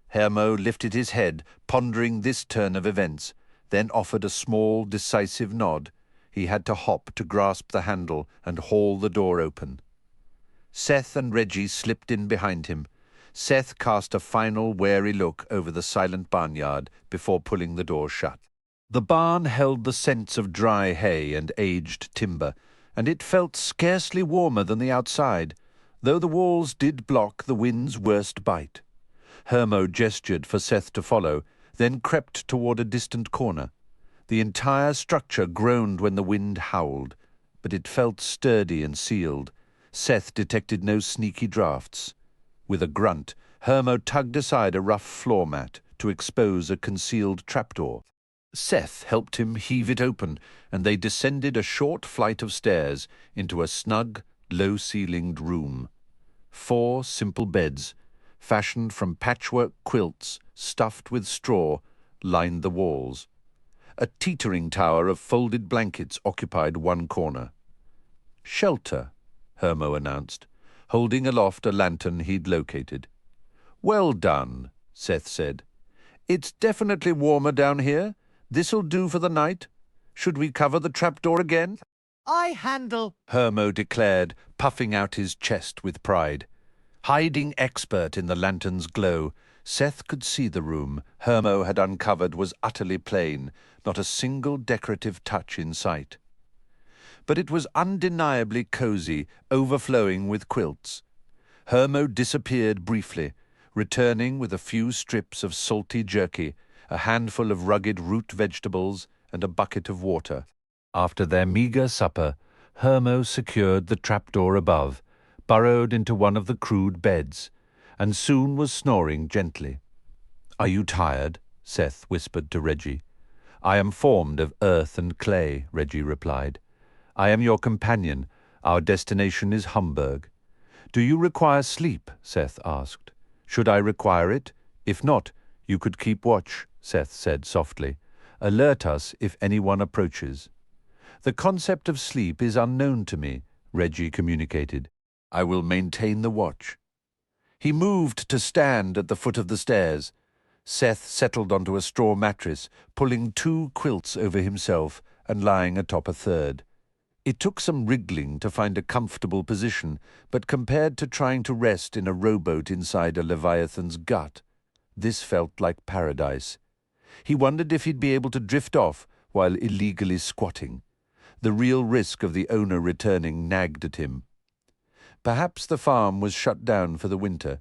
Hermo lifted his head, pondering this turn of events, then offered a small, decisive nod. He had to hop to grasp the handle and haul the door open. Seth and Reggie slipped in behind him. Seth cast a final wary look over the silent barnyard before pulling the door shut. The barn held the scents of dry hay and aged timber, and it felt scarcely warmer than the outside, though the walls did block the wind's worst bite. Hermo gestured for Seth to follow, then crept toward a distant corner. The entire structure groaned when the wind howled, but it felt sturdy and sealed. Seth detected no sneaky drafts. With a grunt, Hermo tugged aside a rough floor mat to expose a concealed trapdoor. Seth helped him heave it open, and they descended a short flight of stairs into a snug, low-ceilinged room. 4 simple beds, fashioned from patchwork quilts stuffed with straw, lined the walls. A teetering tower of folded blankets occupied one corner. "Shelter," Hermo announced, holding aloft a lantern he'd located. "Well done," Seth said. "It's definitely warmer down here. This'll do for the night. Should we cover the trapdoor again?" "I handle," Hermo declared, puffing out his chest with pride. Hiding expert in the lantern's glow, Seth could see the room Hermo had uncovered was utterly plain, not a single decorative touch in sight. But it was undeniably cozy, overflowing with quilts. Hermo disappeared briefly, returning with a few strips of salty jerky, a handful of rugged root vegetables, and a bucket of water. After their meagre supper, Hermo secured the trapdoor above, burrowed into one of the crude beds, and soon was snoring gently. "Are you tired?" Seth whispered to Reggie. "I am formed of earth and clay," Reggie replied. "I am your companion. Our destination is Hamburg." "Do you require sleep?" Seth asked. "Should I require it? If not, you could keep watch," Seth said softly. "Alert us if anyone approaches." "The concept of sleep is unknown to me," Reggie communicated. "I will maintain the watch." He moved to stand at the foot of the stairs. Seth settled onto a straw mattress, pulling 2 quilts over himself and lying atop a third. It took some wriggling to find a comfortable position, but compared to trying to rest in a rowboat inside a leviathan's gut, this felt like paradise. He wondered if he'd be able to drift off while illegally squatting. The real risk of the owner returning nagged at him. Perhaps the farm was shut down for the winter.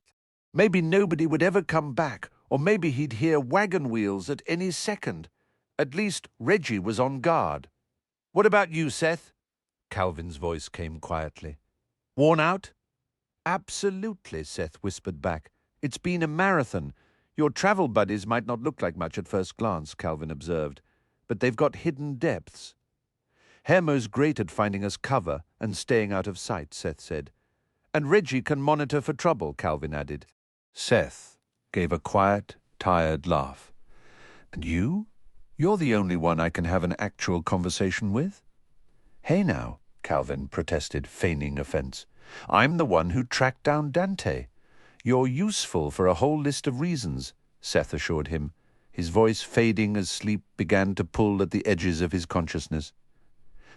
Maybe nobody would ever come back, or maybe he'd hear wagon wheels at any second. At least Reggie was on guard. "What about you, Seth?" Calvin's voice came quietly. "Worn out?" "Absolutely," Seth whispered back. "It's been a marathon. Your travel buddies might not look like much at first glance," Calvin observed, "but they've got hidden depths." "Hermo's great at finding us cover and staying out of sight," Seth said. "And Reggie can monitor for trouble," Calvin added. Seth gave a quiet, tired laugh. "And you? You're the only one I can have an actual conversation with." "Hey now," Calvin protested, feigning offense. "I'm the one who tracked down Dante." "You're useful for a whole list of reasons," Seth assured him, his voice fading as sleep began to pull at the edges of his consciousness.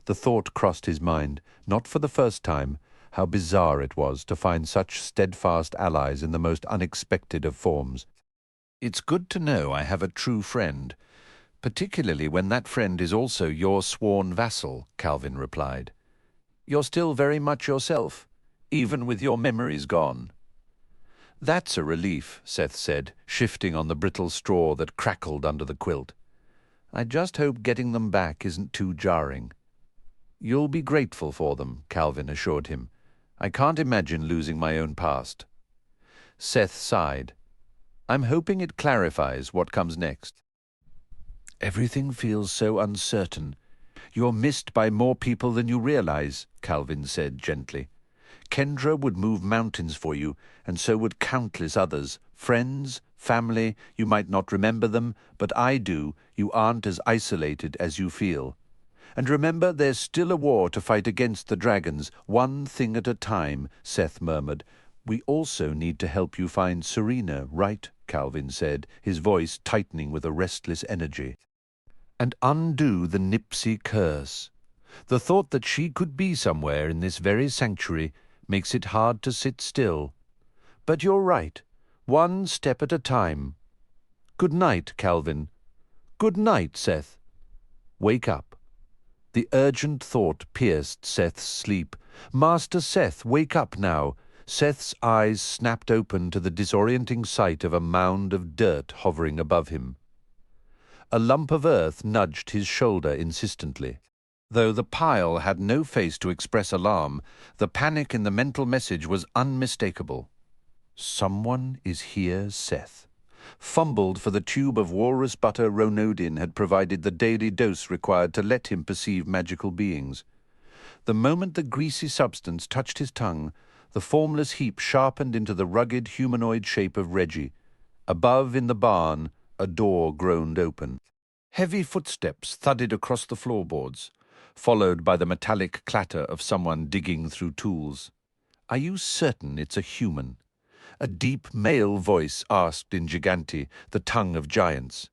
The thought crossed his mind, not for the first time, how bizarre it was to find such steadfast allies in the most unexpected of forms. "It's good to know I have a true friend, particularly when that friend is also your sworn vassal," Calvin replied. "You're still very much yourself, even with your memories gone." "That's a relief," Seth said, shifting on the brittle straw that crackled under the quilt. "I just hope getting them back isn't too jarring." "You'll be grateful for them," Calvin assured him. "I can't imagine losing my own past." Seth sighed. "I'm hoping it clarifies what comes next." "Everything feels so uncertain. You're missed by more people than you realize," Calvin said gently. "Kendra would move mountains for you, and so would countless others. Friends, family, you might not remember them, but I do. You aren't as isolated as you feel. And remember, there's still a war to fight against the dragons, one thing at a time," Seth murmured. "We also need to help you find Serena, right?" Calvin said, his voice tightening with a restless energy. "And undo the Nipsey curse. The thought that she could be somewhere in this very sanctuary makes it hard to sit still. But you're right, one step at a time. Good night, Calvin. Good night, Seth. Wake up." The urgent thought pierced Seth's sleep. "Master Seth, wake up now." Seth's eyes snapped open to the disorienting sight of a mound of dirt hovering above him. A lump of earth nudged his shoulder insistently. Though the pile had no face to express alarm, the panic in the mental message was unmistakable. "Someone is here, Seth." Fumbled for the tube of walrus butter Ronodin had provided the daily dose required to let him perceive magical beings. The moment the greasy substance touched his tongue, the formless heap sharpened into the rugged humanoid shape of Reggie. Above in the barn, a door groaned open. Heavy footsteps thudded across the floorboards, followed by the metallic clatter of someone digging through tools. "Are you certain it's a human?" A deep male voice asked in Gigante, the tongue of giants.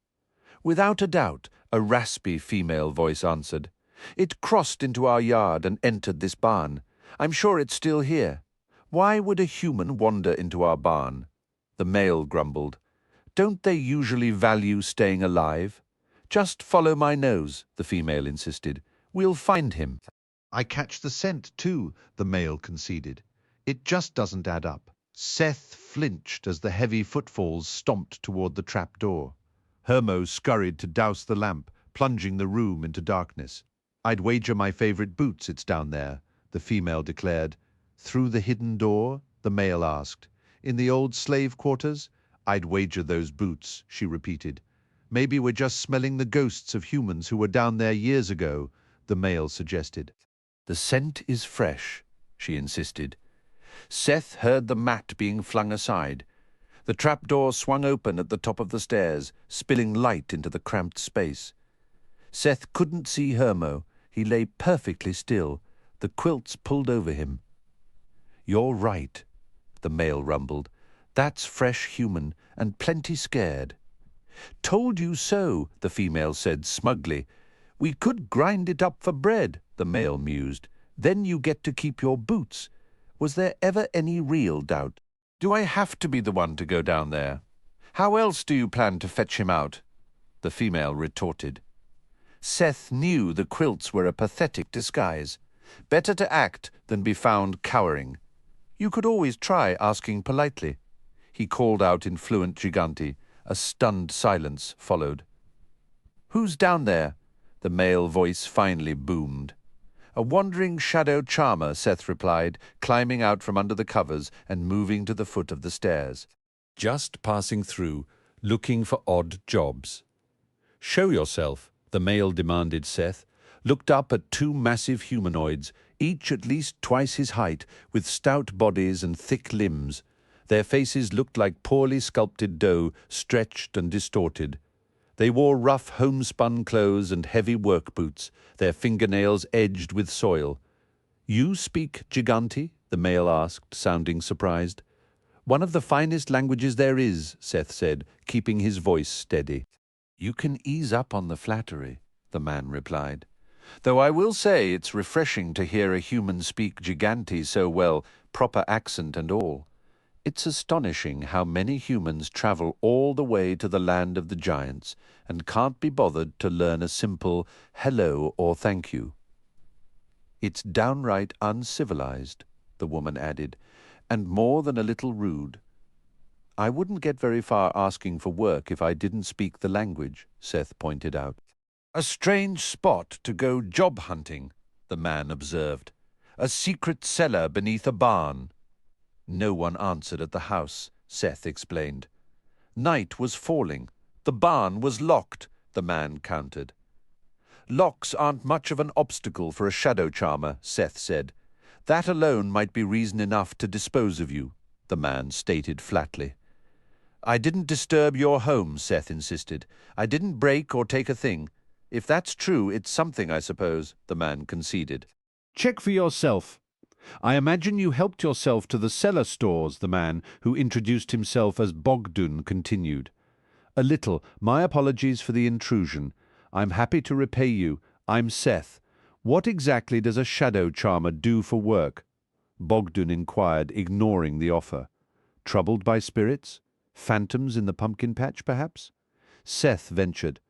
"Without a doubt," a raspy female voice answered. "It crossed into our yard and entered this barn. I'm sure it's still here. Why would a human wander into our barn?" The male grumbled. "Don't they usually value staying alive?" "Just follow my nose," the female insisted. "We'll find him." "I catch the scent, too," the male conceded. "It just doesn't add up." Seth flinched as the heavy footfalls stomped toward the trap door. Hermo scurried to douse the lamp, plunging the room into darkness. "I'd wager my favorite boots it's down there," the female declared. "Through the hidden door?" the male asked. "In the old slave quarters?" "I'd wager those boots," she repeated. "Maybe we're just smelling the ghosts of humans who were down there years ago," the male suggested. "The scent is fresh," she insisted. Seth heard the mat being flung aside. The trapdoor swung open at the top of the stairs, spilling light into the cramped space. Seth couldn't see Hermo. He lay perfectly still, the quilts pulled over him. "You're right," the male rumbled. "That's fresh human, and plenty scared." "Told you so," the female said smugly. "We could grind it up for bread," the male mused. "Then you get to keep your boots. Was there ever any real doubt? Do I have to be the one to go down there? How else do you plan to fetch him out?" The female retorted. Seth knew the quilts were a pathetic disguise. Better to act than be found cowering. You could always try asking politely. He called out in fluent Gigante. A stunned silence followed. "Who's down there?" the male voice finally boomed. "A wandering shadow charmer," Seth replied, climbing out from under the covers and moving to the foot of the stairs. "Just passing through, looking for odd jobs." "Show yourself," the male demanded. Seth looked up at two massive humanoids, each at least twice his height, with stout bodies and thick limbs. Their faces looked like poorly sculpted dough, stretched and distorted. They wore rough homespun clothes and heavy work boots, their fingernails edged with soil. "You speak Gigante?" the male asked, sounding surprised. "One of the finest languages there is," Seth said, keeping his voice steady. "You can ease up on the flattery," the man replied. "Though I will say it's refreshing to hear a human speak Gigante so well, proper accent and all. It's astonishing how many humans travel all the way to the land of the giants and can't be bothered to learn a simple hello or thank you." "It's downright uncivilized," the woman added, "and more than a little rude." "I wouldn't get very far asking for work if I didn't speak the language," Seth pointed out. "A strange spot to go job hunting," the man observed. "A secret cellar beneath a barn." No one answered at the house, Seth explained. Night was falling. The barn was locked, the man countered. "Locks aren't much of an obstacle for a shadow charmer," Seth said. "That alone might be reason enough to dispose of you," the man stated flatly. "I didn't disturb your home," Seth insisted. "I didn't break or take a thing. If that's true, it's something, I suppose," the man conceded. "Check for yourself. I imagine you helped yourself to the cellar stores," the man, who introduced himself as Bogdun, continued. "A little. My apologies for the intrusion. I'm happy to repay you. I'm Seth. What exactly does a shadow charmer do for work?" Bogdun inquired, ignoring the offer. "Troubled by spirits? Phantoms in the pumpkin patch, perhaps?" Seth ventured.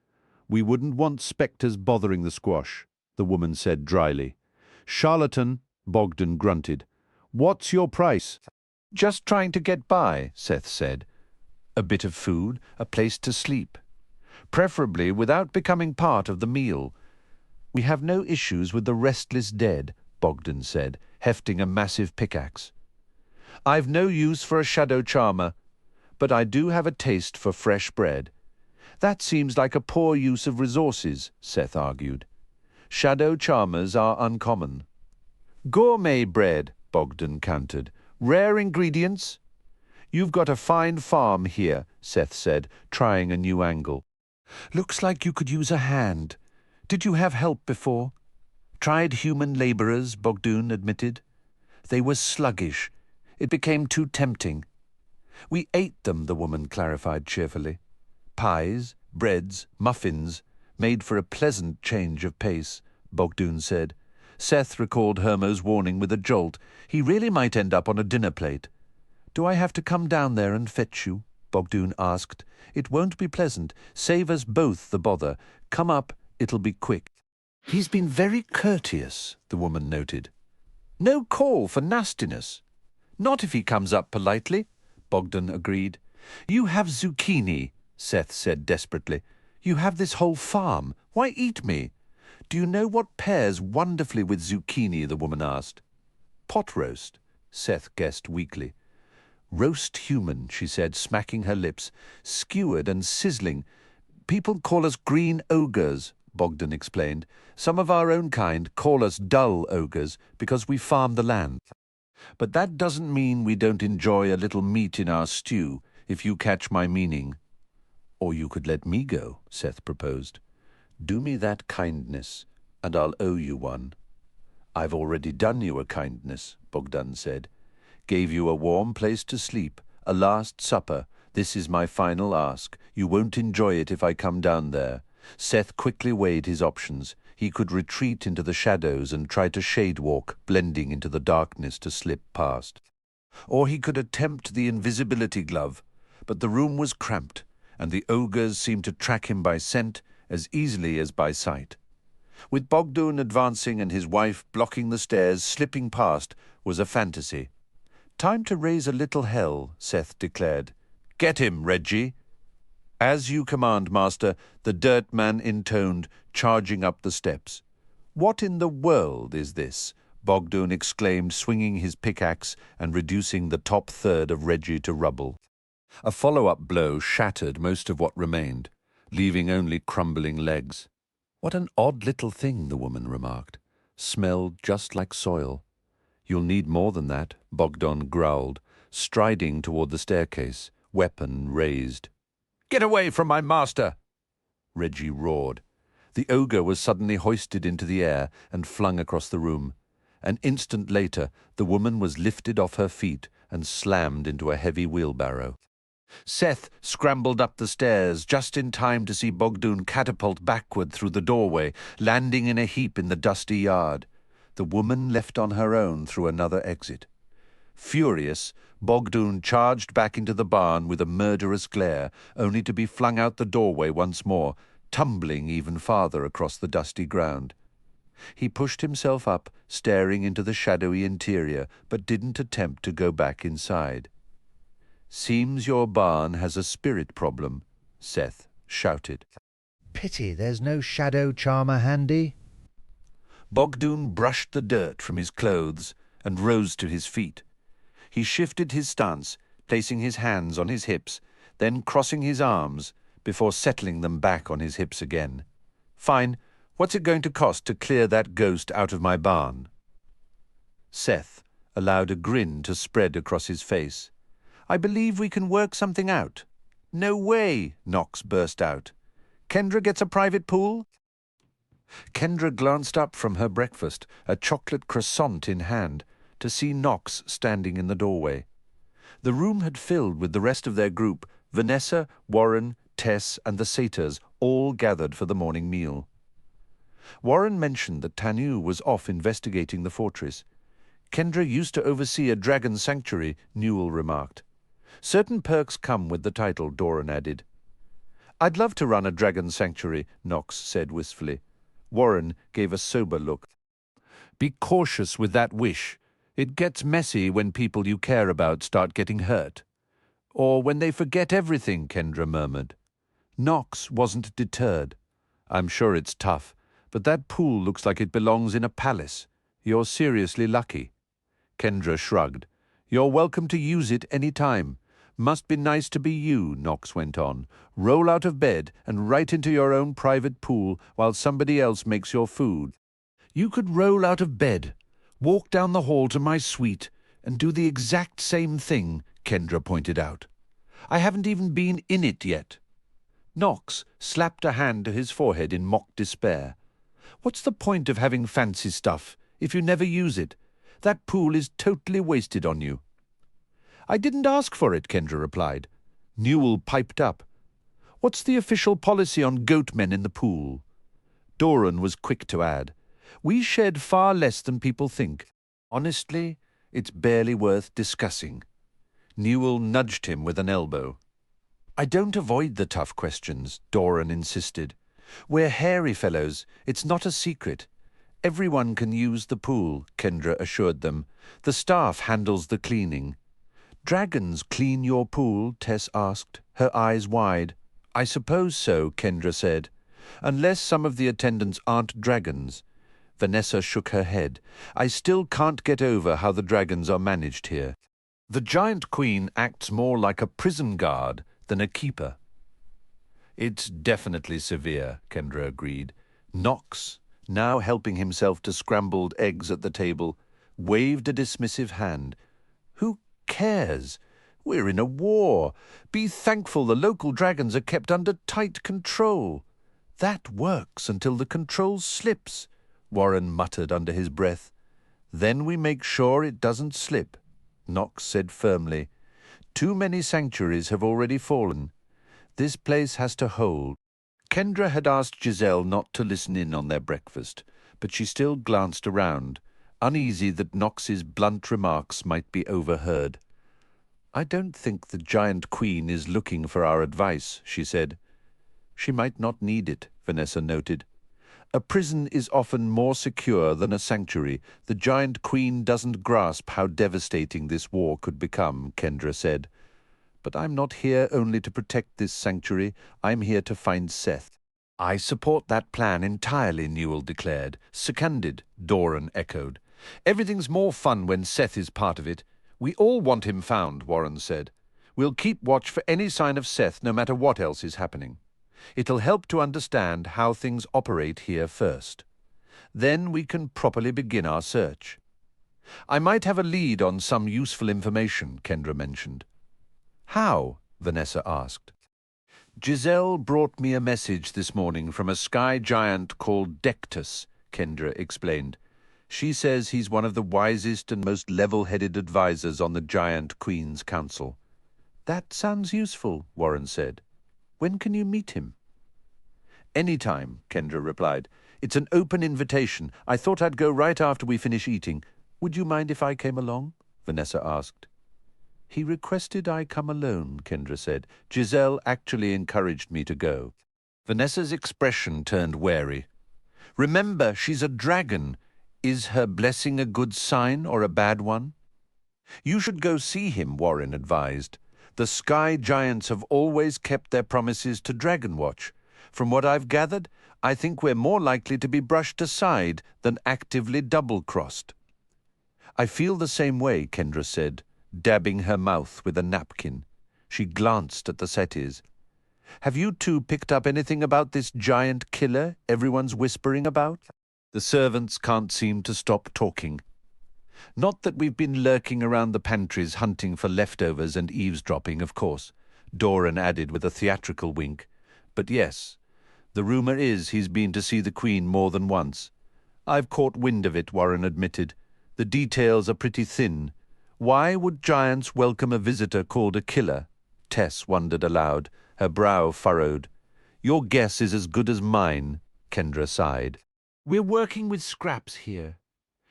"We wouldn't want spectres bothering the squash," the woman said dryly. "Charlatan," Bogdan grunted. "What's your price?" "Just trying to get by," Seth said. "A bit of food, a place to sleep. Preferably without becoming part of the meal. We have no issues with the restless dead," Bogdan said, hefting a massive pickaxe. "I've no use for a shadow charmer, but I do have a taste for fresh bread." "That seems like a poor use of resources," Seth argued. "Shadow charmers are uncommon." "Gourmet bread," Bogdan countered. "Rare ingredients." "You've got a fine farm here," Seth said, trying a new angle. "Looks like you could use a hand. Did you have help before?" "Tried human labourers," Bogdan admitted. "They were sluggish. It became too tempting." "We ate them," the woman clarified cheerfully. "Pies, breads, muffins, made for a pleasant change of pace," Bogdan said. Seth recalled Hermo's warning with a jolt. He really might end up on a dinner plate. "Do I have to come down there and fetch you?" Bogdan asked. "It won't be pleasant. Save us both the bother. Come up, it'll be quick." "He's been very courteous," the woman noted. "No call for nastiness." "Not if he comes up politely," Bogdan agreed. "You have zucchini," Seth said desperately. "You have this whole farm. Why eat me?" "Do you know what pairs wonderfully with zucchini?" the woman asked. "Pot roast," Seth guessed weakly. "Roast human," she said, smacking her lips. "Skewered and sizzling. People call us green ogres," Bogdan explained. "Some of our own kind call us dull ogres because we farm the land. But that doesn't mean we don't enjoy a little meat in our stew, if you catch my meaning." "Or you could let me go," Seth proposed. "Do me that kindness, and I'll owe you one." "I've already done you a kindness," Bogdan said. "Gave you a warm place to sleep, a last supper. This is my final ask. You won't enjoy it if I come down there. Seth quickly weighed his options. He could retreat into the shadows and try to shade walk, blending into the darkness to slip past. Or he could attempt the invisibility glove, but the room was cramped, and the ogres seemed to track him by scent as easily as by sight. With Bogdan advancing and his wife blocking the stairs, slipping past was a fantasy. "Time to raise a little hell," Seth declared. "Get him, Reggie." "As you command, Master," the dirt man intoned, charging up the steps. "What in the world is this?" Bogdan exclaimed, swinging his pickaxe and reducing the top third of Reggie to rubble. A follow-up blow shattered most of what remained, leaving only crumbling legs. "What an odd little thing," the woman remarked. "Smelled just like soil." "You'll need more than that," Bogdan growled, striding toward the staircase, weapon raised. "Get away from my master!" Reggie roared. The ogre was suddenly hoisted into the air and flung across the room. An instant later, the woman was lifted off her feet and slammed into a heavy wheelbarrow. Seth scrambled up the stairs just in time to see Bogdan catapult backward through the doorway, landing in a heap in the dusty yard. The woman left on her own through another exit. Furious, Bogdan charged back into the barn with a murderous glare, only to be flung out the doorway once more, tumbling even farther across the dusty ground. He pushed himself up, staring into the shadowy interior, but didn't attempt to go back inside. "Seems your barn has a spirit problem," Seth shouted. "Pity there's no shadow charmer handy." Bogdan brushed the dirt from his clothes and rose to his feet. He shifted his stance, placing his hands on his hips, then crossing his arms before settling them back on his hips again. "Fine. What's it going to cost to clear that ghost out of my barn?" Seth allowed a grin to spread across his face. "I believe we can work something out." "No way," Knox burst out. "Kendra gets a private pool?" Kendra glanced up from her breakfast, a chocolate croissant in hand, to see Knox standing in the doorway. The room had filled with the rest of their group, Vanessa, Warren, Tess, and the satyrs, all gathered for the morning meal. Warren mentioned that Tanu was off investigating the fortress. "Kendra used to oversee a dragon sanctuary," Newell remarked. "Certain perks come with the title," Doran added. "I'd love to run a dragon sanctuary," Knox said wistfully. Warren gave a sober look. "Be cautious with that wish. It gets messy when people you care about start getting hurt." "Or when they forget everything," Kendra murmured. Knox wasn't deterred. "I'm sure it's tough, but that pool looks like it belongs in a palace. You're seriously lucky." Kendra shrugged. "You're welcome to use it any time. Must be nice to be you," Knox went on. "Roll out of bed and right into your own private pool while somebody else makes your food." "You could roll out of bed, walk down the hall to my suite, and do the exact same thing," Kendra pointed out. "I haven't even been in it yet." Knox slapped a hand to his forehead in mock despair. "What's the point of having fancy stuff if you never use it? That pool is totally wasted on you." "I didn't ask for it," Kendra replied. Newell piped up. "What's the official policy on goat men in the pool?" Doran was quick to add, "We shed far less than people think. Honestly, it's barely worth discussing." Newell nudged him with an elbow. "I don't avoid the tough questions," Doran insisted. "We're hairy fellows. It's not a secret. Everyone can use the pool," Kendra assured them. "The staff handles the cleaning." "Dragons clean your pool?" Tess asked, her eyes wide. "I suppose so," Kendra said. "Unless some of the attendants aren't dragons." Vanessa shook her head. "I still can't get over how the dragons are managed here. The giant queen acts more like a prison guard than a keeper." "It's definitely severe," Kendra agreed. Knox, now helping himself to scrambled eggs at the table, waved a dismissive hand. "Who cares? We're in a war. Be thankful the local dragons are kept under tight control." "That works until the control slips," Warren muttered under his breath. "Then we make sure it doesn't slip," Knox said firmly. "Too many sanctuaries have already fallen. This place has to hold. Kendra had asked Giselle not to listen in on their breakfast, but she still glanced around, uneasy that Knox's blunt remarks might be overheard. "I don't think the giant queen is looking for our advice," she said. "She might not need it," Vanessa noted. "A prison is often more secure than a sanctuary. The giant queen doesn't grasp how devastating this war could become," Kendra said. "But I'm not here only to protect this sanctuary. I'm here to find Seth." "I support that plan entirely," Newell declared. "Seconded," Doran echoed. "Everything's more fun when Seth is part of it. We all want him found," Warren said. "We'll keep watch for any sign of Seth, no matter what else is happening. It'll help to understand how things operate here first. Then we can properly begin our search." "I might have a lead on some useful information," Kendra mentioned. "How?" Vanessa asked. "Giselle brought me a message this morning from a sky giant called Dectus," Kendra explained. "She says he's one of the wisest and most level-headed advisors on the Giant Queen's Council." "That sounds useful," Warren said. "When can you meet him?" "Anytime," Kendra replied. "It's an open invitation. I thought I'd go right after we finish eating. Would you mind if I came along?" Vanessa asked. "He requested I come alone," Kendra said. "Giselle actually encouraged me to go." Vanessa's expression turned wary. "Remember, she's a dragon. Is her blessing a good sign or a bad one?" "You should go see him," Warren advised. "The sky giants have always kept their promises to Dragon Watch. From what I've gathered, I think we're more likely to be brushed aside than actively double-crossed." "I feel the same way," Kendra said, dabbing her mouth with a napkin. She glanced at the settees. "Have you two picked up anything about this giant killer everyone's whispering about?" The servants can't seem to stop talking. "Not that we've been lurking around the pantries hunting for leftovers and eavesdropping, of course," Doran added with a theatrical wink. "But yes, the rumor is he's been to see the Queen more than once." "I've caught wind of it," Warren admitted. "The details are pretty thin. Why would giants welcome a visitor called a killer?" Tess wondered aloud, her brow furrowed. "Your guess is as good as mine," Kendra sighed. "We're working with scraps here."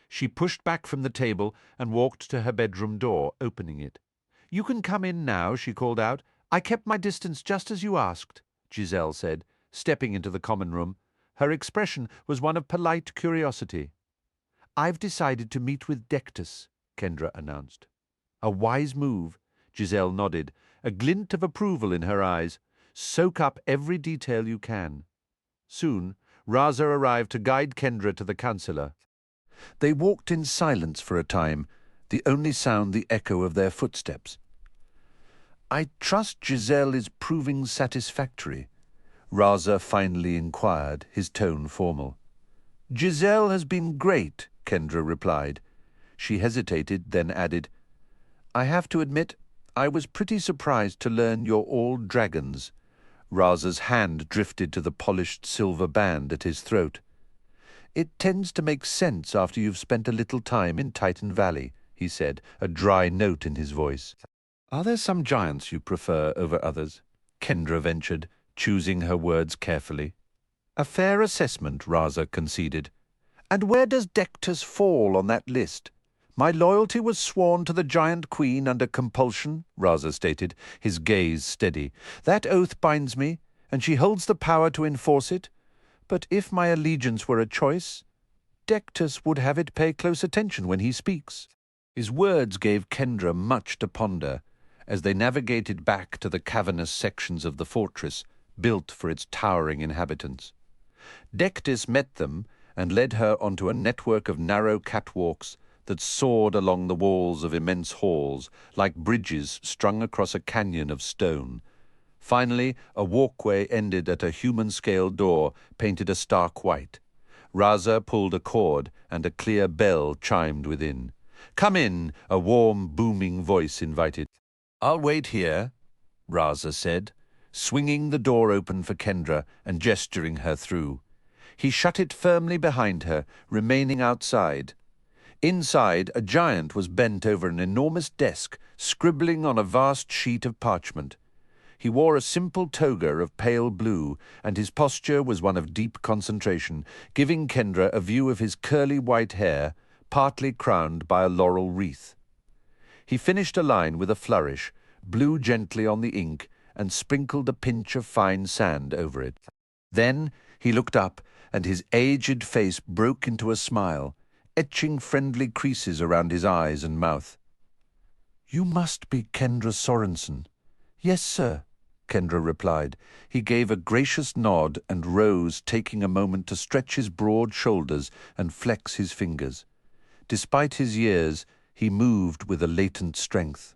She pushed back from the table and walked to her bedroom door, opening it. "You can come in now," she called out. "I kept my distance just as you asked," Giselle said, stepping into the common room. Her expression was one of polite curiosity. "I've decided to meet with Dectus," Kendra announced. "A wise move," Giselle nodded, a glint of approval in her eyes. "Soak up every detail you can." Soon, Raza arrived to guide Kendra to the councillor. They walked in silence for a time, the only sound the echo of their footsteps. "I trust Giselle is proving satisfactory," Raza finally inquired, his tone formal. "Giselle has been great," Kendra replied. She hesitated, then added, "I have to admit, I was pretty surprised to learn you're all dragons." Raza's hand drifted to the polished silver band at his throat. "It tends to make sense after you've spent a little time in Titan Valley," he said, a dry note in his voice. "Are there some giants you prefer over others?" Kendra ventured, choosing her words carefully. "A fair assessment," Raza conceded. "And where does Dectus fall on that list?" "My loyalty was sworn to the Giant Queen under compulsion," Raza stated, his gaze steady. "That oath binds me, and she holds the power to enforce it. But if my allegiance were a choice, Dectus would have it pay close attention when he speaks." His words gave Kendra much to ponder as they navigated back to the cavernous sections of the fortress built for its towering inhabitants. Dectus met them and led her onto a network of narrow catwalks that soared along the walls of immense halls like bridges strung across a canyon of stone. Finally, a walkway ended at a human-scale door painted a stark white. Raza pulled a cord and a clear bell chimed within. "Come in," a warm, booming voice invited. "I'll wait here," Raza said, swinging the door open for Kendra and gesturing her through. He shut it firmly behind her, remaining outside. Inside, a giant was bent over an enormous desk, scribbling on a vast sheet of parchment. He wore a simple toga of pale blue, and his posture was one of deep concentration, giving Kendra a view of his curly white hair, partly crowned by a laurel wreath. He finished a line with a flourish, blew gently on the ink, and sprinkled a pinch of fine sand over it. Then he looked up, and his aged face broke into a smile, etching friendly creases around his eyes and mouth. "You must be Kendra Sorensen." "Yes, sir," Kendra replied. He gave a gracious nod and rose, taking a moment to stretch his broad shoulders and flex his fingers. Despite his years, he moved with a latent strength.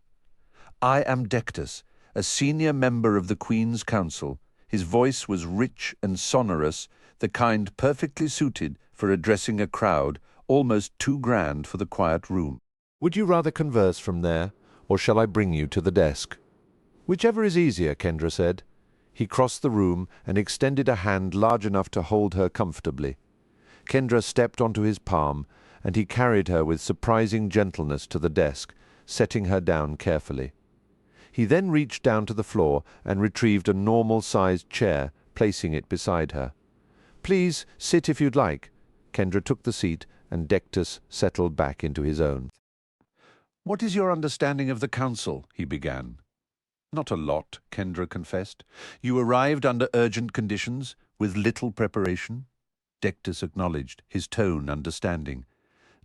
"I am Dectus, a senior member of the Queen's Council." His voice was rich and sonorous, the kind perfectly suited for addressing a crowd, almost too grand for the quiet room. "Would you rather converse from there, or shall I bring you to the desk?" "Whichever is easier," Kendra said. He crossed the room and extended a hand large enough to hold her comfortably. Kendra stepped onto his palm, and he carried her with surprising gentleness to the desk, setting her down carefully. He then reached down to the floor and retrieved a normal-sized chair, placing it beside her. "Please sit if you'd like." Kendra took the seat, and Dectus settled back into his own. "What is your understanding of the Council?" he began. "Not a lot," Kendra confessed. "You arrived under urgent conditions, with little preparation?" Dectus acknowledged, his tone understanding.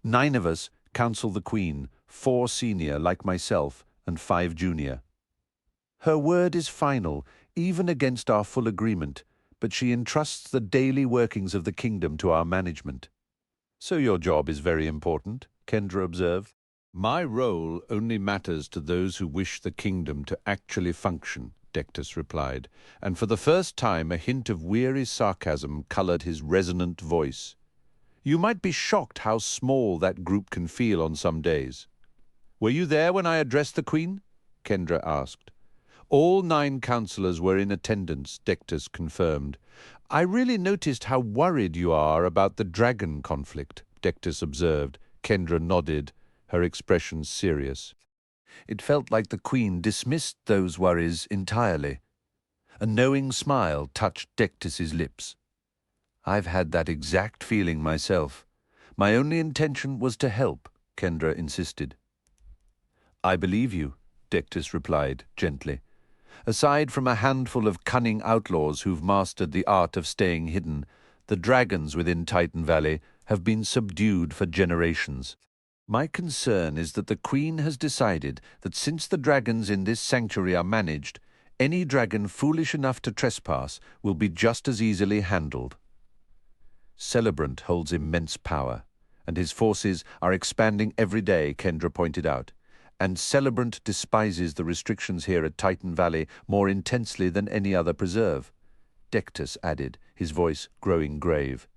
"9 of us counsel the Queen, 4 senior like myself, and 5 junior. Her word is final, even against our full agreement, but she entrusts the daily workings of the kingdom to our management." "So your job is very important," Kendra observed. "My role only matters to those who wish the kingdom to actually function," Dectus replied, and for the first time a hint of weary sarcasm colored his resonant voice. "You might be shocked how small that group can feel on some days." "Were you there when I addressed the Queen?" Kendra asked. "All 9 councillors were in attendance," Dectus confirmed. "I really noticed how worried you are about the dragon conflict," Dectus observed. Kendra nodded, her expression serious. It felt like the Queen dismissed those worries entirely. A knowing smile touched Dectus's lips. "I've had that exact feeling myself. My only intention was to help," Kendra insisted. "I believe you," Dectus replied gently. "Aside from a handful of cunning outlaws who've mastered the art of staying hidden, the dragons within Titan Valley have been subdued for generations. My concern is that the Queen has decided that since the dragons in this sanctuary are managed, any dragon foolish enough to trespass will be just as easily handled. Celebrant holds immense power, and his forces are expanding every day," Kendra pointed out. "And Celebrant despises the restrictions here at Titan Valley more intensely than any other preserve." Dectus added, his voice growing grave.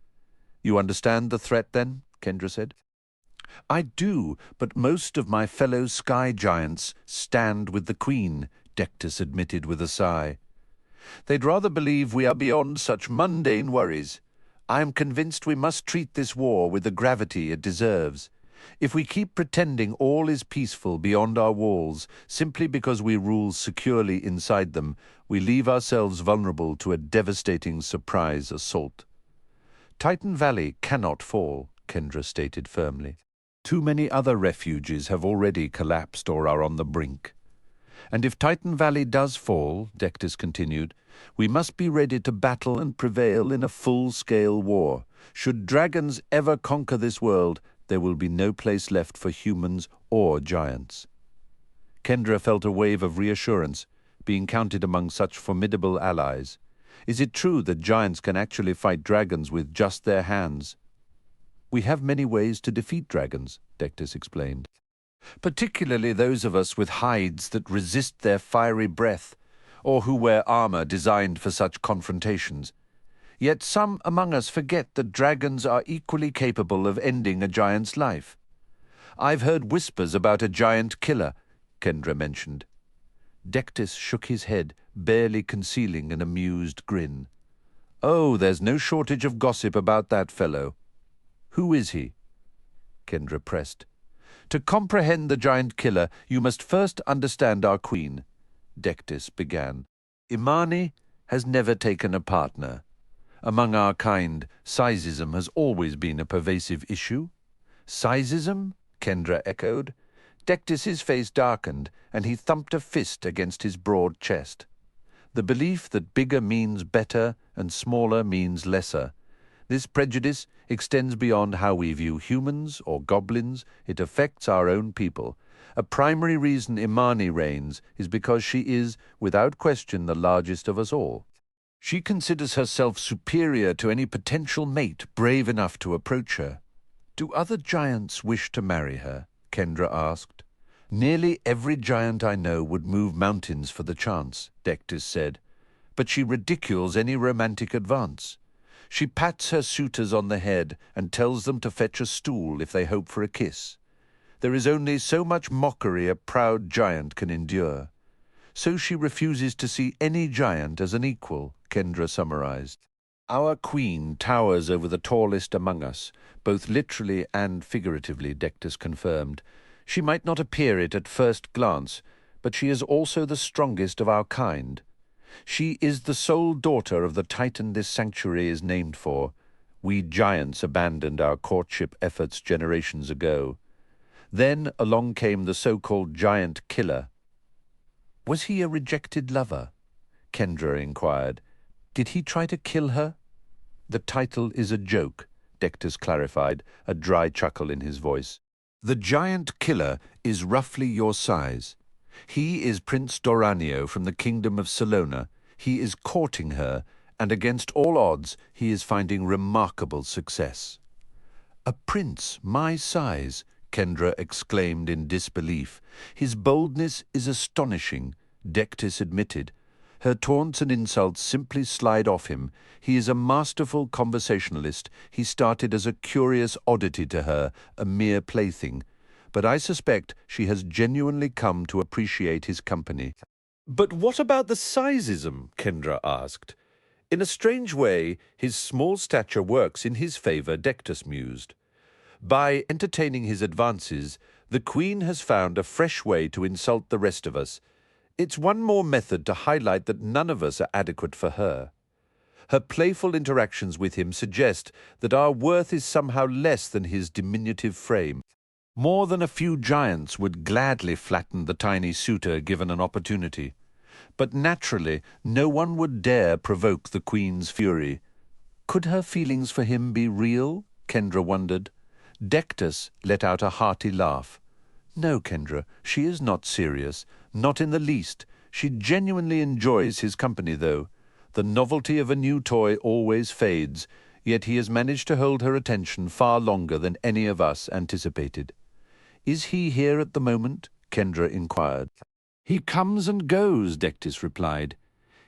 "You understand the threat, then?" Kendra said. "I do, but most of my fellow sky giants stand with the Queen," Dectus admitted with a sigh. "They'd rather believe we are beyond such mundane worries. I am convinced we must treat this war with the gravity it deserves. If we keep pretending all is peaceful beyond our walls simply because we rule securely inside them, we leave ourselves vulnerable to a devastating surprise assault." "Titan Valley cannot fall," Kendra stated firmly. "Too many other refuges have already collapsed or are on the brink. And if Titan Valley does fall," Dectus continued, "we must be ready to battle and prevail in a full-scale war. Should dragons ever conquer this world, there will be no place left for humans or giants." Kendra felt a wave of reassurance, being counted among such formidable allies. "Is it true that giants can actually fight dragons with just their hands?" "We have many ways to defeat dragons," Dectus explained. "Particularly those of us with hides that resist their fiery breath, or who wear armor designed for such confrontations. Yet some among us forget that dragons are equally capable of ending a giant's life. I've heard whispers about a giant killer," Kendra mentioned. Dectus shook his head, barely concealing an amused grin. "Oh, there's no shortage of gossip about that fellow." "Who is he?" Kendra pressed. "To comprehend the giant killer, you must first understand our Queen," Dectus began. Imani has never taken a partner. Among our kind, sizeism has always been a pervasive issue. Sizeism? Kendra echoed. Dectus's face darkened, and he thumped a fist against his broad chest. The belief that bigger means better and smaller means lesser. This prejudice extends beyond how we view humans or goblins. It affects our own people. A primary reason Imani reigns is because she is, without question, the largest of us all. She considers herself superior to any potential mate brave enough to approach her. Do other giants wish to marry her? Kendra asked. Nearly every giant I know would move mountains for the chance, Dectus said. But she ridicules any romantic advance. She pats her suitors on the head and tells them to fetch a stool if they hope for a kiss. There is only so much mockery a proud giant can endure. So she refuses to see any giant as an equal, Kendra summarized. Our queen towers over the tallest among us, both literally and figuratively, Dectus confirmed. She might not appear it at first glance, but she is also the strongest of our kind. She is the sole daughter of the Titan this sanctuary is named for. We giants abandoned our courtship efforts generations ago. Then along came the so-called giant killer. Was he a rejected lover? Kendra inquired. Did he try to kill her? The title is a joke, Dectus clarified, a dry chuckle in his voice. The giant killer is roughly your size. He is Prince Doranio from the kingdom of Salona. He is courting her, and against all odds, he is finding remarkable success. A prince my size, Kendra exclaimed in disbelief. His boldness is astonishing, Dectus admitted. Her taunts and insults simply slide off him. He is a masterful conversationalist. He started as a curious oddity to her, a mere plaything. But I suspect she has genuinely come to appreciate his company. But what about the sizeism? Kendra asked. In a strange way, his small stature works in his favor, Dectus mused. By entertaining his advances, the Queen has found a fresh way to insult the rest of us. It's one more method to highlight that none of us are adequate for her. Her playful interactions with him suggest that our worth is somehow less than his diminutive frame. More than a few giants would gladly flatten the tiny suitor given an opportunity. But naturally, no one would dare provoke the Queen's fury. Could her feelings for him be real? Kendra wondered. Dectus let out a hearty laugh. No, Kendra, she is not serious, not in the least. She genuinely enjoys his company, though. The novelty of a new toy always fades, yet he has managed to hold her attention far longer than any of us anticipated. Is he here at the moment? Kendra inquired. He comes and goes, Dectus replied.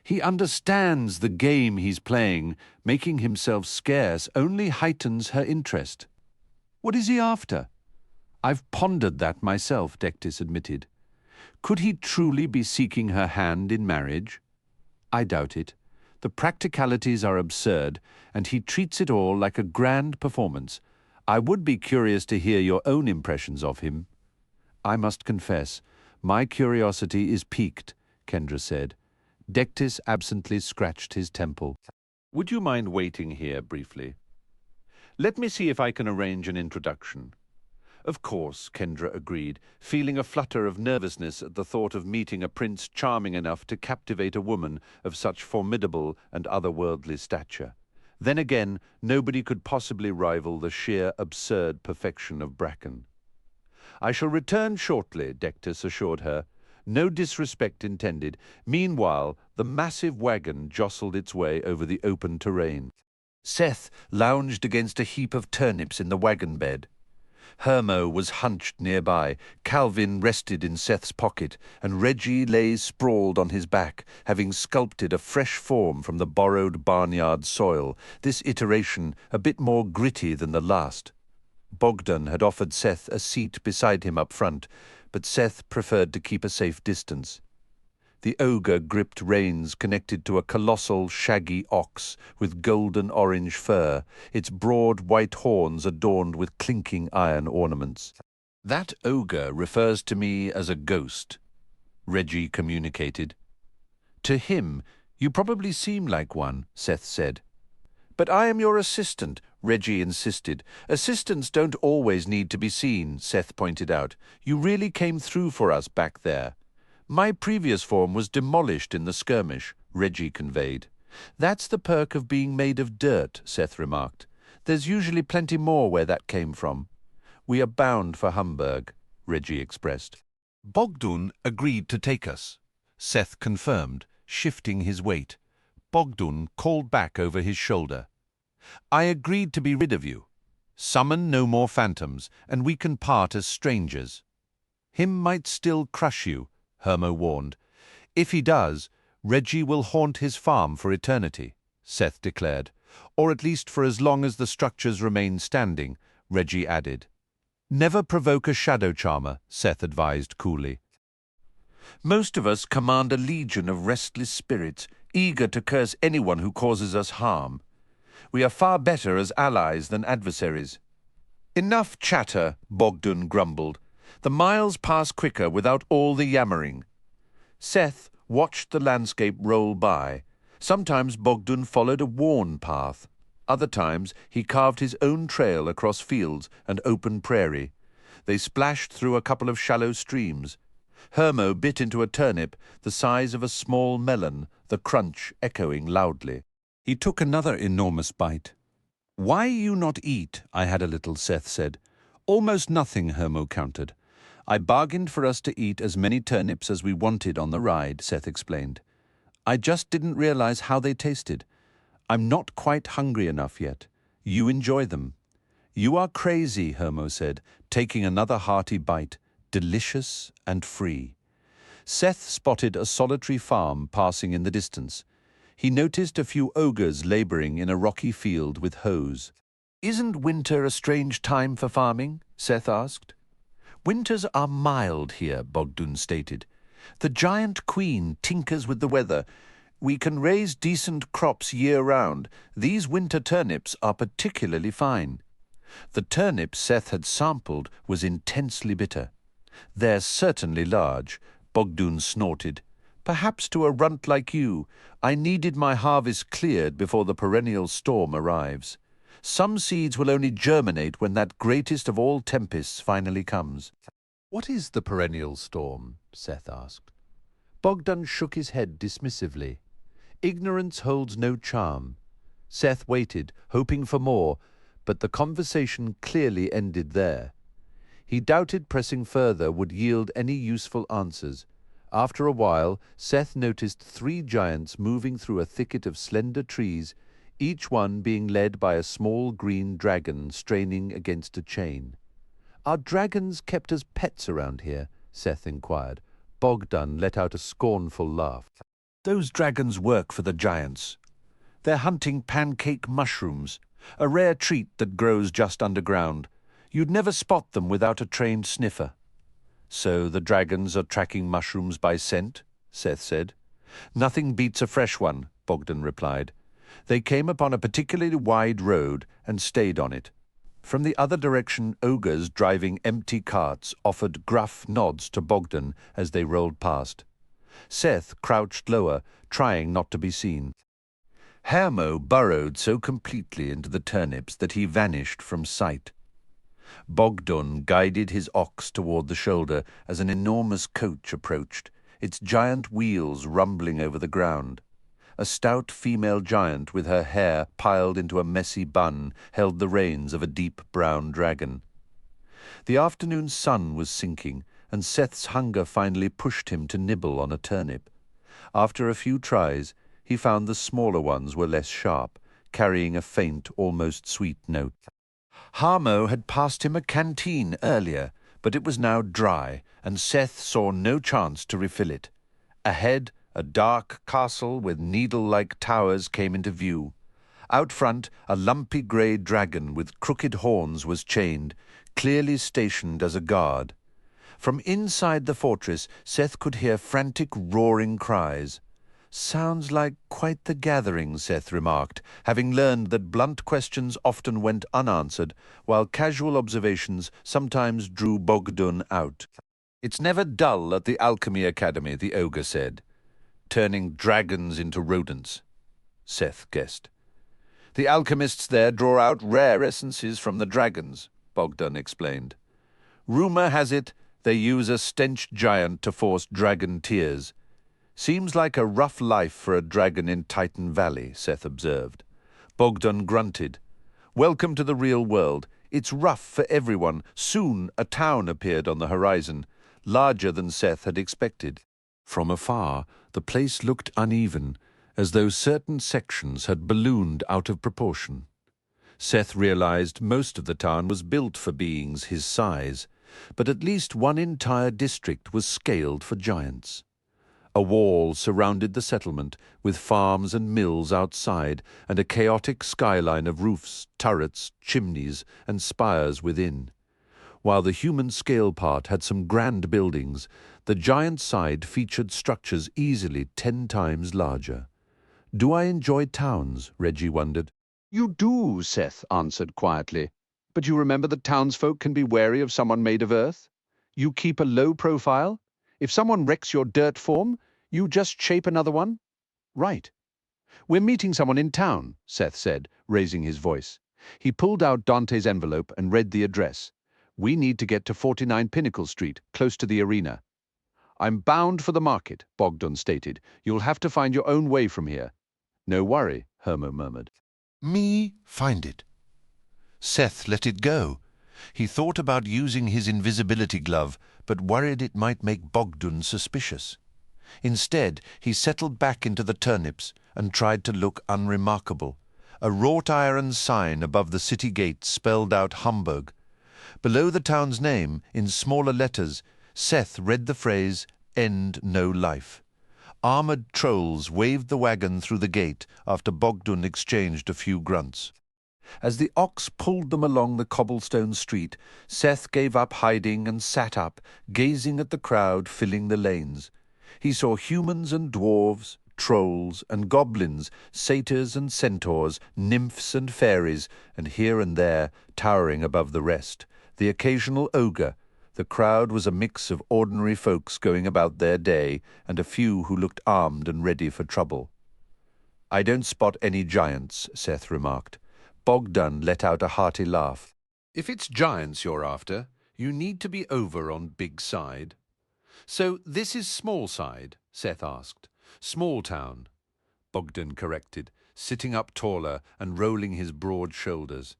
He understands the game he's playing. Making himself scarce only heightens her interest. What is he after? I've pondered that myself, Dectus admitted. Could he truly be seeking her hand in marriage? I doubt it. The practicalities are absurd, and he treats it all like a grand performance. I would be curious to hear your own impressions of him. I must confess, my curiosity is piqued, Kendra said. Dectus absently scratched his temple. Would you mind waiting here briefly? Let me see if I can arrange an introduction. Of course, Kendra agreed, feeling a flutter of nervousness at the thought of meeting a prince charming enough to captivate a woman of such formidable and otherworldly stature. Then again, nobody could possibly rival the sheer absurd perfection of Bracken. I shall return shortly, Dectus assured her. No disrespect intended. Meanwhile, the massive wagon jostled its way over the open terrain. Seth lounged against a heap of turnips in the wagon bed. Hermo was hunched nearby, Calvin rested in Seth's pocket, and Reggie lay sprawled on his back, having sculpted a fresh form from the borrowed barnyard soil, this iteration a bit more gritty than the last. Bogdan had offered Seth a seat beside him up front, but Seth preferred to keep a safe distance. The ogre gripped reins connected to a colossal, shaggy ox with golden-orange fur, its broad white horns adorned with clinking iron ornaments. That ogre refers to me as a ghost, Reggie communicated. To him, you probably seem like one, Seth said. But I am your assistant, Reggie insisted. Assistants don't always need to be seen, Seth pointed out. You really came through for us back there. My previous form was demolished in the skirmish, Reggie conveyed. That's the perk of being made of dirt, Seth remarked. There's usually plenty more where that came from. We are bound for Hamburg, Reggie expressed. Bogdan agreed to take us, Seth confirmed, shifting his weight. Bogdan called back over his shoulder. I agreed to be rid of you. Summon no more phantoms, and we can part as strangers. Him might still crush you, Hermo warned. If he does, Reggie will haunt his farm for eternity, Seth declared. Or at least for as long as the structures remain standing, Reggie added. Never provoke a shadow charmer, Seth advised coolly. Most of us command a legion of restless spirits, eager to curse anyone who causes us harm. We are far better as allies than adversaries. Enough chatter, Bogdan grumbled. The miles pass quicker without all the yammering. Seth watched the landscape roll by. Sometimes Bogdan followed a worn path. Other times he carved his own trail across fields and open prairie. They splashed through a couple of shallow streams. Hermo bit into a turnip the size of a small melon, the crunch echoing loudly. He took another enormous bite. Why you not eat? I had a little, Seth said. Almost nothing, Hermo countered. I bargained for us to eat as many turnips as we wanted on the ride, Seth explained. I just didn't realize how they tasted. I'm not quite hungry enough yet. You enjoy them. You are crazy, Hermo said, taking another hearty bite, delicious and free. Seth spotted a solitary farm passing in the distance. He noticed a few ogres laboring in a rocky field with hoes. Isn't winter a strange time for farming? Seth asked. Winters are mild here, Bogdan stated. The giant queen tinkers with the weather. We can raise decent crops year-round. These winter turnips are particularly fine. The turnip Seth had sampled was intensely bitter. They're certainly large, Bogdan snorted. Perhaps to a runt like you, I needed my harvest cleared before the perennial storm arrives. Some seeds will only germinate when that greatest of all tempests finally comes. What is the perennial storm? Seth asked. Bogdan shook his head dismissively. Ignorance holds no charm. Seth waited, hoping for more, but the conversation clearly ended there. He doubted pressing further would yield any useful answers. After a while, Seth noticed 3 giants moving through a thicket of slender trees, each one being led by a small green dragon straining against a chain. Are dragons kept as pets around here? Seth inquired. Bogdan let out a scornful laugh. Those dragons work for the giants. They're hunting pancake mushrooms, a rare treat that grows just underground. You'd never spot them without a trained sniffer. So the dragons are tracking mushrooms by scent? Seth said. Nothing beats a fresh one, Bogdan replied. They came upon a particularly wide road and stayed on it. From the other direction, ogres driving empty carts offered gruff nods to Bogdan as they rolled past. Seth crouched lower, trying not to be seen. Hermo burrowed so completely into the turnips that he vanished from sight. Bogdan guided his ox toward the shoulder as an enormous coach approached, its giant wheels rumbling over the ground. A stout female giant with her hair piled into a messy bun held the reins of a deep brown dragon. The afternoon sun was sinking, and Seth's hunger finally pushed him to nibble on a turnip. After a few tries, he found the smaller ones were less sharp, carrying a faint, almost sweet note. Harmo had passed him a canteen earlier, but it was now dry, and Seth saw no chance to refill it. Ahead, a dark castle with needle-like towers came into view. Out front, a lumpy grey dragon with crooked horns was chained, clearly stationed as a guard. From inside the fortress, Seth could hear frantic roaring cries. Sounds like quite the gathering, Seth remarked, having learned that blunt questions often went unanswered, while casual observations sometimes drew Bogdan out. It's never dull at the Alchemy Academy, the ogre said. turning dragons into rodents, Seth guessed. The alchemists there draw out rare essences from the dragons, Bogdan explained. Rumor has it they use a stench giant to force dragon tears. Seems like a rough life for a dragon in Titan Valley, Seth observed. Bogdan grunted. Welcome to the real world. It's rough for everyone. Soon a town appeared on the horizon, larger than Seth had expected. From afar, the place looked uneven, as though certain sections had ballooned out of proportion. Seth realized most of the town was built for beings his size, but at least one entire district was scaled for giants. A wall surrounded the settlement, with farms and mills outside, and a chaotic skyline of roofs, turrets, chimneys, and spires within. While the human scale part had some grand buildings, the giant side featured structures easily 10 times larger. Do I enjoy towns? Reggie wondered. You do, Seth answered quietly. But you remember that townsfolk can be wary of someone made of earth? You keep a low profile? If someone wrecks your dirt form, you just shape another one? Right. We're meeting someone in town, Seth said, raising his voice. He pulled out Dante's envelope and read the address. We need to get to 49 Pinnacle Street, close to the arena. I'm bound for the market, Bogdan stated. You'll have to find your own way from here. No worry, Hermo murmured. Me find it. Seth let it go. He thought about using his invisibility glove, but worried it might make Bogdan suspicious. Instead, he settled back into the turnips and tried to look unremarkable. A wrought iron sign above the city gate spelled out Hamburg. Below the town's name, in smaller letters, Seth read the phrase, "End no life." Armored trolls waved the wagon through the gate after Bogdan exchanged a few grunts. As the ox pulled them along the cobblestone street, Seth gave up hiding and sat up, gazing at the crowd filling the lanes. He saw humans and dwarves, trolls and goblins, satyrs and centaurs, nymphs and fairies, and here and there, towering above the rest, the occasional ogre. The crowd was a mix of ordinary folks going about their day and a few who looked armed and ready for trouble. I don't spot any giants, Seth remarked. Bogdan let out a hearty laugh. If it's giants you're after, you need to be over on big side. So this is small side, Seth asked. Small town, Bogdan corrected, sitting up taller and rolling his broad shoulders.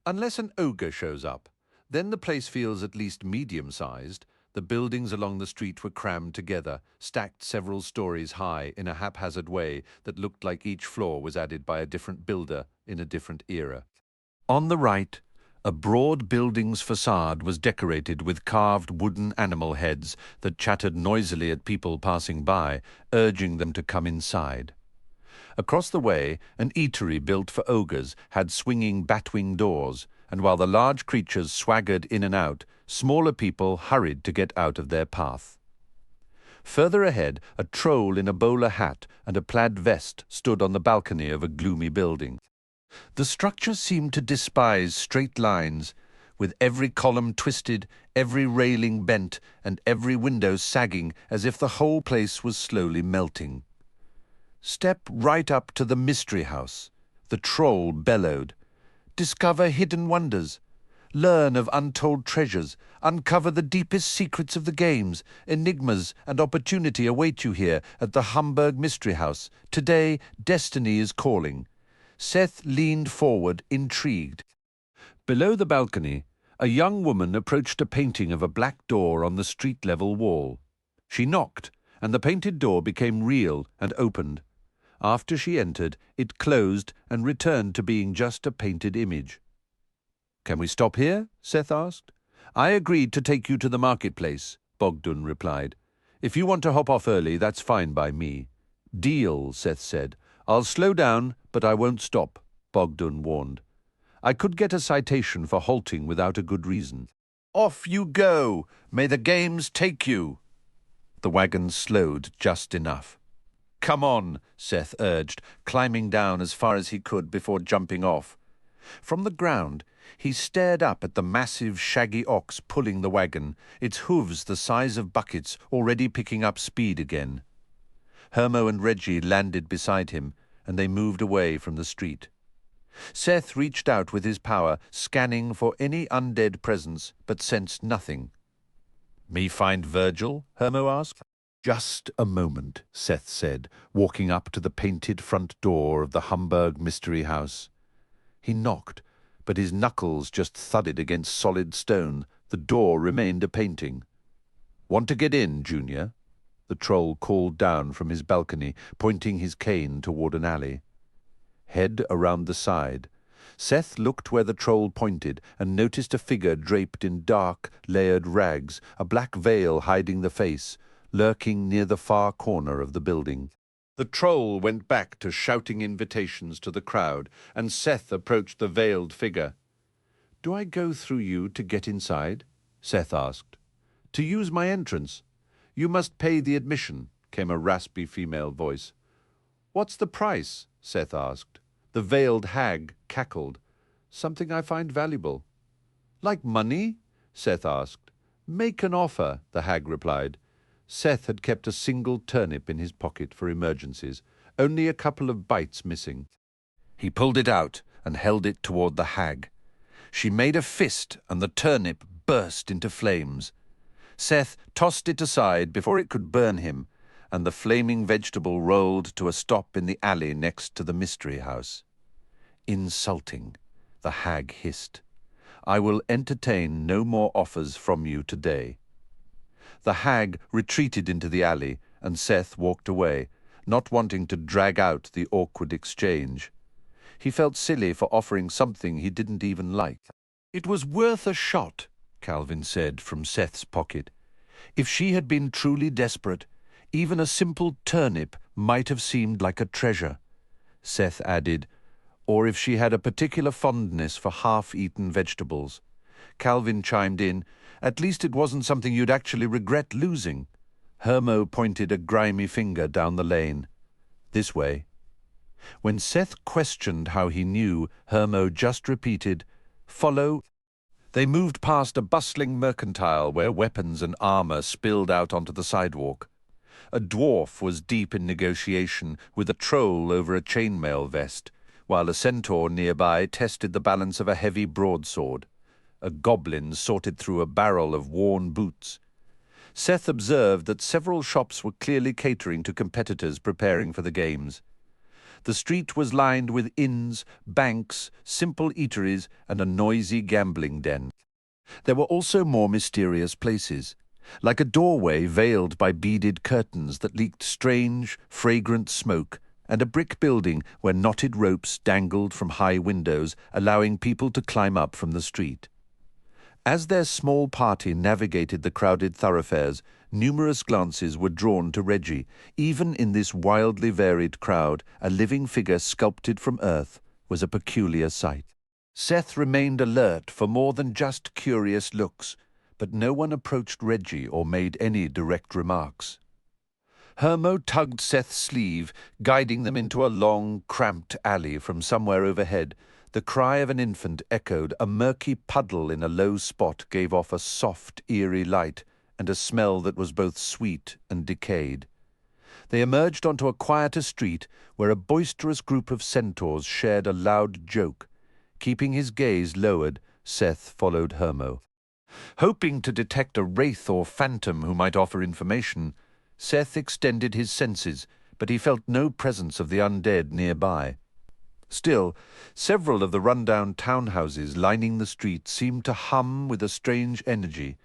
Unless an ogre shows up, then the place feels at least medium-sized. The buildings along the street were crammed together, stacked several stories high in a haphazard way that looked like each floor was added by a different builder in a different era. On the right, a broad building's facade was decorated with carved wooden animal heads that chattered noisily at people passing by, urging them to come inside. Across the way, an eatery built for ogres had swinging batwing doors, and while the large creatures swaggered in and out, smaller people hurried to get out of their path. Further ahead, a troll in a bowler hat and a plaid vest stood on the balcony of a gloomy building. The structure seemed to despise straight lines, with every column twisted, every railing bent, and every window sagging as if the whole place was slowly melting. Step right up to the mystery house, the troll bellowed. Discover hidden wonders. Learn of untold treasures. Uncover the deepest secrets of the games. Enigmas and opportunity await you here at the Hamburg Mystery House. Today, destiny is calling. Seth leaned forward, intrigued. Below the balcony, a young woman approached a painting of a black door on the street-level wall. She knocked, and the painted door became real and opened. After she entered, it closed and returned to being just a painted image. "Can we stop here?" Seth asked. "I agreed to take you to the marketplace," Bogdan replied. "If you want to hop off early, that's fine by me." "Deal," Seth said. "I'll slow down, but I won't stop," Bogdan warned. "I could get a citation for halting without a good reason." "Off you go! May the games take you!" The wagon slowed just enough. "Come on," Seth urged, climbing down as far as he could before jumping off. From the ground, he stared up at the massive, shaggy ox pulling the wagon, its hooves the size of buckets, already picking up speed again. Hermo and Reggie landed beside him, and they moved away from the street. Seth reached out with his power, scanning for any undead presence, but sensed nothing. "Me find Virgil?" Hermo asked. "Just a moment," Seth said, walking up to the painted front door of the Hamburg Mystery House. He knocked, but his knuckles just thudded against solid stone. The door remained a painting. "Want to get in, Junior?" The troll called down from his balcony, pointing his cane toward an alley. Head around the side. Seth looked where the troll pointed and noticed a figure draped in dark, layered rags, a black veil hiding the face, lurking near the far corner of the building. The troll went back to shouting invitations to the crowd, and Seth approached the veiled figure. "Do I go through you to get inside?" Seth asked. "To use my entrance. You must pay the admission," came a raspy female voice. "What's the price?" Seth asked. The veiled hag cackled. "Something I find valuable." "Like money?" Seth asked. "Make an offer," the hag replied. Seth had kept a single turnip in his pocket for emergencies, only a couple of bites missing. He pulled it out and held it toward the hag. She made a fist, and the turnip burst into flames. Seth tossed it aside before it could burn him, and the flaming vegetable rolled to a stop in the alley next to the mystery house. "Insulting," the hag hissed. "I will entertain no more offers from you today." The hag retreated into the alley, and Seth walked away, not wanting to drag out the awkward exchange. He felt silly for offering something he didn't even like. "It was worth a shot," Calvin said from Seth's pocket. If she had been truly desperate, even a simple turnip might have seemed like a treasure. Seth added, "Or if she had a particular fondness for half-eaten vegetables." Calvin chimed in, "At least it wasn't something you'd actually regret losing." Hermo pointed a grimy finger down the lane. "This way." When Seth questioned how he knew, Hermo just repeated, "Follow." They moved past a bustling mercantile where weapons and armor spilled out onto the sidewalk. A dwarf was deep in negotiation with a troll over a chainmail vest, while a centaur nearby tested the balance of a heavy broadsword. A goblin sorted through a barrel of worn boots. Seth observed that several shops were clearly catering to competitors preparing for the games. The street was lined with inns, banks, simple eateries, and a noisy gambling den. There were also more mysterious places, like a doorway veiled by beaded curtains that leaked strange, fragrant smoke, and a brick building where knotted ropes dangled from high windows, allowing people to climb up from the street. As their small party navigated the crowded thoroughfares, numerous glances were drawn to Reggie. Even in this wildly varied crowd, a living figure sculpted from earth was a peculiar sight. Seth remained alert for more than just curious looks, but no one approached Reggie or made any direct remarks. Hermo tugged Seth's sleeve, guiding them into a long, cramped alley from somewhere overhead. The cry of an infant echoed. A murky puddle in a low spot gave off a soft, eerie light and a smell that was both sweet and decayed. They emerged onto a quieter street where a boisterous group of centaurs shared a loud joke. Keeping his gaze lowered, Seth followed Hermo. Hoping to detect a wraith or phantom who might offer information, Seth extended his senses, but he felt no presence of the undead nearby. Still, several of the rundown townhouses lining the street seemed to hum with a strange energy,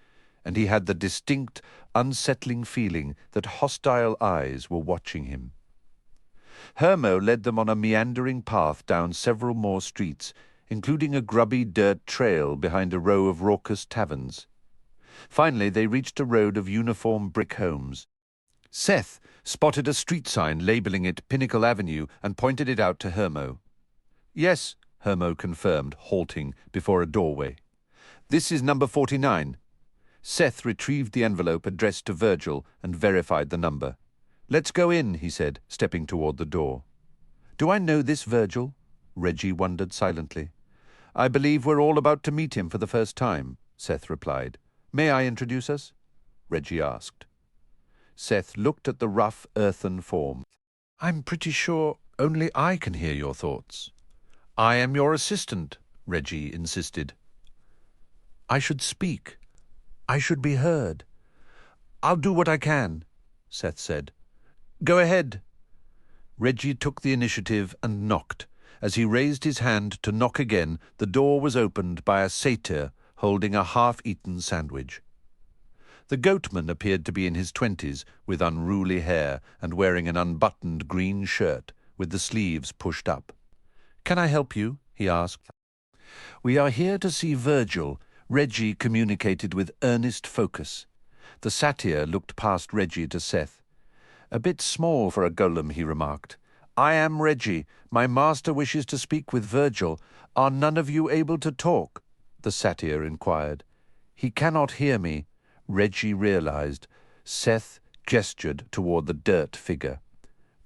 and he had the distinct, unsettling feeling that hostile eyes were watching him. Hermo led them on a meandering path down several more streets, including a grubby dirt trail behind a row of raucous taverns. Finally, they reached a road of uniform brick homes. Seth spotted a street sign labeling it Pinnacle Avenue and pointed it out to Hermo. "Yes," Hermo confirmed, halting before a doorway. "This is number 49. Seth retrieved the envelope addressed to Virgil and verified the number. "Let's go in," he said, stepping toward the door. "Do I know this Virgil?" Reggie wondered silently. "I believe we're all about to meet him for the first time," Seth replied. "May I introduce us?" Reggie asked. Seth looked at the rough earthen form. "I'm pretty sure only I can hear your thoughts." "I am your assistant," Reggie insisted. "I should speak. I should be heard." "I'll do what I can," Seth said. "Go ahead." Reggie took the initiative and knocked. As he raised his hand to knock again, the door was opened by a satyr holding a half-eaten sandwich. The goatman appeared to be in his 20s, with unruly hair and wearing an unbuttoned green shirt with the sleeves pushed up. "Can I help you?" he asked. "We are here to see Virgil," Reggie communicated with earnest focus. The satyr looked past Reggie to Seth. "A bit small for a golem," he remarked. "I am Reggie. My master wishes to speak with Virgil. Are none of you able to talk?" the satyr inquired. "He cannot hear me," Reggie realized. Seth gestured toward the dirt figure.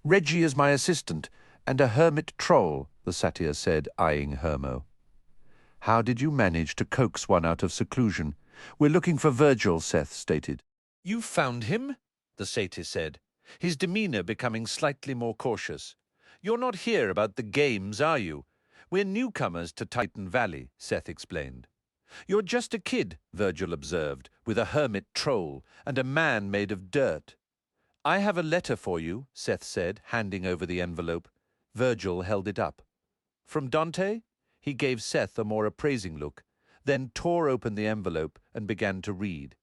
"Reggie is my assistant, and a hermit troll," the satyr said, eyeing Hermo. "How did you manage to coax one out of seclusion?" "We're looking for Virgil," Seth stated. "You found him?" the satyr said, his demeanor becoming slightly more cautious. "You're not here about the games, are you? We're newcomers to Titan Valley," Seth explained. "You're just a kid," Virgil observed, "with a hermit troll and a man made of dirt." "I have a letter for you," Seth said, handing over the envelope. Virgil held it up. "From Dante?" He gave Seth a more appraising look, then tore open the envelope and began to read.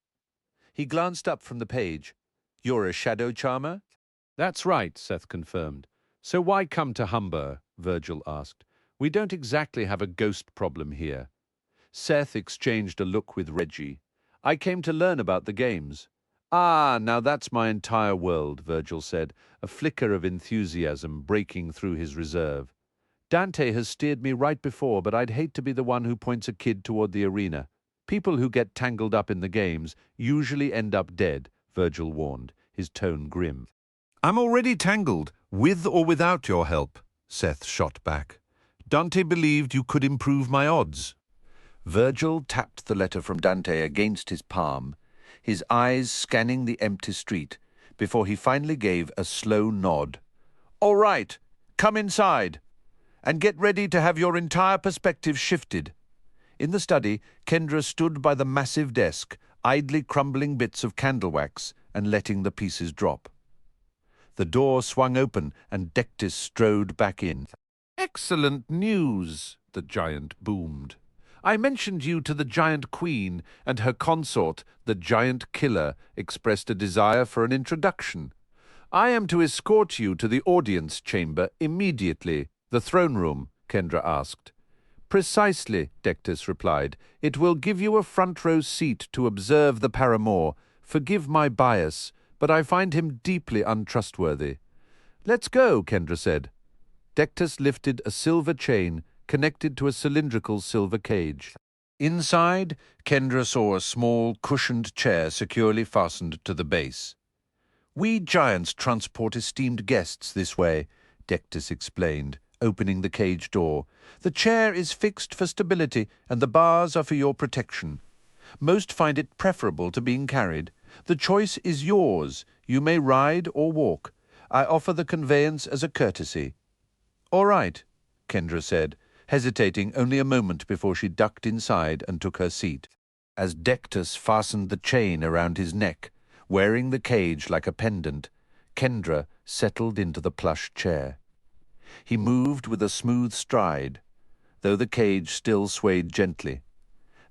He glanced up from the page. "You're a shadow charmer?" "That's right," Seth confirmed. "So why come to Humber?" Virgil asked. "We don't exactly have a ghost problem here." Seth exchanged a look with Reggie. "I came to learn about the games." "Ah, now that's my entire world," Virgil said, a flicker of enthusiasm breaking through his reserve. "Dante has steered me right before, but I'd hate to be the one who points a kid toward the arena. People who get tangled up in the games usually end up dead," Virgil warned, his tone grim. "I'm already tangled, with or without your help," Seth shot back. "Dante believed you could improve my odds." Virgil tapped the letter from Dante against his palm, his eyes scanning the empty street, before he finally gave a slow nod. "All right, come inside, and get ready to have your entire perspective shifted." In the study, Kendra stood by the massive desk, idly crumbling bits of candle wax and letting the pieces drop. The door swung open and Dectus strode back in. "Excellent news," the giant boomed. "I mentioned you to the giant queen, and her consort, the giant killer, expressed a desire for an introduction. I am to escort you to the audience chamber immediately." "The throne room?" Kendra asked. "Precisely," Dectus replied. "It will give you a front-row seat to observe the paramour. Forgive my bias, but I find him deeply untrustworthy." "Let's go," Kendra said. Dectus lifted a silver chain connected to a cylindrical silver cage. Inside, Kendra saw a small, cushioned chair securely fastened to the base. "We giants transport esteemed guests this way," Dectus explained, opening the cage door. "The chair is fixed for stability, and the bars are for your protection. Most find it preferable to being carried. The choice is yours. You may ride or walk. I offer the conveyance as a courtesy." "All right," Kendra said, hesitating only a moment before she ducked inside and took her seat. As Dectus fastened the chain around his neck, wearing the cage like a pendant, Kendra settled into the plush chair. He moved with a smooth stride, though the cage still swayed gently.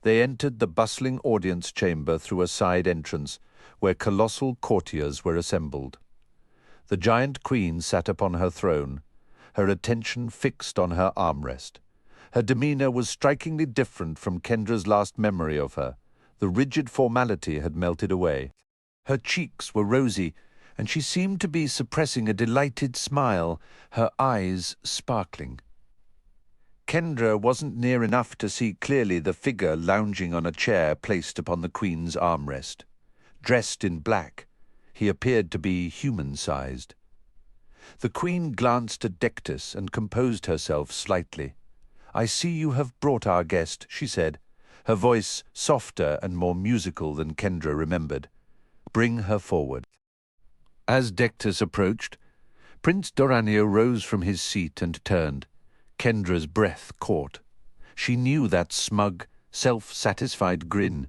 They entered the bustling audience chamber through a side entrance, where colossal courtiers were assembled. The giant queen sat upon her throne, her attention fixed on her armrest. Her demeanor was strikingly different from Kendra's last memory of her. The rigid formality had melted away. Her cheeks were rosy, and she seemed to be suppressing a delighted smile, her eyes sparkling. Kendra wasn't near enough to see clearly the figure lounging on a chair placed upon the queen's armrest. Dressed in black, he appeared to be human-sized. The queen glanced at Dectus and composed herself slightly. "I see you have brought our guest," she said, her voice softer and more musical than Kendra remembered. "Bring her forward." As Dectus approached, Prince Doranio rose from his seat and turned. Kendra's breath caught. She knew that smug, self-satisfied grin.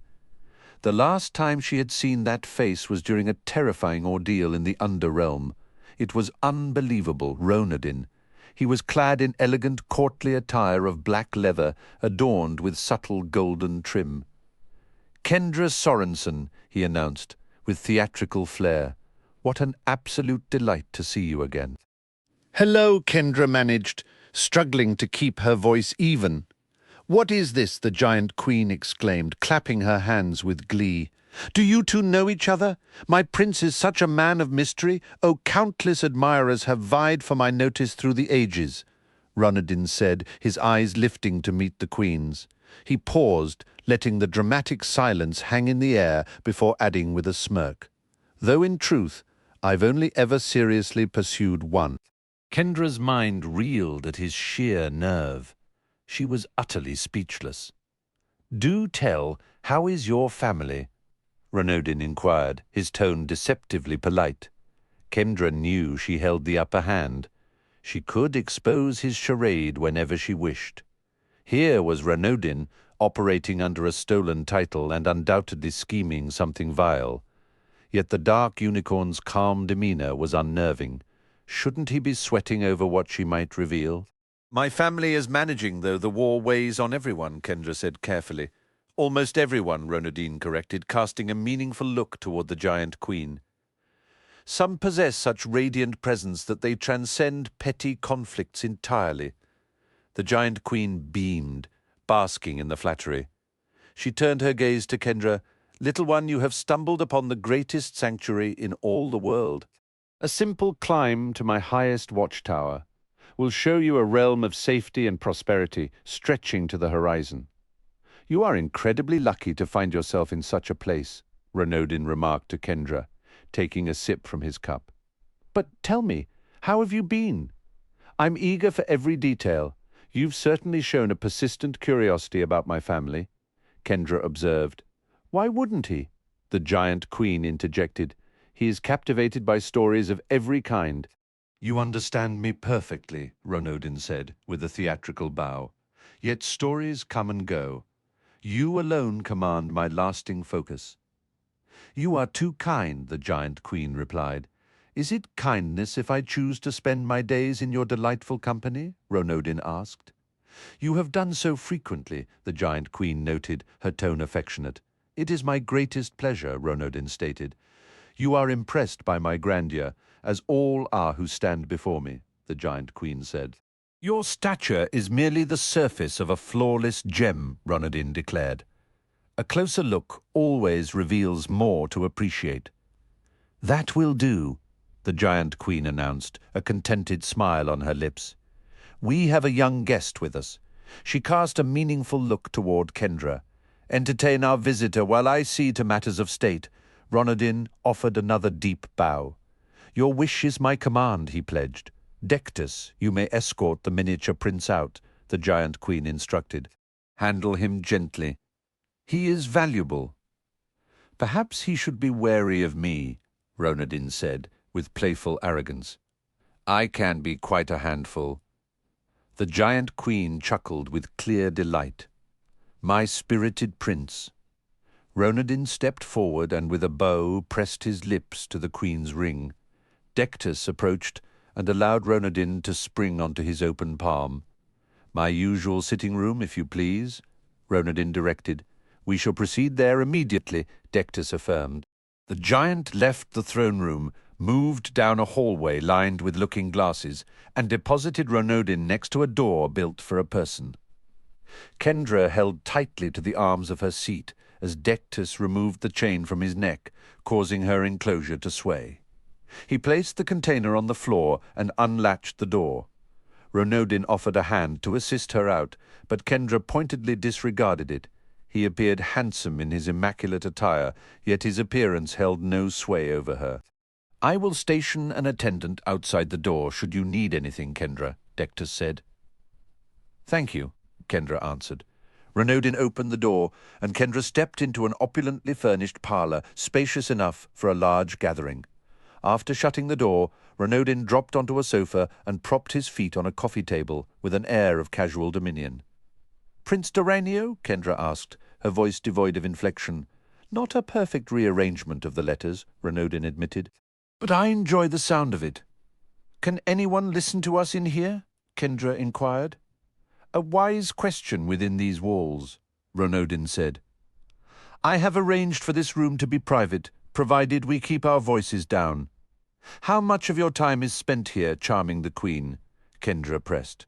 The last time she had seen that face was during a terrifying ordeal in the Underrealm. It was unbelievable, Ronodin. He was clad in elegant courtly attire of black leather, adorned with subtle golden trim. "Kendra Sorensen," he announced, with theatrical flair. "What an absolute delight to see you again." "Hello," Kendra managed, struggling to keep her voice even. "What is this?" the giant queen exclaimed, clapping her hands with glee. "Do you two know each other? My prince is such a man of mystery. Oh, countless admirers have vied for my notice through the ages," Ronodin said, his eyes lifting to meet the queen's. He paused, letting the dramatic silence hang in the air before adding with a smirk, "Though in truth, I've only ever seriously pursued one." Kendra's mind reeled at his sheer nerve. She was utterly speechless. "Do tell, how is your family?" Ronodin inquired, his tone deceptively polite. Kendra knew she held the upper hand. She could expose his charade whenever she wished. Here was Ronodin, operating under a stolen title and undoubtedly scheming something vile. Yet the dark unicorn's calm demeanor was unnerving. Shouldn't he be sweating over what she might reveal? "My family is managing, though the war weighs on everyone," Kendra said carefully. "Almost everyone," Ronodin corrected, casting a meaningful look toward the giant queen. "Some possess such radiant presence that they transcend petty conflicts entirely." The giant queen beamed, basking in the flattery. She turned her gaze to Kendra. "Little one, you have stumbled upon the greatest sanctuary in all the world. A simple climb to my highest watchtower will show you a realm of safety and prosperity stretching to the horizon. You are incredibly lucky to find yourself in such a place," Ronodin remarked to Kendra, taking a sip from his cup. "But tell me, how have you been? I'm eager for every detail. You've certainly shown a persistent curiosity about my family," Kendra observed. "Why wouldn't he?" the giant queen interjected. "He is captivated by stories of every kind." "You understand me perfectly," Ronodin said, with a theatrical bow. "Yet stories come and go. You alone command my lasting focus." "You are too kind," the giant queen replied. "Is it kindness if I choose to spend my days in your delightful company?" Ronodin asked. "You have done so frequently," the giant queen noted, her tone affectionate. "It is my greatest pleasure," Ronodin stated. "You are impressed by my grandeur, as all are who stand before me," the giant queen said. "Your stature is merely the surface of a flawless gem," Ronodin declared. "A closer look always reveals more to appreciate." "That will do," the giant queen announced, a contented smile on her lips. "We have a young guest with us." She cast a meaningful look toward Kendra. "Entertain our visitor while I see to matters of state." Ronodin offered another deep bow. "Your wish is my command," he pledged. "Dectus, you may escort the miniature prince out," the giant queen instructed. "Handle him gently. He is valuable." "Perhaps he should be wary of me," Ronodin said, with playful arrogance. "I can be quite a handful." The giant queen chuckled with clear delight. "My spirited prince." Ronodin stepped forward and with a bow pressed his lips to the queen's ring. Dectus approached and allowed Ronodin to spring onto his open palm. "My usual sitting room, if you please," Ronodin directed. "We shall proceed there immediately," Dectus affirmed. The giant left the throne room, moved down a hallway lined with looking glasses, and deposited Ronodin next to a door built for a person. Kendra held tightly to the arms of her seat as Dectus removed the chain from his neck, causing her enclosure to sway. He placed the container on the floor and unlatched the door. Ronodin offered a hand to assist her out, but Kendra pointedly disregarded it. He appeared handsome in his immaculate attire, yet his appearance held no sway over her. "I will station an attendant outside the door should you need anything, Kendra," Dectus said. "Thank you," Kendra answered. Ronodin opened the door, and Kendra stepped into an opulently furnished parlor, spacious enough for a large gathering. After shutting the door, Renaudin dropped onto a sofa and propped his feet on a coffee table with an air of casual dominion. "Prince Doranio?" Kendra asked, her voice devoid of inflection. "Not a perfect rearrangement of the letters," Renaudin admitted, "but I enjoy the sound of it." "Can anyone listen to us in here?" Kendra inquired. "A wise question within these walls," Renaudin said. "I have arranged for this room to be private, provided we keep our voices down. How much of your time is spent here charming the Queen?" Kendra pressed.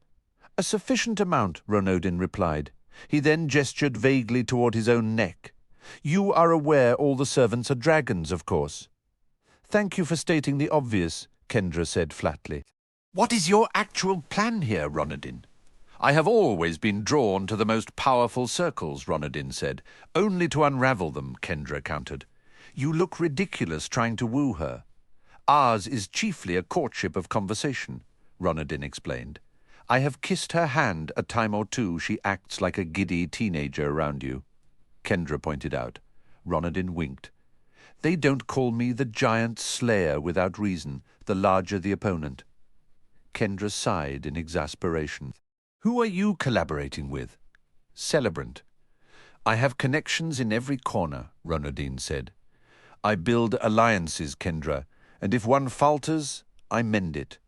"A sufficient amount," Renaudin replied. He then gestured vaguely toward his own neck. "You are aware all the servants are dragons, of course." "Thank you for stating the obvious," Kendra said flatly. "What is your actual plan here, Renaudin?" "I have always been drawn to the most powerful circles," Renaudin said. "Only to unravel them," Kendra countered. "You look ridiculous trying to woo her." "Ours is chiefly a courtship of conversation," Renaudin explained. "I have kissed her hand a time or two. She acts like a giddy teenager around you," Kendra pointed out. Renaudin winked. "They don't call me the giant slayer without reason, the larger the opponent." Kendra sighed in exasperation. "Who are you collaborating with?" "Celebrant." "I have connections in every corner," Renaudin said. "I build alliances, Kendra, and if one falters, I mend it."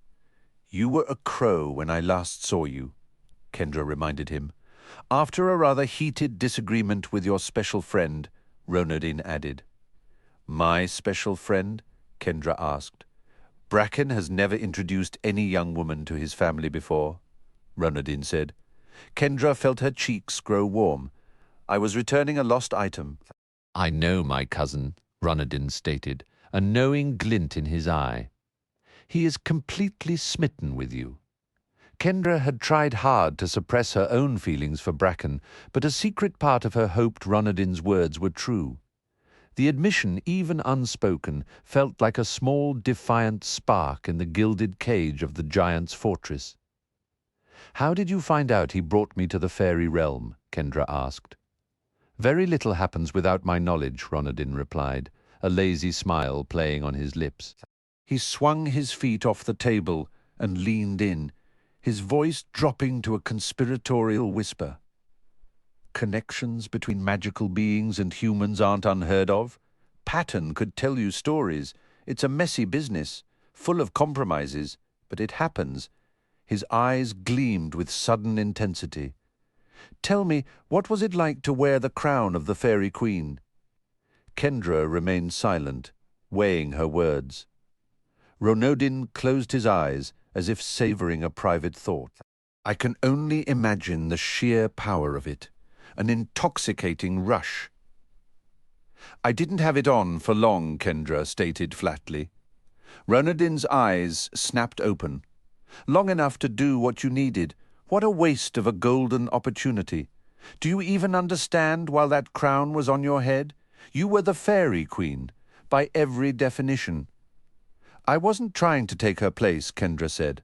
"You were a crow when I last saw you," Kendra reminded him. "After a rather heated disagreement with your special friend," Renaudin added. "My special friend?" Kendra asked. "Bracken has never introduced any young woman to his family before," Renaudin said. Kendra felt her cheeks grow warm. "I was returning a lost item." "I know my cousin," Renaudin stated, a knowing glint in his eye. "He is completely smitten with you." Kendra had tried hard to suppress her own feelings for Bracken, but a secret part of her hoped Renaudin's words were true. The admission, even unspoken, felt like a small defiant spark in the gilded cage of the giant's fortress. "How did you find out he brought me to the fairy realm?" Kendra asked. "Very little happens without my knowledge," Renaudin replied, a lazy smile playing on his lips. He swung his feet off the table and leaned in, his voice dropping to a conspiratorial whisper. "Connections between magical beings and humans aren't unheard of. Patton could tell you stories. It's a messy business, full of compromises, but it happens." His eyes gleamed with sudden intensity. "Tell me, what was it like to wear the crown of the Fairy Queen?" Kendra remained silent, weighing her words. Renaudin closed his eyes as if savoring a private thought. "I can only imagine the sheer power of it, an intoxicating rush." "I didn't have it on for long," Kendra stated flatly. Renaudin's eyes snapped open. "Long enough to do what you needed. What a waste of a golden opportunity. Do you even understand while that crown was on your head? You were the Fairy Queen, by every definition." "I wasn't trying to take her place," Kendra said.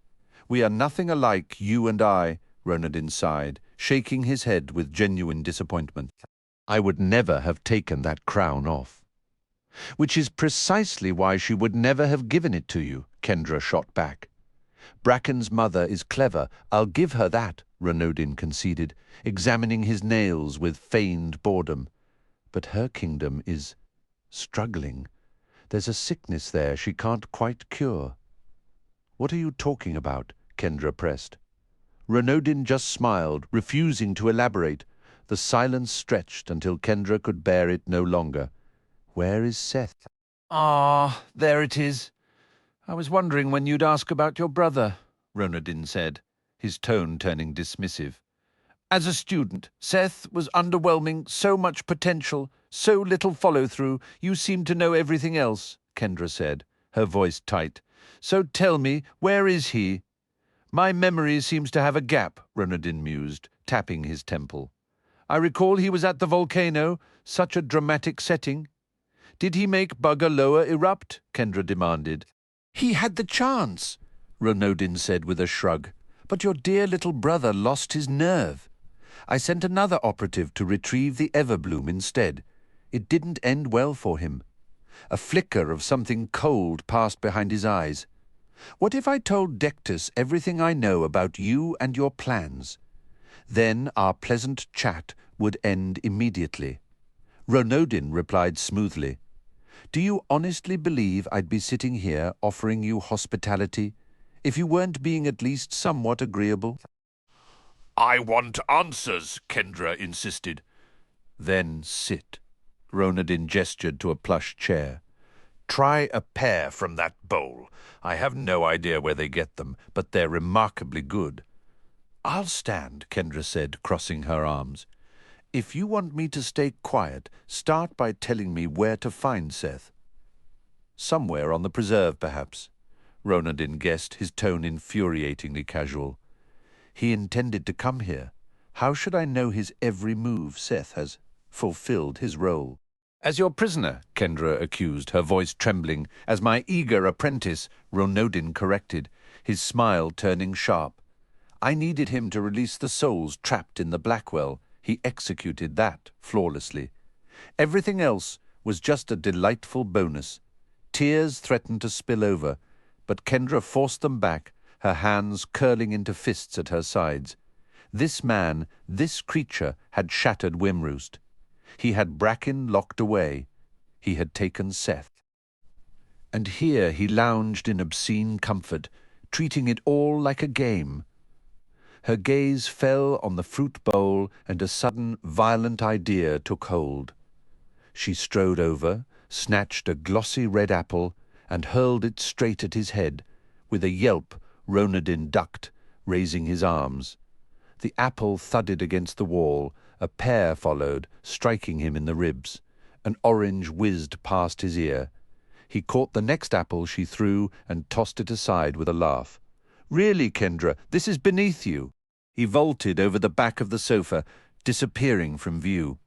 "We are nothing alike, you and I," Renaudin sighed, shaking his head with genuine disappointment. "I would never have taken that crown off." "Which is precisely why she would never have given it to you," Kendra shot back. "Bracken's mother is clever, I'll give her that," Renaudin conceded, examining his nails with feigned boredom. "But her kingdom is struggling. There's a sickness there she can't quite cure." "What are you talking about?" Kendra pressed. Renaudin just smiled, refusing to elaborate. The silence stretched until Kendra could bear it no longer. "Where is Seth?" "Ah, there it is. I was wondering when you'd ask about your brother," Renaudin said, his tone turning dismissive. "As a student, Seth was underwhelming, so much potential, so little follow-through. You seem to know everything else," Kendra said, her voice tight. "So tell me, where is he?" "My memory seems to have a gap," Renaudin mused, tapping his temple. "I recall he was at the volcano, such a dramatic setting." "Did he make Buggerloa erupt?" Kendra demanded. "He had the chance," Renaudin said with a shrug. "But your dear little brother lost his nerve. I sent another operative to retrieve the Everbloom instead. It didn't end well for him. A flicker of something cold passed behind his eyes. What if I told Dectus everything I know about you and your plans? Then our pleasant chat would end immediately. Ronodin replied smoothly, "Do you honestly believe I'd be sitting here offering you hospitality if you weren't being at least somewhat agreeable?" "I want answers," Kendra insisted. "Then sit." Ronodin gestured to a plush chair. "Try a pear from that bowl. I have no idea where they get them, but they're remarkably good." "I'll stand," Kendra said, crossing her arms. "If you want me to stay quiet, start by telling me where to find Seth." "Somewhere on the preserve, perhaps," Ronodin guessed, his tone infuriatingly casual. "He intended to come here. How should I know his every move? Seth has fulfilled his role." "As your prisoner," Kendra accused, her voice trembling. "As my eager apprentice," Ronodin corrected, his smile turning sharp. "I needed him to release the souls trapped in the Blackwell. He executed that flawlessly. Everything else was just a delightful bonus." Tears threatened to spill over, but Kendra forced them back, her hands curling into fists at her sides. This man, this creature, had shattered Wimroost. He had Bracken locked away. He had taken Seth. And here he lounged in obscene comfort, treating it all like a game. Her gaze fell on the fruit bowl, and a sudden, violent idea took hold. She strode over, snatched a glossy red apple, and hurled it straight at his head. With a yelp, Ronodin ducked, raising his arms. The apple thudded against the wall. A pear followed, striking him in the ribs. An orange whizzed past his ear. He caught the next apple she threw and tossed it aside with a laugh. "Really, Kendra, this is beneath you." He vaulted over the back of the sofa, disappearing from view.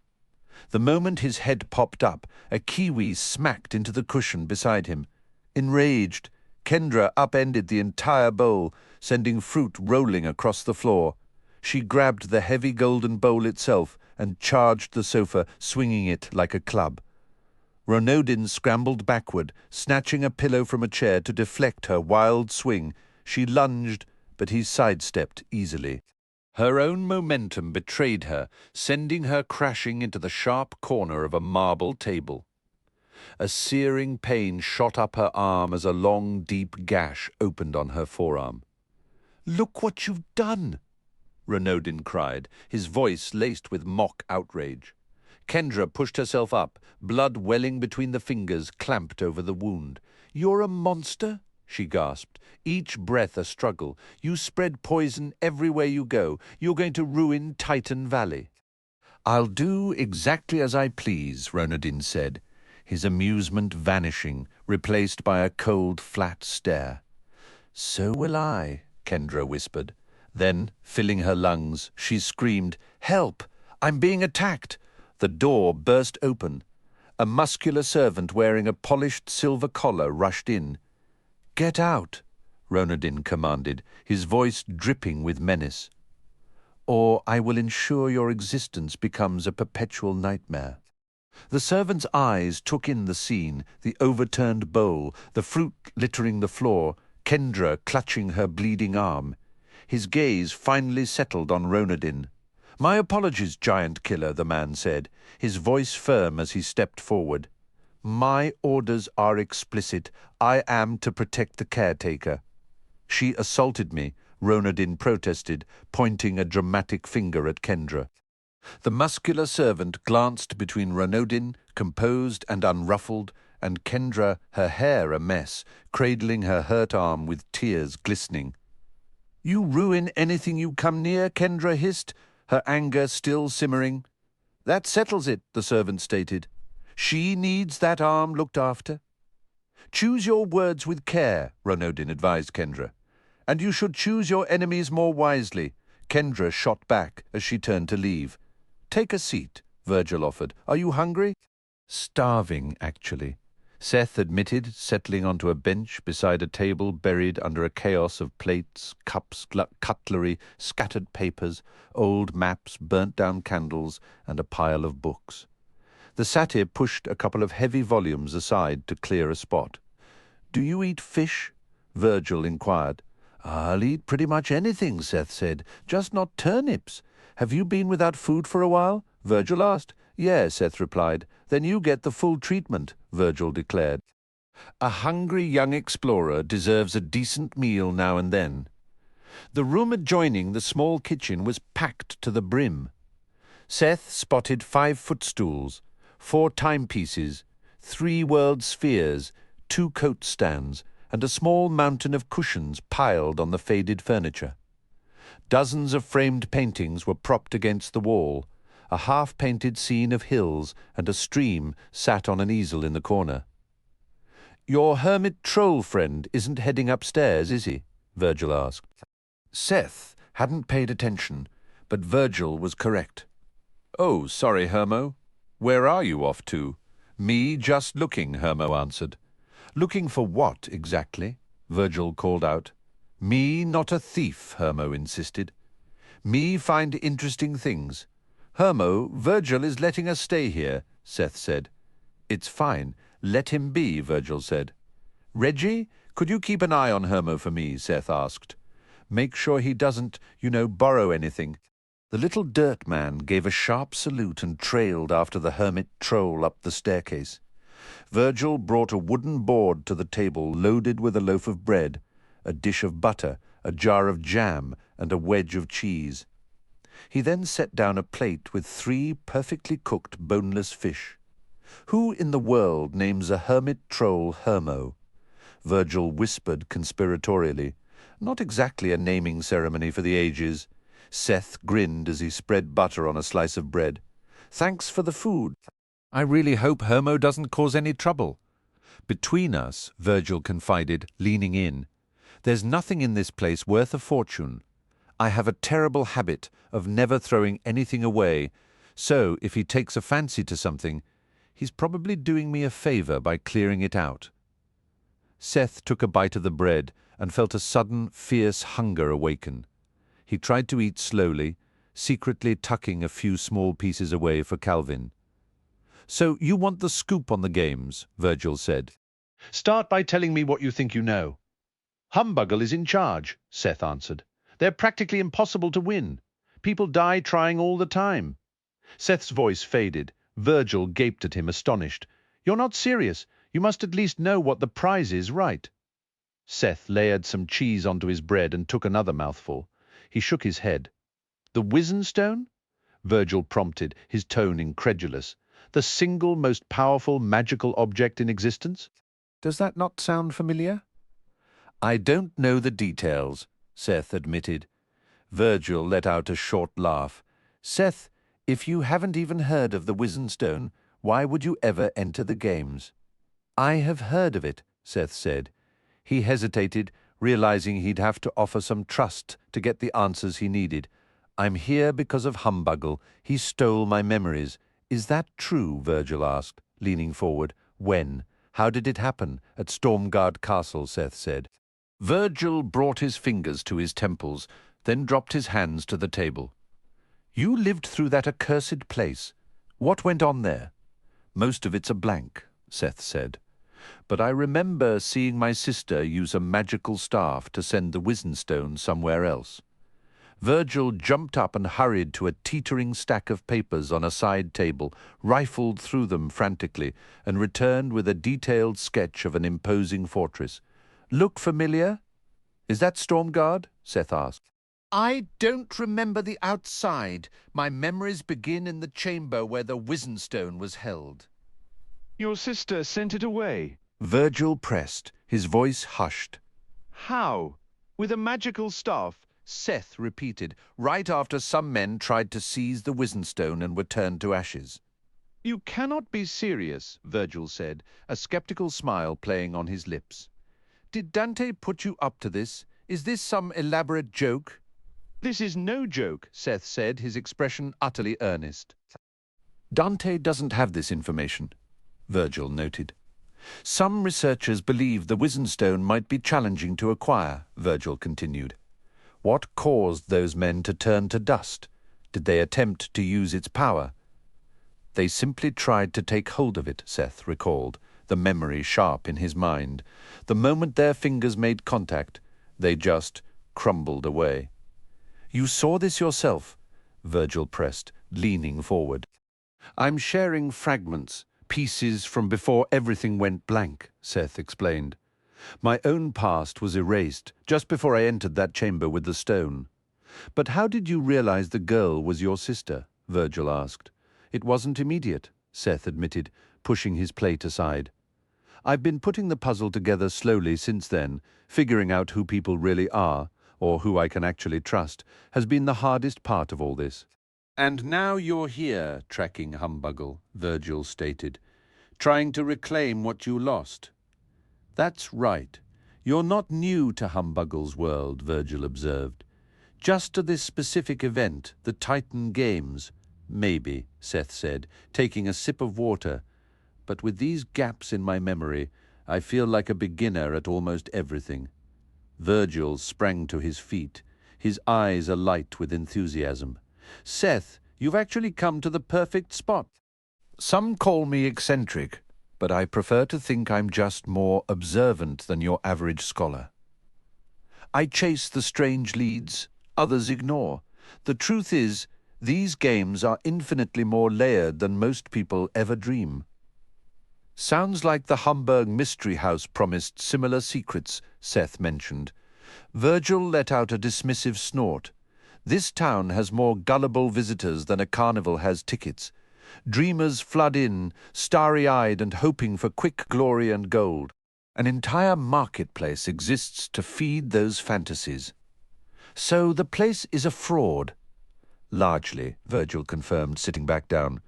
The moment his head popped up, a kiwi smacked into the cushion beside him. Enraged, Kendra upended the entire bowl, sending fruit rolling across the floor. She grabbed the heavy golden bowl itself and charged the sofa, swinging it like a club. Ronodin scrambled backward, snatching a pillow from a chair to deflect her wild swing. She lunged, but he sidestepped easily. Her own momentum betrayed her, sending her crashing into the sharp corner of a marble table. A searing pain shot up her arm as a long, deep gash opened on her forearm. "Look what you've done!" Ronodin cried, his voice laced with mock outrage. Kendra pushed herself up, blood welling between the fingers clamped over the wound. "You're a monster?" she gasped, each breath a struggle. "You spread poison everywhere you go. You're going to ruin Titan Valley." "I'll do exactly as I please," Ronodin said, his amusement vanishing, replaced by a cold, flat stare. "So will I," Kendra whispered. Then, filling her lungs, she screamed, "Help! I'm being attacked!" The door burst open. A muscular servant wearing a polished silver collar rushed in. "Get out," Ronodin commanded, his voice dripping with menace. "Or I will ensure your existence becomes a perpetual nightmare." The servant's eyes took in the scene, the overturned bowl, the fruit littering the floor, Kendra clutching her bleeding arm. His gaze finally settled on Ronodin. "My apologies, giant killer," the man said, his voice firm as he stepped forward. "My orders are explicit. I am to protect the caretaker." "She assaulted me," Ronodin protested, pointing a dramatic finger at Kendra. The muscular servant glanced between Ronodin, composed and unruffled, and Kendra, her hair a mess, cradling her hurt arm with tears glistening. "You ruin anything you come near," Kendra hissed, her anger still simmering. "That settles it," the servant stated. "She needs that arm looked after." "Choose your words with care," Ronodin advised Kendra. "And you should choose your enemies more wisely," Kendra shot back as she turned to leave. "Take a seat," Virgil offered. "Are you hungry?" "Starving, actually," Seth admitted, settling onto a bench beside a table buried under a chaos of plates, cups, cutlery, scattered papers, old maps, burnt-down candles, and a pile of books. The satyr pushed a couple of heavy volumes aside to clear a spot. "Do you eat fish?" Virgil inquired. "I'll eat pretty much anything," Seth said, "just not turnips. Have you been without food for a while?" Virgil asked. "Yeah," Seth replied. "Then you get the full treatment," Virgil declared. A hungry young explorer deserves a decent meal now and then. The room adjoining the small kitchen was packed to the brim. Seth spotted 5 footstools, 4 timepieces, 3 world spheres, 2 coat stands, and a small mountain of cushions piled on the faded furniture. Dozens of framed paintings were propped against the wall. A half-painted scene of hills and a stream sat on an easel in the corner. "Your hermit troll friend isn't heading upstairs, is he?" Virgil asked. Seth hadn't paid attention, but Virgil was correct. "Oh, sorry, Hermo. Where are you off to?" "Me just looking," Hermo answered. "Looking for what, exactly?" Virgil called out. "Me not a thief," Hermo insisted. "Me find interesting things." "Hermo, Virgil is letting us stay here," Seth said. "It's fine. Let him be," Virgil said. "Reggie, could you keep an eye on Hermo for me?" Seth asked. "Make sure he doesn't, borrow anything." The little dirt man gave a sharp salute and trailed after the hermit troll up the staircase. Virgil brought a wooden board to the table loaded with a loaf of bread, a dish of butter, a jar of jam, and a wedge of cheese. He then set down a plate with 3 perfectly cooked boneless fish. Who in the world names a hermit troll Hermo? Virgil whispered conspiratorially. Not exactly a naming ceremony for the ages. Seth grinned as he spread butter on a slice of bread. "Thanks for the food. I really hope Hermo doesn't cause any trouble." "Between us," Virgil confided, leaning in, "there's nothing in this place worth a fortune. I have a terrible habit of never throwing anything away, so if he takes a fancy to something, he's probably doing me a favor by clearing it out." Seth took a bite of the bread and felt a sudden, fierce hunger awaken. He tried to eat slowly, secretly tucking a few small pieces away for Calvin. "So you want the scoop on the games," Virgil said. "Start by telling me what you think you know." "Humbuggle is in charge," Seth answered. "They're practically impossible to win. People die trying all the time." Seth's voice faded. Virgil gaped at him, astonished. "You're not serious. You must at least know what the prize is, right?" Seth layered some cheese onto his bread and took another mouthful. He shook his head. "The Wizen Stone?" Virgil prompted, his tone incredulous. "The single most powerful magical object in existence?" "Does that not sound familiar?" "I don't know the details," Seth admitted. Virgil let out a short laugh. "Seth, if you haven't even heard of the Wizen Stone, why would you ever enter the games?" "I have heard of it," Seth said. He hesitated, realizing he'd have to offer some trust to get the answers he needed. "I'm here because of Humbuggle. He stole my memories." "Is that true?" Virgil asked, leaning forward. "When? How did it happen?" "At Stormguard Castle," Seth said. Virgil brought his fingers to his temples, then dropped his hands to the table. "You lived through that accursed place. What went on there?" "Most of it's a blank," Seth said. "But I remember seeing my sister use a magical staff to send the Wizen Stone somewhere else." Virgil jumped up and hurried to a teetering stack of papers on a side table, rifled through them frantically, and returned with a detailed sketch of an imposing fortress. "Look familiar?" "Is that Stormguard?" Seth asked. "I don't remember the outside. My memories begin in the chamber where the Wizen Stone was held." "Your sister sent it away?" Virgil pressed, his voice hushed. "How? With a magical staff?" Seth repeated, "right after some men tried to seize the Wizen Stone and were turned to ashes." "You cannot be serious," Virgil said, a skeptical smile playing on his lips. "Did Dante put you up to this? Is this some elaborate joke?" "This is no joke," Seth said, his expression utterly earnest. "Dante doesn't have this information," Virgil noted. "Some researchers believe the Wizen Stone might be challenging to acquire," Virgil continued. "What caused those men to turn to dust? Did they attempt to use its power?" They simply tried to take hold of it, Seth recalled, the memory sharp in his mind. The moment their fingers made contact, they just crumbled away. You saw this yourself, Virgil pressed, leaning forward. I'm sharing fragments, pieces from before everything went blank, Seth explained. My own past was erased just before I entered that chamber with the stone. But how did you realize the girl was your sister? Virgil asked. It wasn't immediate, Seth admitted, pushing his plate aside. I've been putting the puzzle together slowly since then. Figuring out who people really are, or who I can actually trust, has been the hardest part of all this. And now you're here, tracking Humbuggle, Virgil stated, trying to reclaim what you lost. That's right. You're not new to Humbuggle's world, Virgil observed. Just to this specific event, the Titan Games. Maybe, Seth said, taking a sip of water. But with these gaps in my memory, I feel like a beginner at almost everything. Virgil sprang to his feet, his eyes alight with enthusiasm. Seth, you've actually come to the perfect spot. Some call me eccentric, but I prefer to think I'm just more observant than your average scholar. I chase the strange leads others ignore. The truth is, these games are infinitely more layered than most people ever dream. Sounds like the Hamburg Mystery House promised similar secrets, Seth mentioned. Virgil let out a dismissive snort. This town has more gullible visitors than a carnival has tickets. Dreamers flood in, starry-eyed and hoping for quick glory and gold. An entire marketplace exists to feed those fantasies. So the place is a fraud. Largely, Virgil confirmed, sitting back down.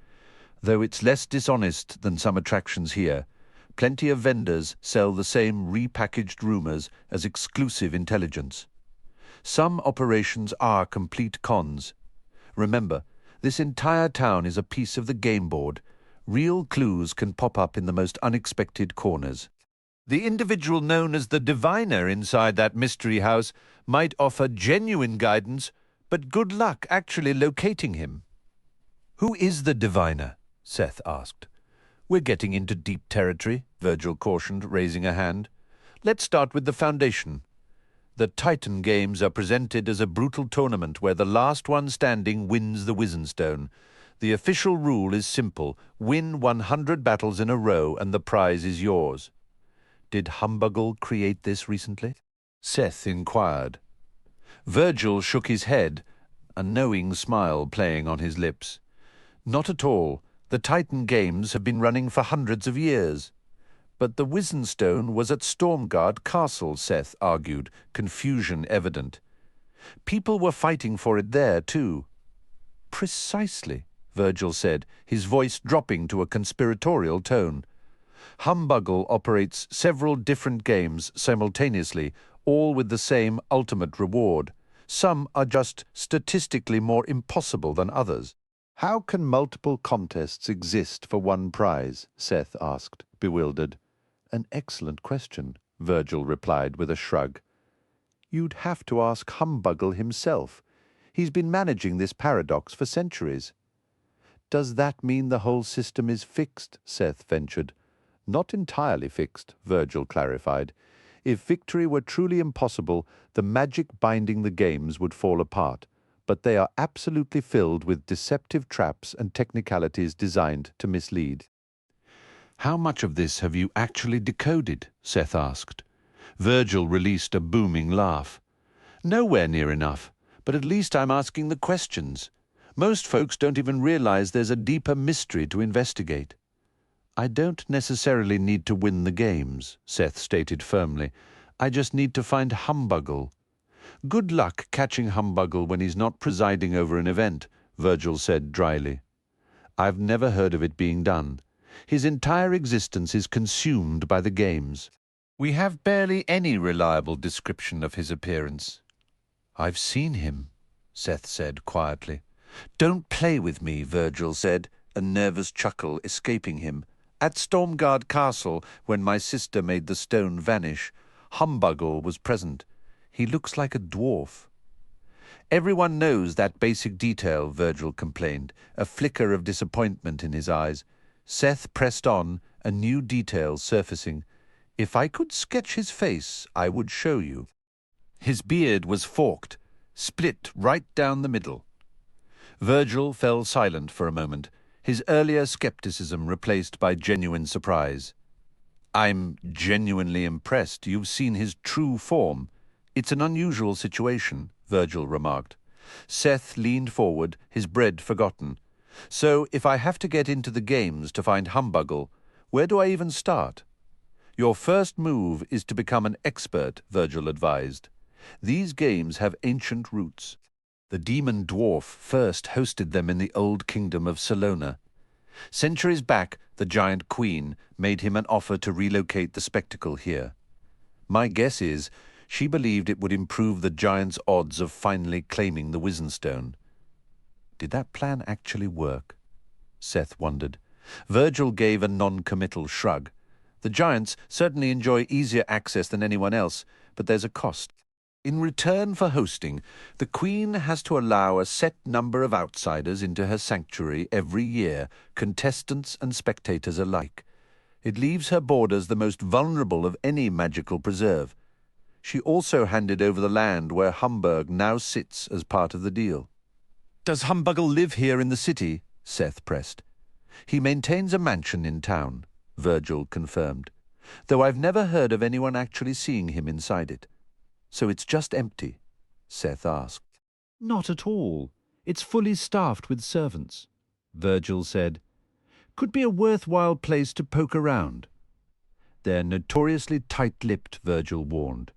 Though it's less dishonest than some attractions here. Plenty of vendors sell the same repackaged rumors as exclusive intelligence. Some operations are complete cons. Remember, this entire town is a piece of the game board. Real clues can pop up in the most unexpected corners. The individual known as the diviner inside that mystery house might offer genuine guidance, but good luck actually locating him. Who is the diviner? Seth asked. We're getting into deep territory, Virgil cautioned, raising a hand. Let's start with the foundation. The Titan Games are presented as a brutal tournament where the last one standing wins the Wizenstone. The official rule is simple. Win 100 battles in a row and the prize is yours. Did Humbuggle create this recently? Seth inquired. Virgil shook his head, a knowing smile playing on his lips. Not at all. The Titan Games have been running for hundreds of years. But the Wizenstone was at Stormguard Castle, Seth argued, confusion evident. People were fighting for it there, too. Precisely, Virgil said, his voice dropping to a conspiratorial tone. Humbuggle operates several different games simultaneously, all with the same ultimate reward. Some are just statistically more impossible than others. How can multiple contests exist for one prize? Seth asked, bewildered. An excellent question, Virgil replied with a shrug. You'd have to ask Humbuggle himself. He's been managing this paradox for centuries. Does that mean the whole system is fixed? Seth ventured. Not entirely fixed, Virgil clarified. If victory were truly impossible, the magic binding the games would fall apart. But they are absolutely filled with deceptive traps and technicalities designed to mislead. How much of this have you actually decoded? Seth asked. Virgil released a booming laugh. Nowhere near enough, but at least I'm asking the questions. Most folks don't even realize there's a deeper mystery to investigate. I don't necessarily need to win the games, Seth stated firmly. I just need to find Humbuggle. Good luck catching Humbuggle when he's not presiding over an event, Virgil said dryly. I've never heard of it being done. His entire existence is consumed by the games. We have barely any reliable description of his appearance. I've seen him, Seth said quietly. Don't play with me, Virgil said, a nervous chuckle escaping him. At Stormguard Castle, when my sister made the stone vanish, Humbuggle was present. He looks like a dwarf. Everyone knows that basic detail, Virgil complained, a flicker of disappointment in his eyes. Seth pressed on, a new detail surfacing. If I could sketch his face, I would show you. His beard was forked, split right down the middle. Virgil fell silent for a moment, his earlier skepticism replaced by genuine surprise. I'm genuinely impressed. You've seen his true form. It's an unusual situation, Virgil remarked. Seth leaned forward, his bread forgotten. So if I have to get into the games to find Humbuggle, where do I even start? Your first move is to become an expert, Virgil advised. These games have ancient roots. The demon dwarf first hosted them in the old kingdom of Salona. Centuries back, the giant queen made him an offer to relocate the spectacle here. My guess is she believed it would improve the giant's odds of finally claiming the Wizenstone. Did that plan actually work? Seth wondered. Virgil gave a non-committal shrug. The giants certainly enjoy easier access than anyone else, but there's a cost. In return for hosting, the Queen has to allow a set number of outsiders into her sanctuary every year, contestants and spectators alike. It leaves her borders the most vulnerable of any magical preserve. She also handed over the land where Humburg now sits as part of the deal. Does Humbuggle live here in the city? Seth pressed. He maintains a mansion in town, Virgil confirmed, though I've never heard of anyone actually seeing him inside it. So it's just empty? Seth asked. Not at all. It's fully staffed with servants, Virgil said. Could be a worthwhile place to poke around. They're notoriously tight-lipped, Virgil warned.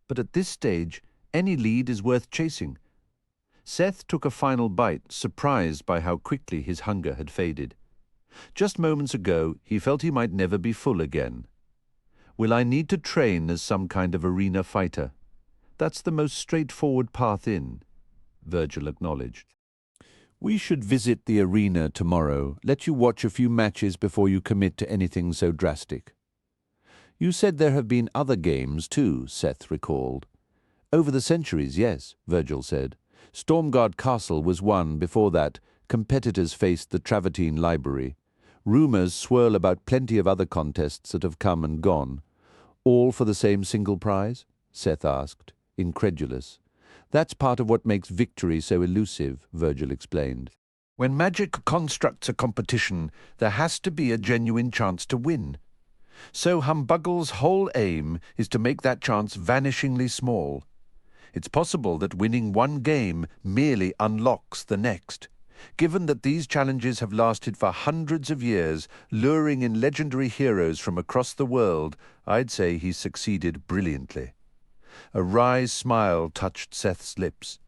But at this stage, any lead is worth chasing. Seth took a final bite, surprised by how quickly his hunger had faded. Just moments ago, he felt he might never be full again. Will I need to train as some kind of arena fighter? That's the most straightforward path in, Virgil acknowledged. We should visit the arena tomorrow, let you watch a few matches before you commit to anything so drastic. You said there have been other games too, Seth recalled. Over the centuries, yes, Virgil said. Stormguard Castle was one. Before that, competitors faced the Travertine Library. Rumours swirl about plenty of other contests that have come and gone. All for the same single prize? Seth asked, incredulous. That's part of what makes victory so elusive, Virgil explained. When magic constructs a competition, there has to be a genuine chance to win. So Humbuggle's whole aim is to make that chance vanishingly small. It's possible that winning one game merely unlocks the next. Given that these challenges have lasted for hundreds of years, luring in legendary heroes from across the world, I'd say he's succeeded brilliantly. A wry smile touched Seth's lips.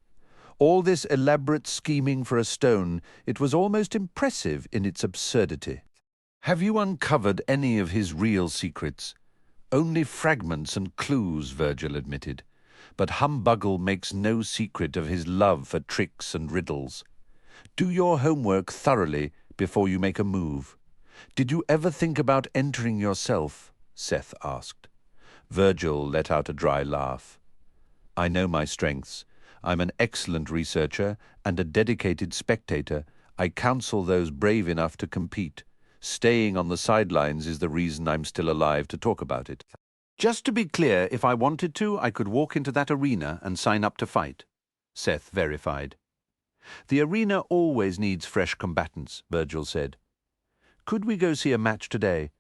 All this elaborate scheming for a stone, it was almost impressive in its absurdity. Have you uncovered any of his real secrets? Only fragments and clues, Virgil admitted. But Humbuggle makes no secret of his love for tricks and riddles. Do your homework thoroughly before you make a move. Did you ever think about entering yourself? Seth asked. Virgil let out a dry laugh. I know my strengths. I'm an excellent researcher and a dedicated spectator. I counsel those brave enough to compete. Staying on the sidelines is the reason I'm still alive to talk about it. Just to be clear, if I wanted to, I could walk into that arena and sign up to fight, Seth verified. The arena always needs fresh combatants, Virgil said. Could we go see a match today?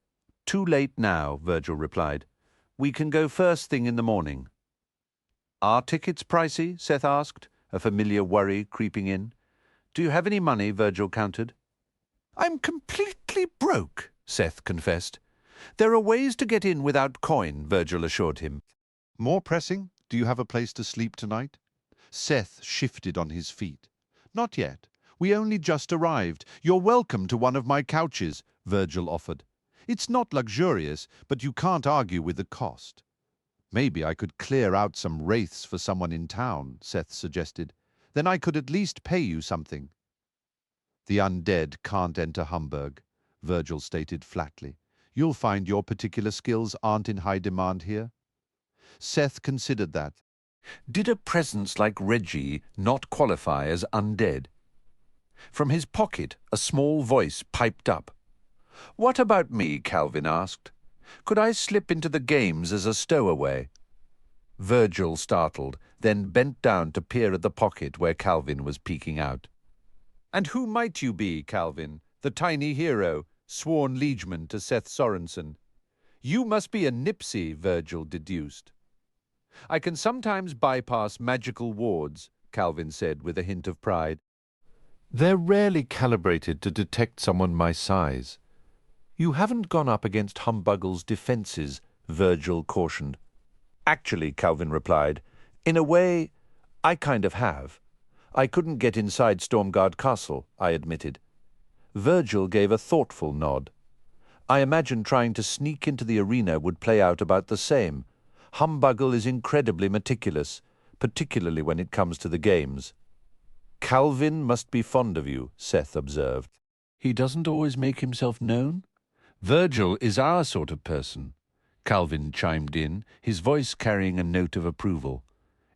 Too late now, Virgil replied. We can go first thing in the morning. Are tickets pricey? Seth asked, a familiar worry creeping in. Do you have any money? Virgil countered. I'm completely broke, Seth confessed. There are ways to get in without coin, Virgil assured him. More pressing, do you have a place to sleep tonight? Seth shifted on his feet. Not yet. We only just arrived. You're welcome to one of my couches, Virgil offered. It's not luxurious, but you can't argue with the cost. Maybe I could clear out some wraiths for someone in town, Seth suggested. Then I could at least pay you something. The undead can't enter Hamburg, Virgil stated flatly. You'll find your particular skills aren't in high demand here. Seth considered that. Did a presence like Reggie not qualify as undead? From his pocket, a small voice piped up. "What about me?" Calvin asked. "Could I slip into the games as a stowaway?" Virgil startled, then bent down to peer at the pocket where Calvin was peeking out. "And who might you be, Calvin, the tiny hero, sworn liegeman to Seth Sorensen?" "You must be a Nipsey," Virgil deduced. "I can sometimes bypass magical wards," Calvin said with a hint of pride. "They're rarely calibrated to detect someone my size." "You haven't gone up against Humbuggle's defenses," Virgil cautioned. "Actually," Calvin replied, "in a way, I kind of have. I couldn't get inside Stormguard Castle," I admitted. Virgil gave a thoughtful nod. "I imagine trying to sneak into the arena would play out about the same. Humbuggle is incredibly meticulous, particularly when it comes to the games." "Calvin must be fond of you," Seth observed. "He doesn't always make himself known? Virgil is our sort of person." Calvin chimed in, his voice carrying a note of approval.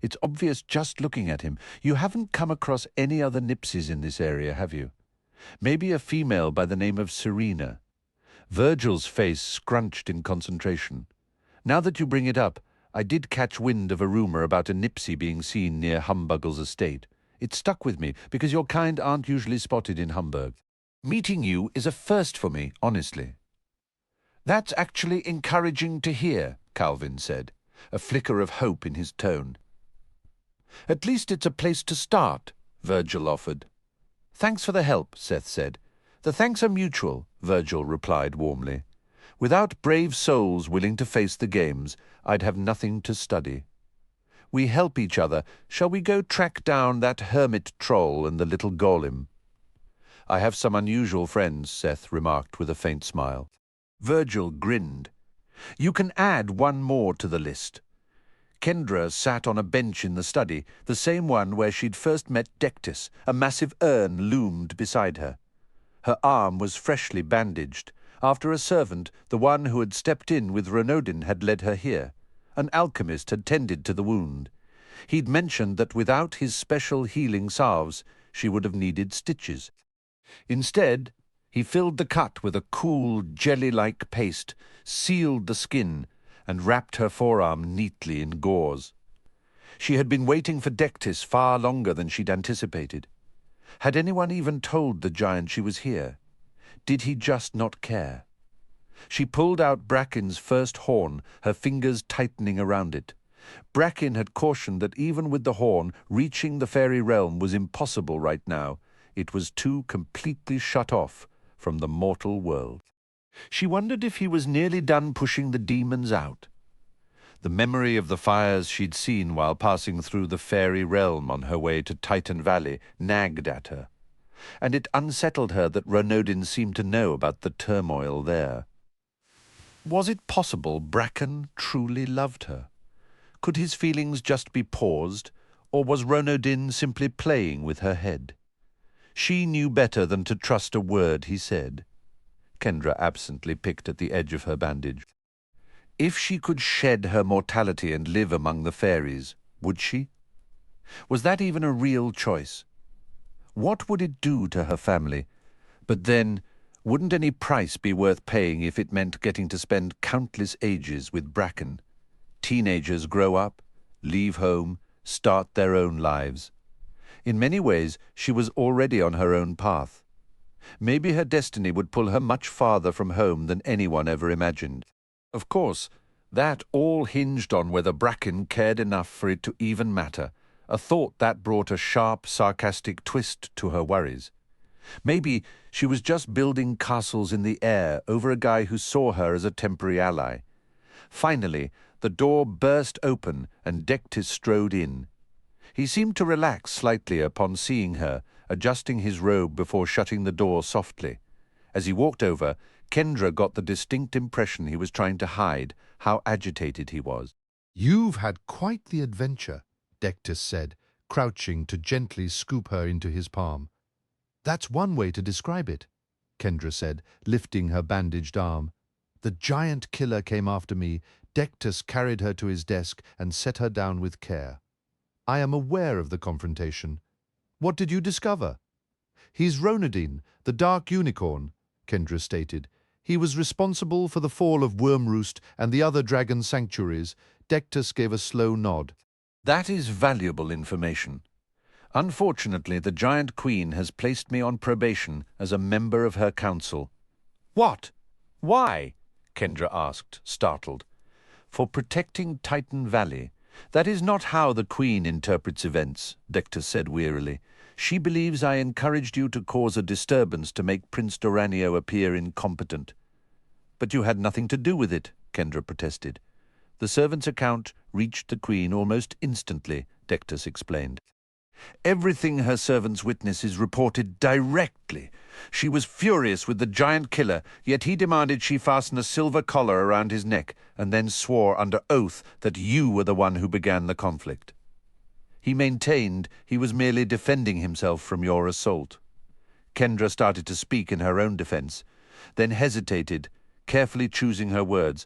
"It's obvious just looking at him. You haven't come across any other Nipsies in this area, have you? Maybe a female by the name of Serena." Virgil's face scrunched in concentration. "Now that you bring it up, I did catch wind of a rumor about a Nipsie being seen near Humbuggle's estate. It stuck with me, because your kind aren't usually spotted in Hamburg. Meeting you is a first for me, honestly." "That's actually encouraging to hear," Calvin said, a flicker of hope in his tone. "At least it's a place to start," Virgil offered. "Thanks for the help," Seth said. "The thanks are mutual," Virgil replied warmly. "Without brave souls willing to face the games, I'd have nothing to study. We help each other. Shall we go track down that hermit troll and the little golem?" "I have some unusual friends," Seth remarked with a faint smile. Virgil grinned. "You can add one more to the list." Kendra sat on a bench in the study, the same one where she'd first met Dectus. A massive urn loomed beside her. Her arm was freshly bandaged. After a servant, the one who had stepped in with Renodin, had led her here. An alchemist had tended to the wound. He'd mentioned that without his special healing salves, she would have needed stitches. Instead, he filled the cut with a cool, jelly-like paste, sealed the skin, and wrapped her forearm neatly in gauze. She had been waiting for Dectus far longer than she'd anticipated. Had anyone even told the giant she was here? Did he just not care? She pulled out Bracken's first horn, her fingers tightening around it. Bracken had cautioned that even with the horn, reaching the fairy realm was impossible right now. It was too completely shut off from the mortal world. She wondered if he was nearly done pushing the demons out. The memory of the fires she'd seen while passing through the fairy realm on her way to Titan Valley nagged at her, and it unsettled her that Renodin seemed to know about the turmoil there. Was it possible Bracken truly loved her? Could his feelings just be paused, or was Renodin simply playing with her head? She knew better than to trust a word he said. Kendra absently picked at the edge of her bandage. If she could shed her mortality and live among the fairies, would she? Was that even a real choice? What would it do to her family? But then, wouldn't any price be worth paying if it meant getting to spend countless ages with Bracken? Teenagers grow up, leave home, start their own lives. In many ways, she was already on her own path. Maybe her destiny would pull her much farther from home than anyone ever imagined. Of course, that all hinged on whether Bracken cared enough for it to even matter, a thought that brought a sharp, sarcastic twist to her worries. Maybe she was just building castles in the air over a guy who saw her as a temporary ally. Finally, the door burst open and Dectus strode in. He seemed to relax slightly upon seeing her, adjusting his robe before shutting the door softly. As he walked over, Kendra got the distinct impression he was trying to hide how agitated he was. "You've had quite the adventure," Dectus said, crouching to gently scoop her into his palm. "That's one way to describe it," Kendra said, lifting her bandaged arm. "The giant killer came after me. Dectus carried her to his desk and set her down with care. I am aware of the confrontation. What did you discover? He's Ronodin, the Dark Unicorn, Kendra stated. He was responsible for the fall of Wormroost and the other dragon sanctuaries. Dectus gave a slow nod. That is valuable information. Unfortunately, the Giant Queen has placed me on probation as a member of her council. What? Why? Kendra asked, startled. For protecting Titan Valley. That is not how the Queen interprets events, Dectus said wearily. She believes I encouraged you to cause a disturbance to make Prince Doranio appear incompetent. But you had nothing to do with it, Kendra protested. The servant's account reached the Queen almost instantly, Dectus explained. Everything her servants witness is reported directly. She was furious with the giant killer, yet he demanded she fasten a silver collar around his neck and then swore under oath that you were the one who began the conflict. He maintained he was merely defending himself from your assault. Kendra started to speak in her own defense, then hesitated, carefully choosing her words.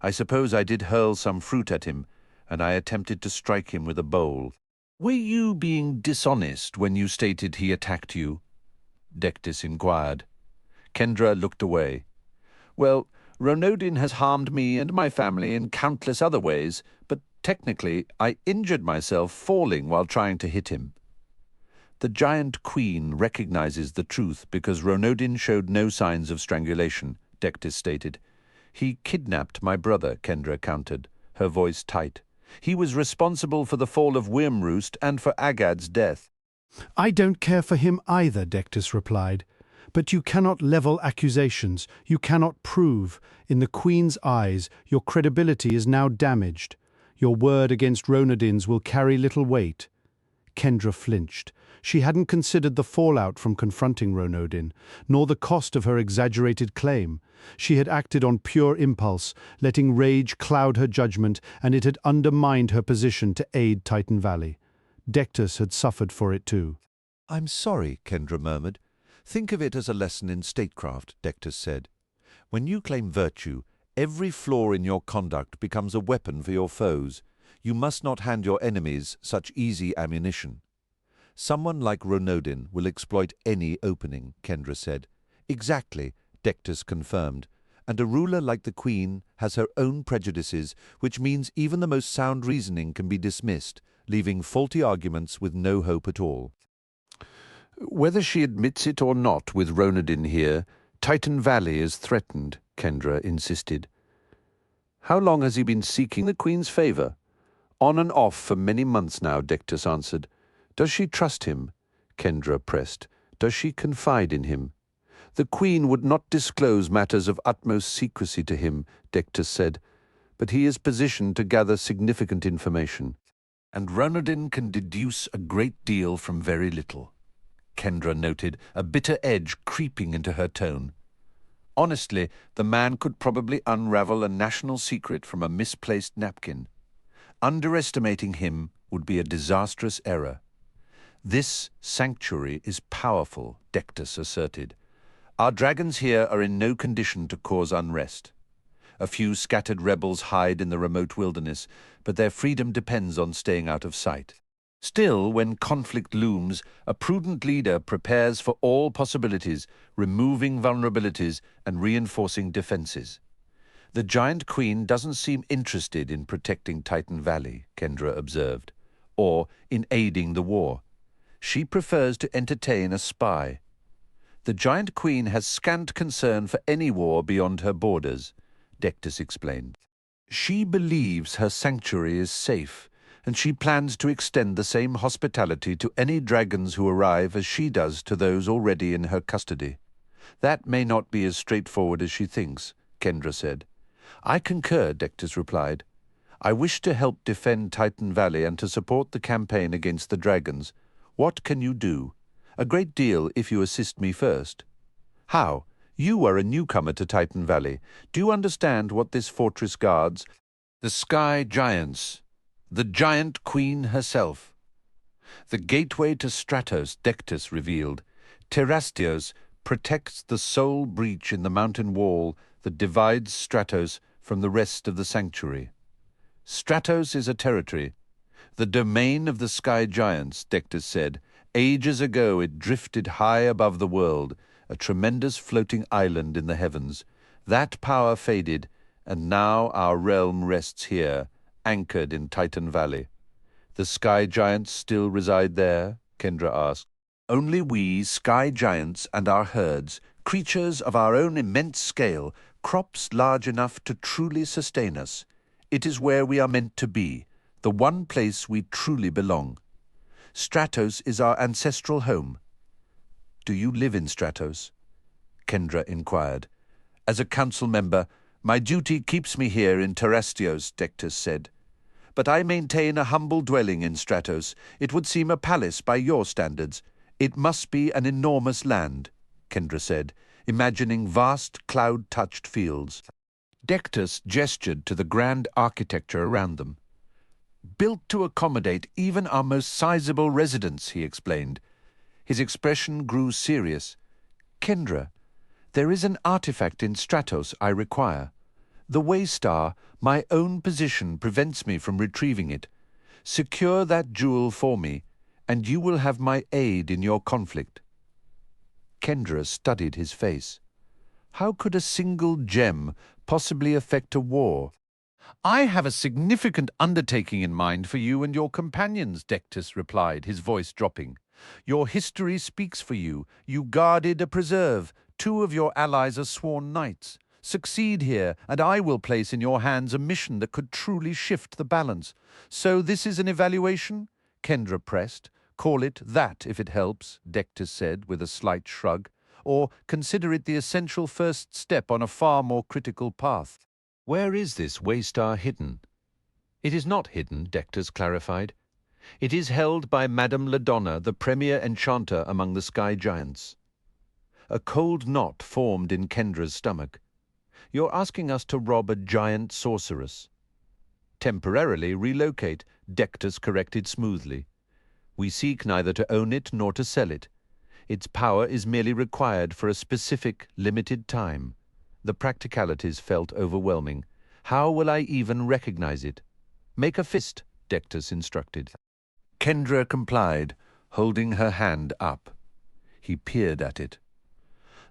I suppose I did hurl some fruit at him, and I attempted to strike him with a bowl. Were you being dishonest when you stated he attacked you? Dectus inquired. Kendra looked away. Well, Ronodin has harmed me and my family in countless other ways, but technically I injured myself falling while trying to hit him. The Giant Queen recognizes the truth because Ronodin showed no signs of strangulation, Dectus stated. He kidnapped my brother, Kendra countered, her voice tight. He was responsible for the fall of Wormroost and for Agad's death. I don't care for him either, Dectus replied. But you cannot level accusations. You cannot prove. In the Queen's eyes, your credibility is now damaged. Your word against Ronodin's will carry little weight. Kendra flinched. She hadn't considered the fallout from confronting Ronodin, nor the cost of her exaggerated claim. She had acted on pure impulse, letting rage cloud her judgment, and it had undermined her position to aid Titan Valley. Dectus had suffered for it too. I'm sorry, Kendra murmured. Think of it as a lesson in statecraft, Dectus said. When you claim virtue, every flaw in your conduct becomes a weapon for your foes. You must not hand your enemies such easy ammunition. Someone like Ronodin will exploit any opening, Kendra said. Exactly, Dectus confirmed. And a ruler like the Queen has her own prejudices, which means even the most sound reasoning can be dismissed, leaving faulty arguments with no hope at all. Whether she admits it or not with Ronodin here, Titan Valley is threatened, Kendra insisted. How long has he been seeking the Queen's favor? On and off for many months now, Dectus answered. Does she trust him? Kendra pressed. Does she confide in him? The Queen would not disclose matters of utmost secrecy to him, Dectus said, but he is positioned to gather significant information. And Ronodin can deduce a great deal from very little, Kendra noted, a bitter edge creeping into her tone. Honestly, the man could probably unravel a national secret from a misplaced napkin. Underestimating him would be a disastrous error. This sanctuary is powerful, Dectus asserted. Our dragons here are in no condition to cause unrest. A few scattered rebels hide in the remote wilderness, but their freedom depends on staying out of sight. Still, when conflict looms, a prudent leader prepares for all possibilities, removing vulnerabilities and reinforcing defenses. The Giant Queen doesn't seem interested in protecting Titan Valley, Kendra observed, or in aiding the war. She prefers to entertain a spy. The Giant Queen has scant concern for any war beyond her borders, Dectus explained. She believes her sanctuary is safe, and she plans to extend the same hospitality to any dragons who arrive as she does to those already in her custody. That may not be as straightforward as she thinks, Kendra said. I concur, Dectus replied. I wish to help defend Titan Valley and to support the campaign against the dragons. What can you do? A great deal if you assist me first. How? You are a newcomer to Titan Valley. Do you understand what this fortress guards? The Sky Giants. The Giant Queen herself. The gateway to Stratos, Dectus revealed. Terrastios protects the sole breach in the mountain wall that divides Stratos from the rest of the sanctuary. Stratos is a territory. The domain of the sky giants, Dectus said. Ages ago it drifted high above the world, a tremendous floating island in the heavens. That power faded, and now our realm rests here, anchored in Titan Valley. The sky giants still reside there? Kendra asked. Only we, sky giants, and our herds, creatures of our own immense scale, crops large enough to truly sustain us. It is where we are meant to be, the one place we truly belong. Stratos is our ancestral home. Do you live in Stratos? Kendra inquired. As a council member, my duty keeps me here in Terrastios, Dectus said. But I maintain a humble dwelling in Stratos. It would seem a palace by your standards. It must be an enormous land, Kendra said, imagining vast cloud-touched fields. Dectus gestured to the grand architecture around them. Built to accommodate even our most sizable residents, he explained. His expression grew serious. Kendra, there is an artifact in Stratos I require. The Waystar, my own position, prevents me from retrieving it. Secure that jewel for me, and you will have my aid in your conflict. Kendra studied his face. How could a single gem possibly affect a war? I have a significant undertaking in mind for you and your companions, Dectus replied, his voice dropping. Your history speaks for you. You guarded a preserve. 2 of your allies are sworn knights. Succeed here, and I will place in your hands a mission that could truly shift the balance. So this is an evaluation? Kendra pressed. Call it that if it helps, Dectus said with a slight shrug. Or consider it the essential first step on a far more critical path. Where is this Waystar hidden? It is not hidden, Dectus clarified. It is held by Madame Ladonna, the premier enchanter among the sky giants. A cold knot formed in Kendra's stomach. You're asking us to rob a giant sorceress. Temporarily relocate, Dectus corrected smoothly. We seek neither to own it nor to sell it. Its power is merely required for a specific, limited time. The practicalities felt overwhelming. How will I even recognize it? Make a fist, Dectus instructed. Kendra complied, holding her hand up. He peered at it.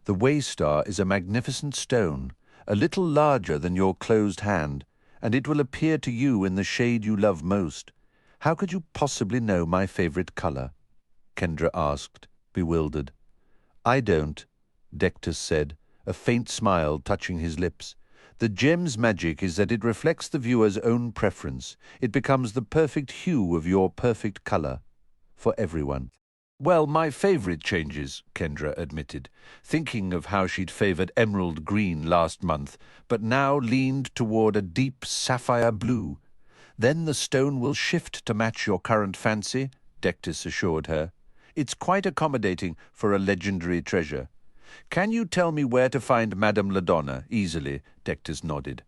The Waystar is a magnificent stone, a little larger than your closed hand, and it will appear to you in the shade you love most. How could you possibly know my favorite color? Kendra asked, bewildered. I don't, Dectus said, a faint smile touching his lips. The gem's magic is that it reflects the viewer's own preference. It becomes the perfect hue of your perfect color, for everyone. Well, my favorite changes, Kendra admitted, thinking of how she'd favored emerald green last month, but now leaned toward a deep sapphire blue. Then the stone will shift to match your current fancy, Dectus assured her. It's quite accommodating for a legendary treasure. Can you tell me where to find Madame Ladonna? Easily, Dectus nodded.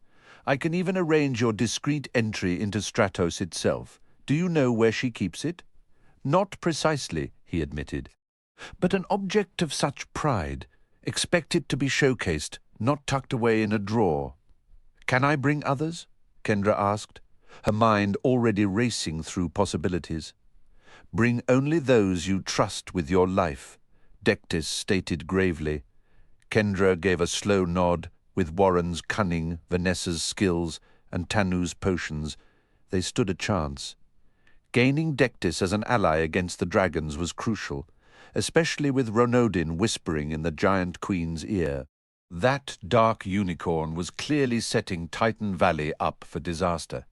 I can even arrange your discreet entry into Stratos itself. Do you know where she keeps it? Not precisely, he admitted. But an object of such pride, expect it to be showcased, not tucked away in a drawer. Can I bring others? Kendra asked, her mind already racing through possibilities. Bring only those you trust with your life, Dectus stated gravely. Kendra gave a slow nod. With Warren's cunning, Vanessa's skills, and Tanu's potions, they stood a chance. Gaining Dectus as an ally against the dragons was crucial, especially with Ronodin whispering in the giant queen's ear. That dark unicorn was clearly setting Titan Valley up for disaster.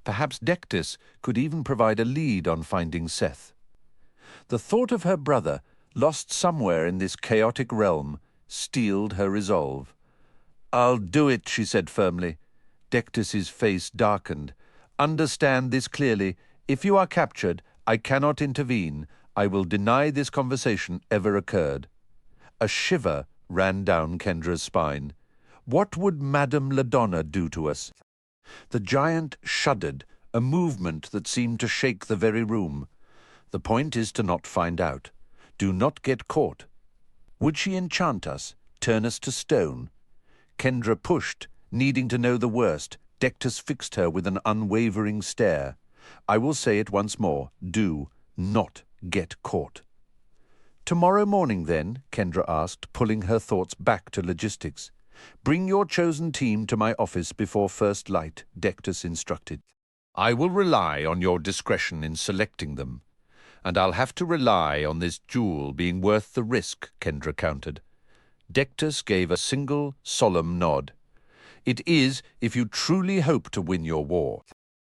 Perhaps Dectus could even provide a lead on finding Seth. The thought of her brother, lost somewhere in this chaotic realm, steeled her resolve. I'll do it, she said firmly. Dectus's face darkened. Understand this clearly. If you are captured, I cannot intervene. I will deny this conversation ever occurred. A shiver ran down Kendra's spine. What would Madame Ladonna do to us? The giant shuddered, a movement that seemed to shake the very room. The point is to not find out. Do not get caught. Would she enchant us, turn us to stone? Kendra pushed, needing to know the worst. Dectus fixed her with an unwavering stare. I will say it once more. Do not get caught. Tomorrow morning, then, Kendra asked, pulling her thoughts back to logistics. Bring your chosen team to my office before first light, Dectus instructed. I will rely on your discretion in selecting them. And I'll have to rely on this jewel being worth the risk, Kendra countered. Dectus gave a single, solemn nod. It is, if you truly hope to win your war.